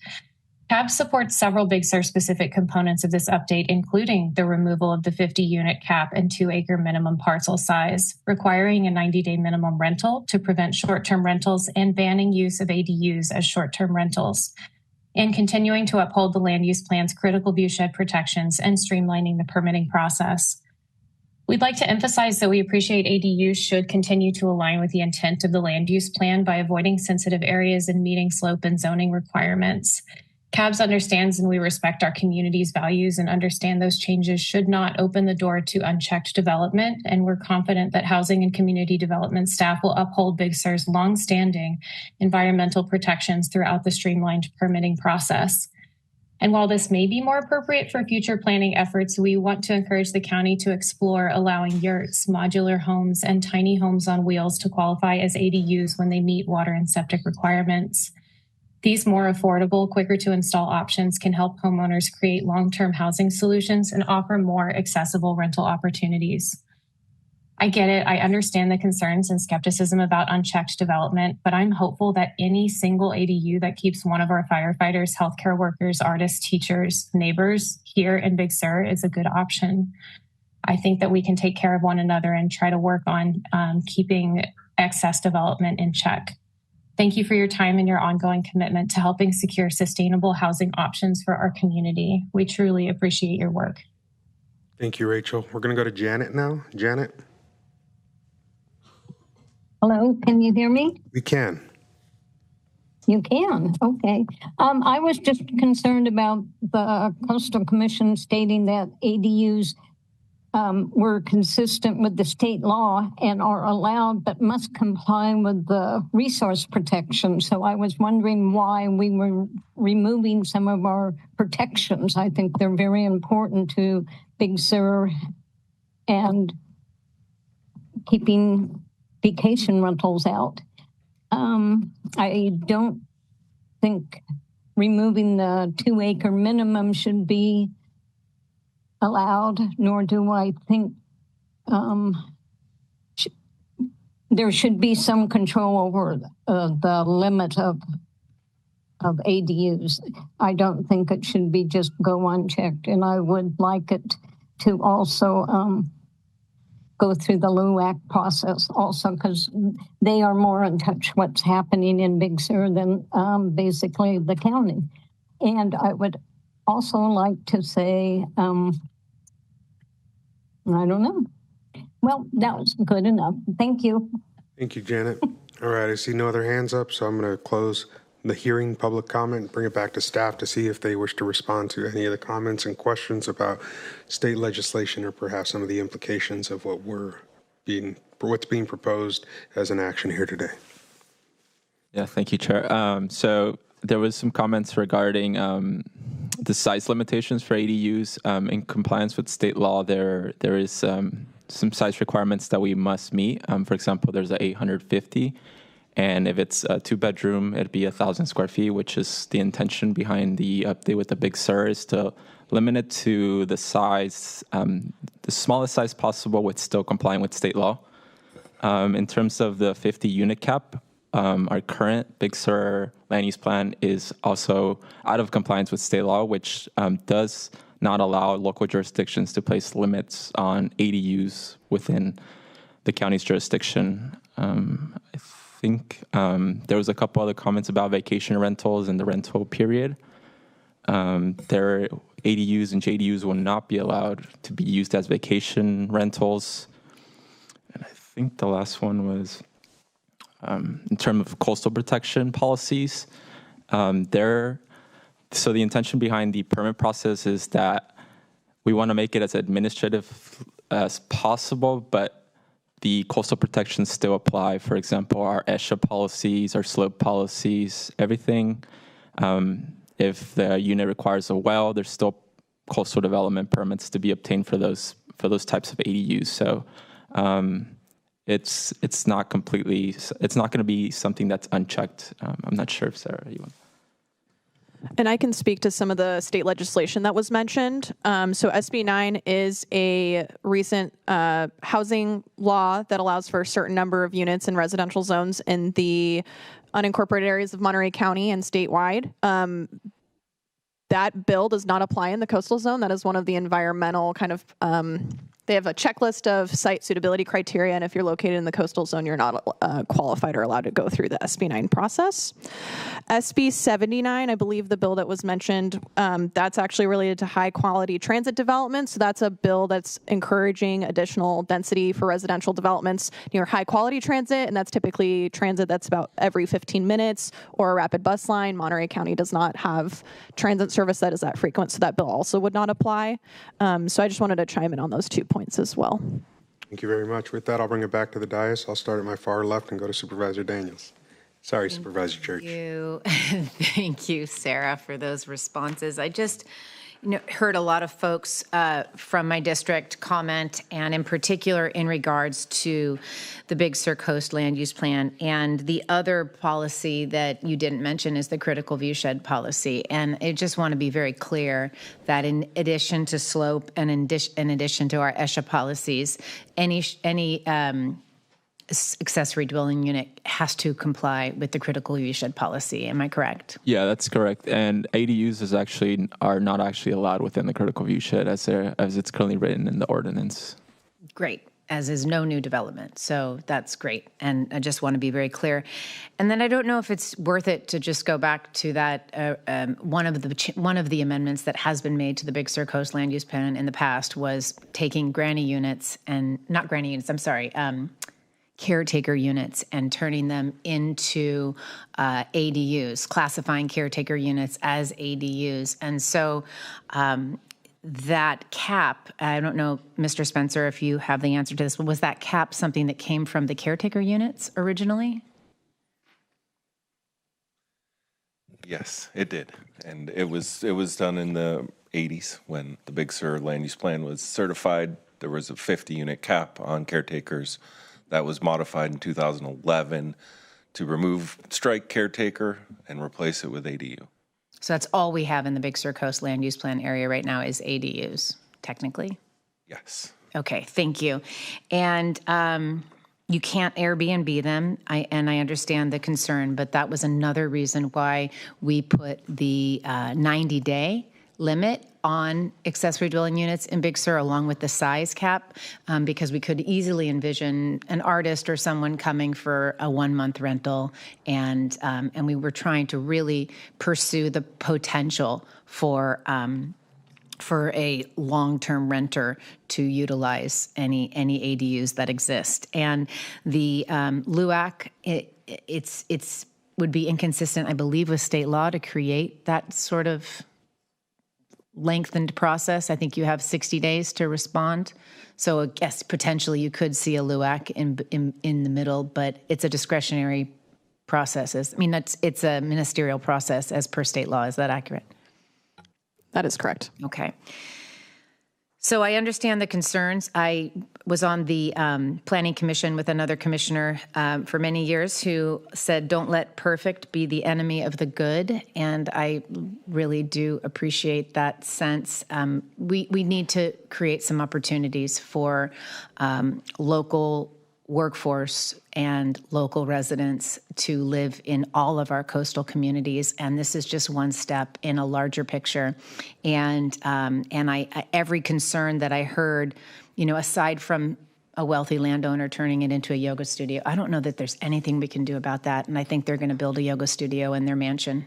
CABS supports several Big Sur specific components of this update, including the removal of the 50-unit cap and 2-acre minimum parcel size, requiring a 90-day minimum rental to prevent short-term rentals, and banning use of ADUs as short-term rentals, and continuing to uphold the land use plan's critical viewshed protections and streamlining the permitting process. We'd like to emphasize that we appreciate ADUs should continue to align with the intent of the land use plan by avoiding sensitive areas and meeting slope and zoning requirements. CABS understands and we respect our community's values and understand those changes should not open the door to unchecked development, and we're confident that Housing and Community Development staff will uphold Big Sur's longstanding environmental protections throughout the streamlined permitting process. And while this may be more appropriate for future planning efforts, we want to encourage the county to explore allowing yurts, modular homes, and tiny homes on wheels to qualify as ADUs when they meet water and septic requirements. These more affordable, quicker to install options can help homeowners create long-term housing solutions and offer more accessible rental opportunities. I get it. I understand the concerns and skepticism about unchecked development, but I'm hopeful that any single ADU that keeps one of our firefighters, healthcare workers, artists, teachers, neighbors here in Big Sur is a good option. I think that we can take care of one another and try to work on keeping excess development in check. Thank you for your time and your ongoing commitment to helping secure sustainable housing options for our community. We truly appreciate your work. Thank you, Rachel. We're going to go to Janet now. Janet? Hello, can you hear me? We can. You can, okay. I was just concerned about the Coastal Commission stating that ADUs were consistent with the state law and are allowed but must comply with the resource protection. So I was wondering why we were removing some of our protections. I think they're very important to Big Sur and keeping vacation rentals out. I don't think removing the 2-acre minimum should be allowed, nor do I think there should be some control over the limit of ADUs. I don't think it should be just go unchecked, and I would like it to also go through the LUAC process also, because they are more in touch what's happening in Big Sur than basically the county. And I would also like to say, I don't know. Well, that was good enough. Thank you. Thank you, Janet. All right, I see no other hands up, so I'm going to close the hearing, public comment, and bring it back to staff to see if they wish to respond to any of the comments and questions about state legislation or perhaps some of the implications of what's being proposed as an action here today. Yeah, thank you, Chair. So there was some comments regarding the size limitations for ADUs. In compliance with state law, there is some size requirements that we must meet. For example, there's a 850, and if it's a 2-bedroom, it'd be 1,000 square feet, which is the intention behind the update with the Big Sur, is to limit it to the size, the smallest size possible, with still complying with state law. In terms of the 50-unit cap, our current Big Sur land use plan is also out of compliance with state law, which does not allow local jurisdictions to place limits on ADUs within the county's jurisdiction. I think there was a couple other comments about vacation rentals and the rental period. Their ADUs and JDUs will not be allowed to be used as vacation rentals. And I think the last one was in terms of coastal protection policies. So the intention behind the permit process is that we want to make it as administrative as possible, but the coastal protections still apply. For example, our ESHA policies, our slope policies, everything. If the unit requires a well, there's still coastal development permits to be obtained for those types of ADUs. So it's not completely. It's not going to be something that's unchecked. I'm not sure if Sarah, you want. And I can speak to some of the state legislation that was mentioned. So SB 9 is a recent housing law that allows for a certain number of units in residential zones in the unincorporated areas of Monterey County and statewide. That bill does not apply in the coastal zone. That is one of the environmental kind of they have a checklist of site suitability criteria, and if you're located in the coastal zone, you're not qualified or allowed to go through the SB 9 process. SB 79, I believe the bill that was mentioned, that's actually related to high quality transit development. So that's a bill that's encouraging additional density for residential developments near high quality transit, and that's typically transit that's about every 15 minutes or a rapid bus line. Monterey County does not have transit service that is that frequent, so that bill also would not apply. So I just wanted to chime in on those 2 points as well. Thank you very much. With that, I'll bring it back to the dais. I'll start at my far left and go to Supervisor Daniels. Sorry, Supervisor Church. Thank you, Sarah, for those responses. I just heard a lot of folks from my district comment, and in particular in regards to the Big Sur Coast Land Use Plan. And the other policy that you didn't mention is the critical viewshed policy. And I just want to be very clear that in addition to slope and in addition to our ESHA policies, any accessory dwelling unit has to comply with the critical viewshed policy. Am I correct? Yeah, that's correct. And ADUs are not actually allowed within the critical viewshed as it's currently written in the ordinance. Great, as is no new development. So that's great. And I just want to be very clear. And then I don't know if it's worth it to just go back to that. One of the amendments that has been made to the Big Sur Coast Land Use Plan in the past was taking caretaker units and turning them into ADUs, classifying caretaker units as ADUs. And so that cap, I don't know, Mr. Spencer, if you have the answer to this, but was that cap something that came from the caretaker units originally? Yes, it did. And it was done in the 80s when the Big Sur Land Use Plan was certified. There was a 50-unit cap on caretakers. That was modified in 2011 to strike caretaker and replace it with ADU. So that's all we have in the Big Sur Coast Land Use Plan area right now is ADUs, technically? Yes. Okay, thank you. And you can't Airbnb them, and I understand the concern, but that was another reason why we put the 90-day limit on accessory dwelling units in Big Sur along with the size cap, because we could easily envision an artist or someone coming for a 1-month rental, and we were trying to really pursue the potential for a long-term renter to utilize any ADUs that exist. And the LUAC, it's would be inconsistent, I believe, with state law to create that sort of lengthened process. I think you have 60 days to respond. So I guess potentially you could see a LUAC in the middle, but it's a discretionary process. It's a ministerial process as per state law. Is that accurate? That is correct. Okay. So I understand the concerns. I was on the Planning Commission with another commissioner for many years who said, don't let perfect be the enemy of the good. And I really do appreciate that sense. We need to create some opportunities for local workforce and local residents to live in all of our coastal communities, and this is just one step in a larger picture. And every concern that I heard, aside from a wealthy landowner turning it into a yoga studio, I don't know that there's anything we can do about that. And I think they're going to build a yoga studio in their mansion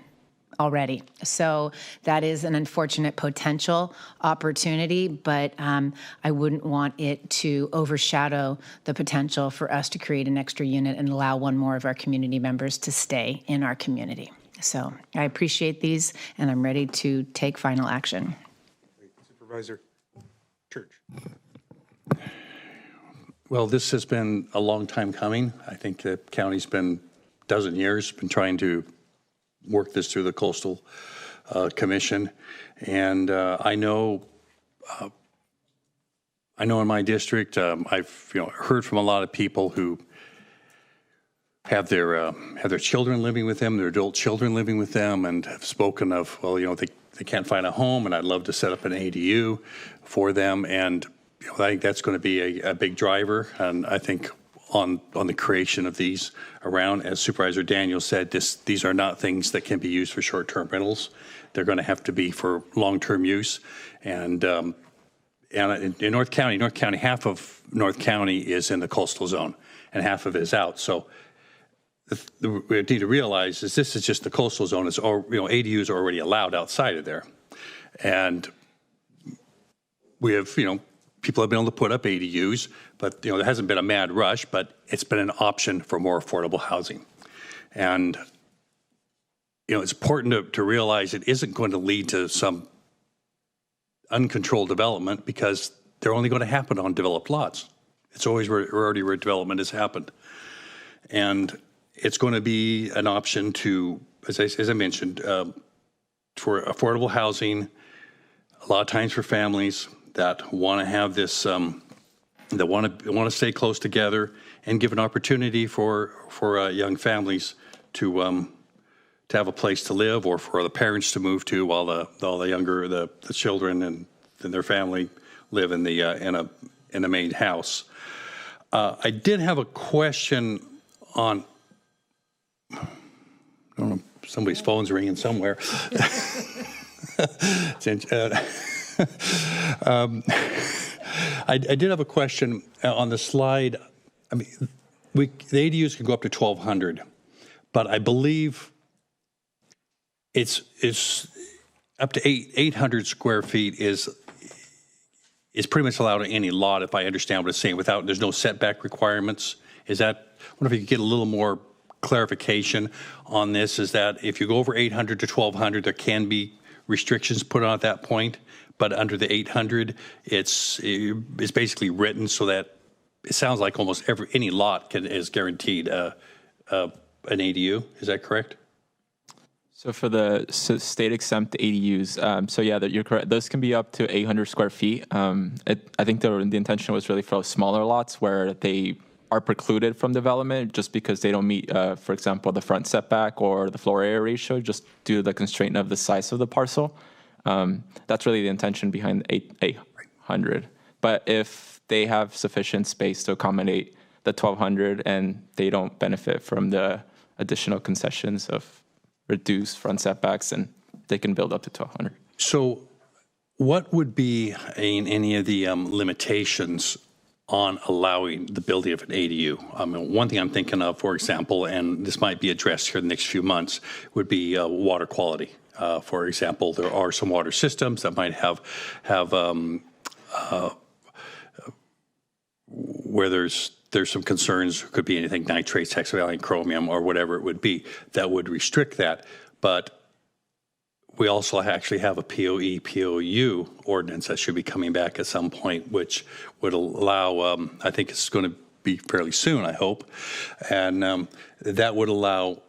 already. So that is an unfortunate potential opportunity, but I wouldn't want it to overshadow the potential for us to create an extra unit and allow one more of our community members to stay in our community. So I appreciate these, and I'm ready to take final action. Supervisor Church. Well, this has been a long time coming. I think the county's been a dozen years been trying to work this through the Coastal Commission, and I know in my district, I've heard from a lot of people who have their children living with them, their adult children living with them, and have spoken of, well, they can't find a home, and I'd love to set up an ADU for them, and I think that's going to be a big driver, and I think on the creation of these around, as Supervisor Daniels said, these are not things that can be used for short-term rentals. They're going to have to be for long-term use, and in North County, half of North County is in the coastal zone, and half of it is out. So we need to realize is this is just the coastal zone. It's ADUs are already allowed outside of there, and we have people have been able to put up ADUs, but there hasn't been a mad rush. But it's been an option for more affordable housing, and it's important to realize it isn't going to lead to some uncontrolled development because they're only going to happen on developed lots. It's always already where development has happened, and it's going to be an option to, as I mentioned, for affordable housing. A lot of times for families that want to have this, that want to stay close together and give an opportunity for young families to have a place to live, or for the parents to move to while the children and their family live in the main house. I did have a question on. I don't know. Somebody's phone's ringing somewhere. I did have a question on the slide. I mean, the ADUs can go up to 1,200, but I believe it's up to 800 square feet is pretty much allowed on any lot, if I understand what it's saying. There's no setback requirements. Is that? I wonder if you could get a little more clarification on this. Is that if you go over 800 to 1,200, there can be restrictions put on at that point, but under the 800, it's basically written so that it sounds like almost any lot is guaranteed an ADU. Is that correct? So for the state exempt ADUs, so yeah, you're correct. Those can be up to 800 square feet. I think the intention was really for smaller lots where they are precluded from development just because they don't meet, for example, the front setback or the floor area ratio, just due to the constraint of the size of the parcel. That's really the intention behind 800. But if they have sufficient space to accommodate the 1,200 and they don't benefit from the additional concessions of reduced front setbacks, and they can build up to 1,200. So what would be any of the limitations on allowing the building of an ADU? I mean, one thing I'm thinking of, for example, and this might be addressed here in the next few months, would be water quality. For example, there are some water systems that might have where there's some concerns. Could be anything, nitrates, hexavalent, chromium, or whatever it would be, that would restrict that. But we also actually have a POU ordinance that should be coming back at some point, which would allow, I think it's going to be fairly soon, I hope, and that would allow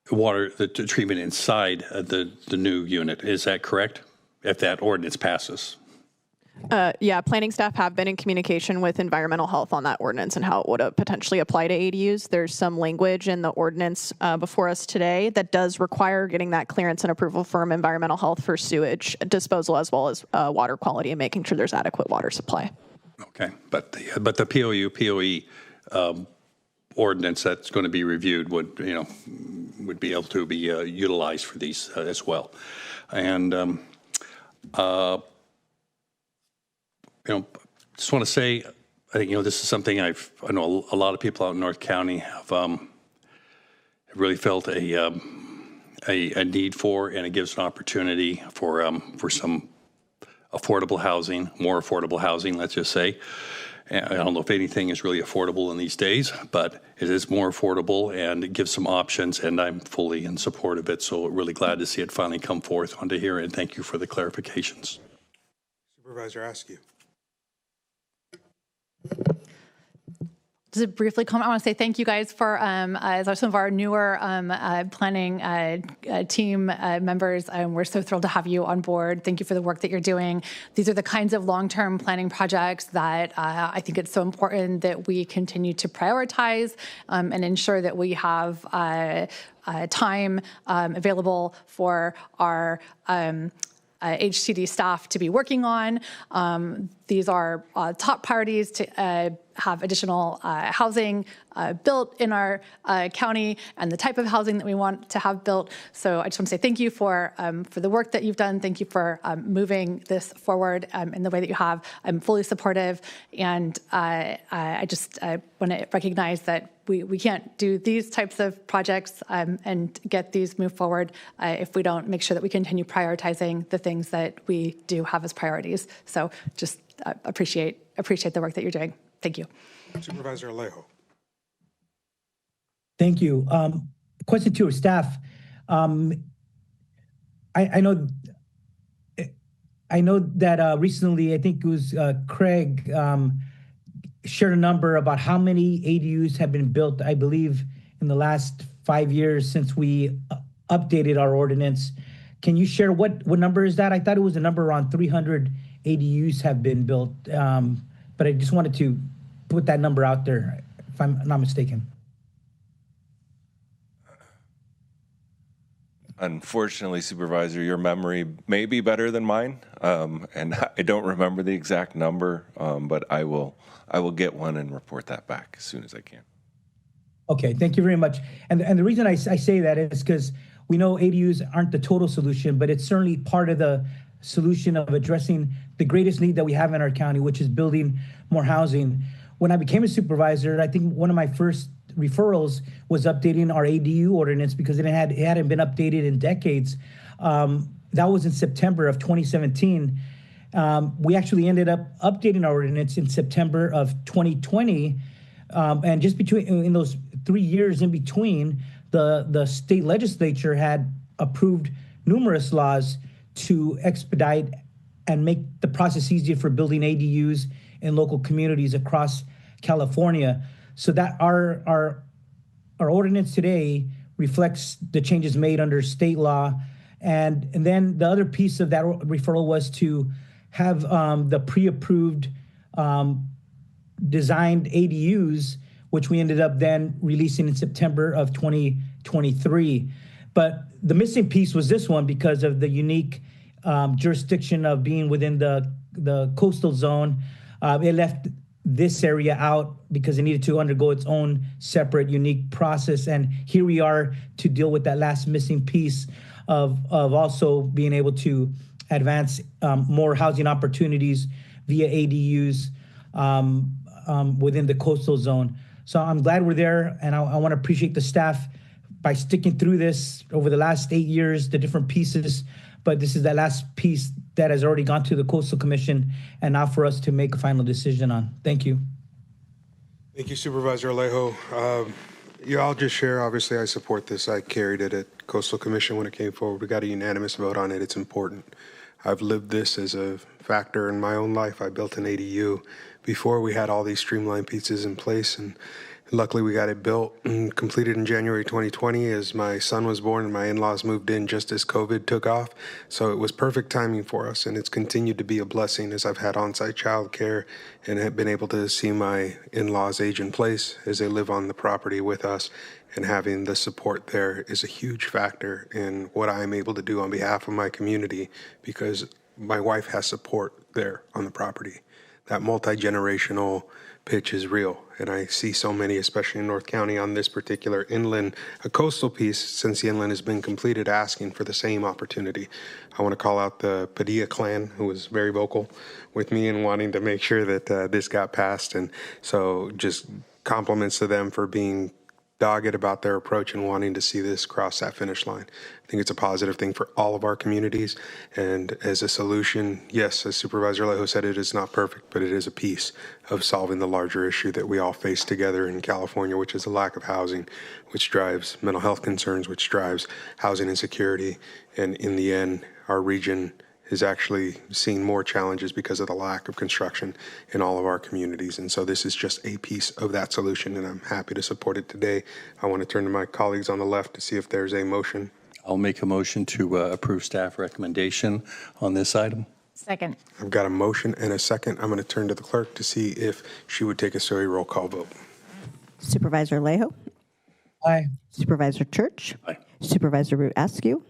the treatment inside the new unit. Is that correct? If that ordinance passes. Yeah, planning staff have been in communication with environmental health on that ordinance and how it would potentially apply to ADUs. There's some language in the ordinance before us today that does require getting that clearance and approval from environmental health for sewage disposal as well as water quality and making sure there's adequate water supply. Okay, but the POE ordinance that's going to be reviewed would be able to be utilized for these as well, and. Just want to say, I think this is something I know a lot of people out in North County have really felt a need for, and it gives an opportunity for some affordable housing, more affordable housing, let's just say. And I don't know if anything is really affordable in these days, but it is more affordable and it gives some options, and I'm fully in support of it. So really glad to see it finally come forth onto here, and thank you for the clarifications. Supervisor Askew. to briefly comment, I want to say thank you guys for, as some of our newer planning team members. We're so thrilled to have you on board. Thank you for the work that you're doing. These are the kinds of long-term planning projects that I think it's so important that we continue to prioritize and ensure that we have time available for our HCD staff to be working on. These are top priorities to have additional housing built in our county and the type of housing that we want to have built. So I just want to say thank you for the work that you've done. Thank you for moving this forward in the way that you have. I'm fully supportive, and I just want to recognize that we can't do these types of projects and get these moved forward if we don't make sure that we continue prioritizing the things that we do have as priorities. So just appreciate the work that you're doing. Thank you. Supervisor Alejo. Thank you. Question to your staff. I know that recently, I think it was Craig shared a number about how many ADUs have been built, I believe, in the last 5 years since we updated our ordinance. Can you share what number is that? I thought it was a number around 300 ADUs have been built, but I just wanted to put that number out there, if I'm not mistaken. Unfortunately, Supervisor, your memory may be better than mine, and I don't remember the exact number, but I will get one and report that back as soon as I can. Okay, thank you very much. And the reason I say that is because we know ADUs aren't the total solution, but it's certainly part of the solution of addressing the greatest need that we have in our county, which is building more housing. When I became a supervisor, I think one of my first referrals was updating our ADU ordinance because it hadn't been updated in decades. That was in September of 2017. We actually ended up updating our ordinance in September of 2020. And just in those 3 years in between, the state legislature had approved numerous laws to expedite and make the process easier for building ADUs in local communities across California. So that our ordinance today reflects the changes made under state law. And then the other piece of that referral was to have the pre-approved designed ADUs, which we ended up then releasing in September of 2023. But the missing piece was this one because of the unique jurisdiction of being within the coastal zone. It left this area out because it needed to undergo its own separate, unique process. And here we are to deal with that last missing piece of also being able to advance more housing opportunities via ADUs within the coastal zone. So I'm glad we're there, and I want to appreciate the staff by sticking through this over the last 8 years, the different pieces. But this is that last piece that has already gone to the Coastal Commission, and now for us to make a final decision on. Thank you. Thank you, Supervisor Alejo. Yeah, I'll just share, obviously, I support this. I carried it at Coastal Commission when it came forward. We got a unanimous vote on it. It's important. I've lived this as a factor in my own life. I built an ADU before we had all these streamlined pieces in place, and luckily we got it built and completed in January 2020 as my son was born and my in-laws moved in just as COVID took off. So it was perfect timing for us, and it's continued to be a blessing as I've had on-site childcare and have been able to see my in-laws age in place as they live on the property with us. And having the support there is a huge factor in what I'm able to do on behalf of my community because my wife has support there on the property. That multi-generational pitch is real. And I see so many, especially in North County, on this particular inland, a coastal piece, since the inland has been completed, asking for the same opportunity. I want to call out the Padilla clan, who was very vocal with me in wanting to make sure that this got passed. And so just compliments to them for being dogged about their approach and wanting to see this cross that finish line. I think it's a positive thing for all of our communities. And as a solution, yes, as Supervisor Alejo said, it is not perfect, but it is a piece of solving the larger issue that we all face together in California, which is the lack of housing, which drives mental health concerns, which drives housing insecurity. And in the end, our region is actually seeing more challenges because of the lack of construction in all of our communities. And so this is just a piece of that solution, and I'm happy to support it today. I want to turn to my colleagues on the left to see if there's a motion. I'll make a motion to approve staff recommendation on this item. Second. I've got a motion and a second. I'm going to turn to the clerk to see if she would take us to a roll call vote. Supervisor Alejo? Aye. Supervisor Church? Aye. Supervisor Root Askew?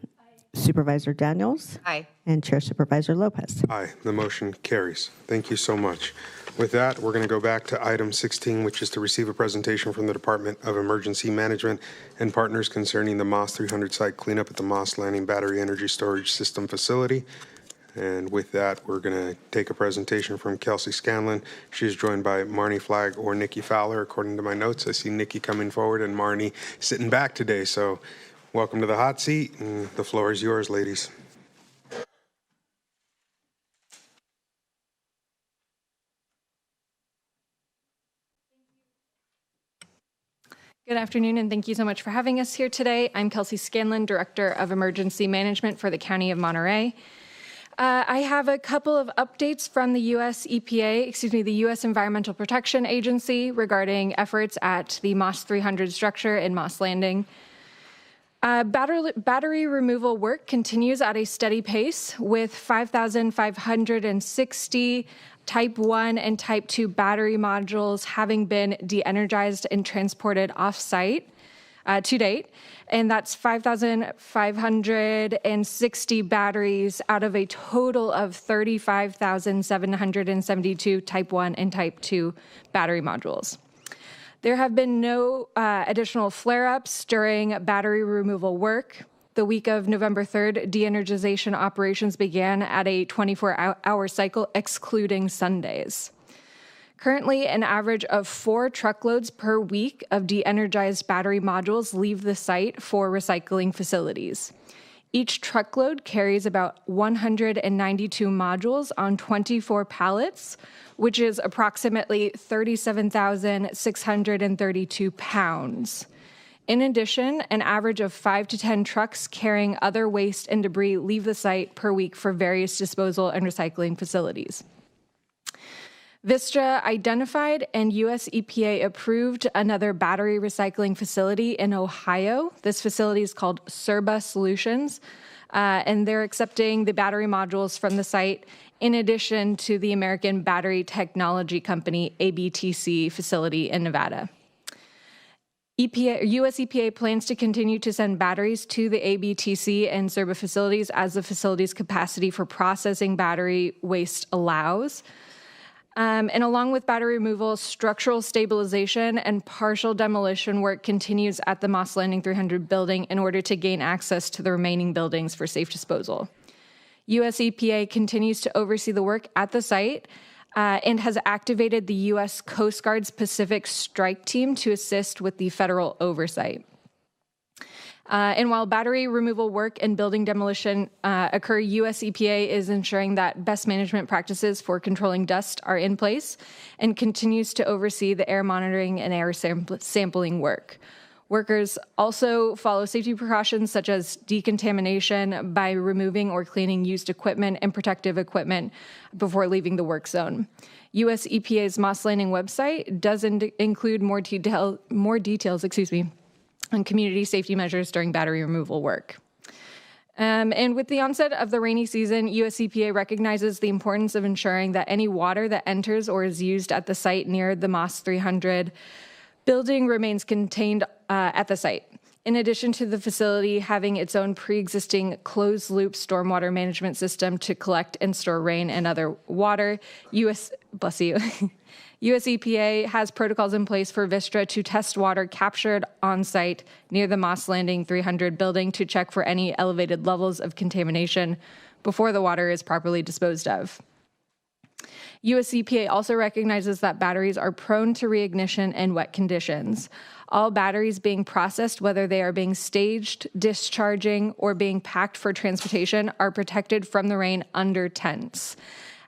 Supervisor Daniels? Aye. And Chair Supervisor Lopez. Aye, the motion carries. Thank you so much. With that, we're going to go back to item 16, which is to receive a presentation from the Department of Emergency Management and partners concerning the Moss 300 site cleanup at the Moss Landing Battery Energy Storage System facility. And with that, we're going to take a presentation from Kelsey Scanlon. She is joined by Marnie Flagg or Nikki Fowler, according to my notes. I see Nikki coming forward and Marnie sitting back today. So welcome to the hot seat, and the floor is yours, ladies. Good afternoon, and thank you so much for having us here today. I'm Kelsey Scanlon, Director of Emergency Management for the County of Monterey. I have a couple of updates from the U.S. EPA, the U.S. Environmental Protection Agency regarding efforts at the Moss 300 structure in Moss Landing. Battery removal work continues at a steady pace with 5,560 Type 1 and Type 2 battery modules having been de-energized and transported off-site to date. And that's 5,560 batteries out of a total of 35,772 Type 1 and Type 2 battery modules. There have been no additional flare-ups during battery removal work. The week of November 3rd, de-energization operations began at a 24-hour cycle, excluding Sundays. Currently, an average of 4 truckloads per week of de-energized battery modules leave the site for recycling facilities. Each truckload carries about 192 modules on 24 pallets, which is approximately 37,632 pounds. In addition, an average of 5 to 10 trucks carrying other waste and debris leave the site per week for various disposal and recycling facilities. Vistra identified and US EPA approved another battery recycling facility in Ohio. This facility is called Serba Solutions, and they're accepting the battery modules from the site in addition to the American Battery Technology Company, ABTC, facility in Nevada. US EPA plans to continue to send batteries to the ABTC and Serba facilities as the facility's capacity for processing battery waste allows. And along with battery removal, structural stabilization and partial demolition work continues at the Moss Landing 300 building in order to gain access to the remaining buildings for safe disposal. US EPA continues to oversee the work at the site and has activated the U.S. Coast Guard's Pacific Strike Team to assist with the federal oversight. And while battery removal work and building demolition occur, U.S. EPA is ensuring that best management practices for controlling dust are in place and continues to oversee the air monitoring and air sampling work. Workers also follow safety precautions such as decontamination by removing or cleaning used equipment and protective equipment before leaving the work zone. U.S. EPA's Moss Landing website does include more details on community safety measures during battery removal work. And with the onset of the rainy season, US EPA recognizes the importance of ensuring that any water that enters or is used at the site near the Moss 300 building remains contained at the site. In addition to the facility having its own pre-existing closed-loop stormwater management system to collect and store rain and other water, US EPA has protocols in place for Vistra to test water captured on site near the Moss Landing 300 building to check for any elevated levels of contamination before the water is properly disposed of. US EPA also recognizes that batteries are prone to reignition in wet conditions. All batteries being processed, whether they are being staged, discharging, or being packed for transportation, are protected from the rain under tents.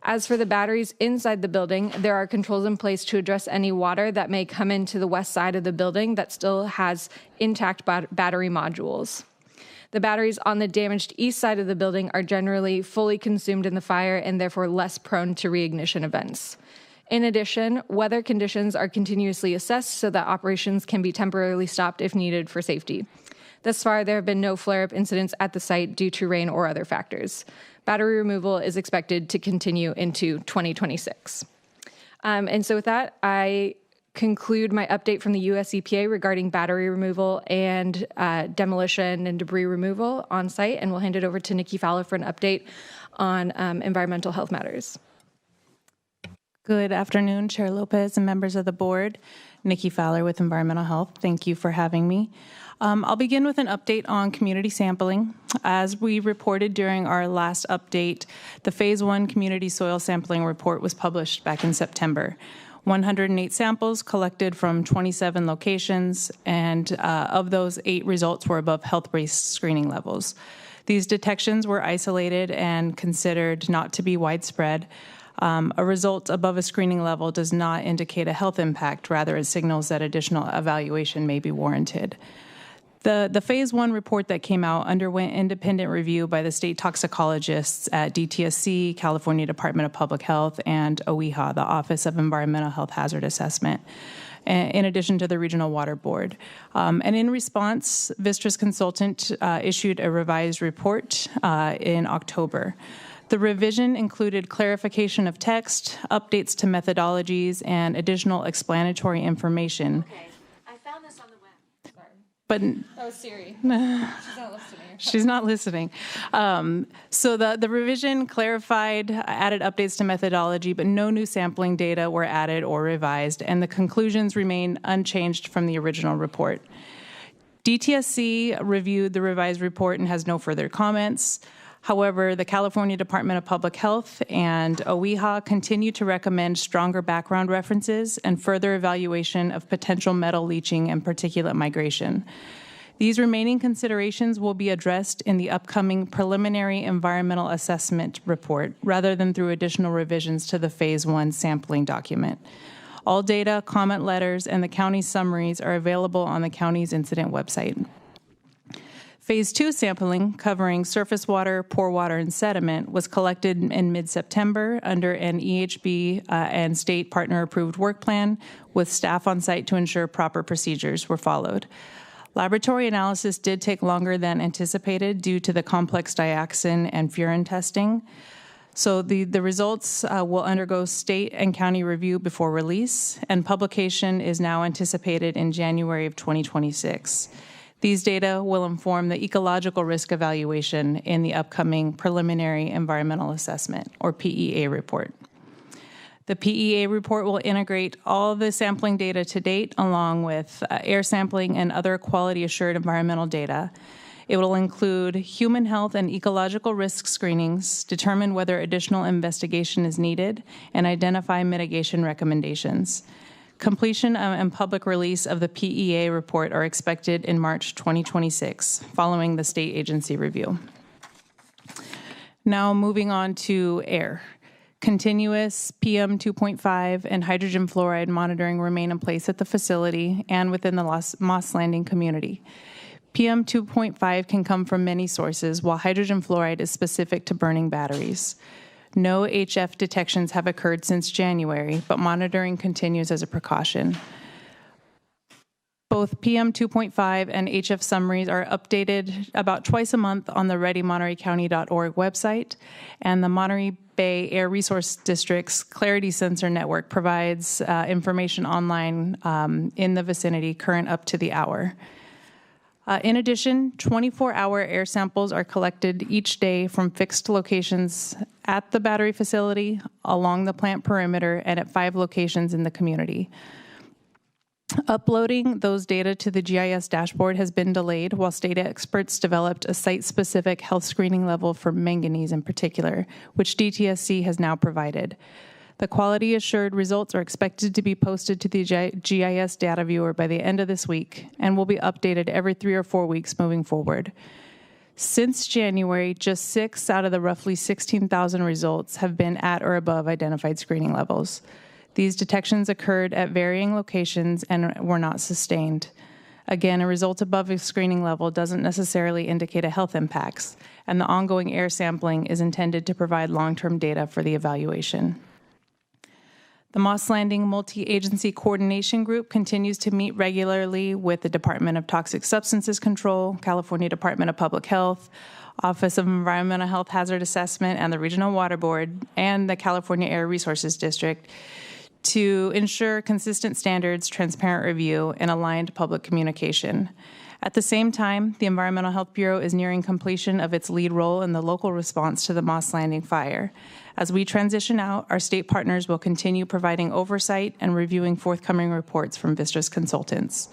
As for the batteries inside the building, there are controls in place to address any water that may come into the west side of the building that still has intact battery modules. The batteries on the damaged east side of the building are generally fully consumed in the fire and therefore less prone to reignition events. In addition, weather conditions are continuously assessed so that operations can be temporarily stopped if needed for safety. Thus far, there have been no flare-up incidents at the site due to rain or other factors. Battery removal is expected to continue into 2026. And so with that, I conclude my update from the US EPA regarding battery removal and demolition and debris removal on site, and we'll hand it over to Nikki Fowler for an update on environmental health matters. Good afternoon, Chair Lopez and members of the board. Nikki Fowler with Environmental Health. Thank you for having me. I'll begin with an update on community sampling. As we reported during our last update, the Phase 1 community soil sampling report was published back in September. 108 samples collected from 27 locations, and of those, 8 results were above health-based screening levels. These detections were isolated and considered not to be widespread. A result above a screening level does not indicate a health impact, rather it signals that additional evaluation may be warranted. The Phase 1 report that came out underwent independent review by the state toxicologists at DTSC, California Department of Public Health, and OEHA, the Office of Environmental Health Hazard Assessment, in addition to the Regional Water Board. And in response, Vistra's consultant issued a revised report in October. The revision included clarification of text, updates to methodologies, and additional explanatory information. Okay, I found this on the web. Sorry. But that was Siri. She's not listening. She's not listening. So the revision clarified, added updates to methodology, but no new sampling data were added or revised, and the conclusions remain unchanged from the original report. DTSC reviewed the revised report and has no further comments. However, the California Department of Public Health and OEHA continue to recommend stronger background references and further evaluation of potential metal leaching and particulate migration. These remaining considerations will be addressed in the upcoming preliminary environmental assessment report, rather than through additional revisions to the Phase 1 sampling document. All data, comment letters, and the county's summaries are available on the county's incident website. Phase 2 sampling, covering surface water, pore water, and sediment, was collected in mid-September under an EHB and state partner-approved work plan with staff on site to ensure proper procedures were followed. Laboratory analysis did take longer than anticipated due to the complex dioxin and furan testing. So the results will undergo state and county review before release, and publication is now anticipated in January of 2026. These data will inform the ecological risk evaluation in the upcoming preliminary environmental assessment, or PEA report. The PEA report will integrate all the sampling data to date, along with air sampling and other quality assured environmental data. It will include human health and ecological risk screenings, determine whether additional investigation is needed, and identify mitigation recommendations. Completion and public release of the PEA report are expected in March 2026, following the state agency review. Now moving on to air. Continuous PM 2.5 and hydrogen fluoride monitoring remain in place at the facility and within the Moss Landing community. PM 2.5 can come from many sources, while hydrogen fluoride is specific to burning batteries. No HF detections have occurred since January, but monitoring continues as a precaution. Both PM 2.5 and HF summaries are updated about twice a month on the readymontereycounty.org website, and the Monterey Bay Air Resource District's Clarity Sensor Network provides information online in the vicinity, current up to the hour. In addition, 24-hour air samples are collected each day from fixed locations at the battery facility, along the plant perimeter, and at 5 locations in the community. Uploading those data to the GIS dashboard has been delayed while state experts developed a site-specific health screening level for manganese in particular, which DTSC has now provided. The quality assured results are expected to be posted to the GIS data viewer by the end of this week and will be updated every 3 or 4 weeks moving forward. Since January, just 6 out of the roughly 16,000 results have been at or above identified screening levels. These detections occurred at varying locations and were not sustained. Again, a result above a screening level doesn't necessarily indicate a health impacts, and the ongoing air sampling is intended to provide long-term data for the evaluation. The Moss Landing Multi-Agency Coordination Group continues to meet regularly with the Department of Toxic Substances Control, California Department of Public Health, Office of Environmental Health Hazard Assessment, and the Regional Water Board, and the California Air Resources District to ensure consistent standards, transparent review, and aligned public communication. At the same time, the Environmental Health Bureau is nearing completion of its lead role in the local response to the Moss Landing fire. As we transition out, our state partners will continue providing oversight and reviewing forthcoming reports from Vistra's consultants.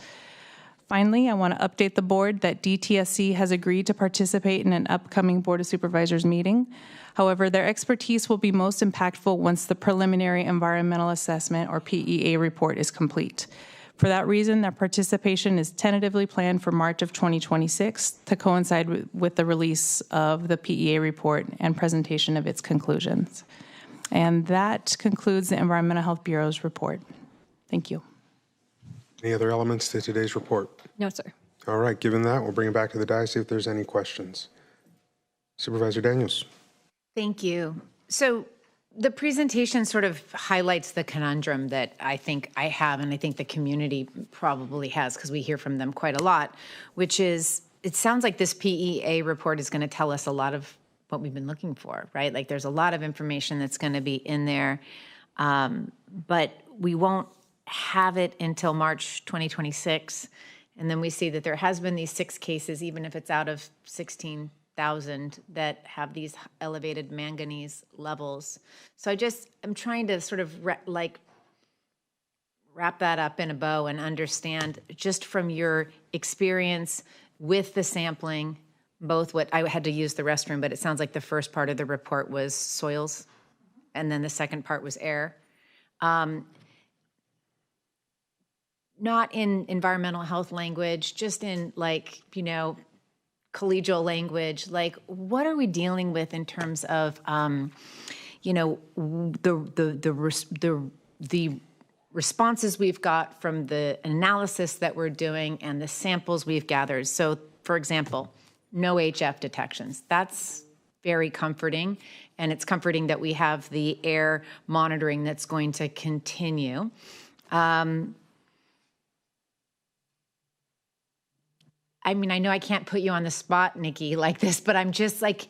Finally, I want to update the board that DTSC has agreed to participate in an upcoming Board of Supervisors meeting. However, their expertise will be most impactful once the preliminary environmental assessment, or PEA, report is complete. For that reason, their participation is tentatively planned for March of 2026 to coincide with the release of the PEA report and presentation of its conclusions. And that concludes the Environmental Health Bureau's report. Thank you. Any other elements to today's report? No, sir. All right, given that, we'll bring it back to the dais, see if there's any questions. Supervisor Daniels. Thank you. So the presentation sort of highlights the conundrum that I think I have, and I think the community probably has, because we hear from them quite a lot, which is it sounds like this PEA report is going to tell us a lot of what we've been looking for, right? Like there's a lot of information that's going to be in there, but we won't have it until March 2026. And then we see that there has been these 6 cases, even if it's out of 16,000 that have these elevated manganese levels. So I'm trying to sort of wrap that up in a bow and understand just from your experience with the sampling, both what I had to use the restroom, but it sounds like the first part of the report was soils and then the second part was air. Not in environmental health language, just in collegial language, like what are we dealing with in terms of, the responses we've got from the analysis that we're doing and the samples we've gathered. So, for example, no HF detections. That's very comforting, and it's comforting that we have the air monitoring that's going to continue. I mean, I know I can't put you on the spot, Nikki, like this, but I'm just like,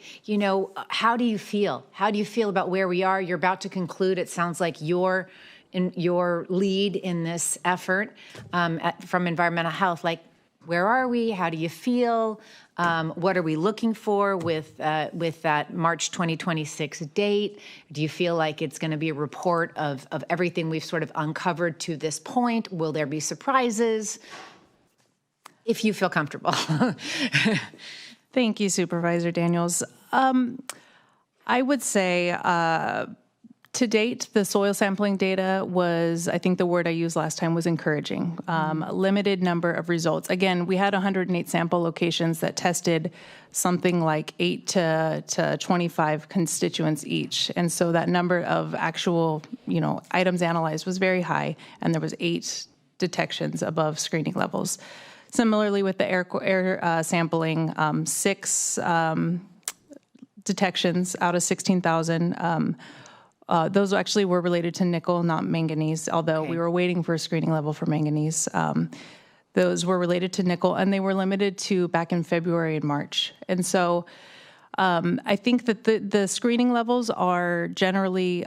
how do you feel? How do you feel about where we are? You're about to conclude. It sounds like you're in your lead in this effort from environmental health. Like, where are we? How do you feel? What are we looking for with that March 2026 date? Do you feel like it's going to be a report of everything we've sort of uncovered to this point? Will there be surprises? If you feel comfortable. Thank you, Supervisor Daniels. I would say to date, the soil sampling data was, I think the word I used last time was encouraging. Limited number of results. Again, we had 108 sample locations that tested something like 8 to 25 constituents each. And so that number of actual, items analyzed was very high, and there was 8 detections above screening levels. Similarly, with the air sampling, 6 detections out of 16,000. Those actually were related to nickel, not manganese, although we were waiting for a screening level for manganese. Those were related to nickel, and they were limited to back in February and March. And so I think that the screening levels are generally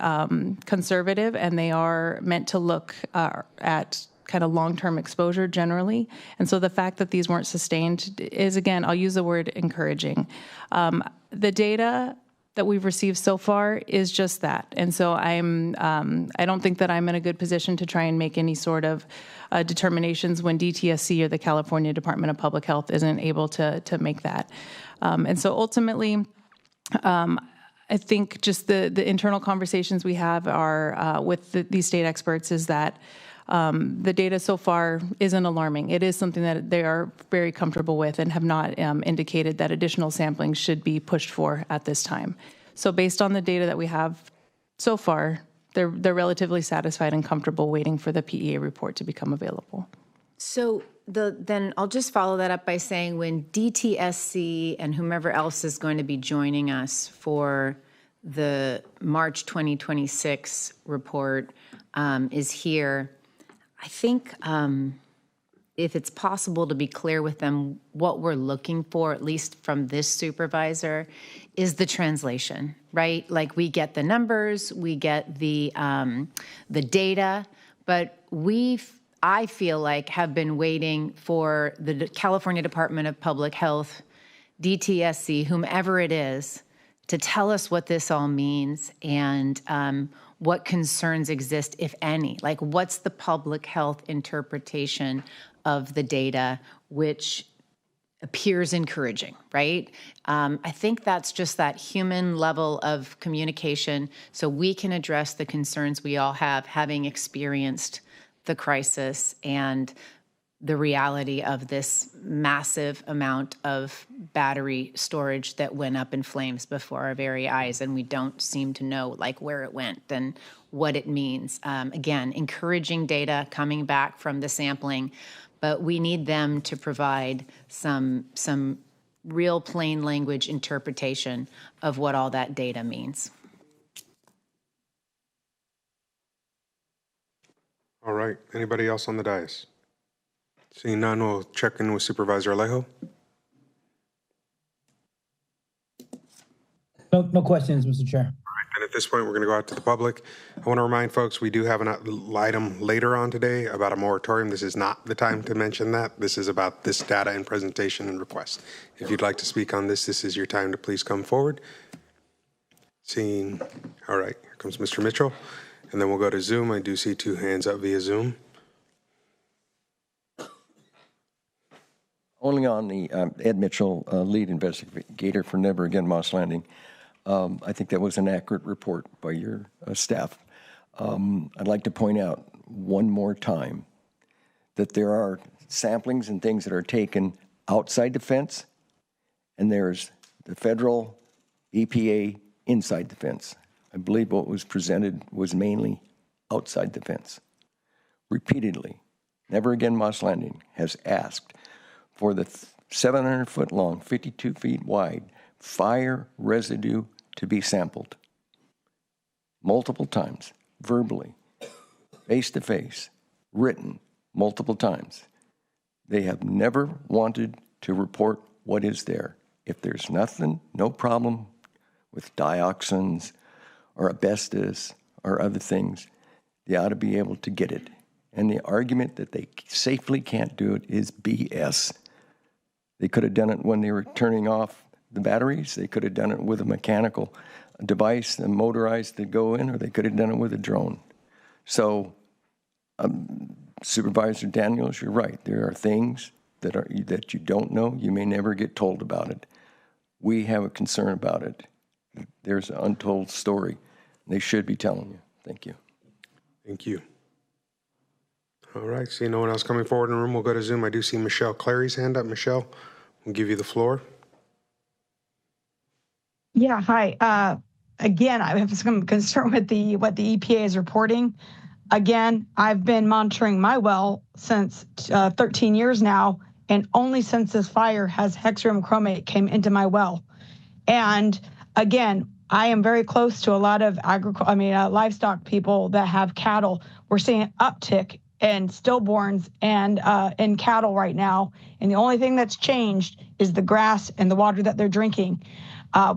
conservative, and they are meant to look at kind of long-term exposure generally. And so the fact that these weren't sustained is, again, I'll use the word encouraging. The data that we've received so far is just that. And so I don't think that I'm in a good position to try and make any sort of determinations when DTSC or the California Department of Public Health isn't able to make that. And so ultimately, I think just the internal conversations we have are with these state experts is that the data so far isn't alarming. It is something that they are very comfortable with and have not indicated that additional sampling should be pushed for at this time. So based on the data that we have so far, they're relatively satisfied and comfortable waiting for the PEA report to become available. So then I'll just follow that up by saying when DTSC and whomever else is going to be joining us for the March 2026 report is here, I think if it's possible to be clear with them, what we're looking for, at least from this supervisor, is the translation, right? Like we get the numbers, we get the data, but I feel like have been waiting for the California Department of Public Health, DTSC, whomever it is, to tell us what this all means and what concerns exist, if any. Like, what's the public health interpretation of the data, which appears encouraging, right? I think that's just that human level of communication so we can address the concerns we all have, having experienced the crisis and the reality of this massive amount of battery storage that went up in flames before our very eyes, and we don't seem to know like where it went and what it means. Again, encouraging data coming back from the sampling, but we need them to provide some real plain language interpretation of what all that data means. All right. Anybody else on the dais? Seeing none, we'll check in with Supervisor Alejo. No questions, Mr. Chair. And at this point, we're going to go out to the public. I want to remind folks we do have an item later on today about a moratorium. This is not the time to mention that. This is about this data and presentation and request. If you'd like to speak on this, this is your time to please come forward. Seeing, all right, here comes Mr. Mitchell. And then we'll go to Zoom. I do see 2 hands up via Zoom. Only on the Ed Mitchell, lead investigator for Never Again Moss Landing. I think that was an accurate report by your staff. I'd like to point out one more time that there are samplings and things that are taken outside the fence, and there's the federal EPA inside the fence. I believe what was presented was mainly outside the fence. Repeatedly, Never Again Moss Landing has asked for the 700-foot long, 52 feet wide fire residue to be sampled multiple times, verbally, face-to-face, written multiple times. They have never wanted to report what is there. If there's nothing, no problem with dioxins or asbestos or other things, they ought to be able to get it. And the argument that they safely can't do it is BS. They could have done it when they were turning off the batteries. They could have done it with a mechanical device, a motorized to go in, or they could have done it with a drone. So, Supervisor Daniels, you're right. There are things that you don't know. You may never get told about it. We have a concern about it. There's an untold story. They should be telling you. Thank you. Thank you. All right. See no one else coming forward in the room. We'll go to Zoom. I do see Michelle Clary's hand up. Michelle, we'll give you the floor. Yeah, hi. Again, I have some concern with what the EPA is reporting. Again, I've been monitoring my well since 13 years now, and only since this fire has hexarum chromate came into my well. And again, I am very close to a lot of livestock people that have cattle. We're seeing an uptick in stillborns and in cattle right now. And the only thing that's changed is the grass and the water that they're drinking.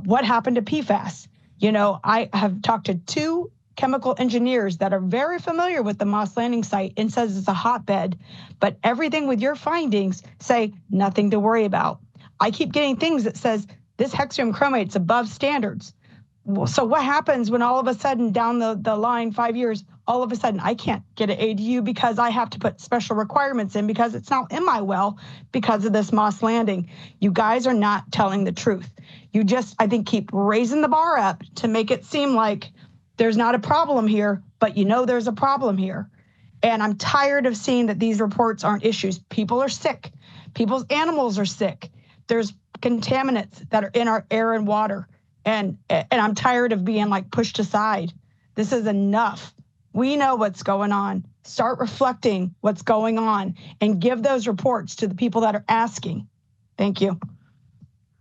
What happened to PFAS? You know, I have talked to 2 chemical engineers that are very familiar with the Moss Landing site and says it's a hotbed, but everything with your findings say nothing to worry about. I keep getting things that says this hexarum chromate's above standards. So what happens when all of a sudden down the line 5 years, all of a sudden I can't get an ADU because I have to put special requirements in because it's not in my well because of this Moss Landing? You guys are not telling the truth. You just, I think, keep raising the bar up to make it seem like there's not a problem here, but you know there's a problem here. And I'm tired of seeing that these reports aren't issues. People are sick. People's animals are sick. There's contaminants that are in our air and water. And I'm tired of being like pushed aside. This is enough. We know what's going on. Start reflecting what's going on and give those reports to the people that are asking. Thank you.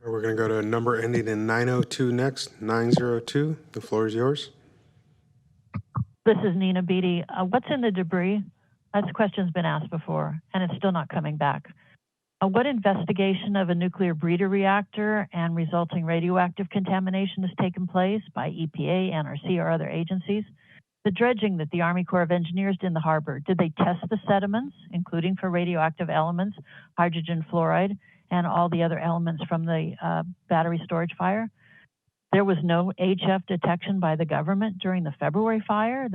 We're going to go to a number ending in 902 next, 902. The floor is yours. This is Nina Beatty. What's in the debris? That question's been asked before, and it's still not coming back. What investigation of a nuclear breeder reactor and resulting radioactive contamination has taken place by EPA, NRC, or other agencies? The dredging that the Army Corps of Engineers did in the harbor, did they test the sediments, including for radioactive elements, hydrogen fluoride, and all the other elements from the battery storage fire? There was no HF detection by the government during the February fire.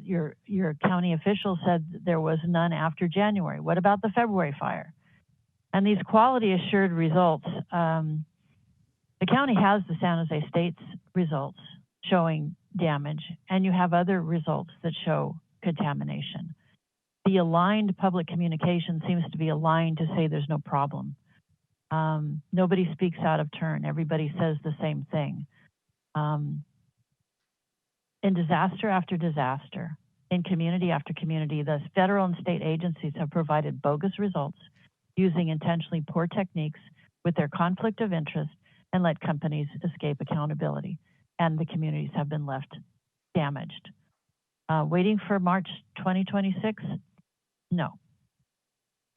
Your county official said there was none after January. What about the February fire? And these quality assured results, the county has the San Jose State's results showing damage, and you have other results that show contamination. The aligned public communication seems to be aligned to say there's no problem. Nobody speaks out of turn. Everybody says the same thing. In disaster after disaster, in community after community, the federal and state agencies have provided bogus results using intentionally poor techniques with their conflict of interest and let companies escape accountability. And the communities have been left damaged. Waiting for March 2026? No.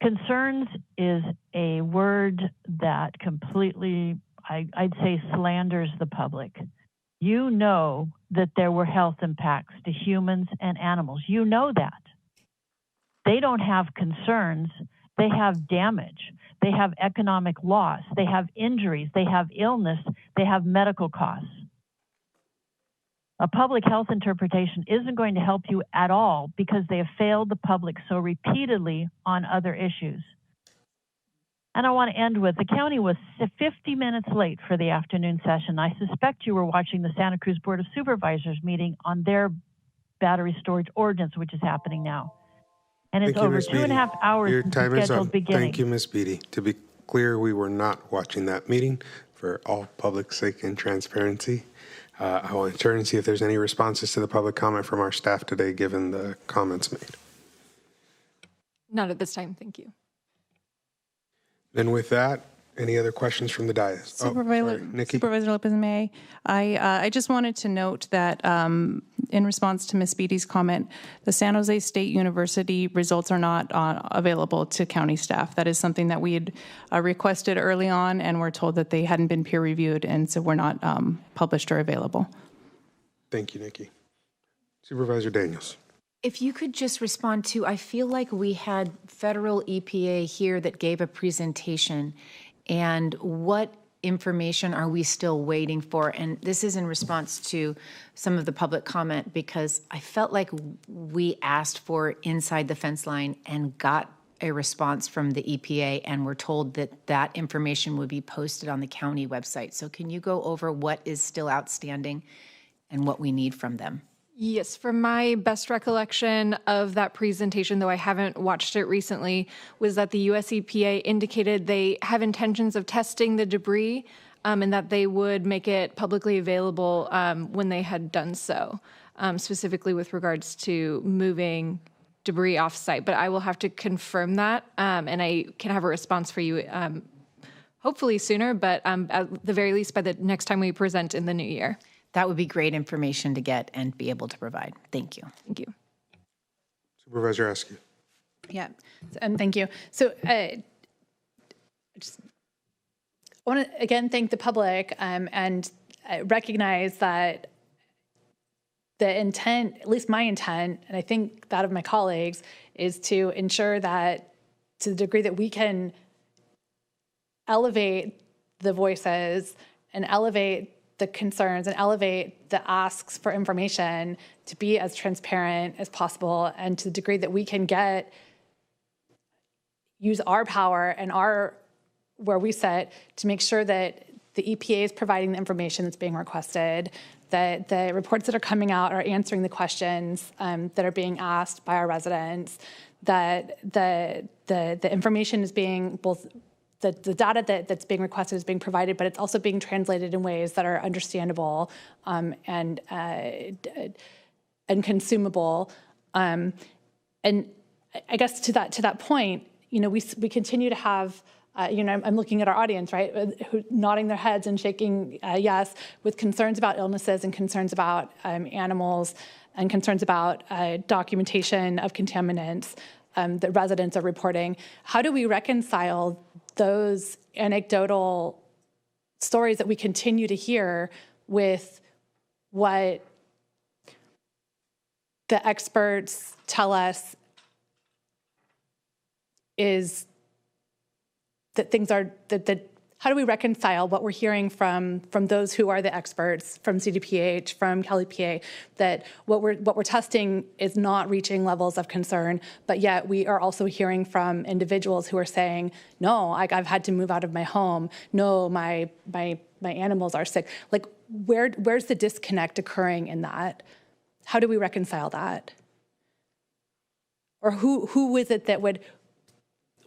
Concerns is a word that completely, I'd say, slanders the public. You know that there were health impacts to humans and animals. You know that. They don't have concerns. They have damage. They have economic loss. They have injuries. They have illness. They have medical costs. A public health interpretation isn't going to help you at all because they have failed the public so repeatedly on other issues. And I want to end with, the county was 50 minutes late for the afternoon session. I suspect you were watching the Santa Cruz Board of Supervisors meeting on their battery storage ordinance, which is happening now. And it's over 2.5 hours Your since time the is up. scheduled beginning. Thank you, Ms. Beatty. To be clear, we were not watching that meeting for all public sake and transparency. I will turn and see if there's any responses to the public comment from our staff today, given the comments made. Not at this time, thank you. Then with that, any other questions from the dais? Supervisor Lopez, may I just wanted to note that in response to Ms. Beatty's comment, the San Jose State University results are not available to county staff. That is something that we had requested early on, and we're told that they hadn't been peer reviewed, and so we're not published or available. Thank you, Nikki. Supervisor Daniels. If you could just respond to, I feel like we had federal EPA here that gave a presentation, and what information are we still waiting for? And this is in response to some of the public comment, because I felt like we asked for inside the fence line and got a response from the EPA, and we're told that that information would be posted on the county website. So can you go over what is still outstanding and what we need from them? Yes, from my best recollection of that presentation, though I haven't watched it recently, was that the US EPA indicated they have intentions of testing the debris and that they would make it publicly available when they had done so, specifically with regards to moving debris off-site. But I will have to confirm that, and I can have a response for you hopefully sooner, but at the very least by the next time we present in the new year. That would be great information to get and be able to provide. Thank you. Thank you. Supervisor Askew. Yeah, thank you. So I want to again thank the public and recognize that the intent, at least my intent, and I think that of my colleagues, is to ensure that to the degree that we can elevate the voices and elevate the concerns and elevate the asks for information to be as transparent as possible, and to the degree that we can use our power and where we sit to make sure that the EPA is providing the information that's being requested, that the reports that are coming out are answering the questions that are being asked by our residents, that the information is being both the data that's being requested is being provided, but it's also being translated in ways that are understandable and consumable. And I guess to that point, we continue to have, I'm looking at our audience, right, who nodding their heads and shaking yes, with concerns about illnesses and concerns about animals and concerns about documentation of contaminants that residents are reporting. How do we reconcile those anecdotal stories that we continue to hear with what the experts tell us is that things are, that how do we reconcile what we're hearing from those who are the experts, from CDPH, from CaliPA, that what we're testing is not reaching levels of concern, but yet we are also hearing from individuals who are saying, no, I've had to move out of my home. No, my animals are sick. Like, where's the disconnect occurring in that? How do we reconcile that? Or who is it that would,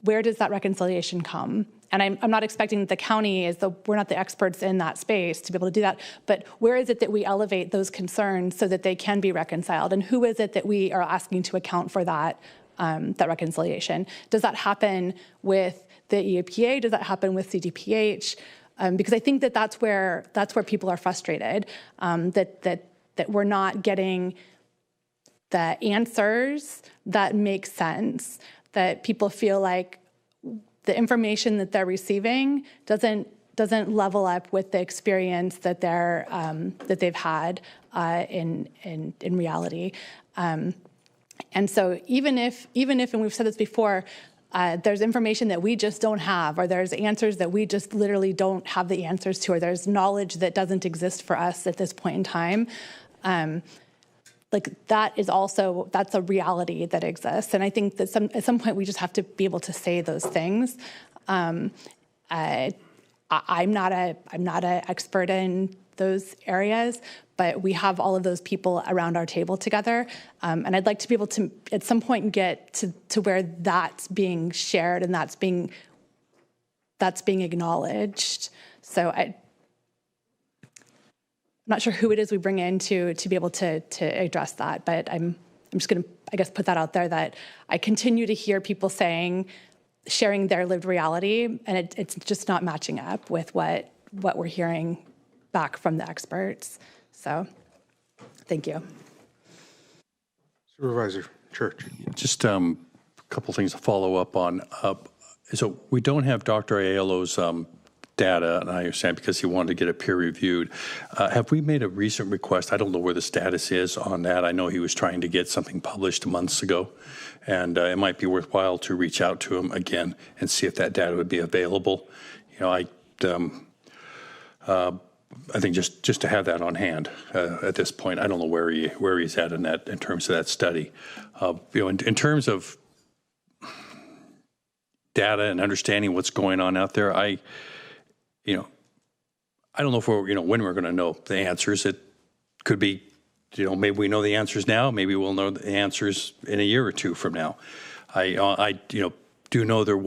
where does that reconciliation come? And I'm not expecting that the county we're not the experts in that space to be able to do that, but where is it that we elevate those concerns so that they can be reconciled? And who is it that we are asking to account for that reconciliation? Does that happen with the EAPA? Does that happen with CDPH? Because I think that's where people are frustrated, that we're not getting the answers that make sense, that people feel like the information that they're receiving doesn't level up with the experience that they've had in reality. And so even if, and we've said this before, there's information that we just don't have, or there's answers that we just literally don't have the answers to, or there's knowledge that doesn't exist for us at this point in time, like that's a reality that exists. And I think that at some point we just have to be able to say those things. I'm not an expert in those areas, but we have all of those people around our table together. And I'd like to be able to, at some point, get to where that's being shared and that's being acknowledged. So I'm not sure who it is we bring in to be able to address that, but I'm just going to, I guess, put that out there, that I continue to hear people sharing their lived reality, and it's just not matching up with what we're hearing back from the experts. So, thank you. Supervisor Church. Just a couple things to follow up on. So we don't have Dr. Aiello's data, and I understand because he wanted to get it peer reviewed. Have we made a recent request? I don't know where the status is on that. I know he was trying to get something published months ago, and it might be worthwhile to reach out to him again and see if that data would be available. I think just to have that on hand at this point. I don't know where he's at in terms of that study. In terms of data and understanding what's going on out there, I don't know if when we're going to know the answers. It could be, maybe we know the answers now. Maybe we'll know the answers in a year or two from now. I do know there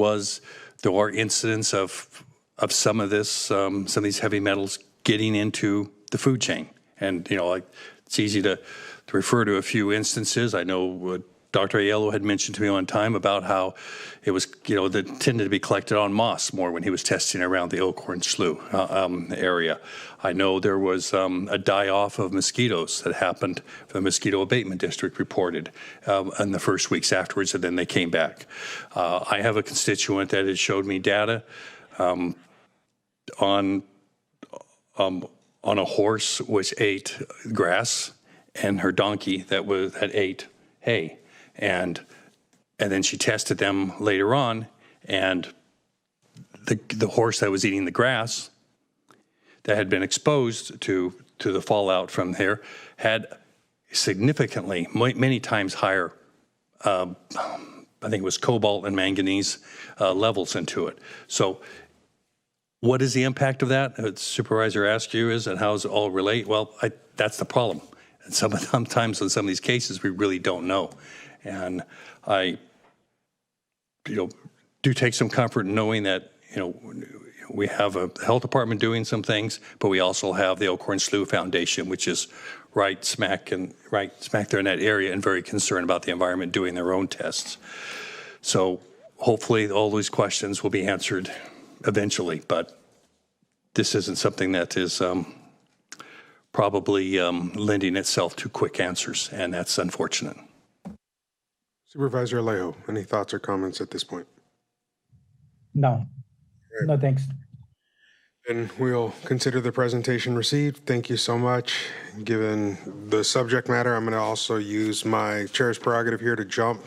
are incidents of some of this, some of these heavy metals getting into the food chain, and it's easy to refer to a few instances. I know Dr. Aiello had mentioned to me one time about how it was, that tended to be collected on moss more when he was testing around the Elkhorn Slough area. I know there was a die-off of mosquitoes that happened. The Mosquito Abatement District reported in the first weeks afterwards, and then they came back. I have a constituent that has showed me data on a horse which ate grass, and her donkey that ate hay. And then she tested them later on, and the horse that was eating the grass that had been exposed to the fallout from there had significantly, many times higher, I think it was cobalt and manganese levels into it. So what is the impact of that? The supervisor asked you, and how does it all relate? Well, that's the problem. And sometimes in some of these cases, we really don't know. And I, do take some comfort in knowing that, we have a health department doing some things, but we also have the Elkhorn Slough Foundation, which is right smack there in that area and very concerned about the environment, doing their own tests. So hopefully all these questions will be answered eventually, but this isn't something that is probably lending itself to quick answers, and that's unfortunate. Supervisor Alejo, any thoughts or comments at this point? No. No, thanks. And we'll consider the presentation received. Thank you so much. Given the subject matter, I'm going to also use my chair's prerogative here to jump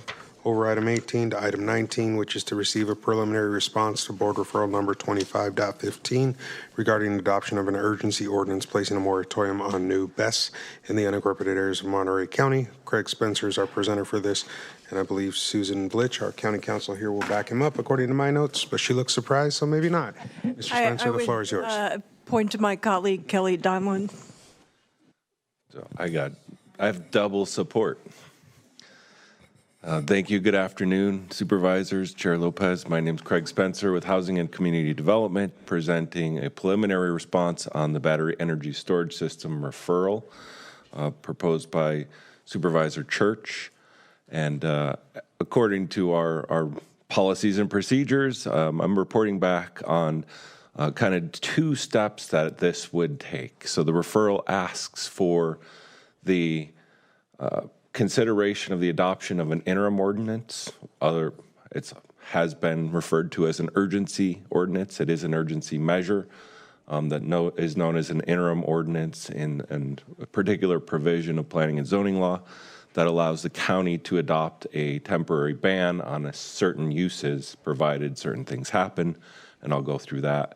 over item 18 to item 19, which is to receive a preliminary response to board referral number 25.15 regarding adoption of an urgency ordinance placing a moratorium on new BESS in the unincorporated areas of Monterey County. Craig Spencer is our presenter for this, and I believe Susan Blitch, our county counsel here, will back him up according to my notes, but she looks surprised, so maybe not. Mr. Spencer, the floor is yours. Point to my colleague, Kelly Donlin. So I have double support. Thank you. Good afternoon, supervisors, Chair Lopez. My name is Craig Spencer with Housing and Community Development, presenting a preliminary response on the battery energy storage system referral proposed by Supervisor Church. And according to our policies and procedures, I'm reporting back on kind of two steps that this would take. So the referral asks for the consideration of the adoption of an interim ordinance. It has been referred to as an urgency ordinance. It is an urgency measure that is known as an interim ordinance in a particular provision of planning and zoning law that allows the county to adopt a temporary ban on certain uses, provided certain things happen, and I'll go through that.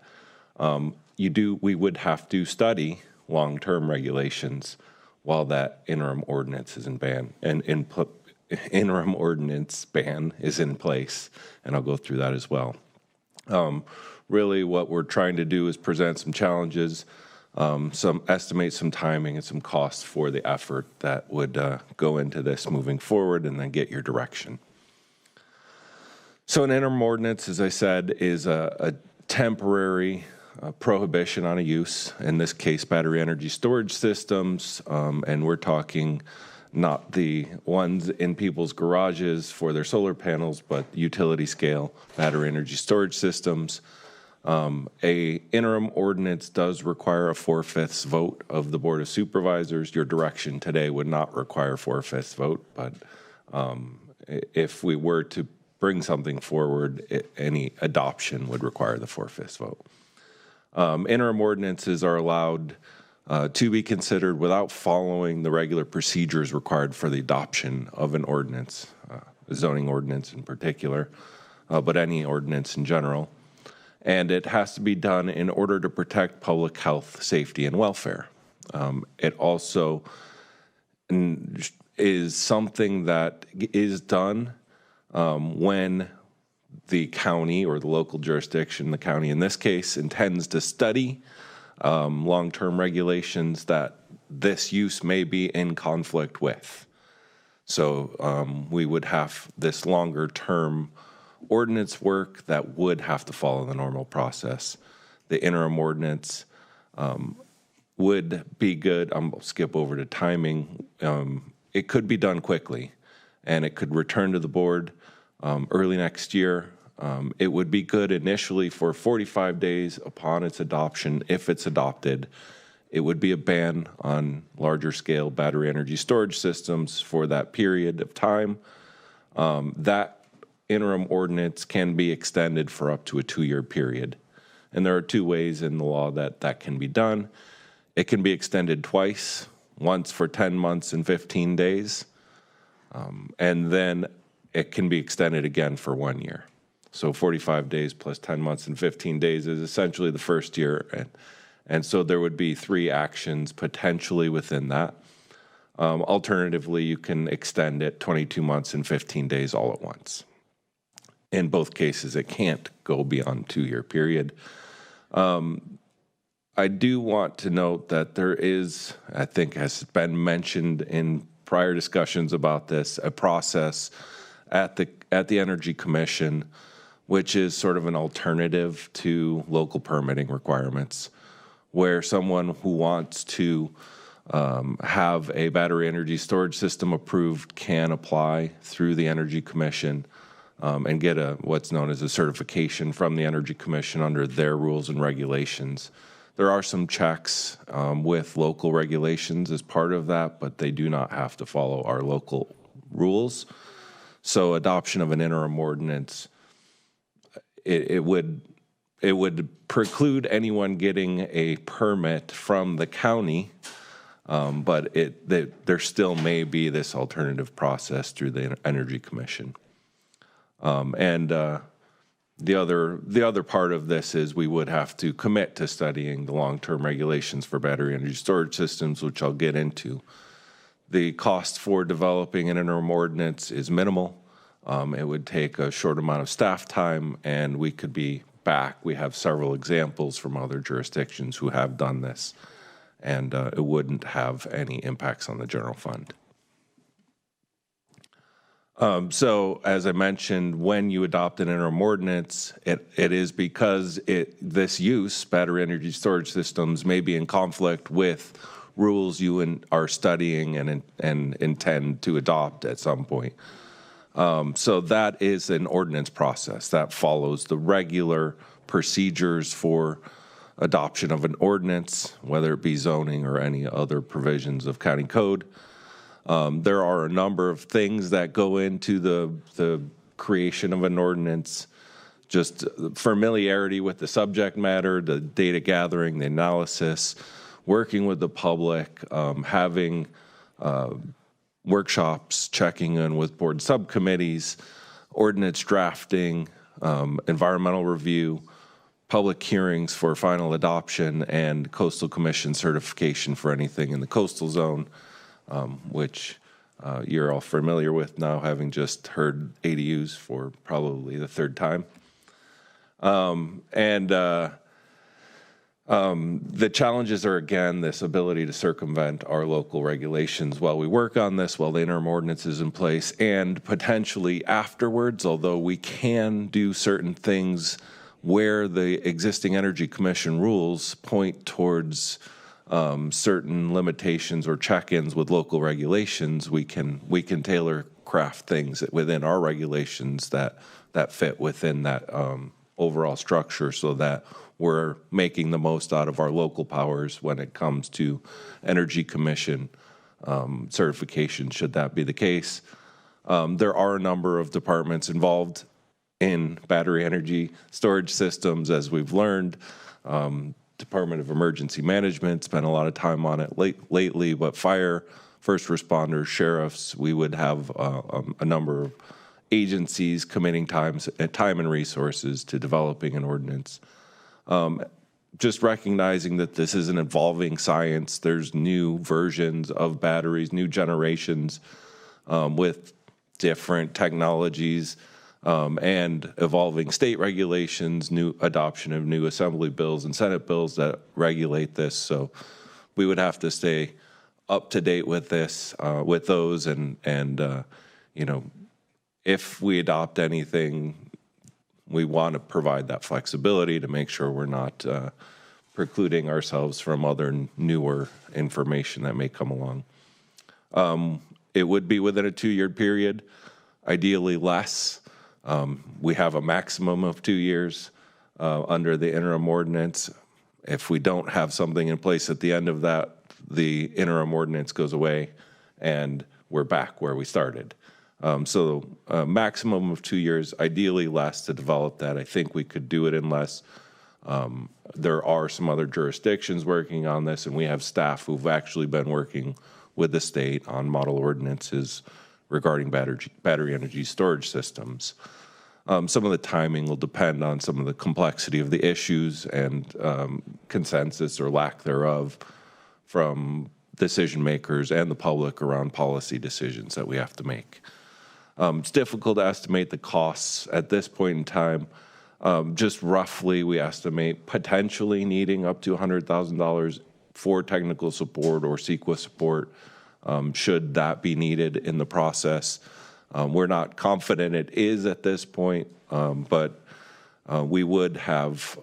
We would have to study long-term regulations while that interim ordinance is interim ordinance ban is in place, and I'll go through that as well. Really, what we're trying to do is present some challenges, estimate some timing and some costs for the effort that would go into this moving forward, and then get your direction. So an interim ordinance, as I said, is a temporary prohibition on a use, in this case battery energy storage systems, and we're talking not the ones in people's garages for their solar panels, but utility scale battery energy storage systems. A interim ordinance does require a 4/5 vote of the Board of Supervisors. Your direction today would not require 4/5 vote, but if we were to bring something forward, any adoption would require the 4/5 vote. Interim ordinances are allowed to be considered without following the regular procedures required for the adoption of an ordinance, a zoning ordinance in particular, but any ordinance in general. And it has to be done in order to protect public health, safety, and welfare. It also is something that is done when the county or the local jurisdiction, the county in this case, intends to study long-term regulations that this use may be in conflict with. So we would have this longer-term ordinance work that would have to follow the normal process. The interim ordinance would be good. I'll skip over to timing. It could be done quickly, and it could return to the board early next year. It would be good initially for 45 days upon its adoption. If it's adopted, it would be a ban on larger scale battery energy storage systems for that period of time. That interim ordinance can be extended for up to a 2-year period. And there are 2 ways in the law that can be done. It can be extended twice, once for 10 months and 15 days, and then it can be extended again for 1 year. So 45 days plus 10 months and 15 days is essentially the first year. And so there would be 3 actions potentially within that. Alternatively, you can extend it 22 months and 15 days all at once. In both cases, it can't go beyond 2-year period. I do want to note that there is, I think has been mentioned in prior discussions about this, a process at the Energy Commission which is sort of an alternative to local permitting requirements, where someone who wants to have a battery energy storage system approved can apply through the Energy Commission and get what's known as a certification from the Energy Commission under their rules and regulations. There are some checks with local regulations as part of that, but they do not have to follow our local rules. So adoption of an interim ordinance, it would preclude anyone getting a permit from the county, but there still may be this alternative process through the Energy Commission. The other part of this is we would have to commit to studying the long-term regulations for battery energy storage systems, which I'll get into. The cost for developing an interim ordinance is minimal. It would take a short amount of staff time, and we could be back. We have several examples from other jurisdictions who have done this, and it wouldn't have any impacts on the general fund. So as I mentioned, when you adopt an interim ordinance, it is because this use, battery energy storage systems, may be in conflict with rules you are studying and intend to adopt at some point. So that is an ordinance process that follows the regular procedures for adoption of an ordinance, whether it be zoning or any other provisions of county code. There are a number of things that go into the creation of an ordinance, just familiarity with the subject matter, the data gathering, the analysis, working with the public, having workshops, checking in with board subcommittees, ordinance drafting, environmental review, public hearings for final adoption, and Coastal Commission certification for anything in the coastal zone, which you're all familiar with now, having just heard ADUs for probably the third time. The challenges are, again, this ability to circumvent our local regulations while we work on this, while the interim ordinance is in place, and potentially afterwards, although we can do certain things where the existing Energy Commission rules point towards certain limitations or check-ins with local regulations, we can tailor craft things within our regulations that fit within that overall structure, so that we're making the most out of our local powers when it comes to Energy Commission certification, should that be the case. There are a number of departments involved in battery energy storage systems, as we've learned. Department of Emergency Management spent a lot of time on it lately, but fire, first responders, sheriffs, we would have a number of agencies committing time and resources to developing an ordinance. Just recognizing that this is an evolving science. There's new versions of batteries, new generations with different technologies, and evolving state regulations, new adoption of new assembly bills and Senate bills that regulate this. So we would have to stay up to date with this, with those, and you know, if we adopt anything, we want to provide that flexibility to make sure we're not precluding ourselves from other newer information that may come along. It would be within a 2-year period, ideally less. We have a maximum of 2 years under the interim ordinance. If we don't have something in place at the end of that, the interim ordinance goes away and we're back where we started. So a maximum of 2 years, ideally less to develop that. I think we could do it in less. There are some other jurisdictions working on this, and we have staff who've actually been working with the state on model ordinances regarding battery energy storage systems. Some of the timing will depend on some of the complexity of the issues and consensus or lack thereof from decision makers and the public around policy decisions that we have to make. It's difficult to estimate the costs at this point in time. Just roughly, we estimate potentially needing up to $100,000 for technical support or CEQA support, should that be needed in the process. We're not confident it is at this point, but we would have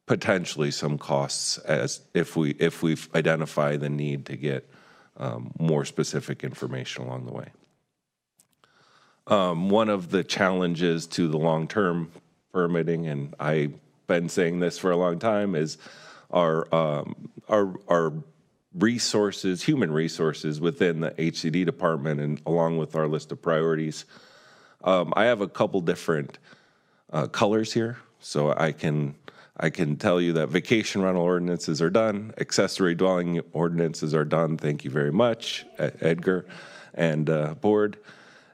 potentially some costs as if we identify the need to get more specific information along the way. One of the challenges to the long-term permitting, and I've been saying this for a long time, is our resources, human resources within the HCD department, and along with our list of priorities. I have a couple different colors here, so I can tell you that vacation rental ordinances are done, accessory dwelling ordinances are done. Thank you very much, Edgar and board.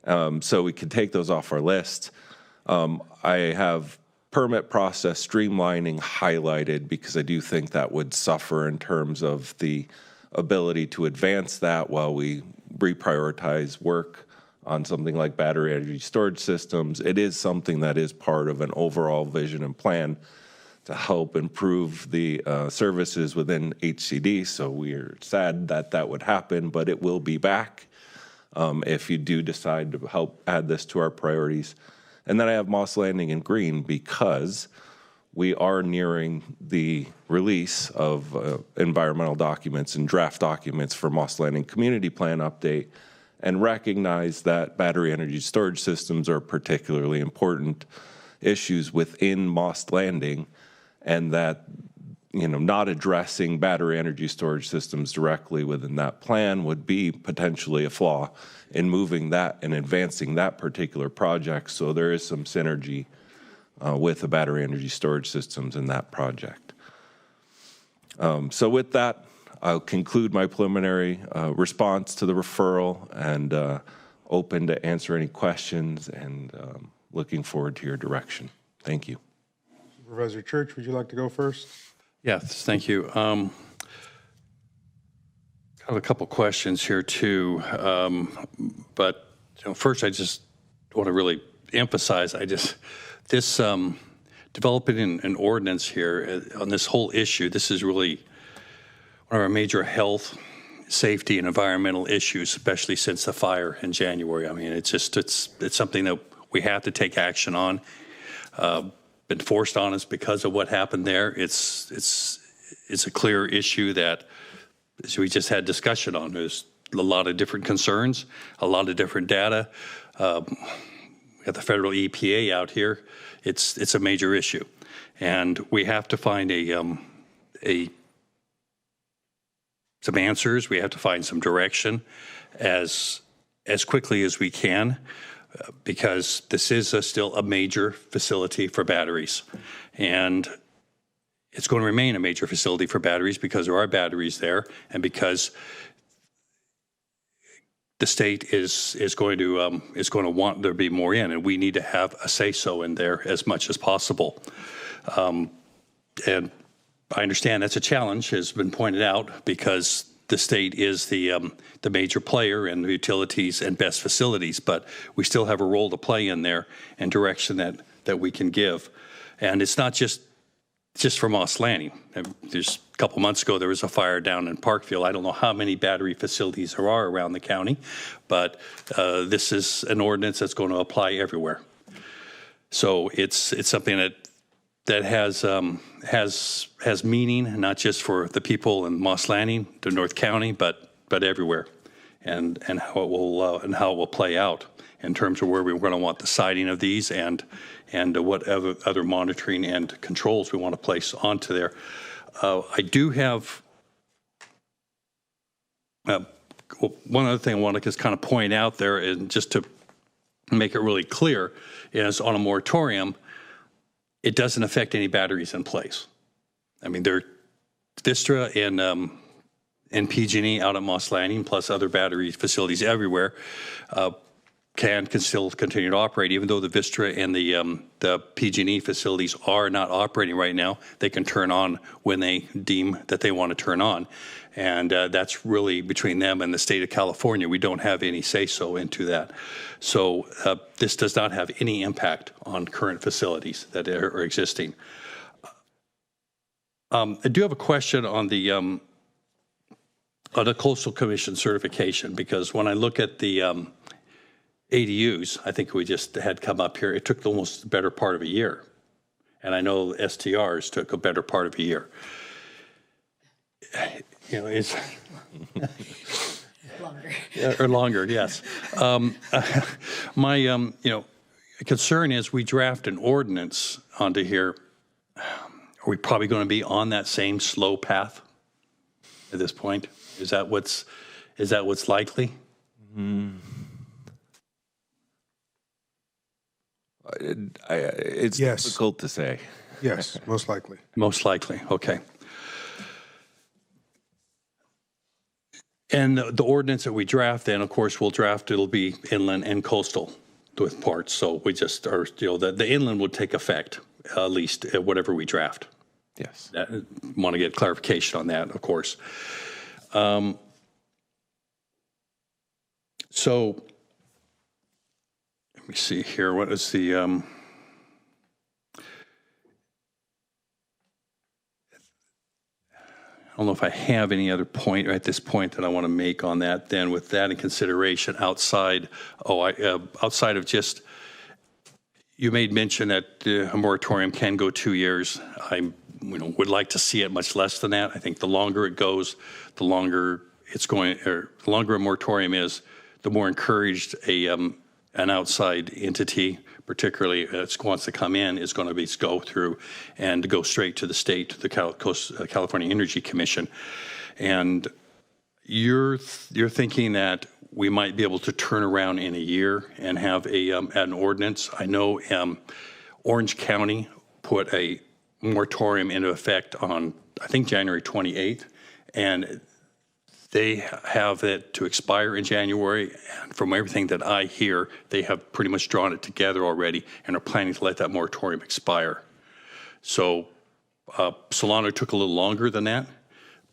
So we can take those off our list. I have permit process streamlining highlighted because I do think that would suffer in terms of the ability to advance that while we reprioritize work on something like battery energy storage systems. It is something that is part of an overall vision and plan to help improve the services within HCD. So we're sad that that would happen, but it will be back if you do decide to help add this to our priorities. And then I have Moss Landing in green because we are nearing the release of environmental documents and draft documents for Moss Landing Community Plan update, and recognize that battery energy storage systems are particularly important issues within Moss Landing, and that not addressing battery energy storage systems directly within that plan would be potentially a flaw in moving that and advancing that particular project. So there is some synergy with the battery energy storage systems in that project. So with that, I'll conclude my preliminary response to the referral, and open to answer any questions, and looking forward to your direction. Thank you. Supervisor Church, would you like to go first? Yes, thank you. Got a couple questions here too, but first I just want to really emphasize, this developing an ordinance here on this whole issue, this is really one of our major health, safety, and environmental issues, especially since the fire in January. I mean, it's something that we have to take action on. Been forced on us because of what happened there. It's a clear issue that, as we just had discussion on, there's a lot of different concerns, a lot of different data. We got the federal EPA out here. It's a major issue, and we have to find some answers. We have to find some direction as quickly as we can, because this is still a major facility for batteries, and it's going to remain a major facility for batteries because there are batteries there, and because the state is going to want there to be more in, and we need to have a say-so in there as much as possible. And I understand that's a challenge, has been pointed out, because the state is the major player in the utilities and best facilities, but we still have a role to play in there and direction that we can give. And it's not just for Moss Landing. There's a couple months ago, there was a fire down in Parkville. I don't know how many battery facilities there are around the county, but this is an ordinance that's going to apply everywhere. So it's something that has meaning, not just for the people in Moss Landing, the North County, but everywhere, and how it will play out in terms of where we're going to want the siting of these, and what other monitoring and controls we want to place onto there. I do have one other thing I want to just kind of point out there, and just to make it really clear, is on a moratorium, it doesn't affect any batteries in place. I mean, they're Vistra and PG&E out at Moss Landing, plus other battery facilities everywhere, can still continue to operate, even though the Vistra and the PG&E facilities are not operating right now. They can turn on when they deem that they want to turn on, and that's really between them and the state of California. We don't have any say-so into that. So this does not have any impact on current facilities that are existing. I do have a question on the Coastal Commission certification, because when I look at the ADUs, I think we just had come up here, it took almost the better part of a year And I know STRs took a better part of a year. You know, it's Longer. or longer, yes. My, you know, concern is we draft an ordinance onto here. Are we probably going to be on that same slow path at this point? Is that what's likely? It's difficult to say. Yes, most likely. Most likely, okay. And the ordinance that we draft, then, of course, it'll be inland and coastal with parts. So we just are, you know, the inland would take effect, at least whatever we draft. Yes. Want to get clarification on that, of course. So let me see here. What is the... I don't know if I have any other point at this point that I want to make on that. Then, with that in consideration, outside of just, you made mention that a moratorium can go 2 years. I would like to see it much less than that. I think the longer it goes, the longer it's going, or the longer a moratorium is, the more encouraged an outside entity, particularly wants to come in, is going to be go through and go straight to the state, to the California Energy Commission. And you're thinking that we might be able to turn around in a year and have an ordinance. I know Orange County put a moratorium into effect on, I think, January 28th, and they have it to expire in January. And from everything that I hear, they have pretty much drawn it together already and are planning to let that moratorium expire. So Solano took a little longer than that,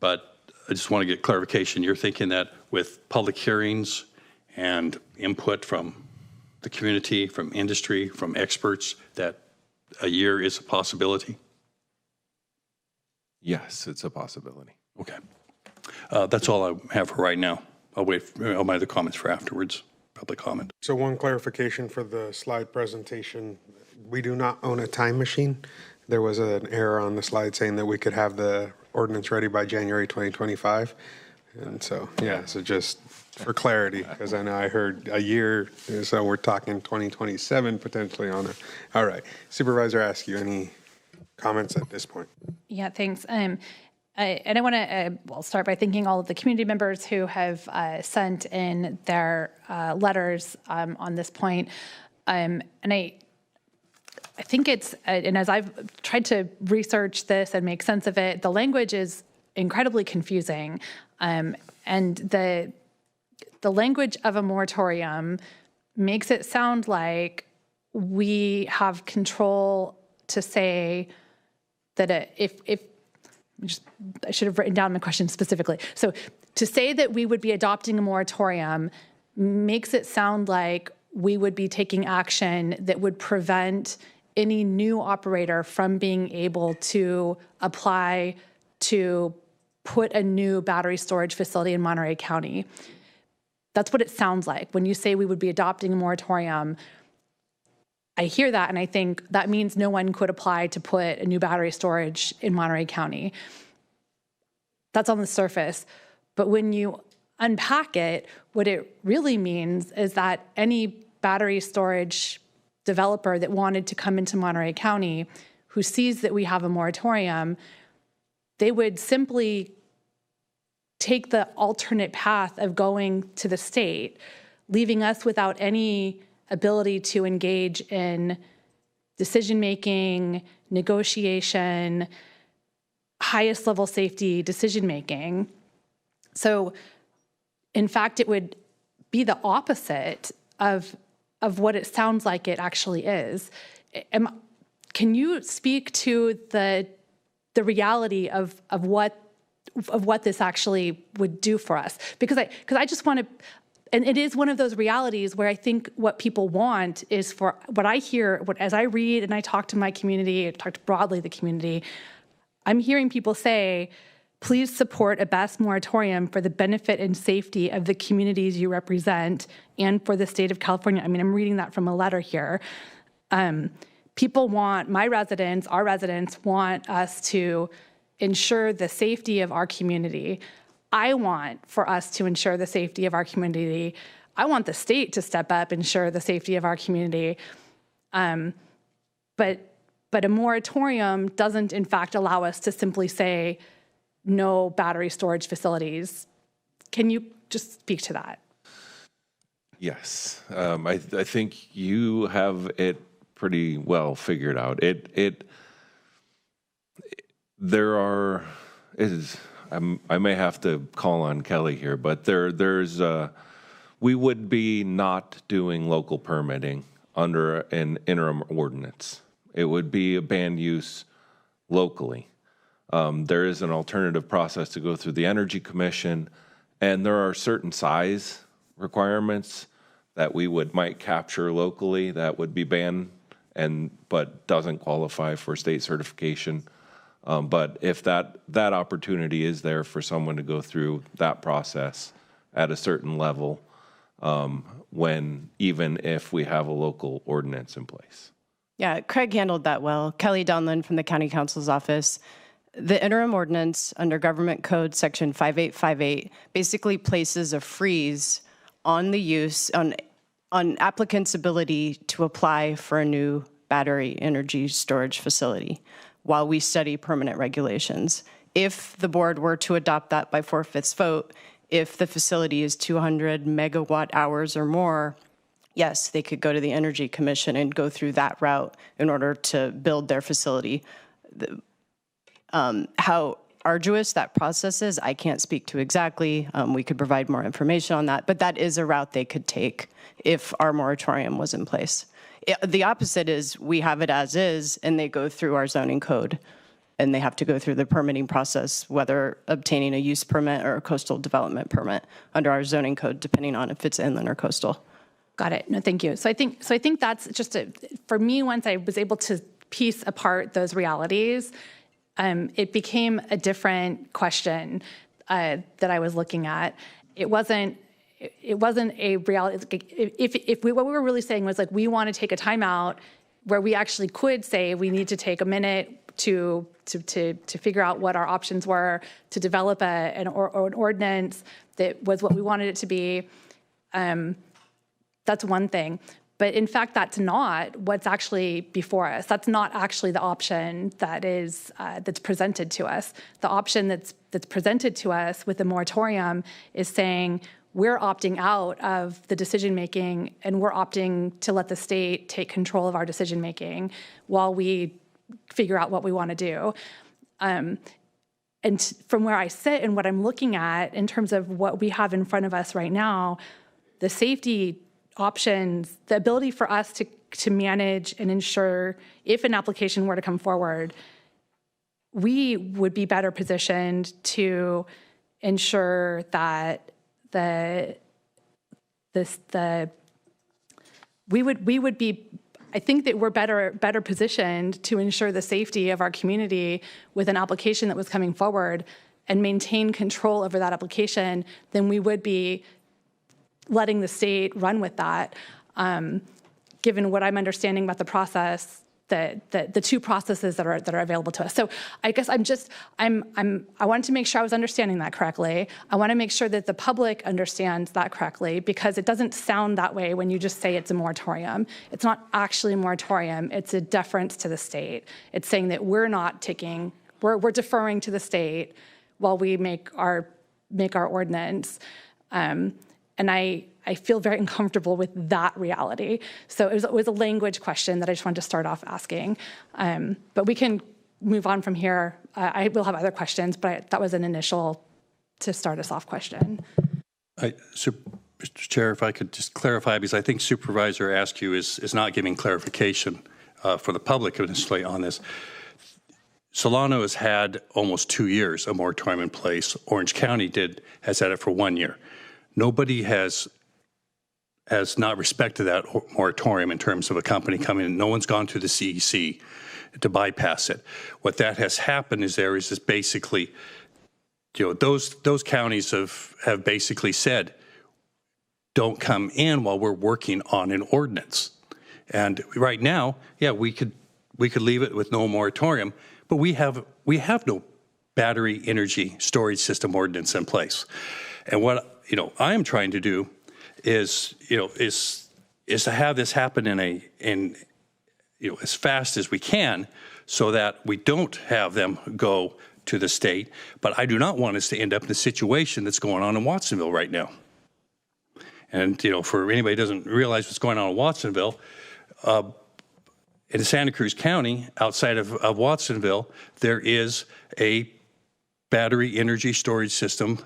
but I just want to get clarification. You're thinking that with public hearings and input from the community, from industry, from experts, that a year is a possibility? Yes, it's a possibility. Okay. That's all I have for right now. I'll wait for all my other comments for afterwards, public comment. So one clarification for the slide presentation. We do not own a time machine. There was an error on the slide saying that we could have the ordinance ready by January 2025. And so, yeah, so just for clarity, because I know I heard a year, so we're talking 2027 potentially on it. All right. Supervisor Askew, any comments at this point? Yeah, thanks. And I want to start by thanking all of the community members who have sent in their letters on this point. And I think it's, and as I've tried to research this and make sense of it, the language is incredibly confusing. And the language of a moratorium makes it sound like we have control to say that I should have written down my question specifically. So to say that we would be adopting a moratorium makes it sound like we would be taking action that would prevent any new operator from being able to apply to put a new battery storage facility in Monterey County. That's what it sounds like. When you say we would be adopting a moratorium, I hear that and I think that means no one could apply to put a new battery storage in Monterey County. That's on the surface. But when you unpack it, what it really means is that any battery storage developer that wanted to come into Monterey County who sees that we have a moratorium, they would simply take the alternate path of going to the state, leaving us without any ability to engage in decision-making, negotiation, highest level safety decision-making. So in fact, it would be the opposite of what it sounds like it actually is. Can you speak to the reality of what this actually would do for us? Because I just want to, and it is one of those realities where I think what people want is for what I hear, as I read and I talk to my community, I talk to broadly the community, I'm hearing people say, please support a BESS moratorium for the benefit and safety of the communities you represent and for the state of California. I mean, I'm reading that from a letter here. people want, our residents want us to ensure the safety of our community. I want for us to ensure the safety of our community. I want the state to step up and ensure the safety of our community. But a moratorium doesn't, in fact, allow us to simply say no battery storage facilities. Can you just speak to that? Yes, I think you have it pretty well figured out. I may have to call on Kelly here, but we would be not doing local permitting under an interim ordinance. It would be a banned use locally. There is an alternative process to go through the Energy Commission, and there are certain size requirements that we might capture locally that would be banned but doesn't qualify for state certification. But if that opportunity is there for someone to go through that process at a certain level, even if we have a local ordinance in place. Yeah, Craig handled that well. Kelly Donlin from the County Counsel's Office. The interim ordinance under Government Code Section 5858 basically places a freeze on the use, on applicants' ability to apply for a new battery energy storage facility while we study permanent regulations. If the board were to adopt that by 4/5 vote, if the facility is 200 megawatt hours or more, yes, they could go to the Energy Commission and go through that route in order to build their facility. How arduous that process is, I can't speak to exactly. We could provide more information on that, but that is a route they could take if our moratorium was in place. The opposite is we have it as is, and they go through our zoning code, and they have to go through the permitting process, whether obtaining a use permit or a coastal development permit under our zoning code, depending on if it's inland or coastal. Got it. No, thank you. So I think that's just for me, once I was able to piece apart those realities, it became a different question that I was looking at. It wasn't a reality. What we were really saying was like, we want to take a timeout where we actually could say we need to take a minute to figure out what our options were, to develop an ordinance that was what we wanted it to be. That's one thing. But in fact, that's not what's actually before us. That's not actually the option that's presented to us. The option that's presented to us with the moratorium is saying we're opting out of the decision-making and we're opting to let the state take control of our decision-making while we figure out what we want to do. And from where I sit and what I'm looking at in terms of what we have in front of us right now, the safety options, the ability for us to manage and ensure if an application were to come forward, we would be better positioned to ensure that we would be, I think that we're better positioned to ensure the safety of our community with an application that was coming forward and maintain control over that application than we would be letting the state run with that, given what I'm understanding about the process, the two processes that are available to us. So I guess I wanted to make sure I was understanding that correctly. I want to make sure that the public understands that correctly, because it doesn't sound that way when you just say it's a moratorium. It's not actually a moratorium. It's a deference to the state. It's saying that we're deferring to the state while we make our ordinance. And I feel very uncomfortable with that reality. So it was a language question that I just wanted to start off asking. But we can move on from here. I will have other questions, but that was an initial to start us off question. Mr. Chair, if I could just clarify, because I think Supervisor Askew is not giving clarification for the public initially on this. Solano has had almost 2 years a moratorium in place. Orange County has had it for 1 year. Nobody has not respected that moratorium in terms of a company coming in. No one's gone to the CEC to bypass it. What that has happened is basically, those counties have basically said, don't come in while we're working on an ordinance. And right now, yeah, we could we could leave it with no moratorium, but we have no battery energy storage system ordinance in place. And what, I am trying to do is to have this happen in as fast as we can, so that we don't have them go to the state. But I do not want us to end up in the situation that's going on in Watsonville right now. And, for anybody who doesn't realize what's going on in Watsonville, in Santa Cruz County, outside of Watsonville, there is a battery energy storage system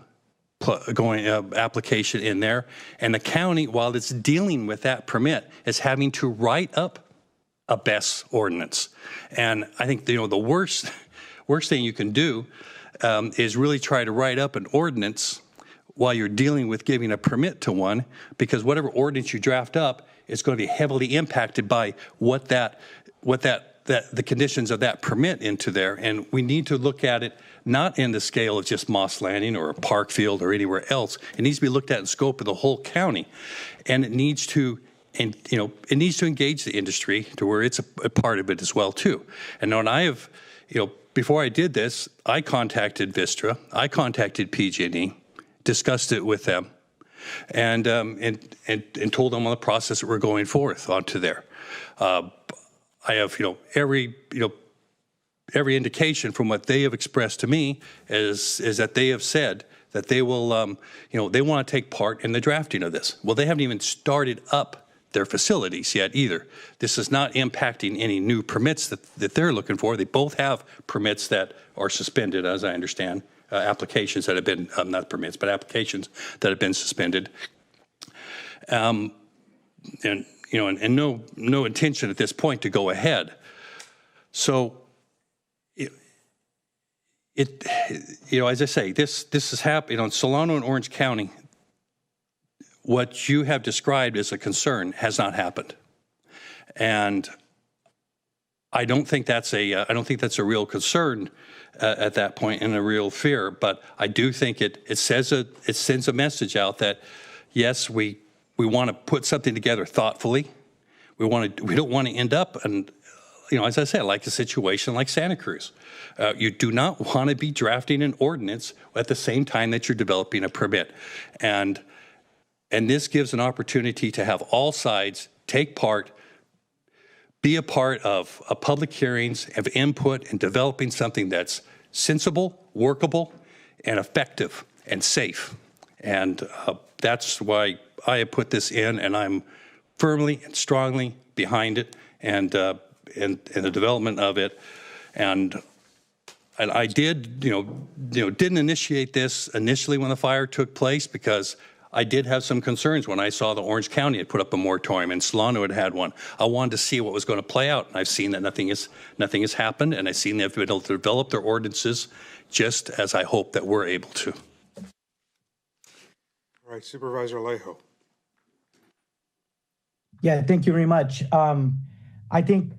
application in there. And the county, while it's dealing with that permit, is having to write up a BES ordinance. And I think, the worst thing you can do is really try to write up an ordinance while you're dealing with giving a permit to one, because whatever ordinance you draft up is going to be heavily impacted by what the conditions of that permit into there. And we need to look at it not in the scale of just Moss Landing or Parkfield or anywhere else. It needs to be looked at in scope of the whole county, and it needs to engage the industry to where it's a part of it as well too. And when I have, before I did this, I contacted Vistra, I contacted PG&E, discussed it with them, and told them on the process that we're going forth onto there. I have every indication from what they have expressed to me is that they have said that they will they want to take part in the drafting of this. Well, they haven't even started up their facilities yet either. This is not impacting any new permits that they're looking for. They both have permits that are suspended, as I understand. Applications that have been, not permits, but applications that have been suspended. And no intention at this point to go ahead. So, as I say, this is happening in Solano and Orange County. What you have described as a concern has not happened. And I don't think that's a real concern at that point, and a real fear. But I do think it sends a message out that yes, we want to put something together thoughtfully. We don't want to end up, and as I said, like a situation like Santa Cruz. You do not want to be drafting an ordinance at the same time that you're developing a permit, and this gives an opportunity to have all sides take part. Be a part of public hearings, of input, and developing something that's sensible, workable, and effective, and safe. And that's why I have put this in, and I'm firmly and strongly behind it, and in the development of it. And I did, didn't initiate this initially when the fire took place, because I did have some concerns when I saw the Orange County had put up a moratorium and Solano had one. I wanted to see what was going to play out, and I've seen that nothing has happened, and I've seen they've been able to develop their ordinances just as I hope that we're able to. All right, Supervisor Alejo. Yeah, thank you very much. I think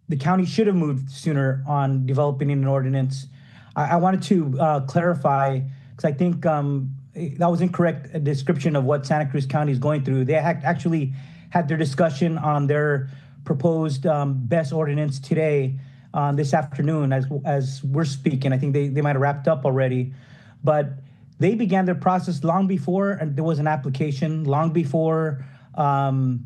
the county should have moved sooner on developing an ordinance. I wanted to clarify, because I think that was incorrect description of what Santa Cruz County is going through. They actually had their discussion on their proposed BES ordinance today, this afternoon, as we're speaking. I think they might have wrapped up already, but they began their process long before there was an application, long before the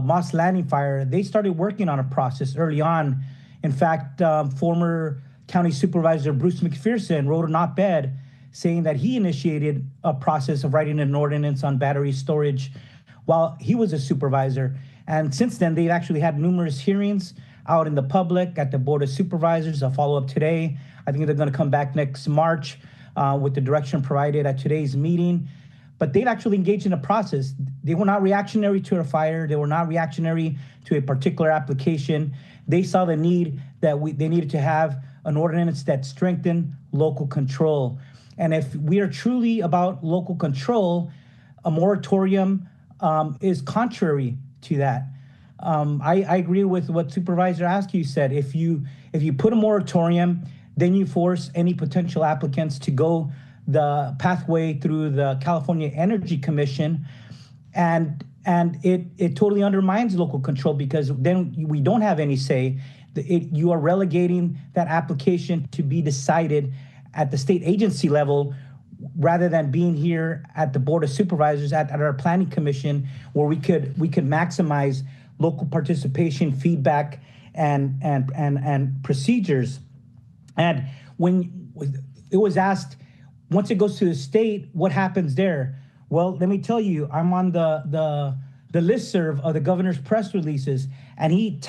Moss Landing fire. They started working on a process early on. In fact, former County Supervisor Bruce McPherson wrote an op-ed saying that he initiated a process of writing an ordinance on battery storage while he was a supervisor. And since then, they've actually had numerous hearings out in the public at the Board of Supervisors. A follow-up today. I think they're going to come back next March with the direction provided at today's meeting. But they've actually engaged in a process. They were not reactionary to a fire. They were not reactionary to a particular application. They saw the need that they needed to have an ordinance that strengthened local control. And if we are truly about local control, a moratorium is contrary to that. I agree with what Supervisor Askew said. If you put a moratorium, then you force any potential applicants to go the pathway through the California Energy Commission, and And it totally undermines local control, because then we don't have any say. You are relegating that application to be decided at the state agency level, rather than being here at the Board of Supervisors, at our Planning Commission, where we could maximize local participation, feedback, and procedures. And when it was asked, once it goes to the state, what happens there? Well, let me tell you, I'm on the listserv of the governor's press releases, and he's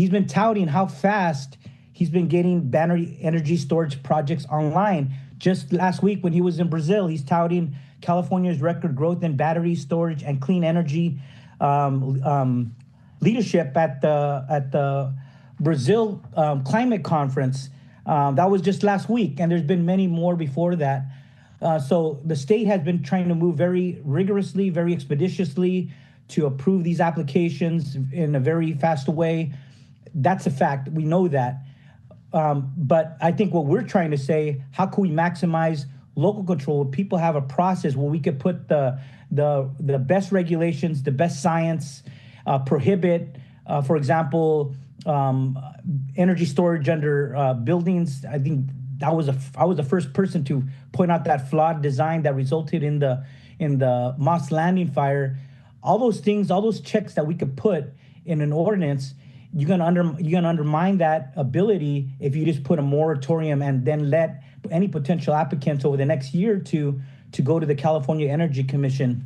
been touting how fast he's been getting battery energy storage projects online. Just last week when he was in Brazil, he's touting California's record growth in battery storage and clean energy leadership at the Brazil climate conference. That was just last week, and there's been many more before that. So the state has been trying to move very rigorously, very expeditiously to approve these applications in a very fast way. That's a fact. We know that. But I think what we're trying to say, how can we maximize local control? People have a process where we could put the best regulations, the best science, prohibit, for example, energy storage under buildings. I think I was the first person to point out that flawed design that resulted in the Moss Landing fire. All those things, all those checks that we could put in an ordinance, you're gonna undermine that ability if you just put a moratorium and then let any potential applicants over the next year or two to go to the California Energy Commission.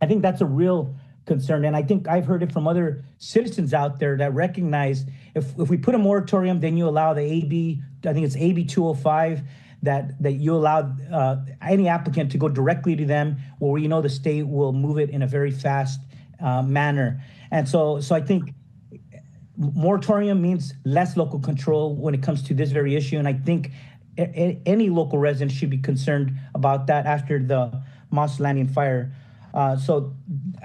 I think that's a real concern, and I think I've heard it from other citizens out there that recognize if we put a moratorium, then you allow the AB 205, that you allow any applicant to go directly to them, where the state will move it in a very fast manner. And so I think moratorium means less local control when it comes to this very issue, and I think any local resident should be concerned about that after the Moss Landing fire. So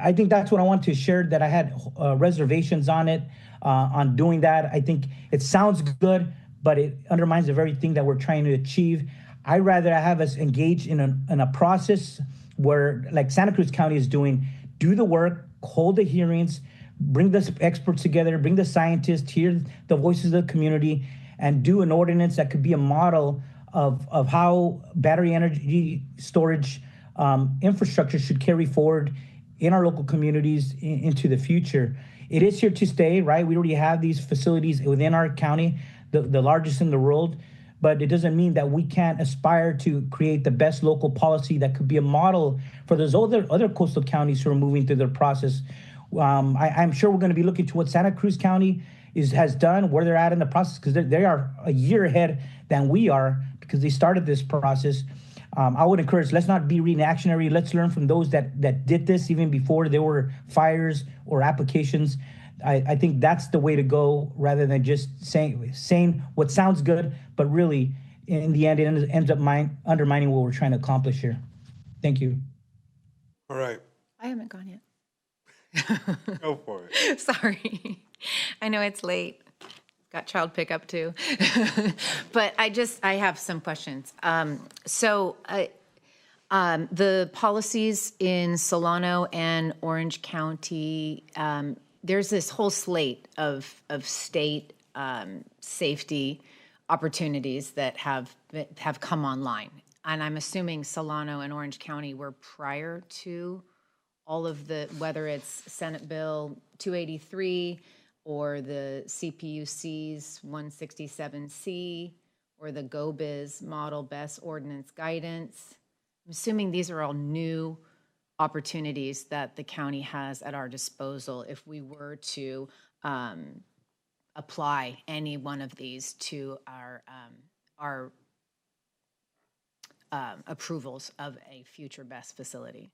I think that's what I want to share, that I had reservations on it, on doing that. I think it sounds good, but it undermines the very thing that we're trying to achieve. I'd rather have us engage in a process where, like Santa Cruz County is doing, do the work, hold the hearings, bring the experts together, bring the scientists, hear the voices of the community, and do an ordinance that could be a model of how battery energy storage infrastructure should carry forward in our local communities into the future. It is here to stay, right? We already have these facilities within our county, the largest in the world, but it doesn't mean that we can't aspire to create the best local policy that could be a model for those other coastal counties who are moving through their process. I'm sure we're going to be looking to what Santa Cruz County has done, where they're at in the process, because they are a year ahead than we are, because they started this process. I would encourage, let's not be reactionary. Let's learn from those that did this even before there were fires or applications. I think that's the way to go, rather than just saying what sounds good, but really, in the end, it ends up undermining what we're trying to accomplish here. Thank you. All right. I haven't gone yet. Go for it. Sorry. I know it's late. Got child pickup too. But I have some questions. The policies in Solano and Orange County, there's this whole slate of state safety opportunities that have come online. And I'm assuming Solano and Orange County were prior to all of whether it's Senate Bill 283 or the CPUC's 167C or the GoBiz Model Best Ordinance Guidance. I'm assuming these are all new opportunities that the county has at our disposal if we were to apply any one of these to our approvals of a future BEST facility.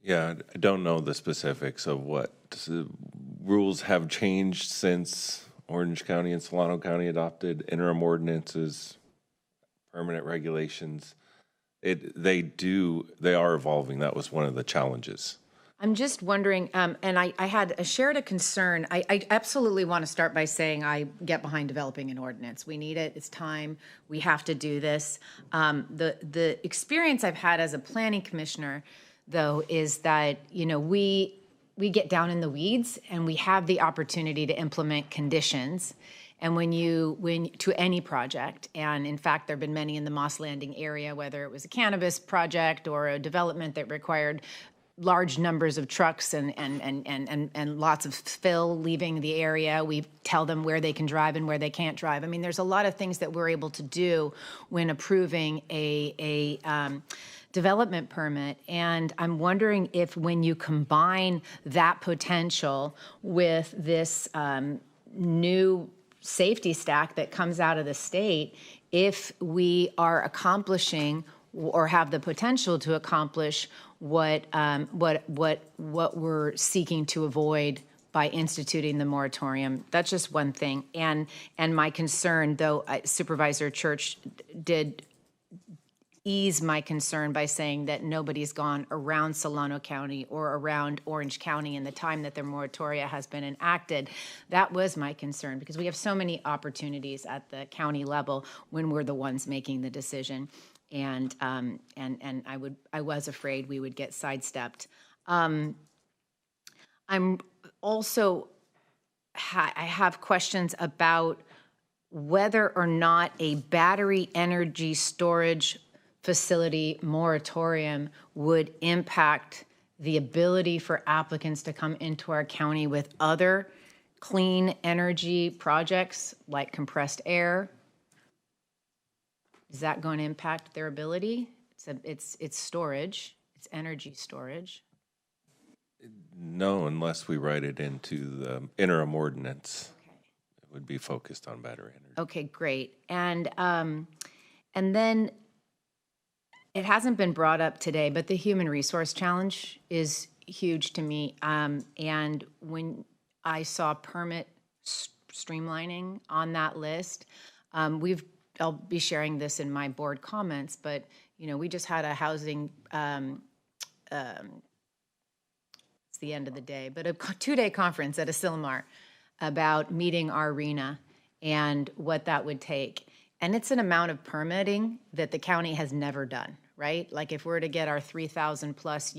Yeah, I don't know the specifics of what rules have changed since Orange County and Solano County adopted interim ordinances, permanent regulations. They are evolving. That was one of the challenges. I'm just wondering, and I shared a concern. I absolutely want to start by saying I get behind developing an ordinance. We need it. It's time. We have to do this. The experience I've had as a planning commissioner, though, is that, we get down in the weeds and we have the opportunity to implement conditions. And when to any project, and in fact, there have been many in the Moss Landing area, whether it was a cannabis project or a development that required large numbers of trucks and lots of fill leaving the area. We tell them where they can drive and where they can't drive. I mean, there's a lot of things that we're able to do when approving a development permit. And I'm wondering if when you combine that potential with this new safety stack that comes out of the state, if we are accomplishing or have the potential to accomplish what we're seeking to avoid by instituting the moratorium. That's just one thing. And my concern, though, Supervisor Church did ease my concern by saying that nobody's gone around Solano County or around Orange County in the time that their moratoria has been enacted. That was my concern, because we have so many opportunities at the county level when we're the ones making the decision. And I was afraid we would get sidestepped. I'm also I have questions about whether or not a battery energy storage facility moratorium would impact the ability for applicants to come into our county with other clean energy projects like compressed air. Is that going to impact their ability? It's storage. It's energy storage. No, unless we write it into the interim ordinance. Okay. It would be focused on battery energy. Okay, great. And then it hasn't been brought up today, but the human resource challenge is huge to me. And when I saw permit streamlining on that list, I'll be sharing this in my board comments, but we just had a housing, it's the end of the day, but a 2-day conference at Asilomar about meeting our RENA and what that would take. And it's an amount of permitting that the county has never done, right? Like if we're to get our 3,000 plus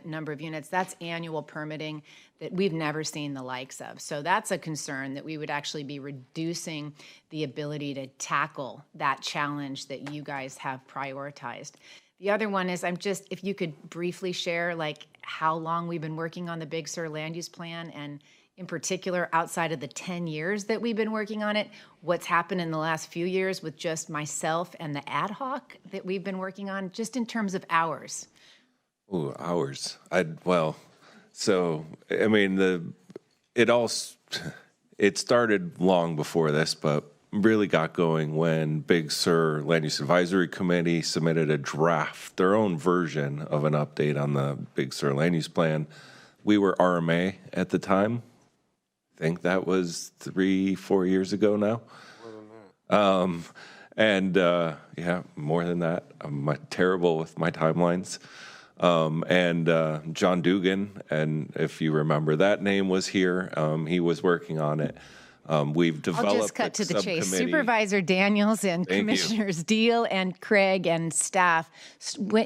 number of units, that's annual permitting that we've never seen the likes of. So that's a concern, that we would actually be reducing the ability to tackle that challenge that you guys have prioritized. The other one is, if you could briefly share like how long we've been working on the Big Sur land use plan, and in particular, outside of the 10 years that we've been working on it, what's happened in the last few years with just myself and the ad hoc that we've been working on, just in terms of hours. Ooh, hours. It started long before this, but really got going when Big Sur Land Use Advisory Committee submitted their own version of an update on the Big Sur Land Use Plan. We were RMA at the time. I think that was 3-4 years ago now. More than that. More than that. I'm terrible with my timelines. John Dugan, and if you remember that name, was here. He was working on it. We've developed. I'll just cut to the chase. Supervisor Daniels and Commissioners Deal and Craig and staff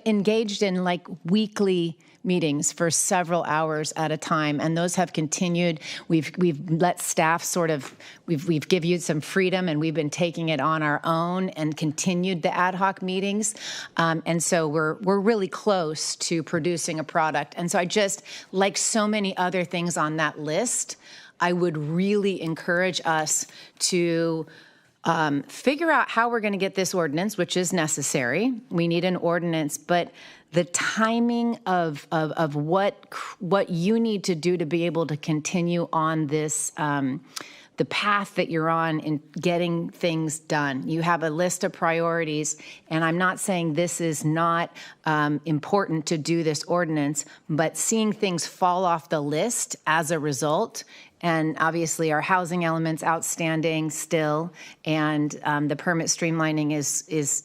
engaged in like weekly meetings for several hours at a time, and those have continued. We've let staff we've given you some freedom, and we've been taking it on our own and continued the ad hoc meetings. And so we're really close to producing a product. And so I just, like so many other things on that list, I would really encourage us to figure out how we're going to get this ordinance, which is necessary. We need an ordinance, but the timing of what you need to do to be able to continue on this, the path that you're on in getting things done. You have a list of priorities, and I'm not saying this is not important to do this ordinance, but seeing things fall off the list as a result. And obviously our housing element's outstanding still, and the permit streamlining is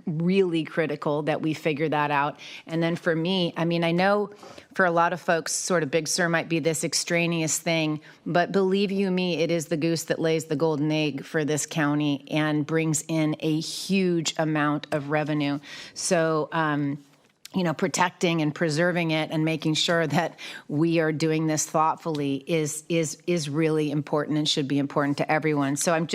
really critical that we figure that out. And then for me, I know for a lot of folks, sort of Big Sur might be this extraneous thing, but believe you me, it is the goose that lays the golden egg for this county and brings in a huge amount of revenue. So protecting and preserving it and making sure that we are doing this thoughtfully is really important and should be important to everyone. So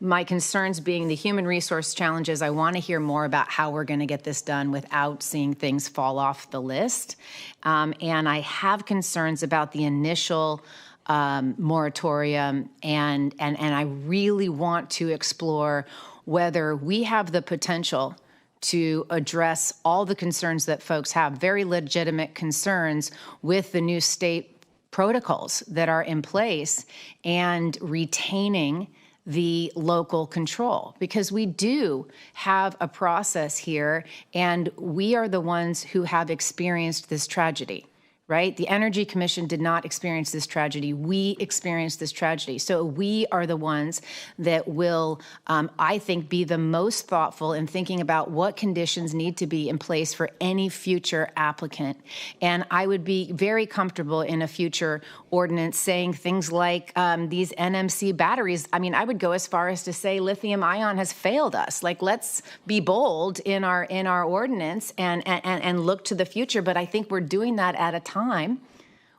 my concerns being the human resource challenges, I want to hear more about how we're going to get this done without seeing things fall off the list. And I have concerns about the initial moratorium, and I really want to explore whether we have the potential to address all the concerns that folks have, very legitimate concerns with the new state protocols that are in place, and retaining the local control, because we do have a process here and we are the ones who have experienced this tragedy. Right? The Energy Commission did not experience this tragedy. We experienced this tragedy. So we are the ones that will, I think, be the most thoughtful in thinking about what conditions need to be in place for any future applicant. And I would be very comfortable in a future ordinance saying things like these NMC batteries. I mean, I would go as far as to say lithium ion has failed us. Like, let's be bold in our ordinance and look to the future. But I think we're doing that at a time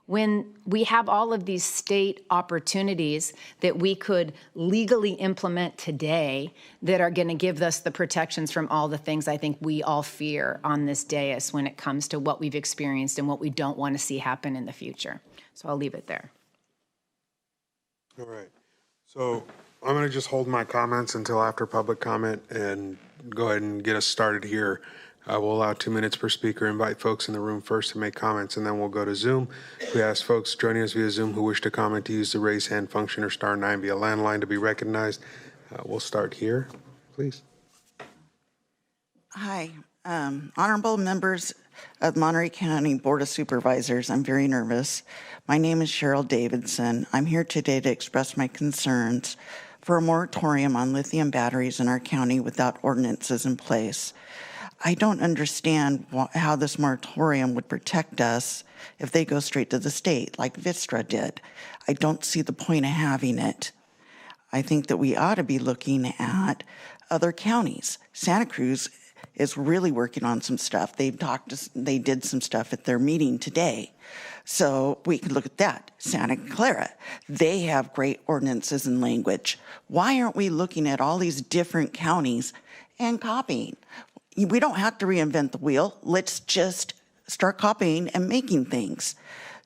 when we have all of these state opportunities that we could legally implement today that are going to give us the protections from all the things I think we all fear on this dais when it comes to what we've experienced and what we don't want to see happen in the future. So I'll leave it there. All right. So I'm going to just hold my comments until after public comment and go ahead and get us started here. We'll allow 2 minutes per speaker, invite folks in the room first to make comments, and then we'll go to Zoom. We ask folks joining us via Zoom who wish to comment to use the raise hand function or *9 via landline to be recognized. We'll start here, please. Hi, honorable members of the Monterey County Board of Supervisors. I'm very nervous. My name is Cheryl Davidson. I'm here today to express my concerns for a moratorium on lithium batteries in our county without ordinances in place. I don't understand how this moratorium would protect us if they go straight to the state like Vistra did. I don't see the point of having it. I think that we ought to be looking at other counties. Santa Cruz is really working on some stuff. They did some stuff at their meeting today. So we could look at that. Santa Clara, they have great ordinances and language. Why aren't we looking at all these different counties and copying? We don't have to reinvent the wheel. Let's just start copying and making things.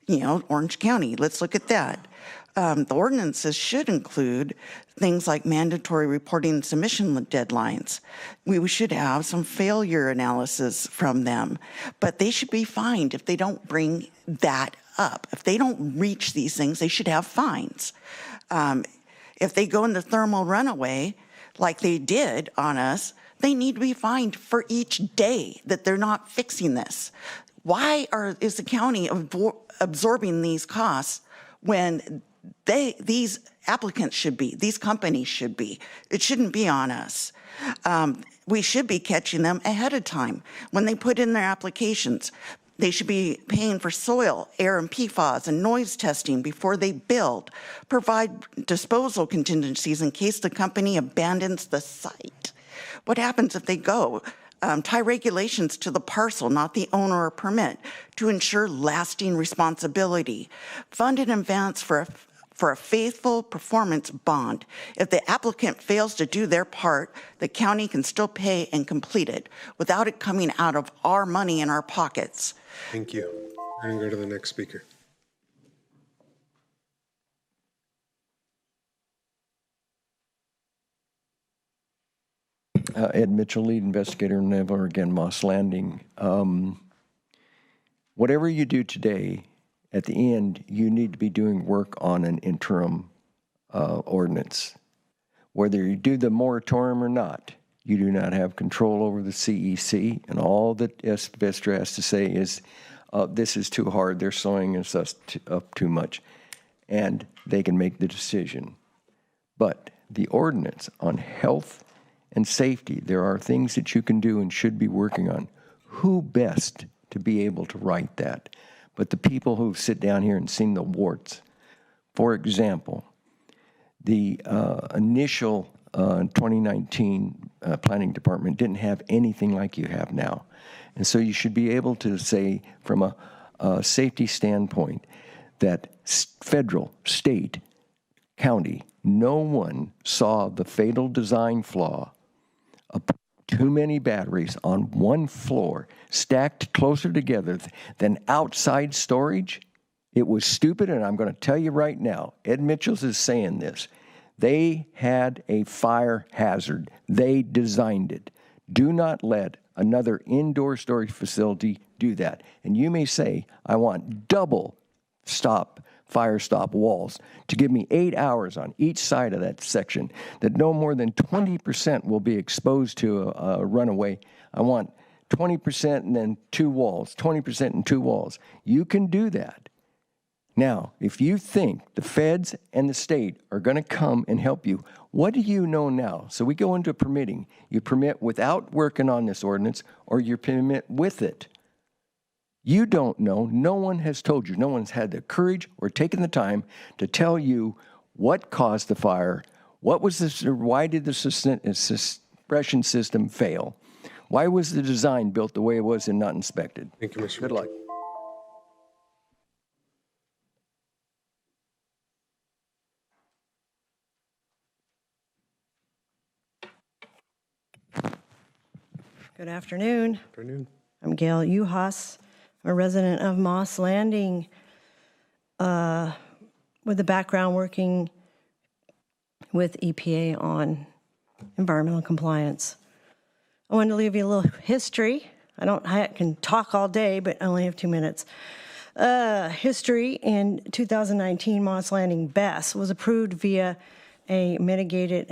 Orange County, let's look at that. The ordinances should include things like mandatory reporting and submission deadlines. We should have some failure analysis from them, but they should be fined if they don't bring that up. If they don't reach these things, they should have fines. If they go into thermal runaway, like they did on us, they need to be fined for each day that they're not fixing this. Why is the county absorbing these costs when these applicants should be, these companies should be? It shouldn't be on us. We should be catching them ahead of time when they put in their applications. They should be paying for soil, air, and PFAS and noise testing before they build. Provide disposal contingencies in case the company abandons the site. What happens if they go? Tie regulations to the parcel, not the owner or permit, to ensure lasting responsibility. Fund in advance for a faithful performance bond. If the applicant fails to do their part, the county can still pay and complete it without it coming out of our money in our pockets. Thank you. We're going to go to the next speaker. Ed Mitchell, lead investigator, Naval again, Moss Landing. Whatever you do today, at the end, you need to be doing work on an interim ordinance. Whether you do the moratorium or not, you do not have control over the CEC, and all that Vistra has to say is, this is too hard, they're slowing us up too much, and they can make the decision. But the ordinance on health and safety, there are things that you can do and should be working on. Who best to be able to write that? But the people who sit down here and seen the warts. For example, the initial 2019 planning department didn't have anything like you have now. And so you should be able to say from a safety standpoint that federal, state, county, no one saw the fatal design flaw of too many batteries on one floor stacked closer together than outside storage. It was stupid, and I'm going to tell you right now, Ed Mitchells is saying this. They had a fire hazard. They designed it. Do not let another indoor storage facility do that. And you may say, I want double fire stop walls to give me 8 hours on each side of that section, that no more than 20% will be exposed to a runaway. I want 20% and then 2 walls, 20% and 2 walls. You can do that. Now, if you think the feds and the state are going to come and help you, what do you know now? So we go into permitting. You permit without working on this ordinance, or you permit with it. You don't know. No one has told you. No one's had the courage or taken the time to tell you what caused the fire, what was this, why did the suppression system fail? Why was the design built the way it was and not inspected? Thank you, Mr. Good luck. Good afternoon. Afternoon. I'm Gail Uhas, a resident of Moss Landing, with a background working with EPA on environmental compliance. I wanted to leave you a little history. I can talk all day, but I only have 2 minutes. History: in 2019, Moss Landing BESS was approved via a mitigated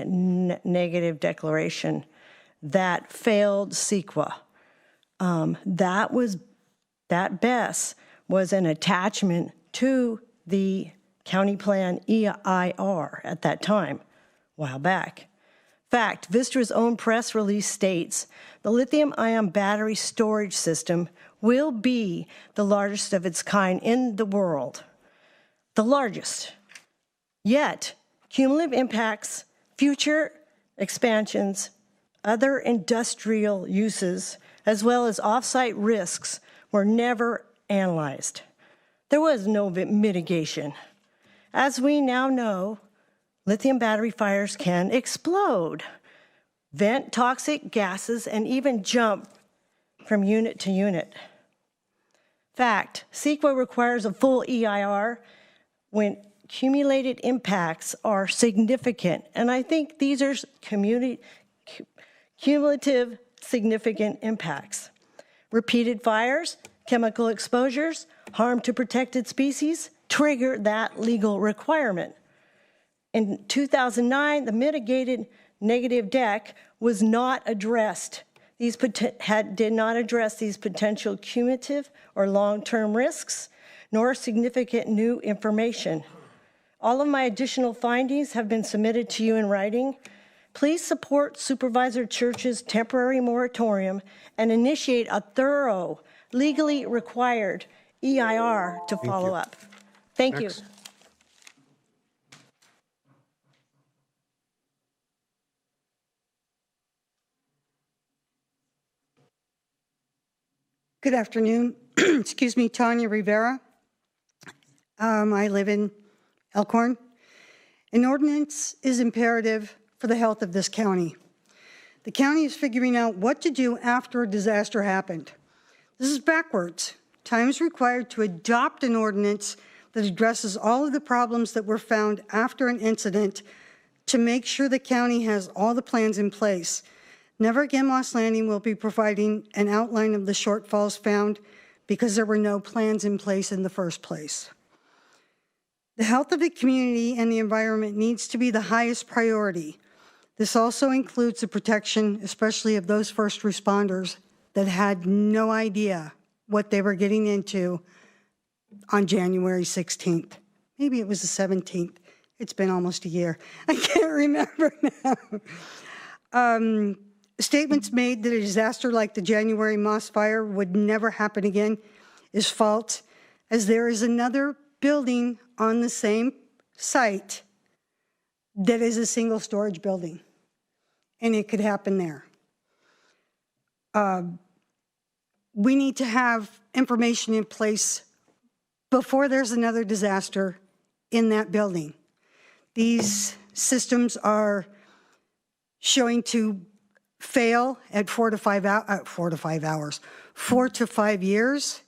negative declaration that failed CEQA. That BESS was an attachment to the county plan EIR at that time, a while back. Fact, Vistra's own press release states the lithium-ion battery storage system will be the largest of its kind in the world. The largest. Yet, cumulative impacts, future expansions, other industrial uses, as well as off-site risks were never analyzed. There was no mitigation. As we now know, lithium battery fires can explode, vent toxic gases, and even jump from unit to unit. Fact, CEQA requires a full EIR when cumulated impacts are significant, and I think these are cumulative significant impacts. Repeated fires, chemical exposures, harm to protected species trigger that legal requirement. In 2009, the mitigated negative deck was not addressed. Did not address these potential cumulative or long-term risks, nor significant new information. All of my additional findings have been submitted to you in writing. Please support Supervisor Church's temporary moratorium and initiate a thorough, legally required EIR to follow up. Thank you. Good afternoon. Excuse me, Tanya Rivera. I live in Elkhorn. An ordinance is imperative for the health of this county. The county is figuring out what to do after a disaster happened. This is backwards. Time is required to adopt an ordinance that addresses all of the problems that were found after an incident to make sure the county has all the plans in place. Never again Moss Landing will be providing an outline of the shortfalls found because there were no plans in place in the first place. The health of the community and the environment needs to be the highest priority. This also includes the protection, especially of those first responders that had no idea what they were getting into on January 16th. Maybe it was the 17th. It's been almost a year. I can't remember now. Statements made that a disaster like the January Moss fire would never happen again is false, as there is another building on the same site that is a single storage building. and it could happen there. We need to have information in place before there's another disaster in that building. These systems are showing to fail at 4 to 5 years.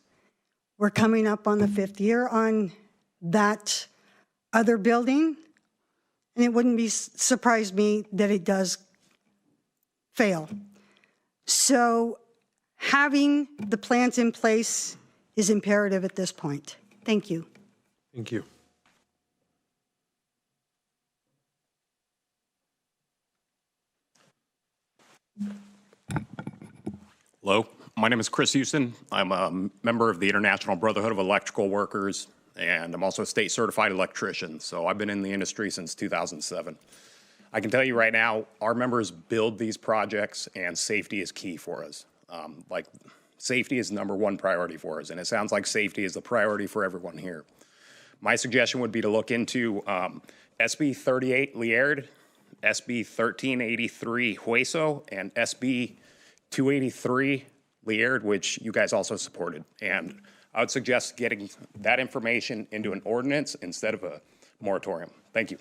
We're coming up on the 5th year on that other building, and it wouldn't surprise me that it does fail. So having the plans in place is imperative at this point. Thank you. Thank you. Hello, my name is Chris Houston. I'm a member of the International Brotherhood of Electrical Workers, and I'm also a state certified electrician. So I've been in the industry since 2007. I can tell you right now, our members build these projects, and safety is key for us. Safety is #1 priority for us, and it sounds like safety is the priority for everyone here. My suggestion would be to look into SB 38 Lierd, SB 1383 Hueso, and SB 283 Lierd, which you guys also supported. And I would suggest getting that information into an ordinance instead of a moratorium. Thank you.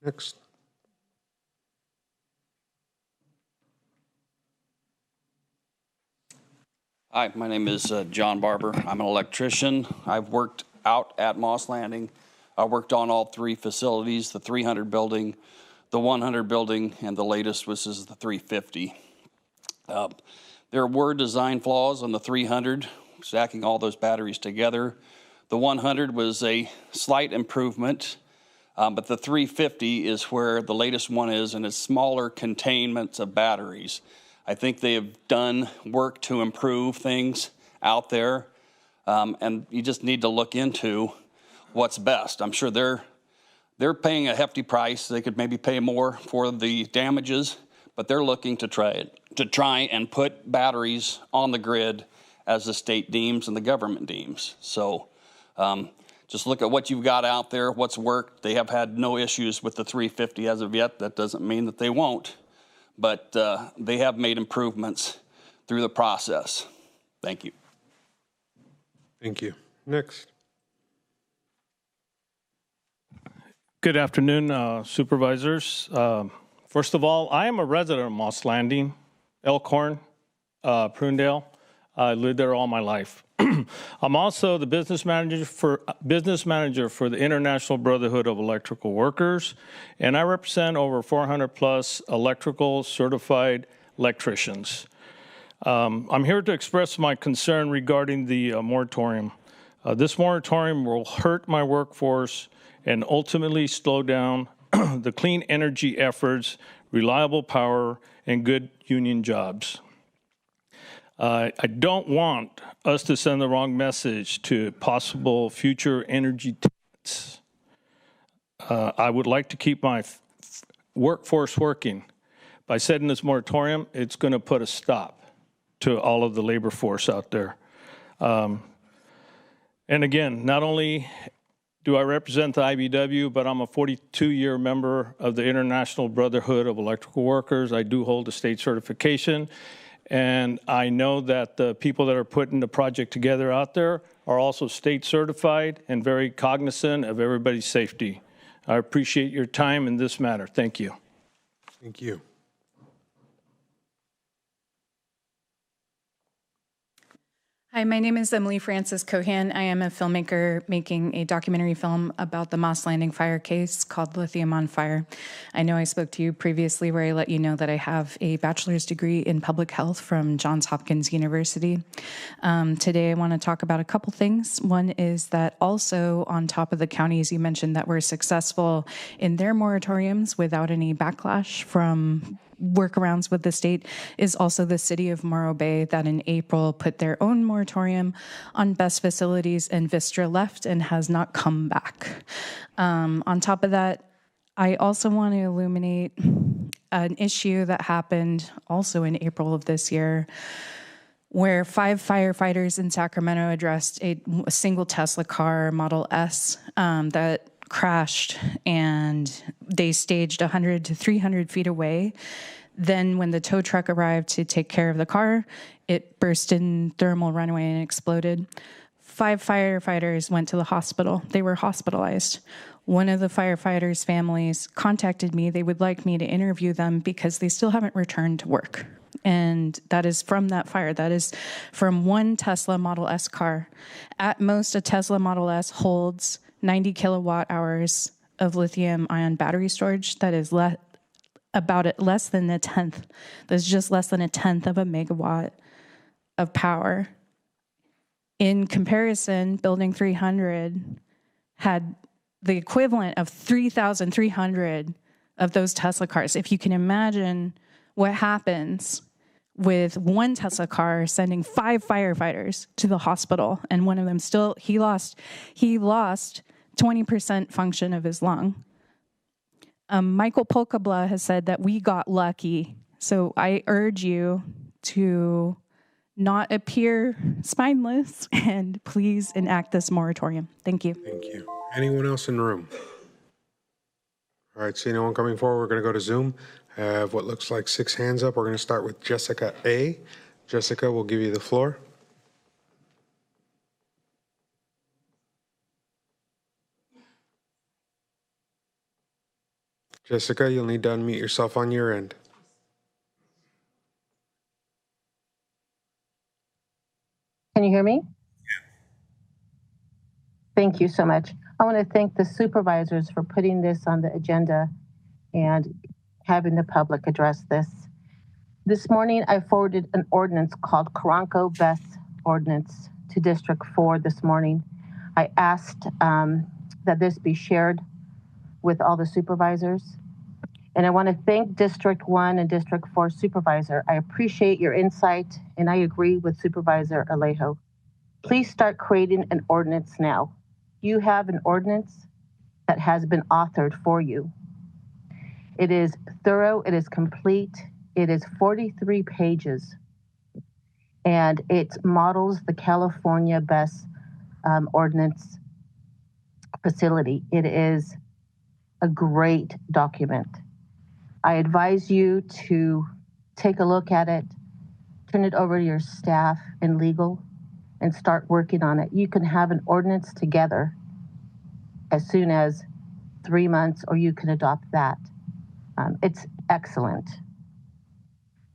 Next. Hi, my name is John Barber. I'm an electrician. I've worked out at Moss Landing. I worked on all 3 facilities, the 300 building, the 100 building, and the latest, which is the 350. There were design flaws on the 300, stacking all those batteries together. The 100 was a slight improvement, but the 350 is where the latest one is, and it's smaller containments of batteries. I think they have done work to improve things out there, and you just need to look into what's best. I'm sure they're paying a hefty price. They could maybe pay more for the damages, but they're looking to try and put batteries on the grid as the state deems and the government deems. So just look at what you've got out there, what's worked. They have had no issues with the 350 as of yet. That doesn't mean that they won't, but they have made improvements through the process. Thank you. Thank you. Next. Good afternoon, supervisors. First of all, I am a resident of Moss Landing, Elkhorn, Prunedale. I lived there all my life. I'm also the business manager for the International Brotherhood of Electrical Workers, and I represent over 400 plus electrical certified electricians. I'm here to express my concern regarding the moratorium. This moratorium will hurt my workforce and ultimately slow down the clean energy efforts, reliable power, and good union jobs. I don't want us to send the wrong message to possible future energy tenants. I would like to keep my workforce working. By setting this moratorium, it's going to put a stop to all of the labor force out there. And again, not only do I represent the IBW, but I'm a 42-year member of the International Brotherhood of Electrical Workers. I do hold a state certification, and I know that the people that are putting the project together out there are also state certified and very cognizant of everybody's safety. I appreciate your time in this matter. Thank you. Thank you. Hi, my name is Emily Francis Cohan. I am a filmmaker making a documentary film about the Moss Landing fire case called Lithium on Fire. I know I spoke to you previously where I let you know that I have a bachelor's degree in public health from Johns Hopkins University. Today I want to talk about a couple things. One is that also on top of the counties you mentioned that were successful in their moratoriums without any backlash from workarounds with the state is also the city of Morro Bay that in April put their own moratorium on BESS facilities, and Vistra left and has not come back. On top of that, I also want to illuminate an issue that happened also in April of this year where 5 firefighters in Sacramento addressed a single Tesla car, Model S, that crashed, and they staged 100 to 300 feet away. Then when the tow truck arrived to take care of the car, it burst in thermal runaway and exploded. 5 firefighters went to the hospital. They were hospitalized. One of the firefighters' families contacted me. They would like me to interview them because they still haven't returned to work. And that is from that fire. That is from one Tesla Model S car. At most, a Tesla Model S holds 90 kilowatt hours of lithium-ion battery storage. That is less than a tenth. That's just less than a tenth of a megawatt of power. In comparison, Building 300 had the equivalent of 3,300 of those Tesla cars. If you can imagine what happens with one Tesla car sending 5 firefighters to the hospital, and one of them he lost 20% function of his lung. Michael Polkabla has said that we got lucky. So I urge you to not appear spineless and please enact this moratorium. Thank you. Thank you. Anyone else in the room? All right, see no one coming forward. We're going to go to Zoom. I have what looks like 6 hands up. We're going to start with Jessica A. Jessica, we'll give you the floor. Jessica, you'll need to unmute yourself on your end. Can you hear me? Thank you so much. I want to thank the supervisors for putting this on the agenda and having the public address this. This morning, I forwarded an ordinance called Karanko Best Ordinance to District 4 this morning. I asked that this be shared with all the supervisors. And I want to thank District 1 and District 4 supervisor. I appreciate your insight, and I agree with Supervisor Alejo. Please start creating an ordinance now. You have an ordinance that has been authored for you. It is thorough, it is complete, it is 43 pages, and it models the California Best Ordinance facility. It is a great document. I advise you to take a look at it, turn it over to your staff and legal, and start working on it. You can have an ordinance together as soon as 3 months, or you can adopt that. It's excellent.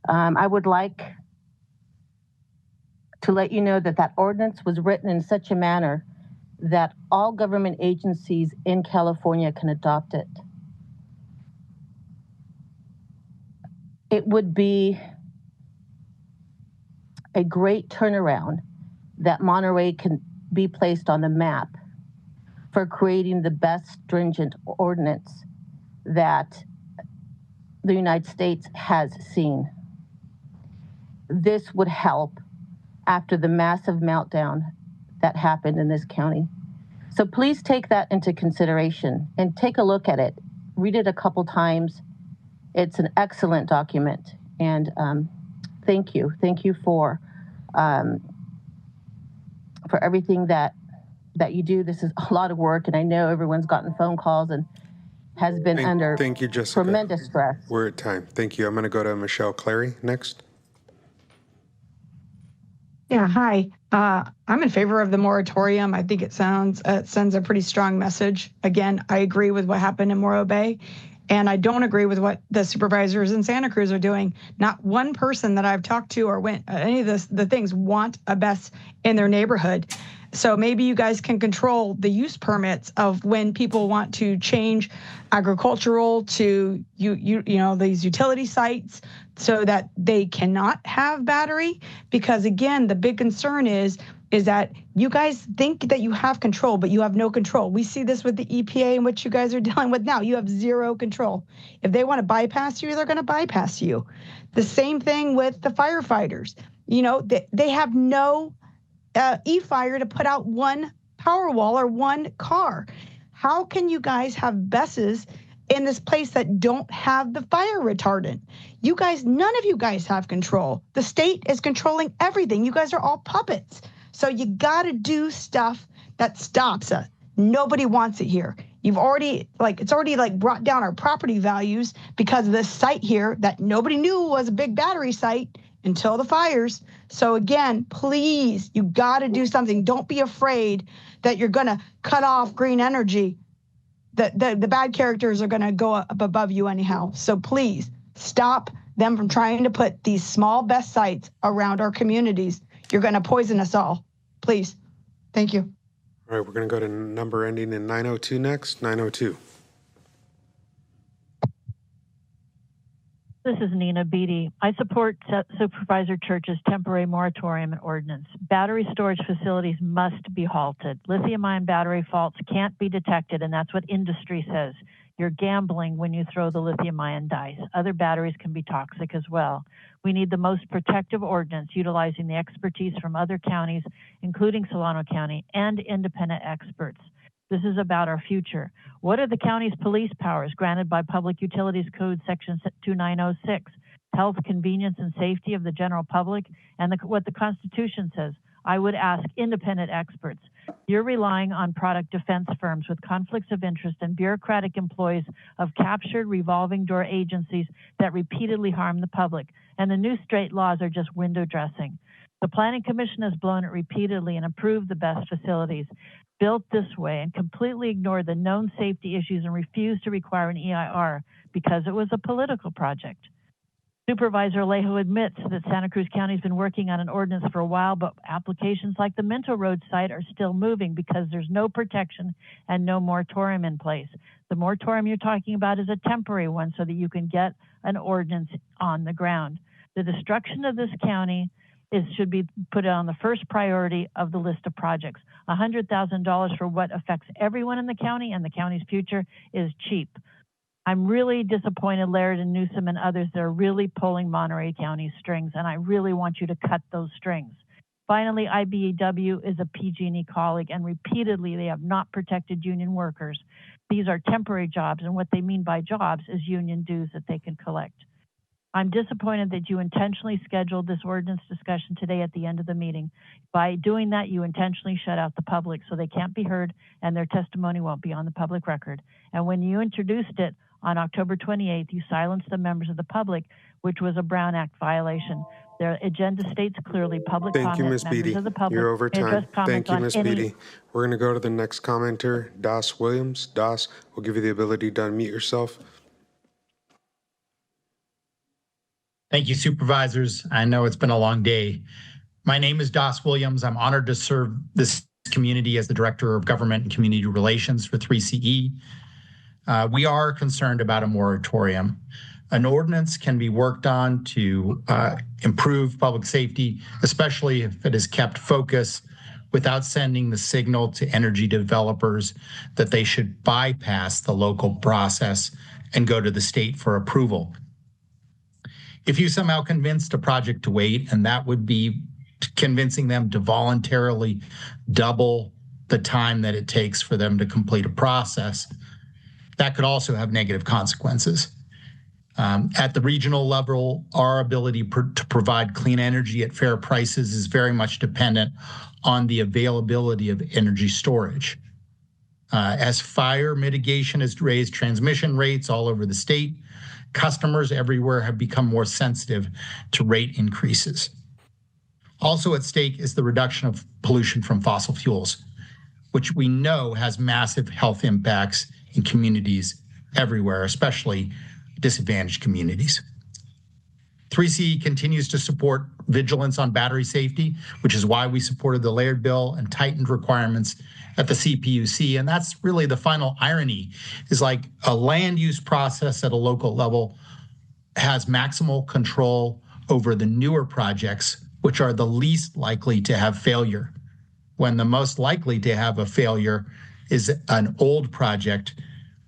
I would like to let you know that that ordinance was written in such a manner that all government agencies in California can adopt it. It would be a great turnaround that Monterey can be placed on the map for creating the best stringent ordinance that the United States has seen. This would help after the massive meltdown that happened in this county. So please take that into consideration and take a look at it. Read it a couple times. It's an excellent document, and thank you. Thank you for everything that you do. This is a lot of work, and I know everyone's gotten phone calls and has been under thank you, Jessica. Tremendous stress. We're at time. Thank you. I'm going to go to Michelle Clary next. Yeah, hi. I'm in favor of the moratorium. I think it sends a pretty strong message. Again, I agree with what happened in Morro Bay, and I don't agree with what the supervisors in Santa Cruz are doing. Not one person that I've talked to or went any of the things want a BESS in their neighborhood. So maybe you guys can control the use permits of when people want to change agricultural to you know these utility sites so that they cannot have battery. Because again, the big concern is that you guys think that you have control, but you have no control. We see this with the EPA and what you guys are dealing with now. You have zero control. If they want to bypass you, they're going to bypass you. The same thing with the firefighters. You know, they have no e-fire to put out one power wall or one car. How can you guys have BESSes in this place that don't have the fire retardant? You guys, none of you guys have control. The state is controlling everything. You guys are all puppets. So you got to do stuff that stops us. Nobody wants it here. You've already, it's already brought down our property values because of this site here that nobody knew was a big battery site until the fires. So again, please, you got to do something. Don't be afraid that you're going to cut off green energy. The bad characters are going to go up above you anyhow. So please stop them from trying to put these small best sites around our communities. You're going to poison us all. Please. Thank you. All right, we're going to go to number ending in 902 next. 902. This is Nina Beatty. I support Supervisor Church's temporary moratorium and ordinance. Battery storage facilities must be halted. Lithium-ion battery faults can't be detected, and that's what industry says. You're gambling when you throw the lithium-ion dice. Other batteries can be toxic as well. We need the most protective ordinance utilizing the expertise from other counties, including Solano County, and independent experts. This is about our future. What are the county's police powers granted by Public Utilities Code Section 2906? Health, convenience, and safety of the general public, and what the Constitution says. I would ask independent experts. You're relying on product defense firms with conflicts of interest and bureaucratic employees of captured revolving door agencies that repeatedly harm the public. And the new straight laws are just window dressing. The Planning Commission has blown it repeatedly and approved the best facilities built this way and completely ignored the known safety issues and refused to require an EIR because it was a political project. Supervisor Alejo admits that Santa Cruz County has been working on an ordinance for a while, but applications like the Minto Road site are still moving because there's no protection and no moratorium in place. The moratorium you're talking about is a temporary one so that you can get an ordinance on the ground. The destruction of this county should be put on the first priority of the list of projects. $100,000 for what affects everyone in the county and the county's future is cheap. I'm really disappointed, Laird and Newsom and others, they're really pulling Monterey County's strings, and I really want you to cut those strings. Finally, IBEW is a PG&E colleague, and repeatedly they have not protected union workers. These are temporary jobs, and what they mean by jobs is union dues that they can collect. I'm disappointed that you intentionally scheduled this ordinance discussion today at the end of the meeting. By doing that, you intentionally shut out the public so they can't be heard and their testimony won't be on the public record. And when you introduced it on October 28th, you silenced the members of the public, which was a Brown Act violation. Their agenda states clearly public Thank you, comment, Ms. members Beatty. of the public You're over may address time. comments Thank you, on Ms. any- Beatty. We're going to go to the next commenter, Das Williams. Das, we'll give you the ability to unmute yourself. Thank you, supervisors. I know it's been a long day. My name is Das Williams. I'm honored to serve this community as the Director of Government and Community Relations for 3CE. We are concerned about a moratorium. An ordinance can be worked on to improve public safety, especially if it is kept focused without sending the signal to energy developers that they should bypass the local process and go to the state for approval. If you somehow convinced a project to wait, and that would be convincing them to voluntarily double the time that it takes for them to complete a process, that could also have negative consequences. At the regional level, our ability to provide clean energy at fair prices is very much dependent on the availability of energy storage. As fire mitigation has raised transmission rates all over the state, customers everywhere have become more sensitive to rate increases. Also at stake is the reduction of pollution from fossil fuels, which we know has massive health impacts in communities everywhere, especially disadvantaged communities. 3CE continues to support vigilance on battery safety, which is why we supported the Laird bill and tightened requirements at the CPUC. And that's really the final irony, is like a land use process at a local level has maximal control over the newer projects, which are the least likely to have failure, when the most likely to have a failure is an old project,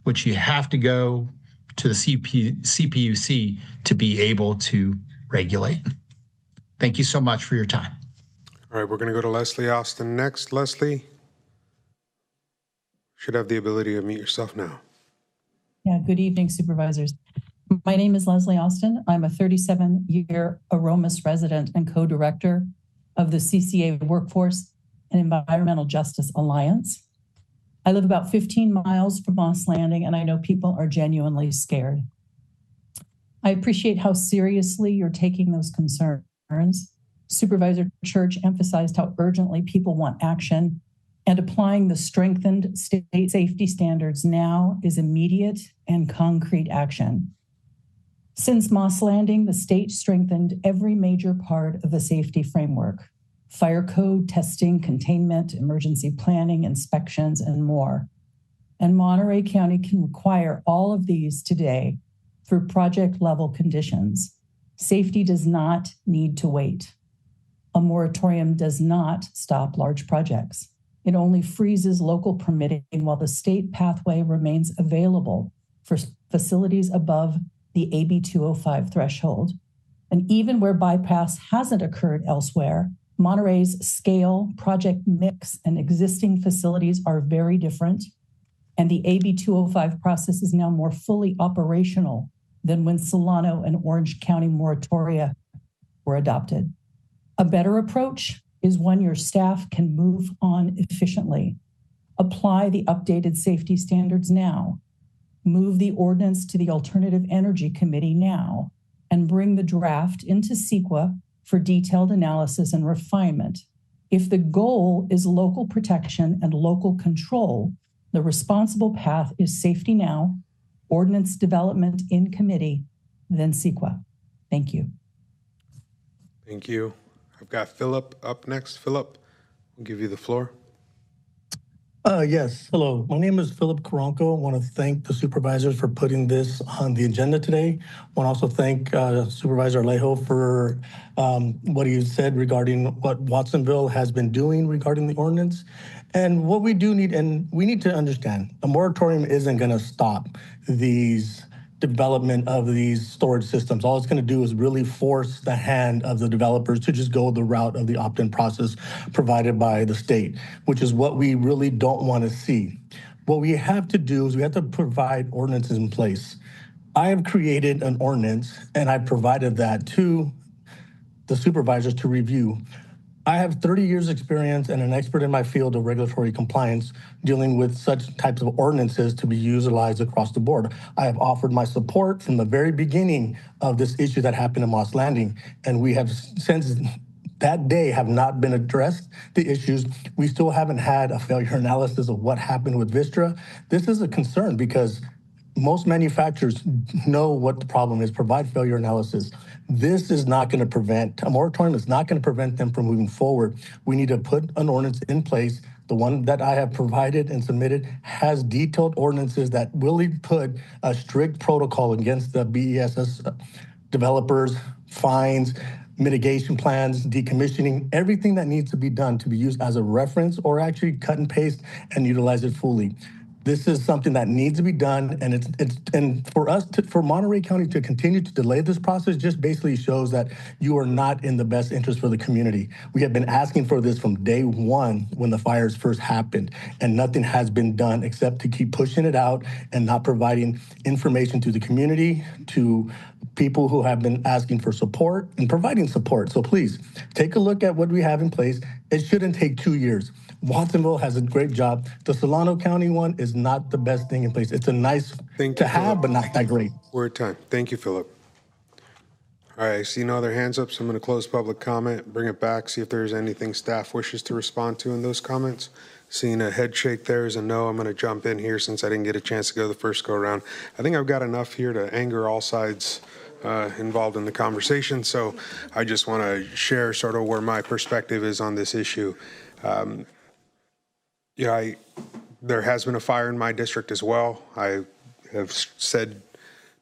which you have to go to the CPUC to be able to regulate. Thank you so much for your time. All right, we're going to go to Leslie Austin next. Leslie, should have the ability to mute yourself now. Yeah, good evening, supervisors. My name is Leslie Austin. I'm a 37-year Aromas resident and co-director of the CCA Workforce and Environmental Justice Alliance. I live about 15 miles from Moss Landing, and I know people are genuinely scared. I appreciate how seriously you're taking those concerns. Supervisor Church emphasized how urgently people want action, and applying the strengthened state safety standards now is immediate and concrete action. Since Moss Landing, the state strengthened every major part of the safety framework: fire code, testing, containment, emergency planning, inspections, and more. And Monterey County can require all of these today through project level conditions. Safety does not need to wait. A moratorium does not stop large projects. It only freezes local permitting while the state pathway remains available for facilities above the AB 205 threshold. And even where bypass hasn't occurred elsewhere, Monterey's scale, project mix, and existing facilities are very different. And the AB 205 process is now more fully operational than when Solano and Orange County moratoria were adopted. A better approach is one your staff can move on efficiently. Apply the updated safety standards now. Move the ordinance to the Alternative Energy Committee now, and bring the draft into CEQA for detailed analysis and refinement. If the goal is local protection and local control, the responsible path is safety now, ordinance development in committee, then CEQA. Thank you. Thank you. I've got Philip up next. Philip, I'll give you the floor. Yes, hello. My name is Philip Karanko. I want to thank the supervisors for putting this on the agenda today. I want to also thank Supervisor Alejo for what he said regarding what Watsonville has been doing regarding the ordinance. And what we do need, and we need to understand, a moratorium isn't going to stop these development of these storage systems. All it's going to do is really force the hand of the developers to just go the route of the opt-in process provided by the state, which is what we really don't want to see. What we have to do is we have to provide ordinances in place. I have created an ordinance and I provided that to the supervisors to review. I have 30 years experience and an expert in my field of regulatory compliance dealing with such types of ordinances to be utilized across the board. I have offered my support from the very beginning of this issue that happened in Moss Landing, and we have since that day have not been addressed the issues. We still haven't had a failure analysis of what happened with Vistra. This is a concern because most manufacturers know what the problem is, provide failure analysis. This is not going to prevent, a moratorium is not going to prevent them from moving forward. We need to put an ordinance in place. The one that I have provided and submitted has detailed ordinances that really put a strict protocol against the BESS developers, fines, mitigation plans, decommissioning, everything that needs to be done to be used as a reference or actually cut and paste and utilize it fully. This is something that needs to be done, and for us, for Monterey County to continue to delay this process just basically shows that you are not in the best interest for the community. We have been asking for this from day one when the fires first happened, and nothing has been done except to keep pushing it out and not providing information to the community, to people who have been asking for support and providing support. So please take a look at what we have in place. It shouldn't take 2 years. Watsonville has a great job. The Solano County one is not the best thing in place. It's a nice to have, but not that great. We're at time. Thank you, Philip. All right, I see no other hands up, so I'm going to close public comment, bring it back, see if there's anything staff wishes to respond to in those comments. Seeing a head shake there is a no. I'm going to jump in here since I didn't get a chance to go the first go around. I think I've got enough here to anger all sides involved in the conversation, so I just want to share sort of where my perspective is on this issue. There has been a fire in my district as well. I have said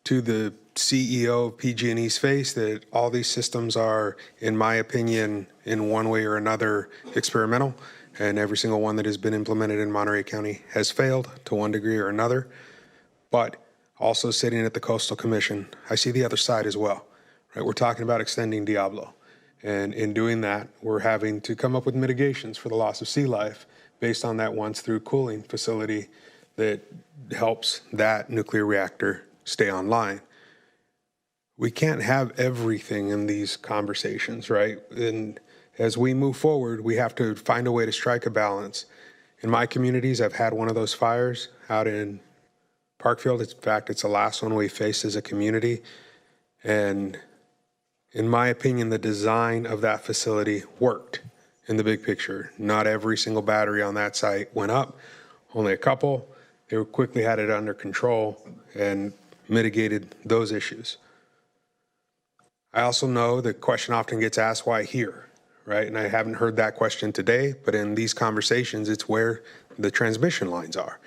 to the CEO of PG&E's face that all these systems are, in my opinion, in one way or another, experimental, and every single one that has been implemented in Monterey County has failed to one degree or another. But also sitting at the Coastal Commission, I see the other side as well. Right? We're talking about extending Diablo, and in doing that, we're having to come up with mitigations for the loss of sea life based on that once-through cooling facility that helps that nuclear reactor stay online. We can't have everything in these conversations, right? And as we move forward, we have to find a way to strike a balance In my communities, I've had one of those fires out in Parkfield. In fact, it's the last one we faced as a community. And in my opinion, the design of that facility worked in the big picture. Not every single battery on that site went up, only a couple. They quickly had it under control and mitigated those issues. I also know the question often gets asked, why here, right? And I haven't heard that question today, but in these conversations, it's where the transmission lines are.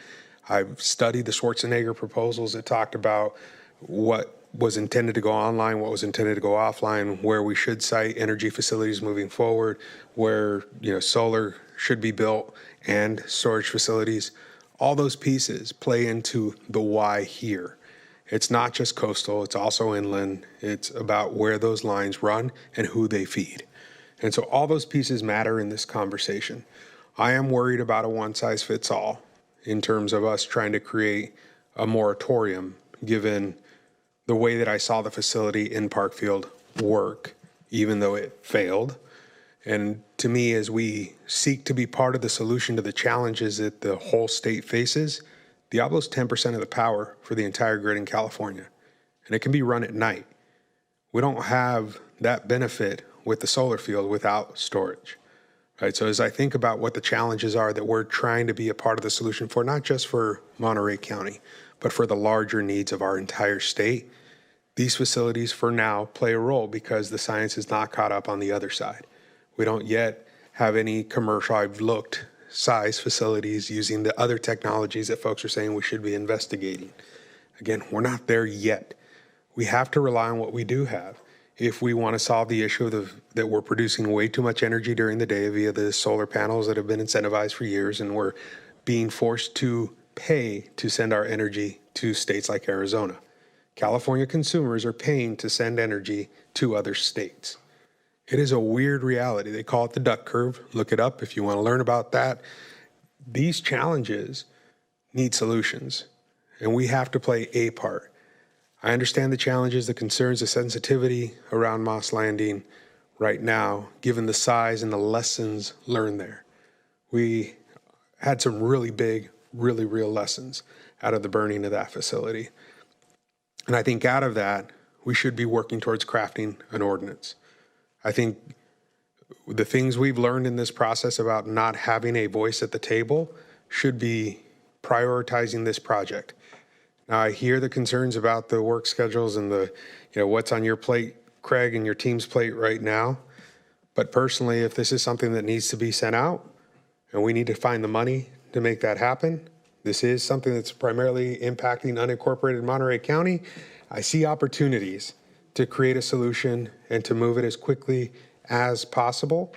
I've studied the Schwarzenegger proposals that talked about what was intended to go online, what was intended to go offline, where we should site energy facilities moving forward, where solar should be built and storage facilities. All those pieces play into the why here. It's not just coastal, it's also inland. It's about where those lines run and who they feed. And so all those pieces matter in this conversation. I am worried about a one-size-fits-all in terms of us trying to create a moratorium, given the way that I saw the facility in Parkfield work, even though it failed. And to me, as we seek to be part of the solution to the challenges that the whole state faces, Diablo's 10% of the power for the entire grid in California, and it can be run at night. We don't have that benefit with the solar field without storage, right? So as I think about what the challenges are that we're trying to be a part of the solution for, not just for Monterey County, but for the larger needs of our entire state, these facilities for now play a role because the science is not caught up on the other side. We don't yet have any commercial, I've looked, size facilities using the other technologies that folks are saying we should be investigating. Again, we're not there yet. We have to rely on what we do have if we want to solve the issue of that we're producing way too much energy during the day via the solar panels that have been incentivized for years, and we're being forced to pay to send our energy to states like Arizona. California consumers are paying to send energy to other states. It is a weird reality. They call it the duck curve. Look it up if you want to learn about that. These challenges need solutions, and we have to play a part. I understand the challenges, the concerns, the sensitivity around Moss Landing right now, given the size and the lessons learned there. We had some really big, really real lessons out of the burning of that facility. And I think out of that, we should be working towards crafting an ordinance. I think the things we've learned in this process about not having a voice at the table should be prioritizing this project. Now, I hear the concerns about the work schedules and the, what's on your plate, Craig, and your team's plate right now. But personally, if this is something that needs to be sent out and we need to find the money to make that happen, this is something that's primarily impacting unincorporated Monterey County. I see opportunities to create a solution and to move it as quickly as possible.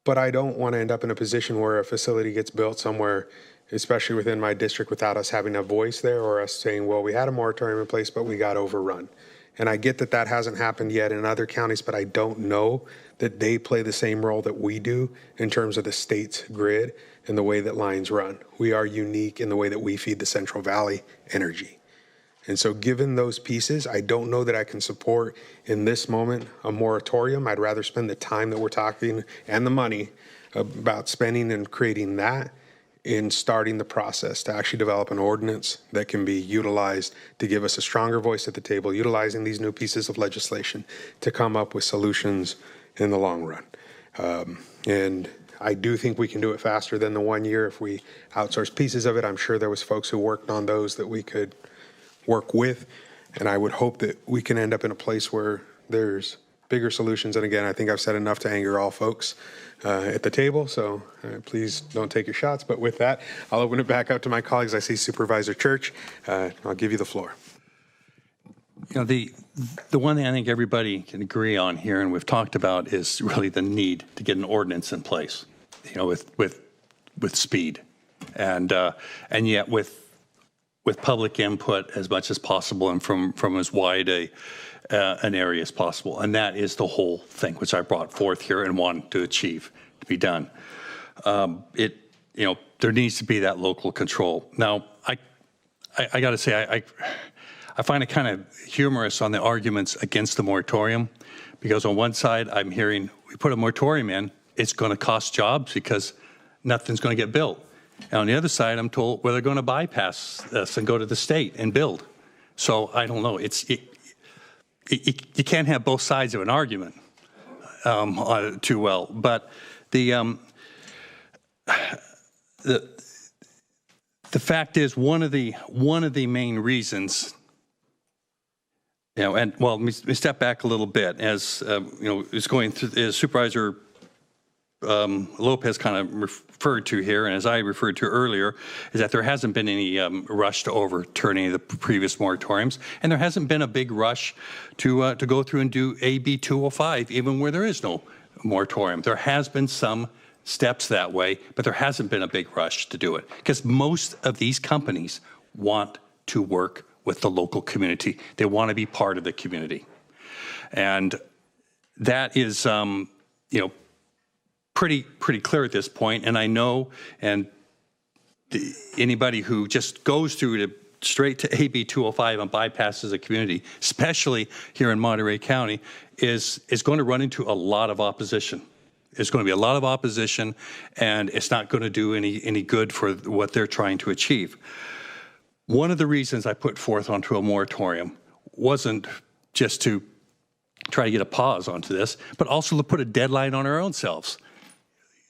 But I don't want to end up in a position where a facility gets built somewhere, especially within my district, without us having a voice there or us saying, well, we had a moratorium in place, but we got overrun. And I get that that hasn't happened yet in other counties, but I don't know that they play the same role that we do in terms of the state's grid and the way that lines run. We are unique in the way that we feed the Central Valley energy. And so given those pieces, I don't know that I can support in this moment a moratorium. I'd rather spend the time that we're talking and the money about spending and creating that in starting the process to actually develop an ordinance that can be utilized to give us a stronger voice at the table, utilizing these new pieces of legislation to come up with solutions in the long run. And I do think we can do it faster than the 1 year if we outsource pieces of it. I'm sure there was folks who worked on those that we could work with, and I would hope that we can end up in a place where there's bigger solutions. And again, I think I've said enough to anger all folks at the table, so please don't take your shots. But with that, I'll open it back up to my colleagues. I see Supervisor Church. I'll give you the floor. The one thing I think everybody can agree on here, and we've talked about, is really the need to get an ordinance in place, with speed, and yet with public input as much as possible and from as wide an area as possible. And that is the whole thing, which I brought forth here and want to achieve to be done. There needs to be that local control. Now, I got to say, I find it kind of humorous on the arguments against the moratorium, because on one side I'm hearing we put a moratorium in, it's going to cost jobs because nothing's going to get built. And on the other side, I'm told, well, they're going to bypass this and go to the state and build. So I don't know. You can't have both sides of an argument too well. But the fact is, one of the main reasons, and well, let me step back a little bit. As is going through, as Supervisor Lopez kind of referred to here, and as I referred to earlier, is that there hasn't been any rush to overturn any of the previous moratoriums, and there hasn't been a big rush to go through and do AB 205, even where there is no moratorium. There has been some steps that way, but there hasn't been a big rush to do it, because most of these companies want to work with the local community. They want to be part of the community, and that is, pretty clear at this point. And I know, and anybody who just goes through straight to AB 205 and bypasses a community, especially here in Monterey County, is going to run into a lot of opposition. There's going to be a lot of opposition, and it's not going to do any good for what they're trying to achieve. One of the reasons I put forth onto a moratorium wasn't just to try to get a pause onto this, but also to put a deadline on our own selves.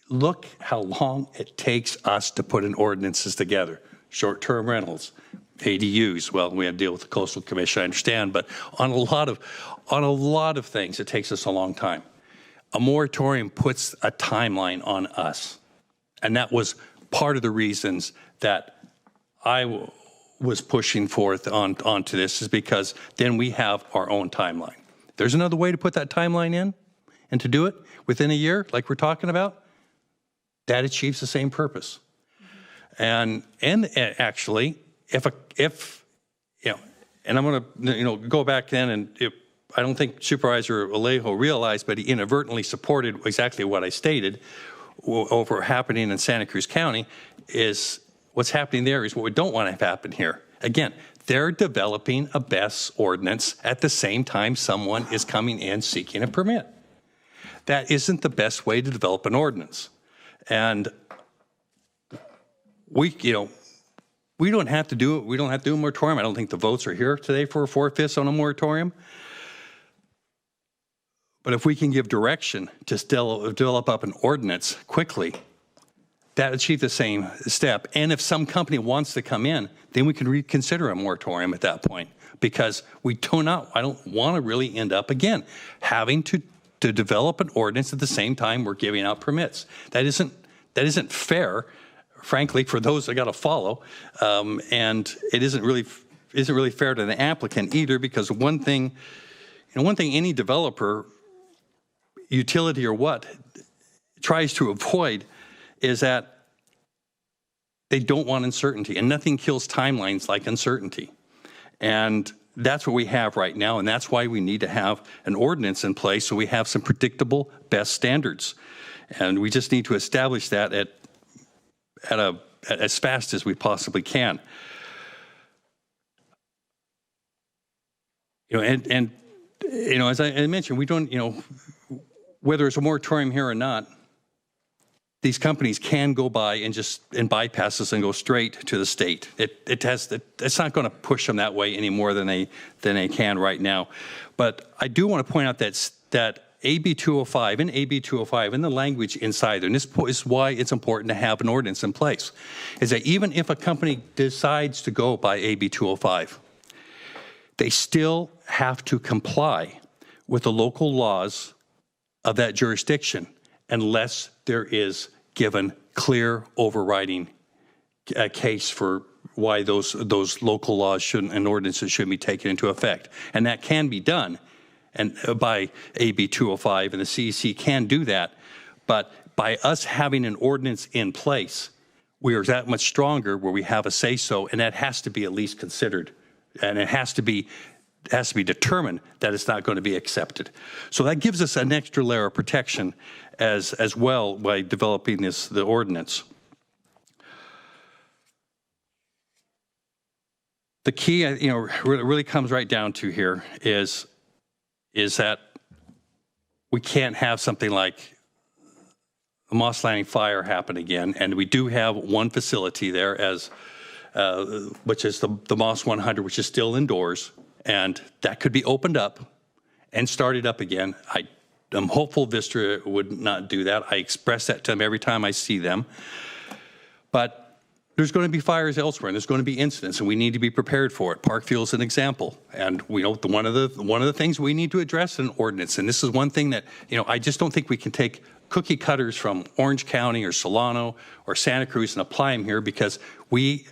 Look how long it takes us to put in ordinances together. Short-term rentals, ADUs. Well, we have to deal with the Coastal Commission, I understand, but on a lot of things, it takes us a long time. A moratorium puts a timeline on us, and that was part of the reasons that I was pushing forth onto this, is because then we have our own timeline. There's another way to put that timeline in, and to do it within a year, like we're talking about, that achieves the same purpose. And actually, if and I'm going to go back then, and I don't think Supervisor Alejo realized, but he inadvertently supported exactly what I stated over happening in Santa Cruz County. Is what's happening there is what we don't want to have happen here. Again, they're developing a BES ordinance at the same time someone is coming in seeking a permit. That isn't the best way to develop an ordinance. And we don't have to do it. We don't have to do a moratorium. I don't think the votes are here today for a 4/5 on a moratorium. But if we can give direction to still develop up an ordinance quickly, that achieves the same step. And if some company wants to come in, then we can reconsider a moratorium at that point, because I don't want to really end up again having to develop an ordinance at the same time we're giving out permits. That isn't fair, frankly, for those that got to follow, and it isn't really fair to the applicant either, because one thing any developer, utility or what, tries to avoid is that they don't want uncertainty, and nothing kills timelines like uncertainty. And that's what we have right now, and that's why we need to have an ordinance in place so we have some predictable best standards. And we just need to establish that as fast as we possibly can. As I mentioned, we don't, whether it's a moratorium here or not, these companies can go by and bypass us and go straight to the state. It's not going to push them that way any more than they can right now. But I do want to point out that AB 205 and AB 205 and the language inside there, and this is why it's important to have an ordinance in place, is that even if a company decides to go by AB 205, they still have to comply with the local laws of that jurisdiction unless there is given clear overriding case for why those local laws and ordinances shouldn't be taken into effect. And that can be done by AB 205, and the CEC can do that. But by us having an ordinance in place, we are that much stronger where we have a say-so, and that has to be at least considered. And it has to be determined that it's not going to be accepted. So that gives us an extra layer of protection as well by developing the ordinance. The key, really comes right down to here is that we can't have something like Moss Landing fire happen again, and we do have one facility there, as which is the Moss 100, which is still indoors, and that could be opened up and started up again. I'm hopeful Vista would not do that. I express that to them every time I see them. But there's going to be fires elsewhere, and there's going to be incidents, and we need to be prepared for it. Parkville is an example, and we know one of the things we need to address in ordinance, and this is one thing that I just don't think we can take cookie cutters from Orange County or Solano or Santa Cruz and apply them here, because we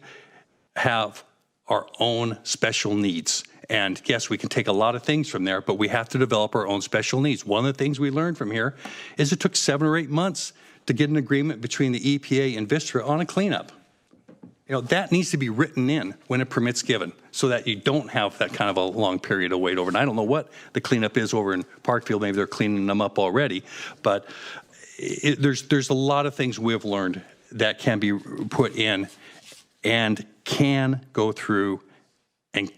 have our own special needs. And yes, we can take a lot of things from there, but we have to develop our own special needs. One of the things we learned from here is it took 7 or 8 months to get an agreement between the EPA and Vistra on a cleanup. That needs to be written in when a permit's given, so that you don't have that kind of a long period of wait over. And I don't know what the cleanup is over in Parkfield. Maybe they're cleaning them up already, but there's a lot of things we've learned that can be put in and can go through and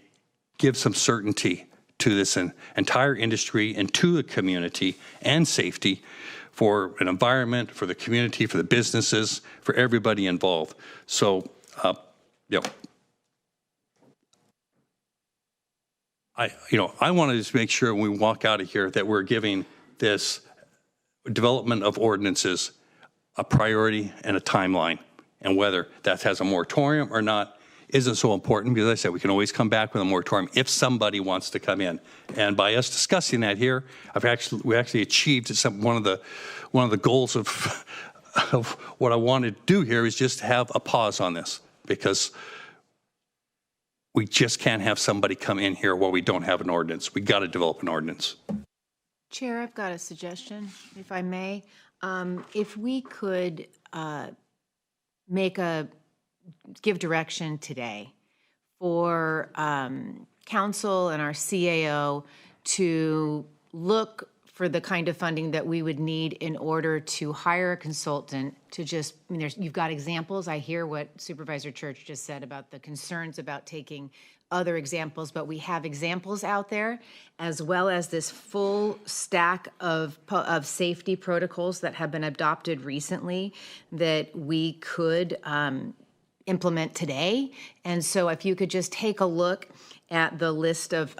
give some certainty to this entire industry and to the community, and safety for an environment, for the community, for the businesses, for everybody involved. So, I want to just make sure when we walk out of here that we're giving this development of ordinances a priority and a timeline, and whether that has a moratorium or not isn't so important, because as I said, we can always come back with a moratorium if somebody wants to come in. And by us discussing that here, we actually achieved one of the goals of what I want to do here is just have a pause on this, because we just can't have somebody come in here while we don't have an ordinance. We got to develop an ordinance. Chair, I've got a suggestion, if I may. If we could give direction today for council and our CAO to look for the kind of funding that we would need in order to hire a consultant to just, you've got examples. I hear what Supervisor Church just said about the concerns about taking other examples, but we have examples out there, as well as this full stack of safety protocols that have been adopted recently that we could implement today. And so if you could just take a look at the list of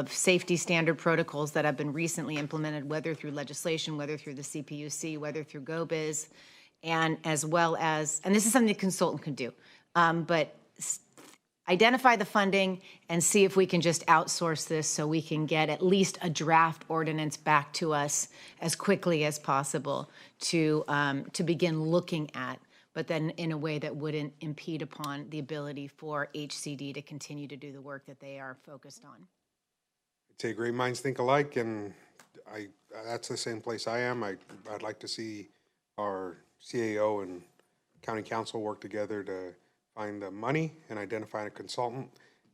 safety standard protocols that have been recently implemented, whether through legislation, whether through the CPUC, whether through GoBiz, and as well as, and this is something the consultant can do, but identify the funding and see if we can just outsource this so we can get at least a draft ordinance back to us as quickly as possible to begin looking at, but then in a way that wouldn't impede upon the ability for HCD to continue to do the work that they are focused on. I'd say great minds think alike, and that's the same place I am. I'd like to see our CAO and county council work together to find the money and identify a consultant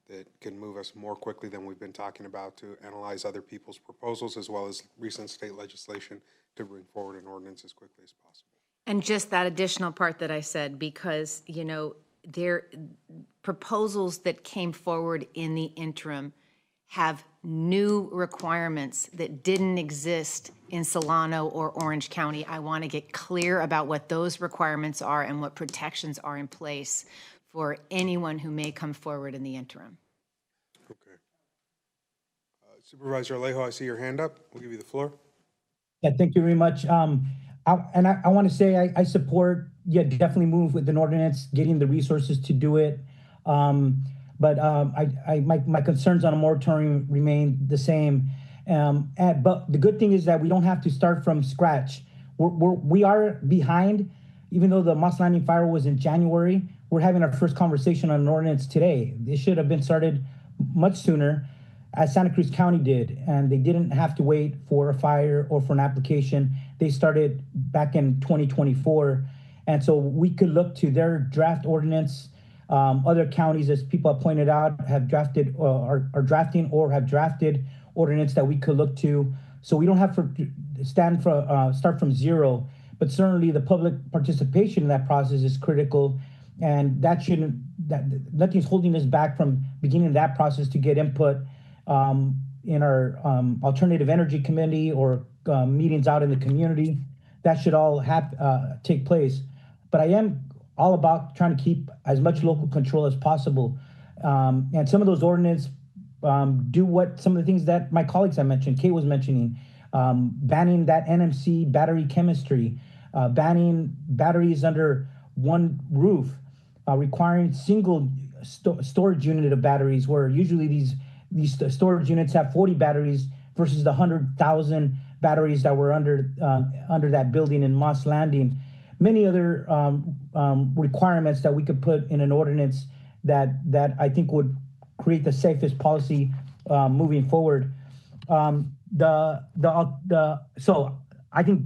that can move us more quickly than we've been talking about to analyze other people's proposals, as well as recent state legislation, to bring forward an ordinance as quickly as possible. And just that additional part that I said, because, their proposals that came forward in the interim have new requirements that didn't exist in Solano or Orange County. I want to get clear about what those requirements are and what protections are in place for anyone who may come forward in the interim. Okay. Supervisor Alejo, I see your hand up. We'll give you the floor. Yeah, thank you very much. I want to say I support, definitely move with an ordinance, getting the resources to do it. But my concerns on a moratorium remain the same. But the good thing is that we don't have to start from scratch. We are behind, even though the Moss Landing fire was in January. We're having our first conversation on an ordinance today. It should have been started much sooner, as Santa Cruz County did, and they didn't have to wait for a fire or for an application. They started back in 2024. And so we could look to their draft ordinance. Other counties, as people have pointed out, have drafted or are drafting or have drafted ordinance that we could look to. So we don't have to start from zero, but certainly the public participation in that process is critical. And nothing's holding us back from beginning that process to get input in our alternative energy committee or meetings out in the community. that should all take place. But I am all about trying to keep as much local control as possible. And some of those ordinances do what some of the things that my colleagues have mentioned, Kate was mentioning, banning that NMC battery chemistry, banning batteries under one roof, requiring single storage unit of batteries, where usually these storage units have 40 batteries versus the 100,000 batteries that were under that building in Moss Landing. Many other requirements that we could put in an ordinance that I think would create the safest policy moving forward. So I think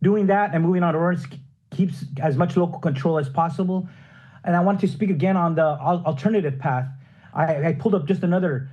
doing that and moving on to ordinance keeps as much local control as possible. And I want to speak again on the alternative path. I pulled up just another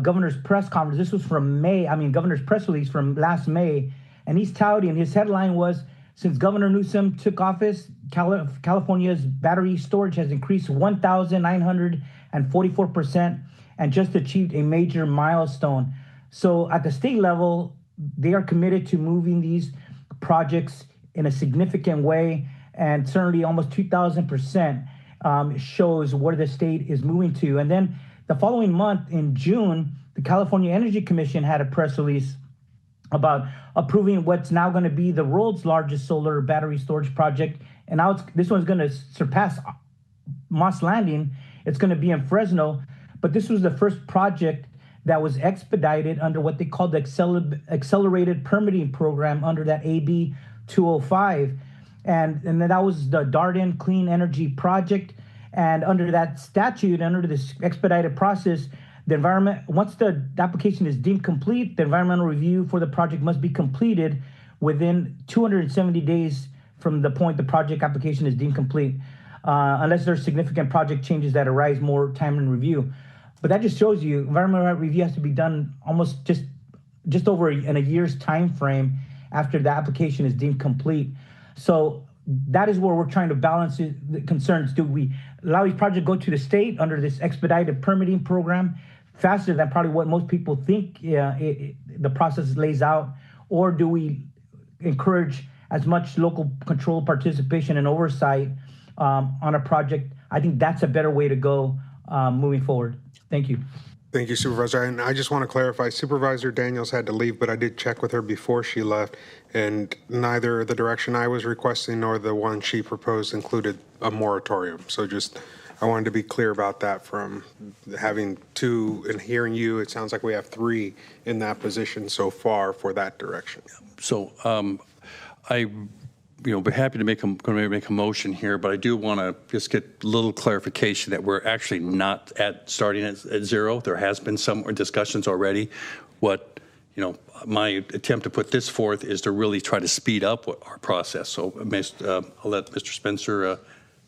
governor's press conference. This was from May, governor's press release from last May. And he's touting, his headline was, since Governor Newsom took office, California's battery storage has increased 1,944% and just achieved a major milestone. So at the state level, they are committed to moving these projects in a significant way, and certainly almost 2,000% shows where the state is moving to. And then the following month, in June, the California Energy Commission had a press release about approving what's now going to be the world's largest solar battery storage project. And now this one's going to surpass Moss Landing. It's going to be in Fresno. But this was the first project that was expedited under what they called the accelerated permitting program under that AB 205. And then that was the Darden Clean Energy Project. And under that statute, under this expedited process, once the application is deemed complete, the environmental review for the project must be completed within 270 days from the point the project application is deemed complete, unless there's significant project changes that arise more time in review. But that just shows you environmental review has to be done almost just over in a year's time frame after the application is deemed complete. So that is where we're trying to balance the concerns. Do we allow these projects to go to the state under this expedited permitting program faster than probably what most people think the process lays out? Or do we encourage as much local control, participation, and oversight on a project? I think that's a better way to go moving forward. Thank you. Thank you, Supervisor. And I just want to clarify, Supervisor Daniels had to leave, but I did check with her before she left, and neither the direction I was requesting nor the one she proposed included a moratorium. So I wanted to be clear about that. From having two and hearing you, it sounds like we have three in that position so far for that direction. So be happy to make a motion here, but I do want to just get a little clarification that we're actually not starting at zero. There has been some discussions already. What my attempt to put this forth is to really try to speed up our process. So I'll let Mr. Spencer,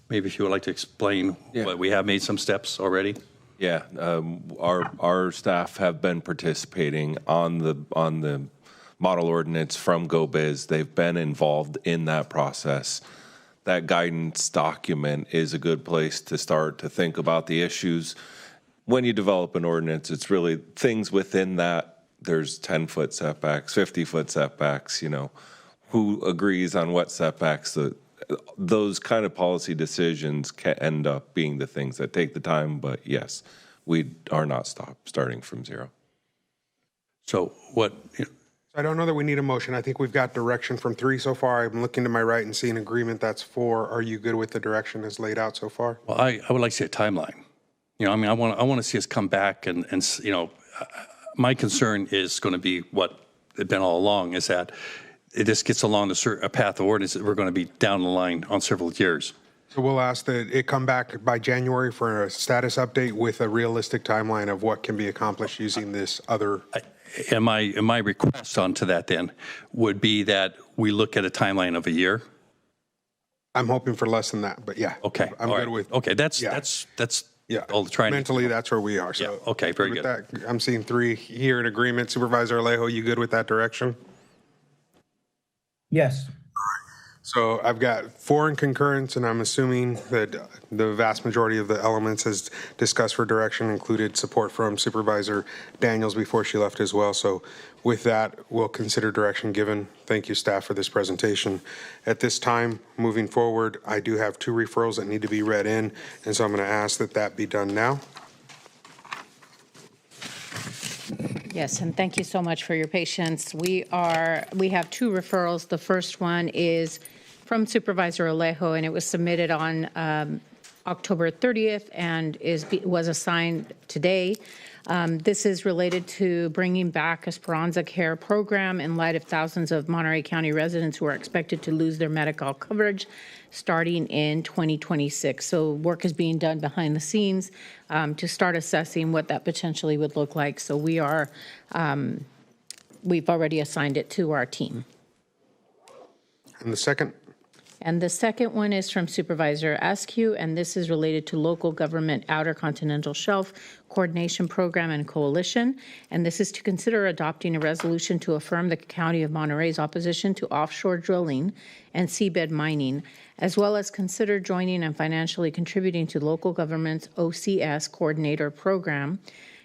maybe if you would like to explain what we have made some steps already. Yeah, our staff have been participating on the model ordinance from GoBiz. They've been involved in that process. That guidance document is a good place to start to think about the issues. When you develop an ordinance, it's really things within that. There's 10-foot setbacks, 50-foot setbacks, who agrees on what setbacks. Those kind of policy decisions can end up being the things that take the time, but yes, we are not starting from zero. So what... I don't know that we need a motion. I think we've got direction from three so far. I'm looking to my right and seeing agreement. That's four. Are you good with the direction as laid out so far? Well, I would like to see a timeline. I want to see us come back and my concern is going to be what it's been all along, is that this gets along a path of ordinance that we're going to be down the line on several years. So we'll ask that it come back by January for a status update with a realistic timeline of what can be accomplished using this other. And my request onto that then would be that we look at a timeline of a year. I'm hoping for less than that, but yeah. Okay. I'm good with. Okay, that's all trying. Mentally, that's where we are. So yeah. Okay, very good. That, I'm seeing three here in agreement. Supervisor Alejo, you good with that direction? Yes. So I've got 4 in concurrence, and I'm assuming that the vast majority of the elements as discussed for direction included support from Supervisor Daniels before she left as well. So with that, we'll consider direction given. Thank you, staff, for this presentation. At this time, moving forward, I do have 2 referrals that need to be read in, and so I'm going to ask that that be done now. Yes, and thank you so much for your patience. We have 2 referrals. The first one is from Supervisor Alejo, and it was submitted on October 30th and was assigned today. This is related to bringing back Esperanza Care program in light of thousands of Monterey County residents who are expected to lose their medical coverage starting in 2026. So work is being done behind the scenes to start assessing what that potentially would look like. So we've already assigned it to our team. And the second? And the second one is from Supervisor Askew, and this is related to local government Outer Continental Shelf Coordination Program and Coalition. And this is to consider adopting a resolution to affirm the County of Monterey's opposition to offshore drilling and seabed mining, as well as consider joining and financially contributing to local government's OCS Coordinator Program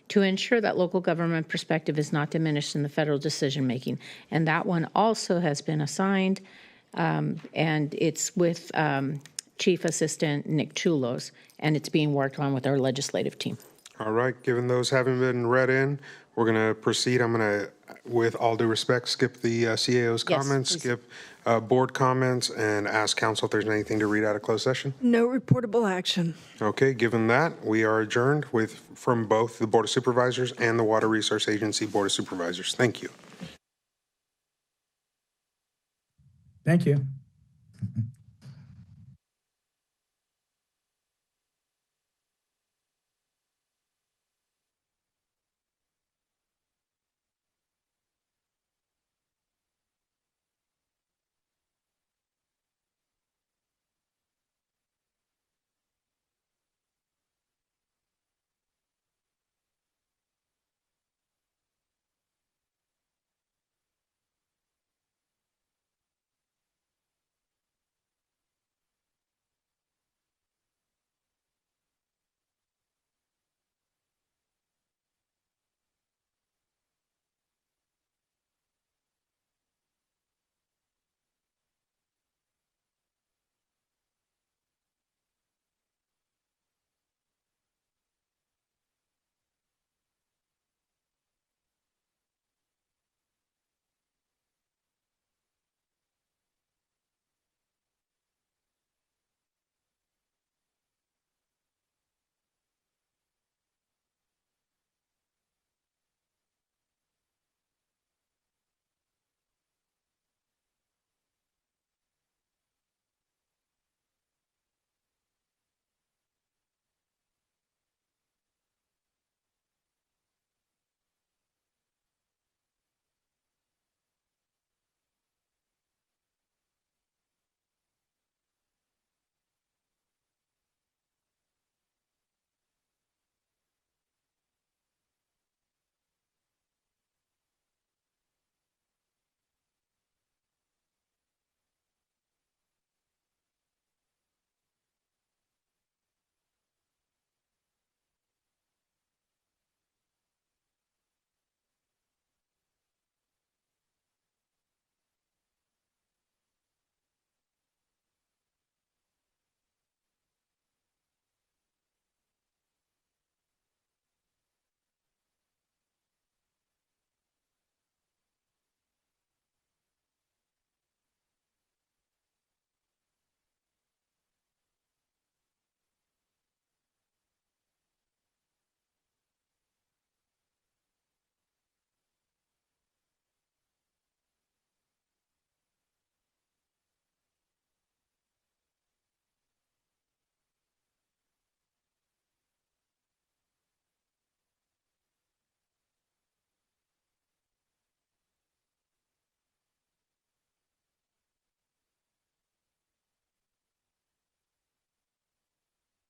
to ensure that local government perspective is not diminished in the federal decision making. And that one also has been assigned. And it's with Chief Assistant Nick Chulos, and it's being worked on with our legislative team. All right, given those having been read in, we're going to proceed. I'm going to, with all due respect, skip the CAO's comments, skip board comments, and ask council if there's anything to read out of closed session. No reportable action. Okay, given that, we are adjourned from both the Board of Supervisors and the Water Resource Agency Board of Supervisors. Thank you. Thank you.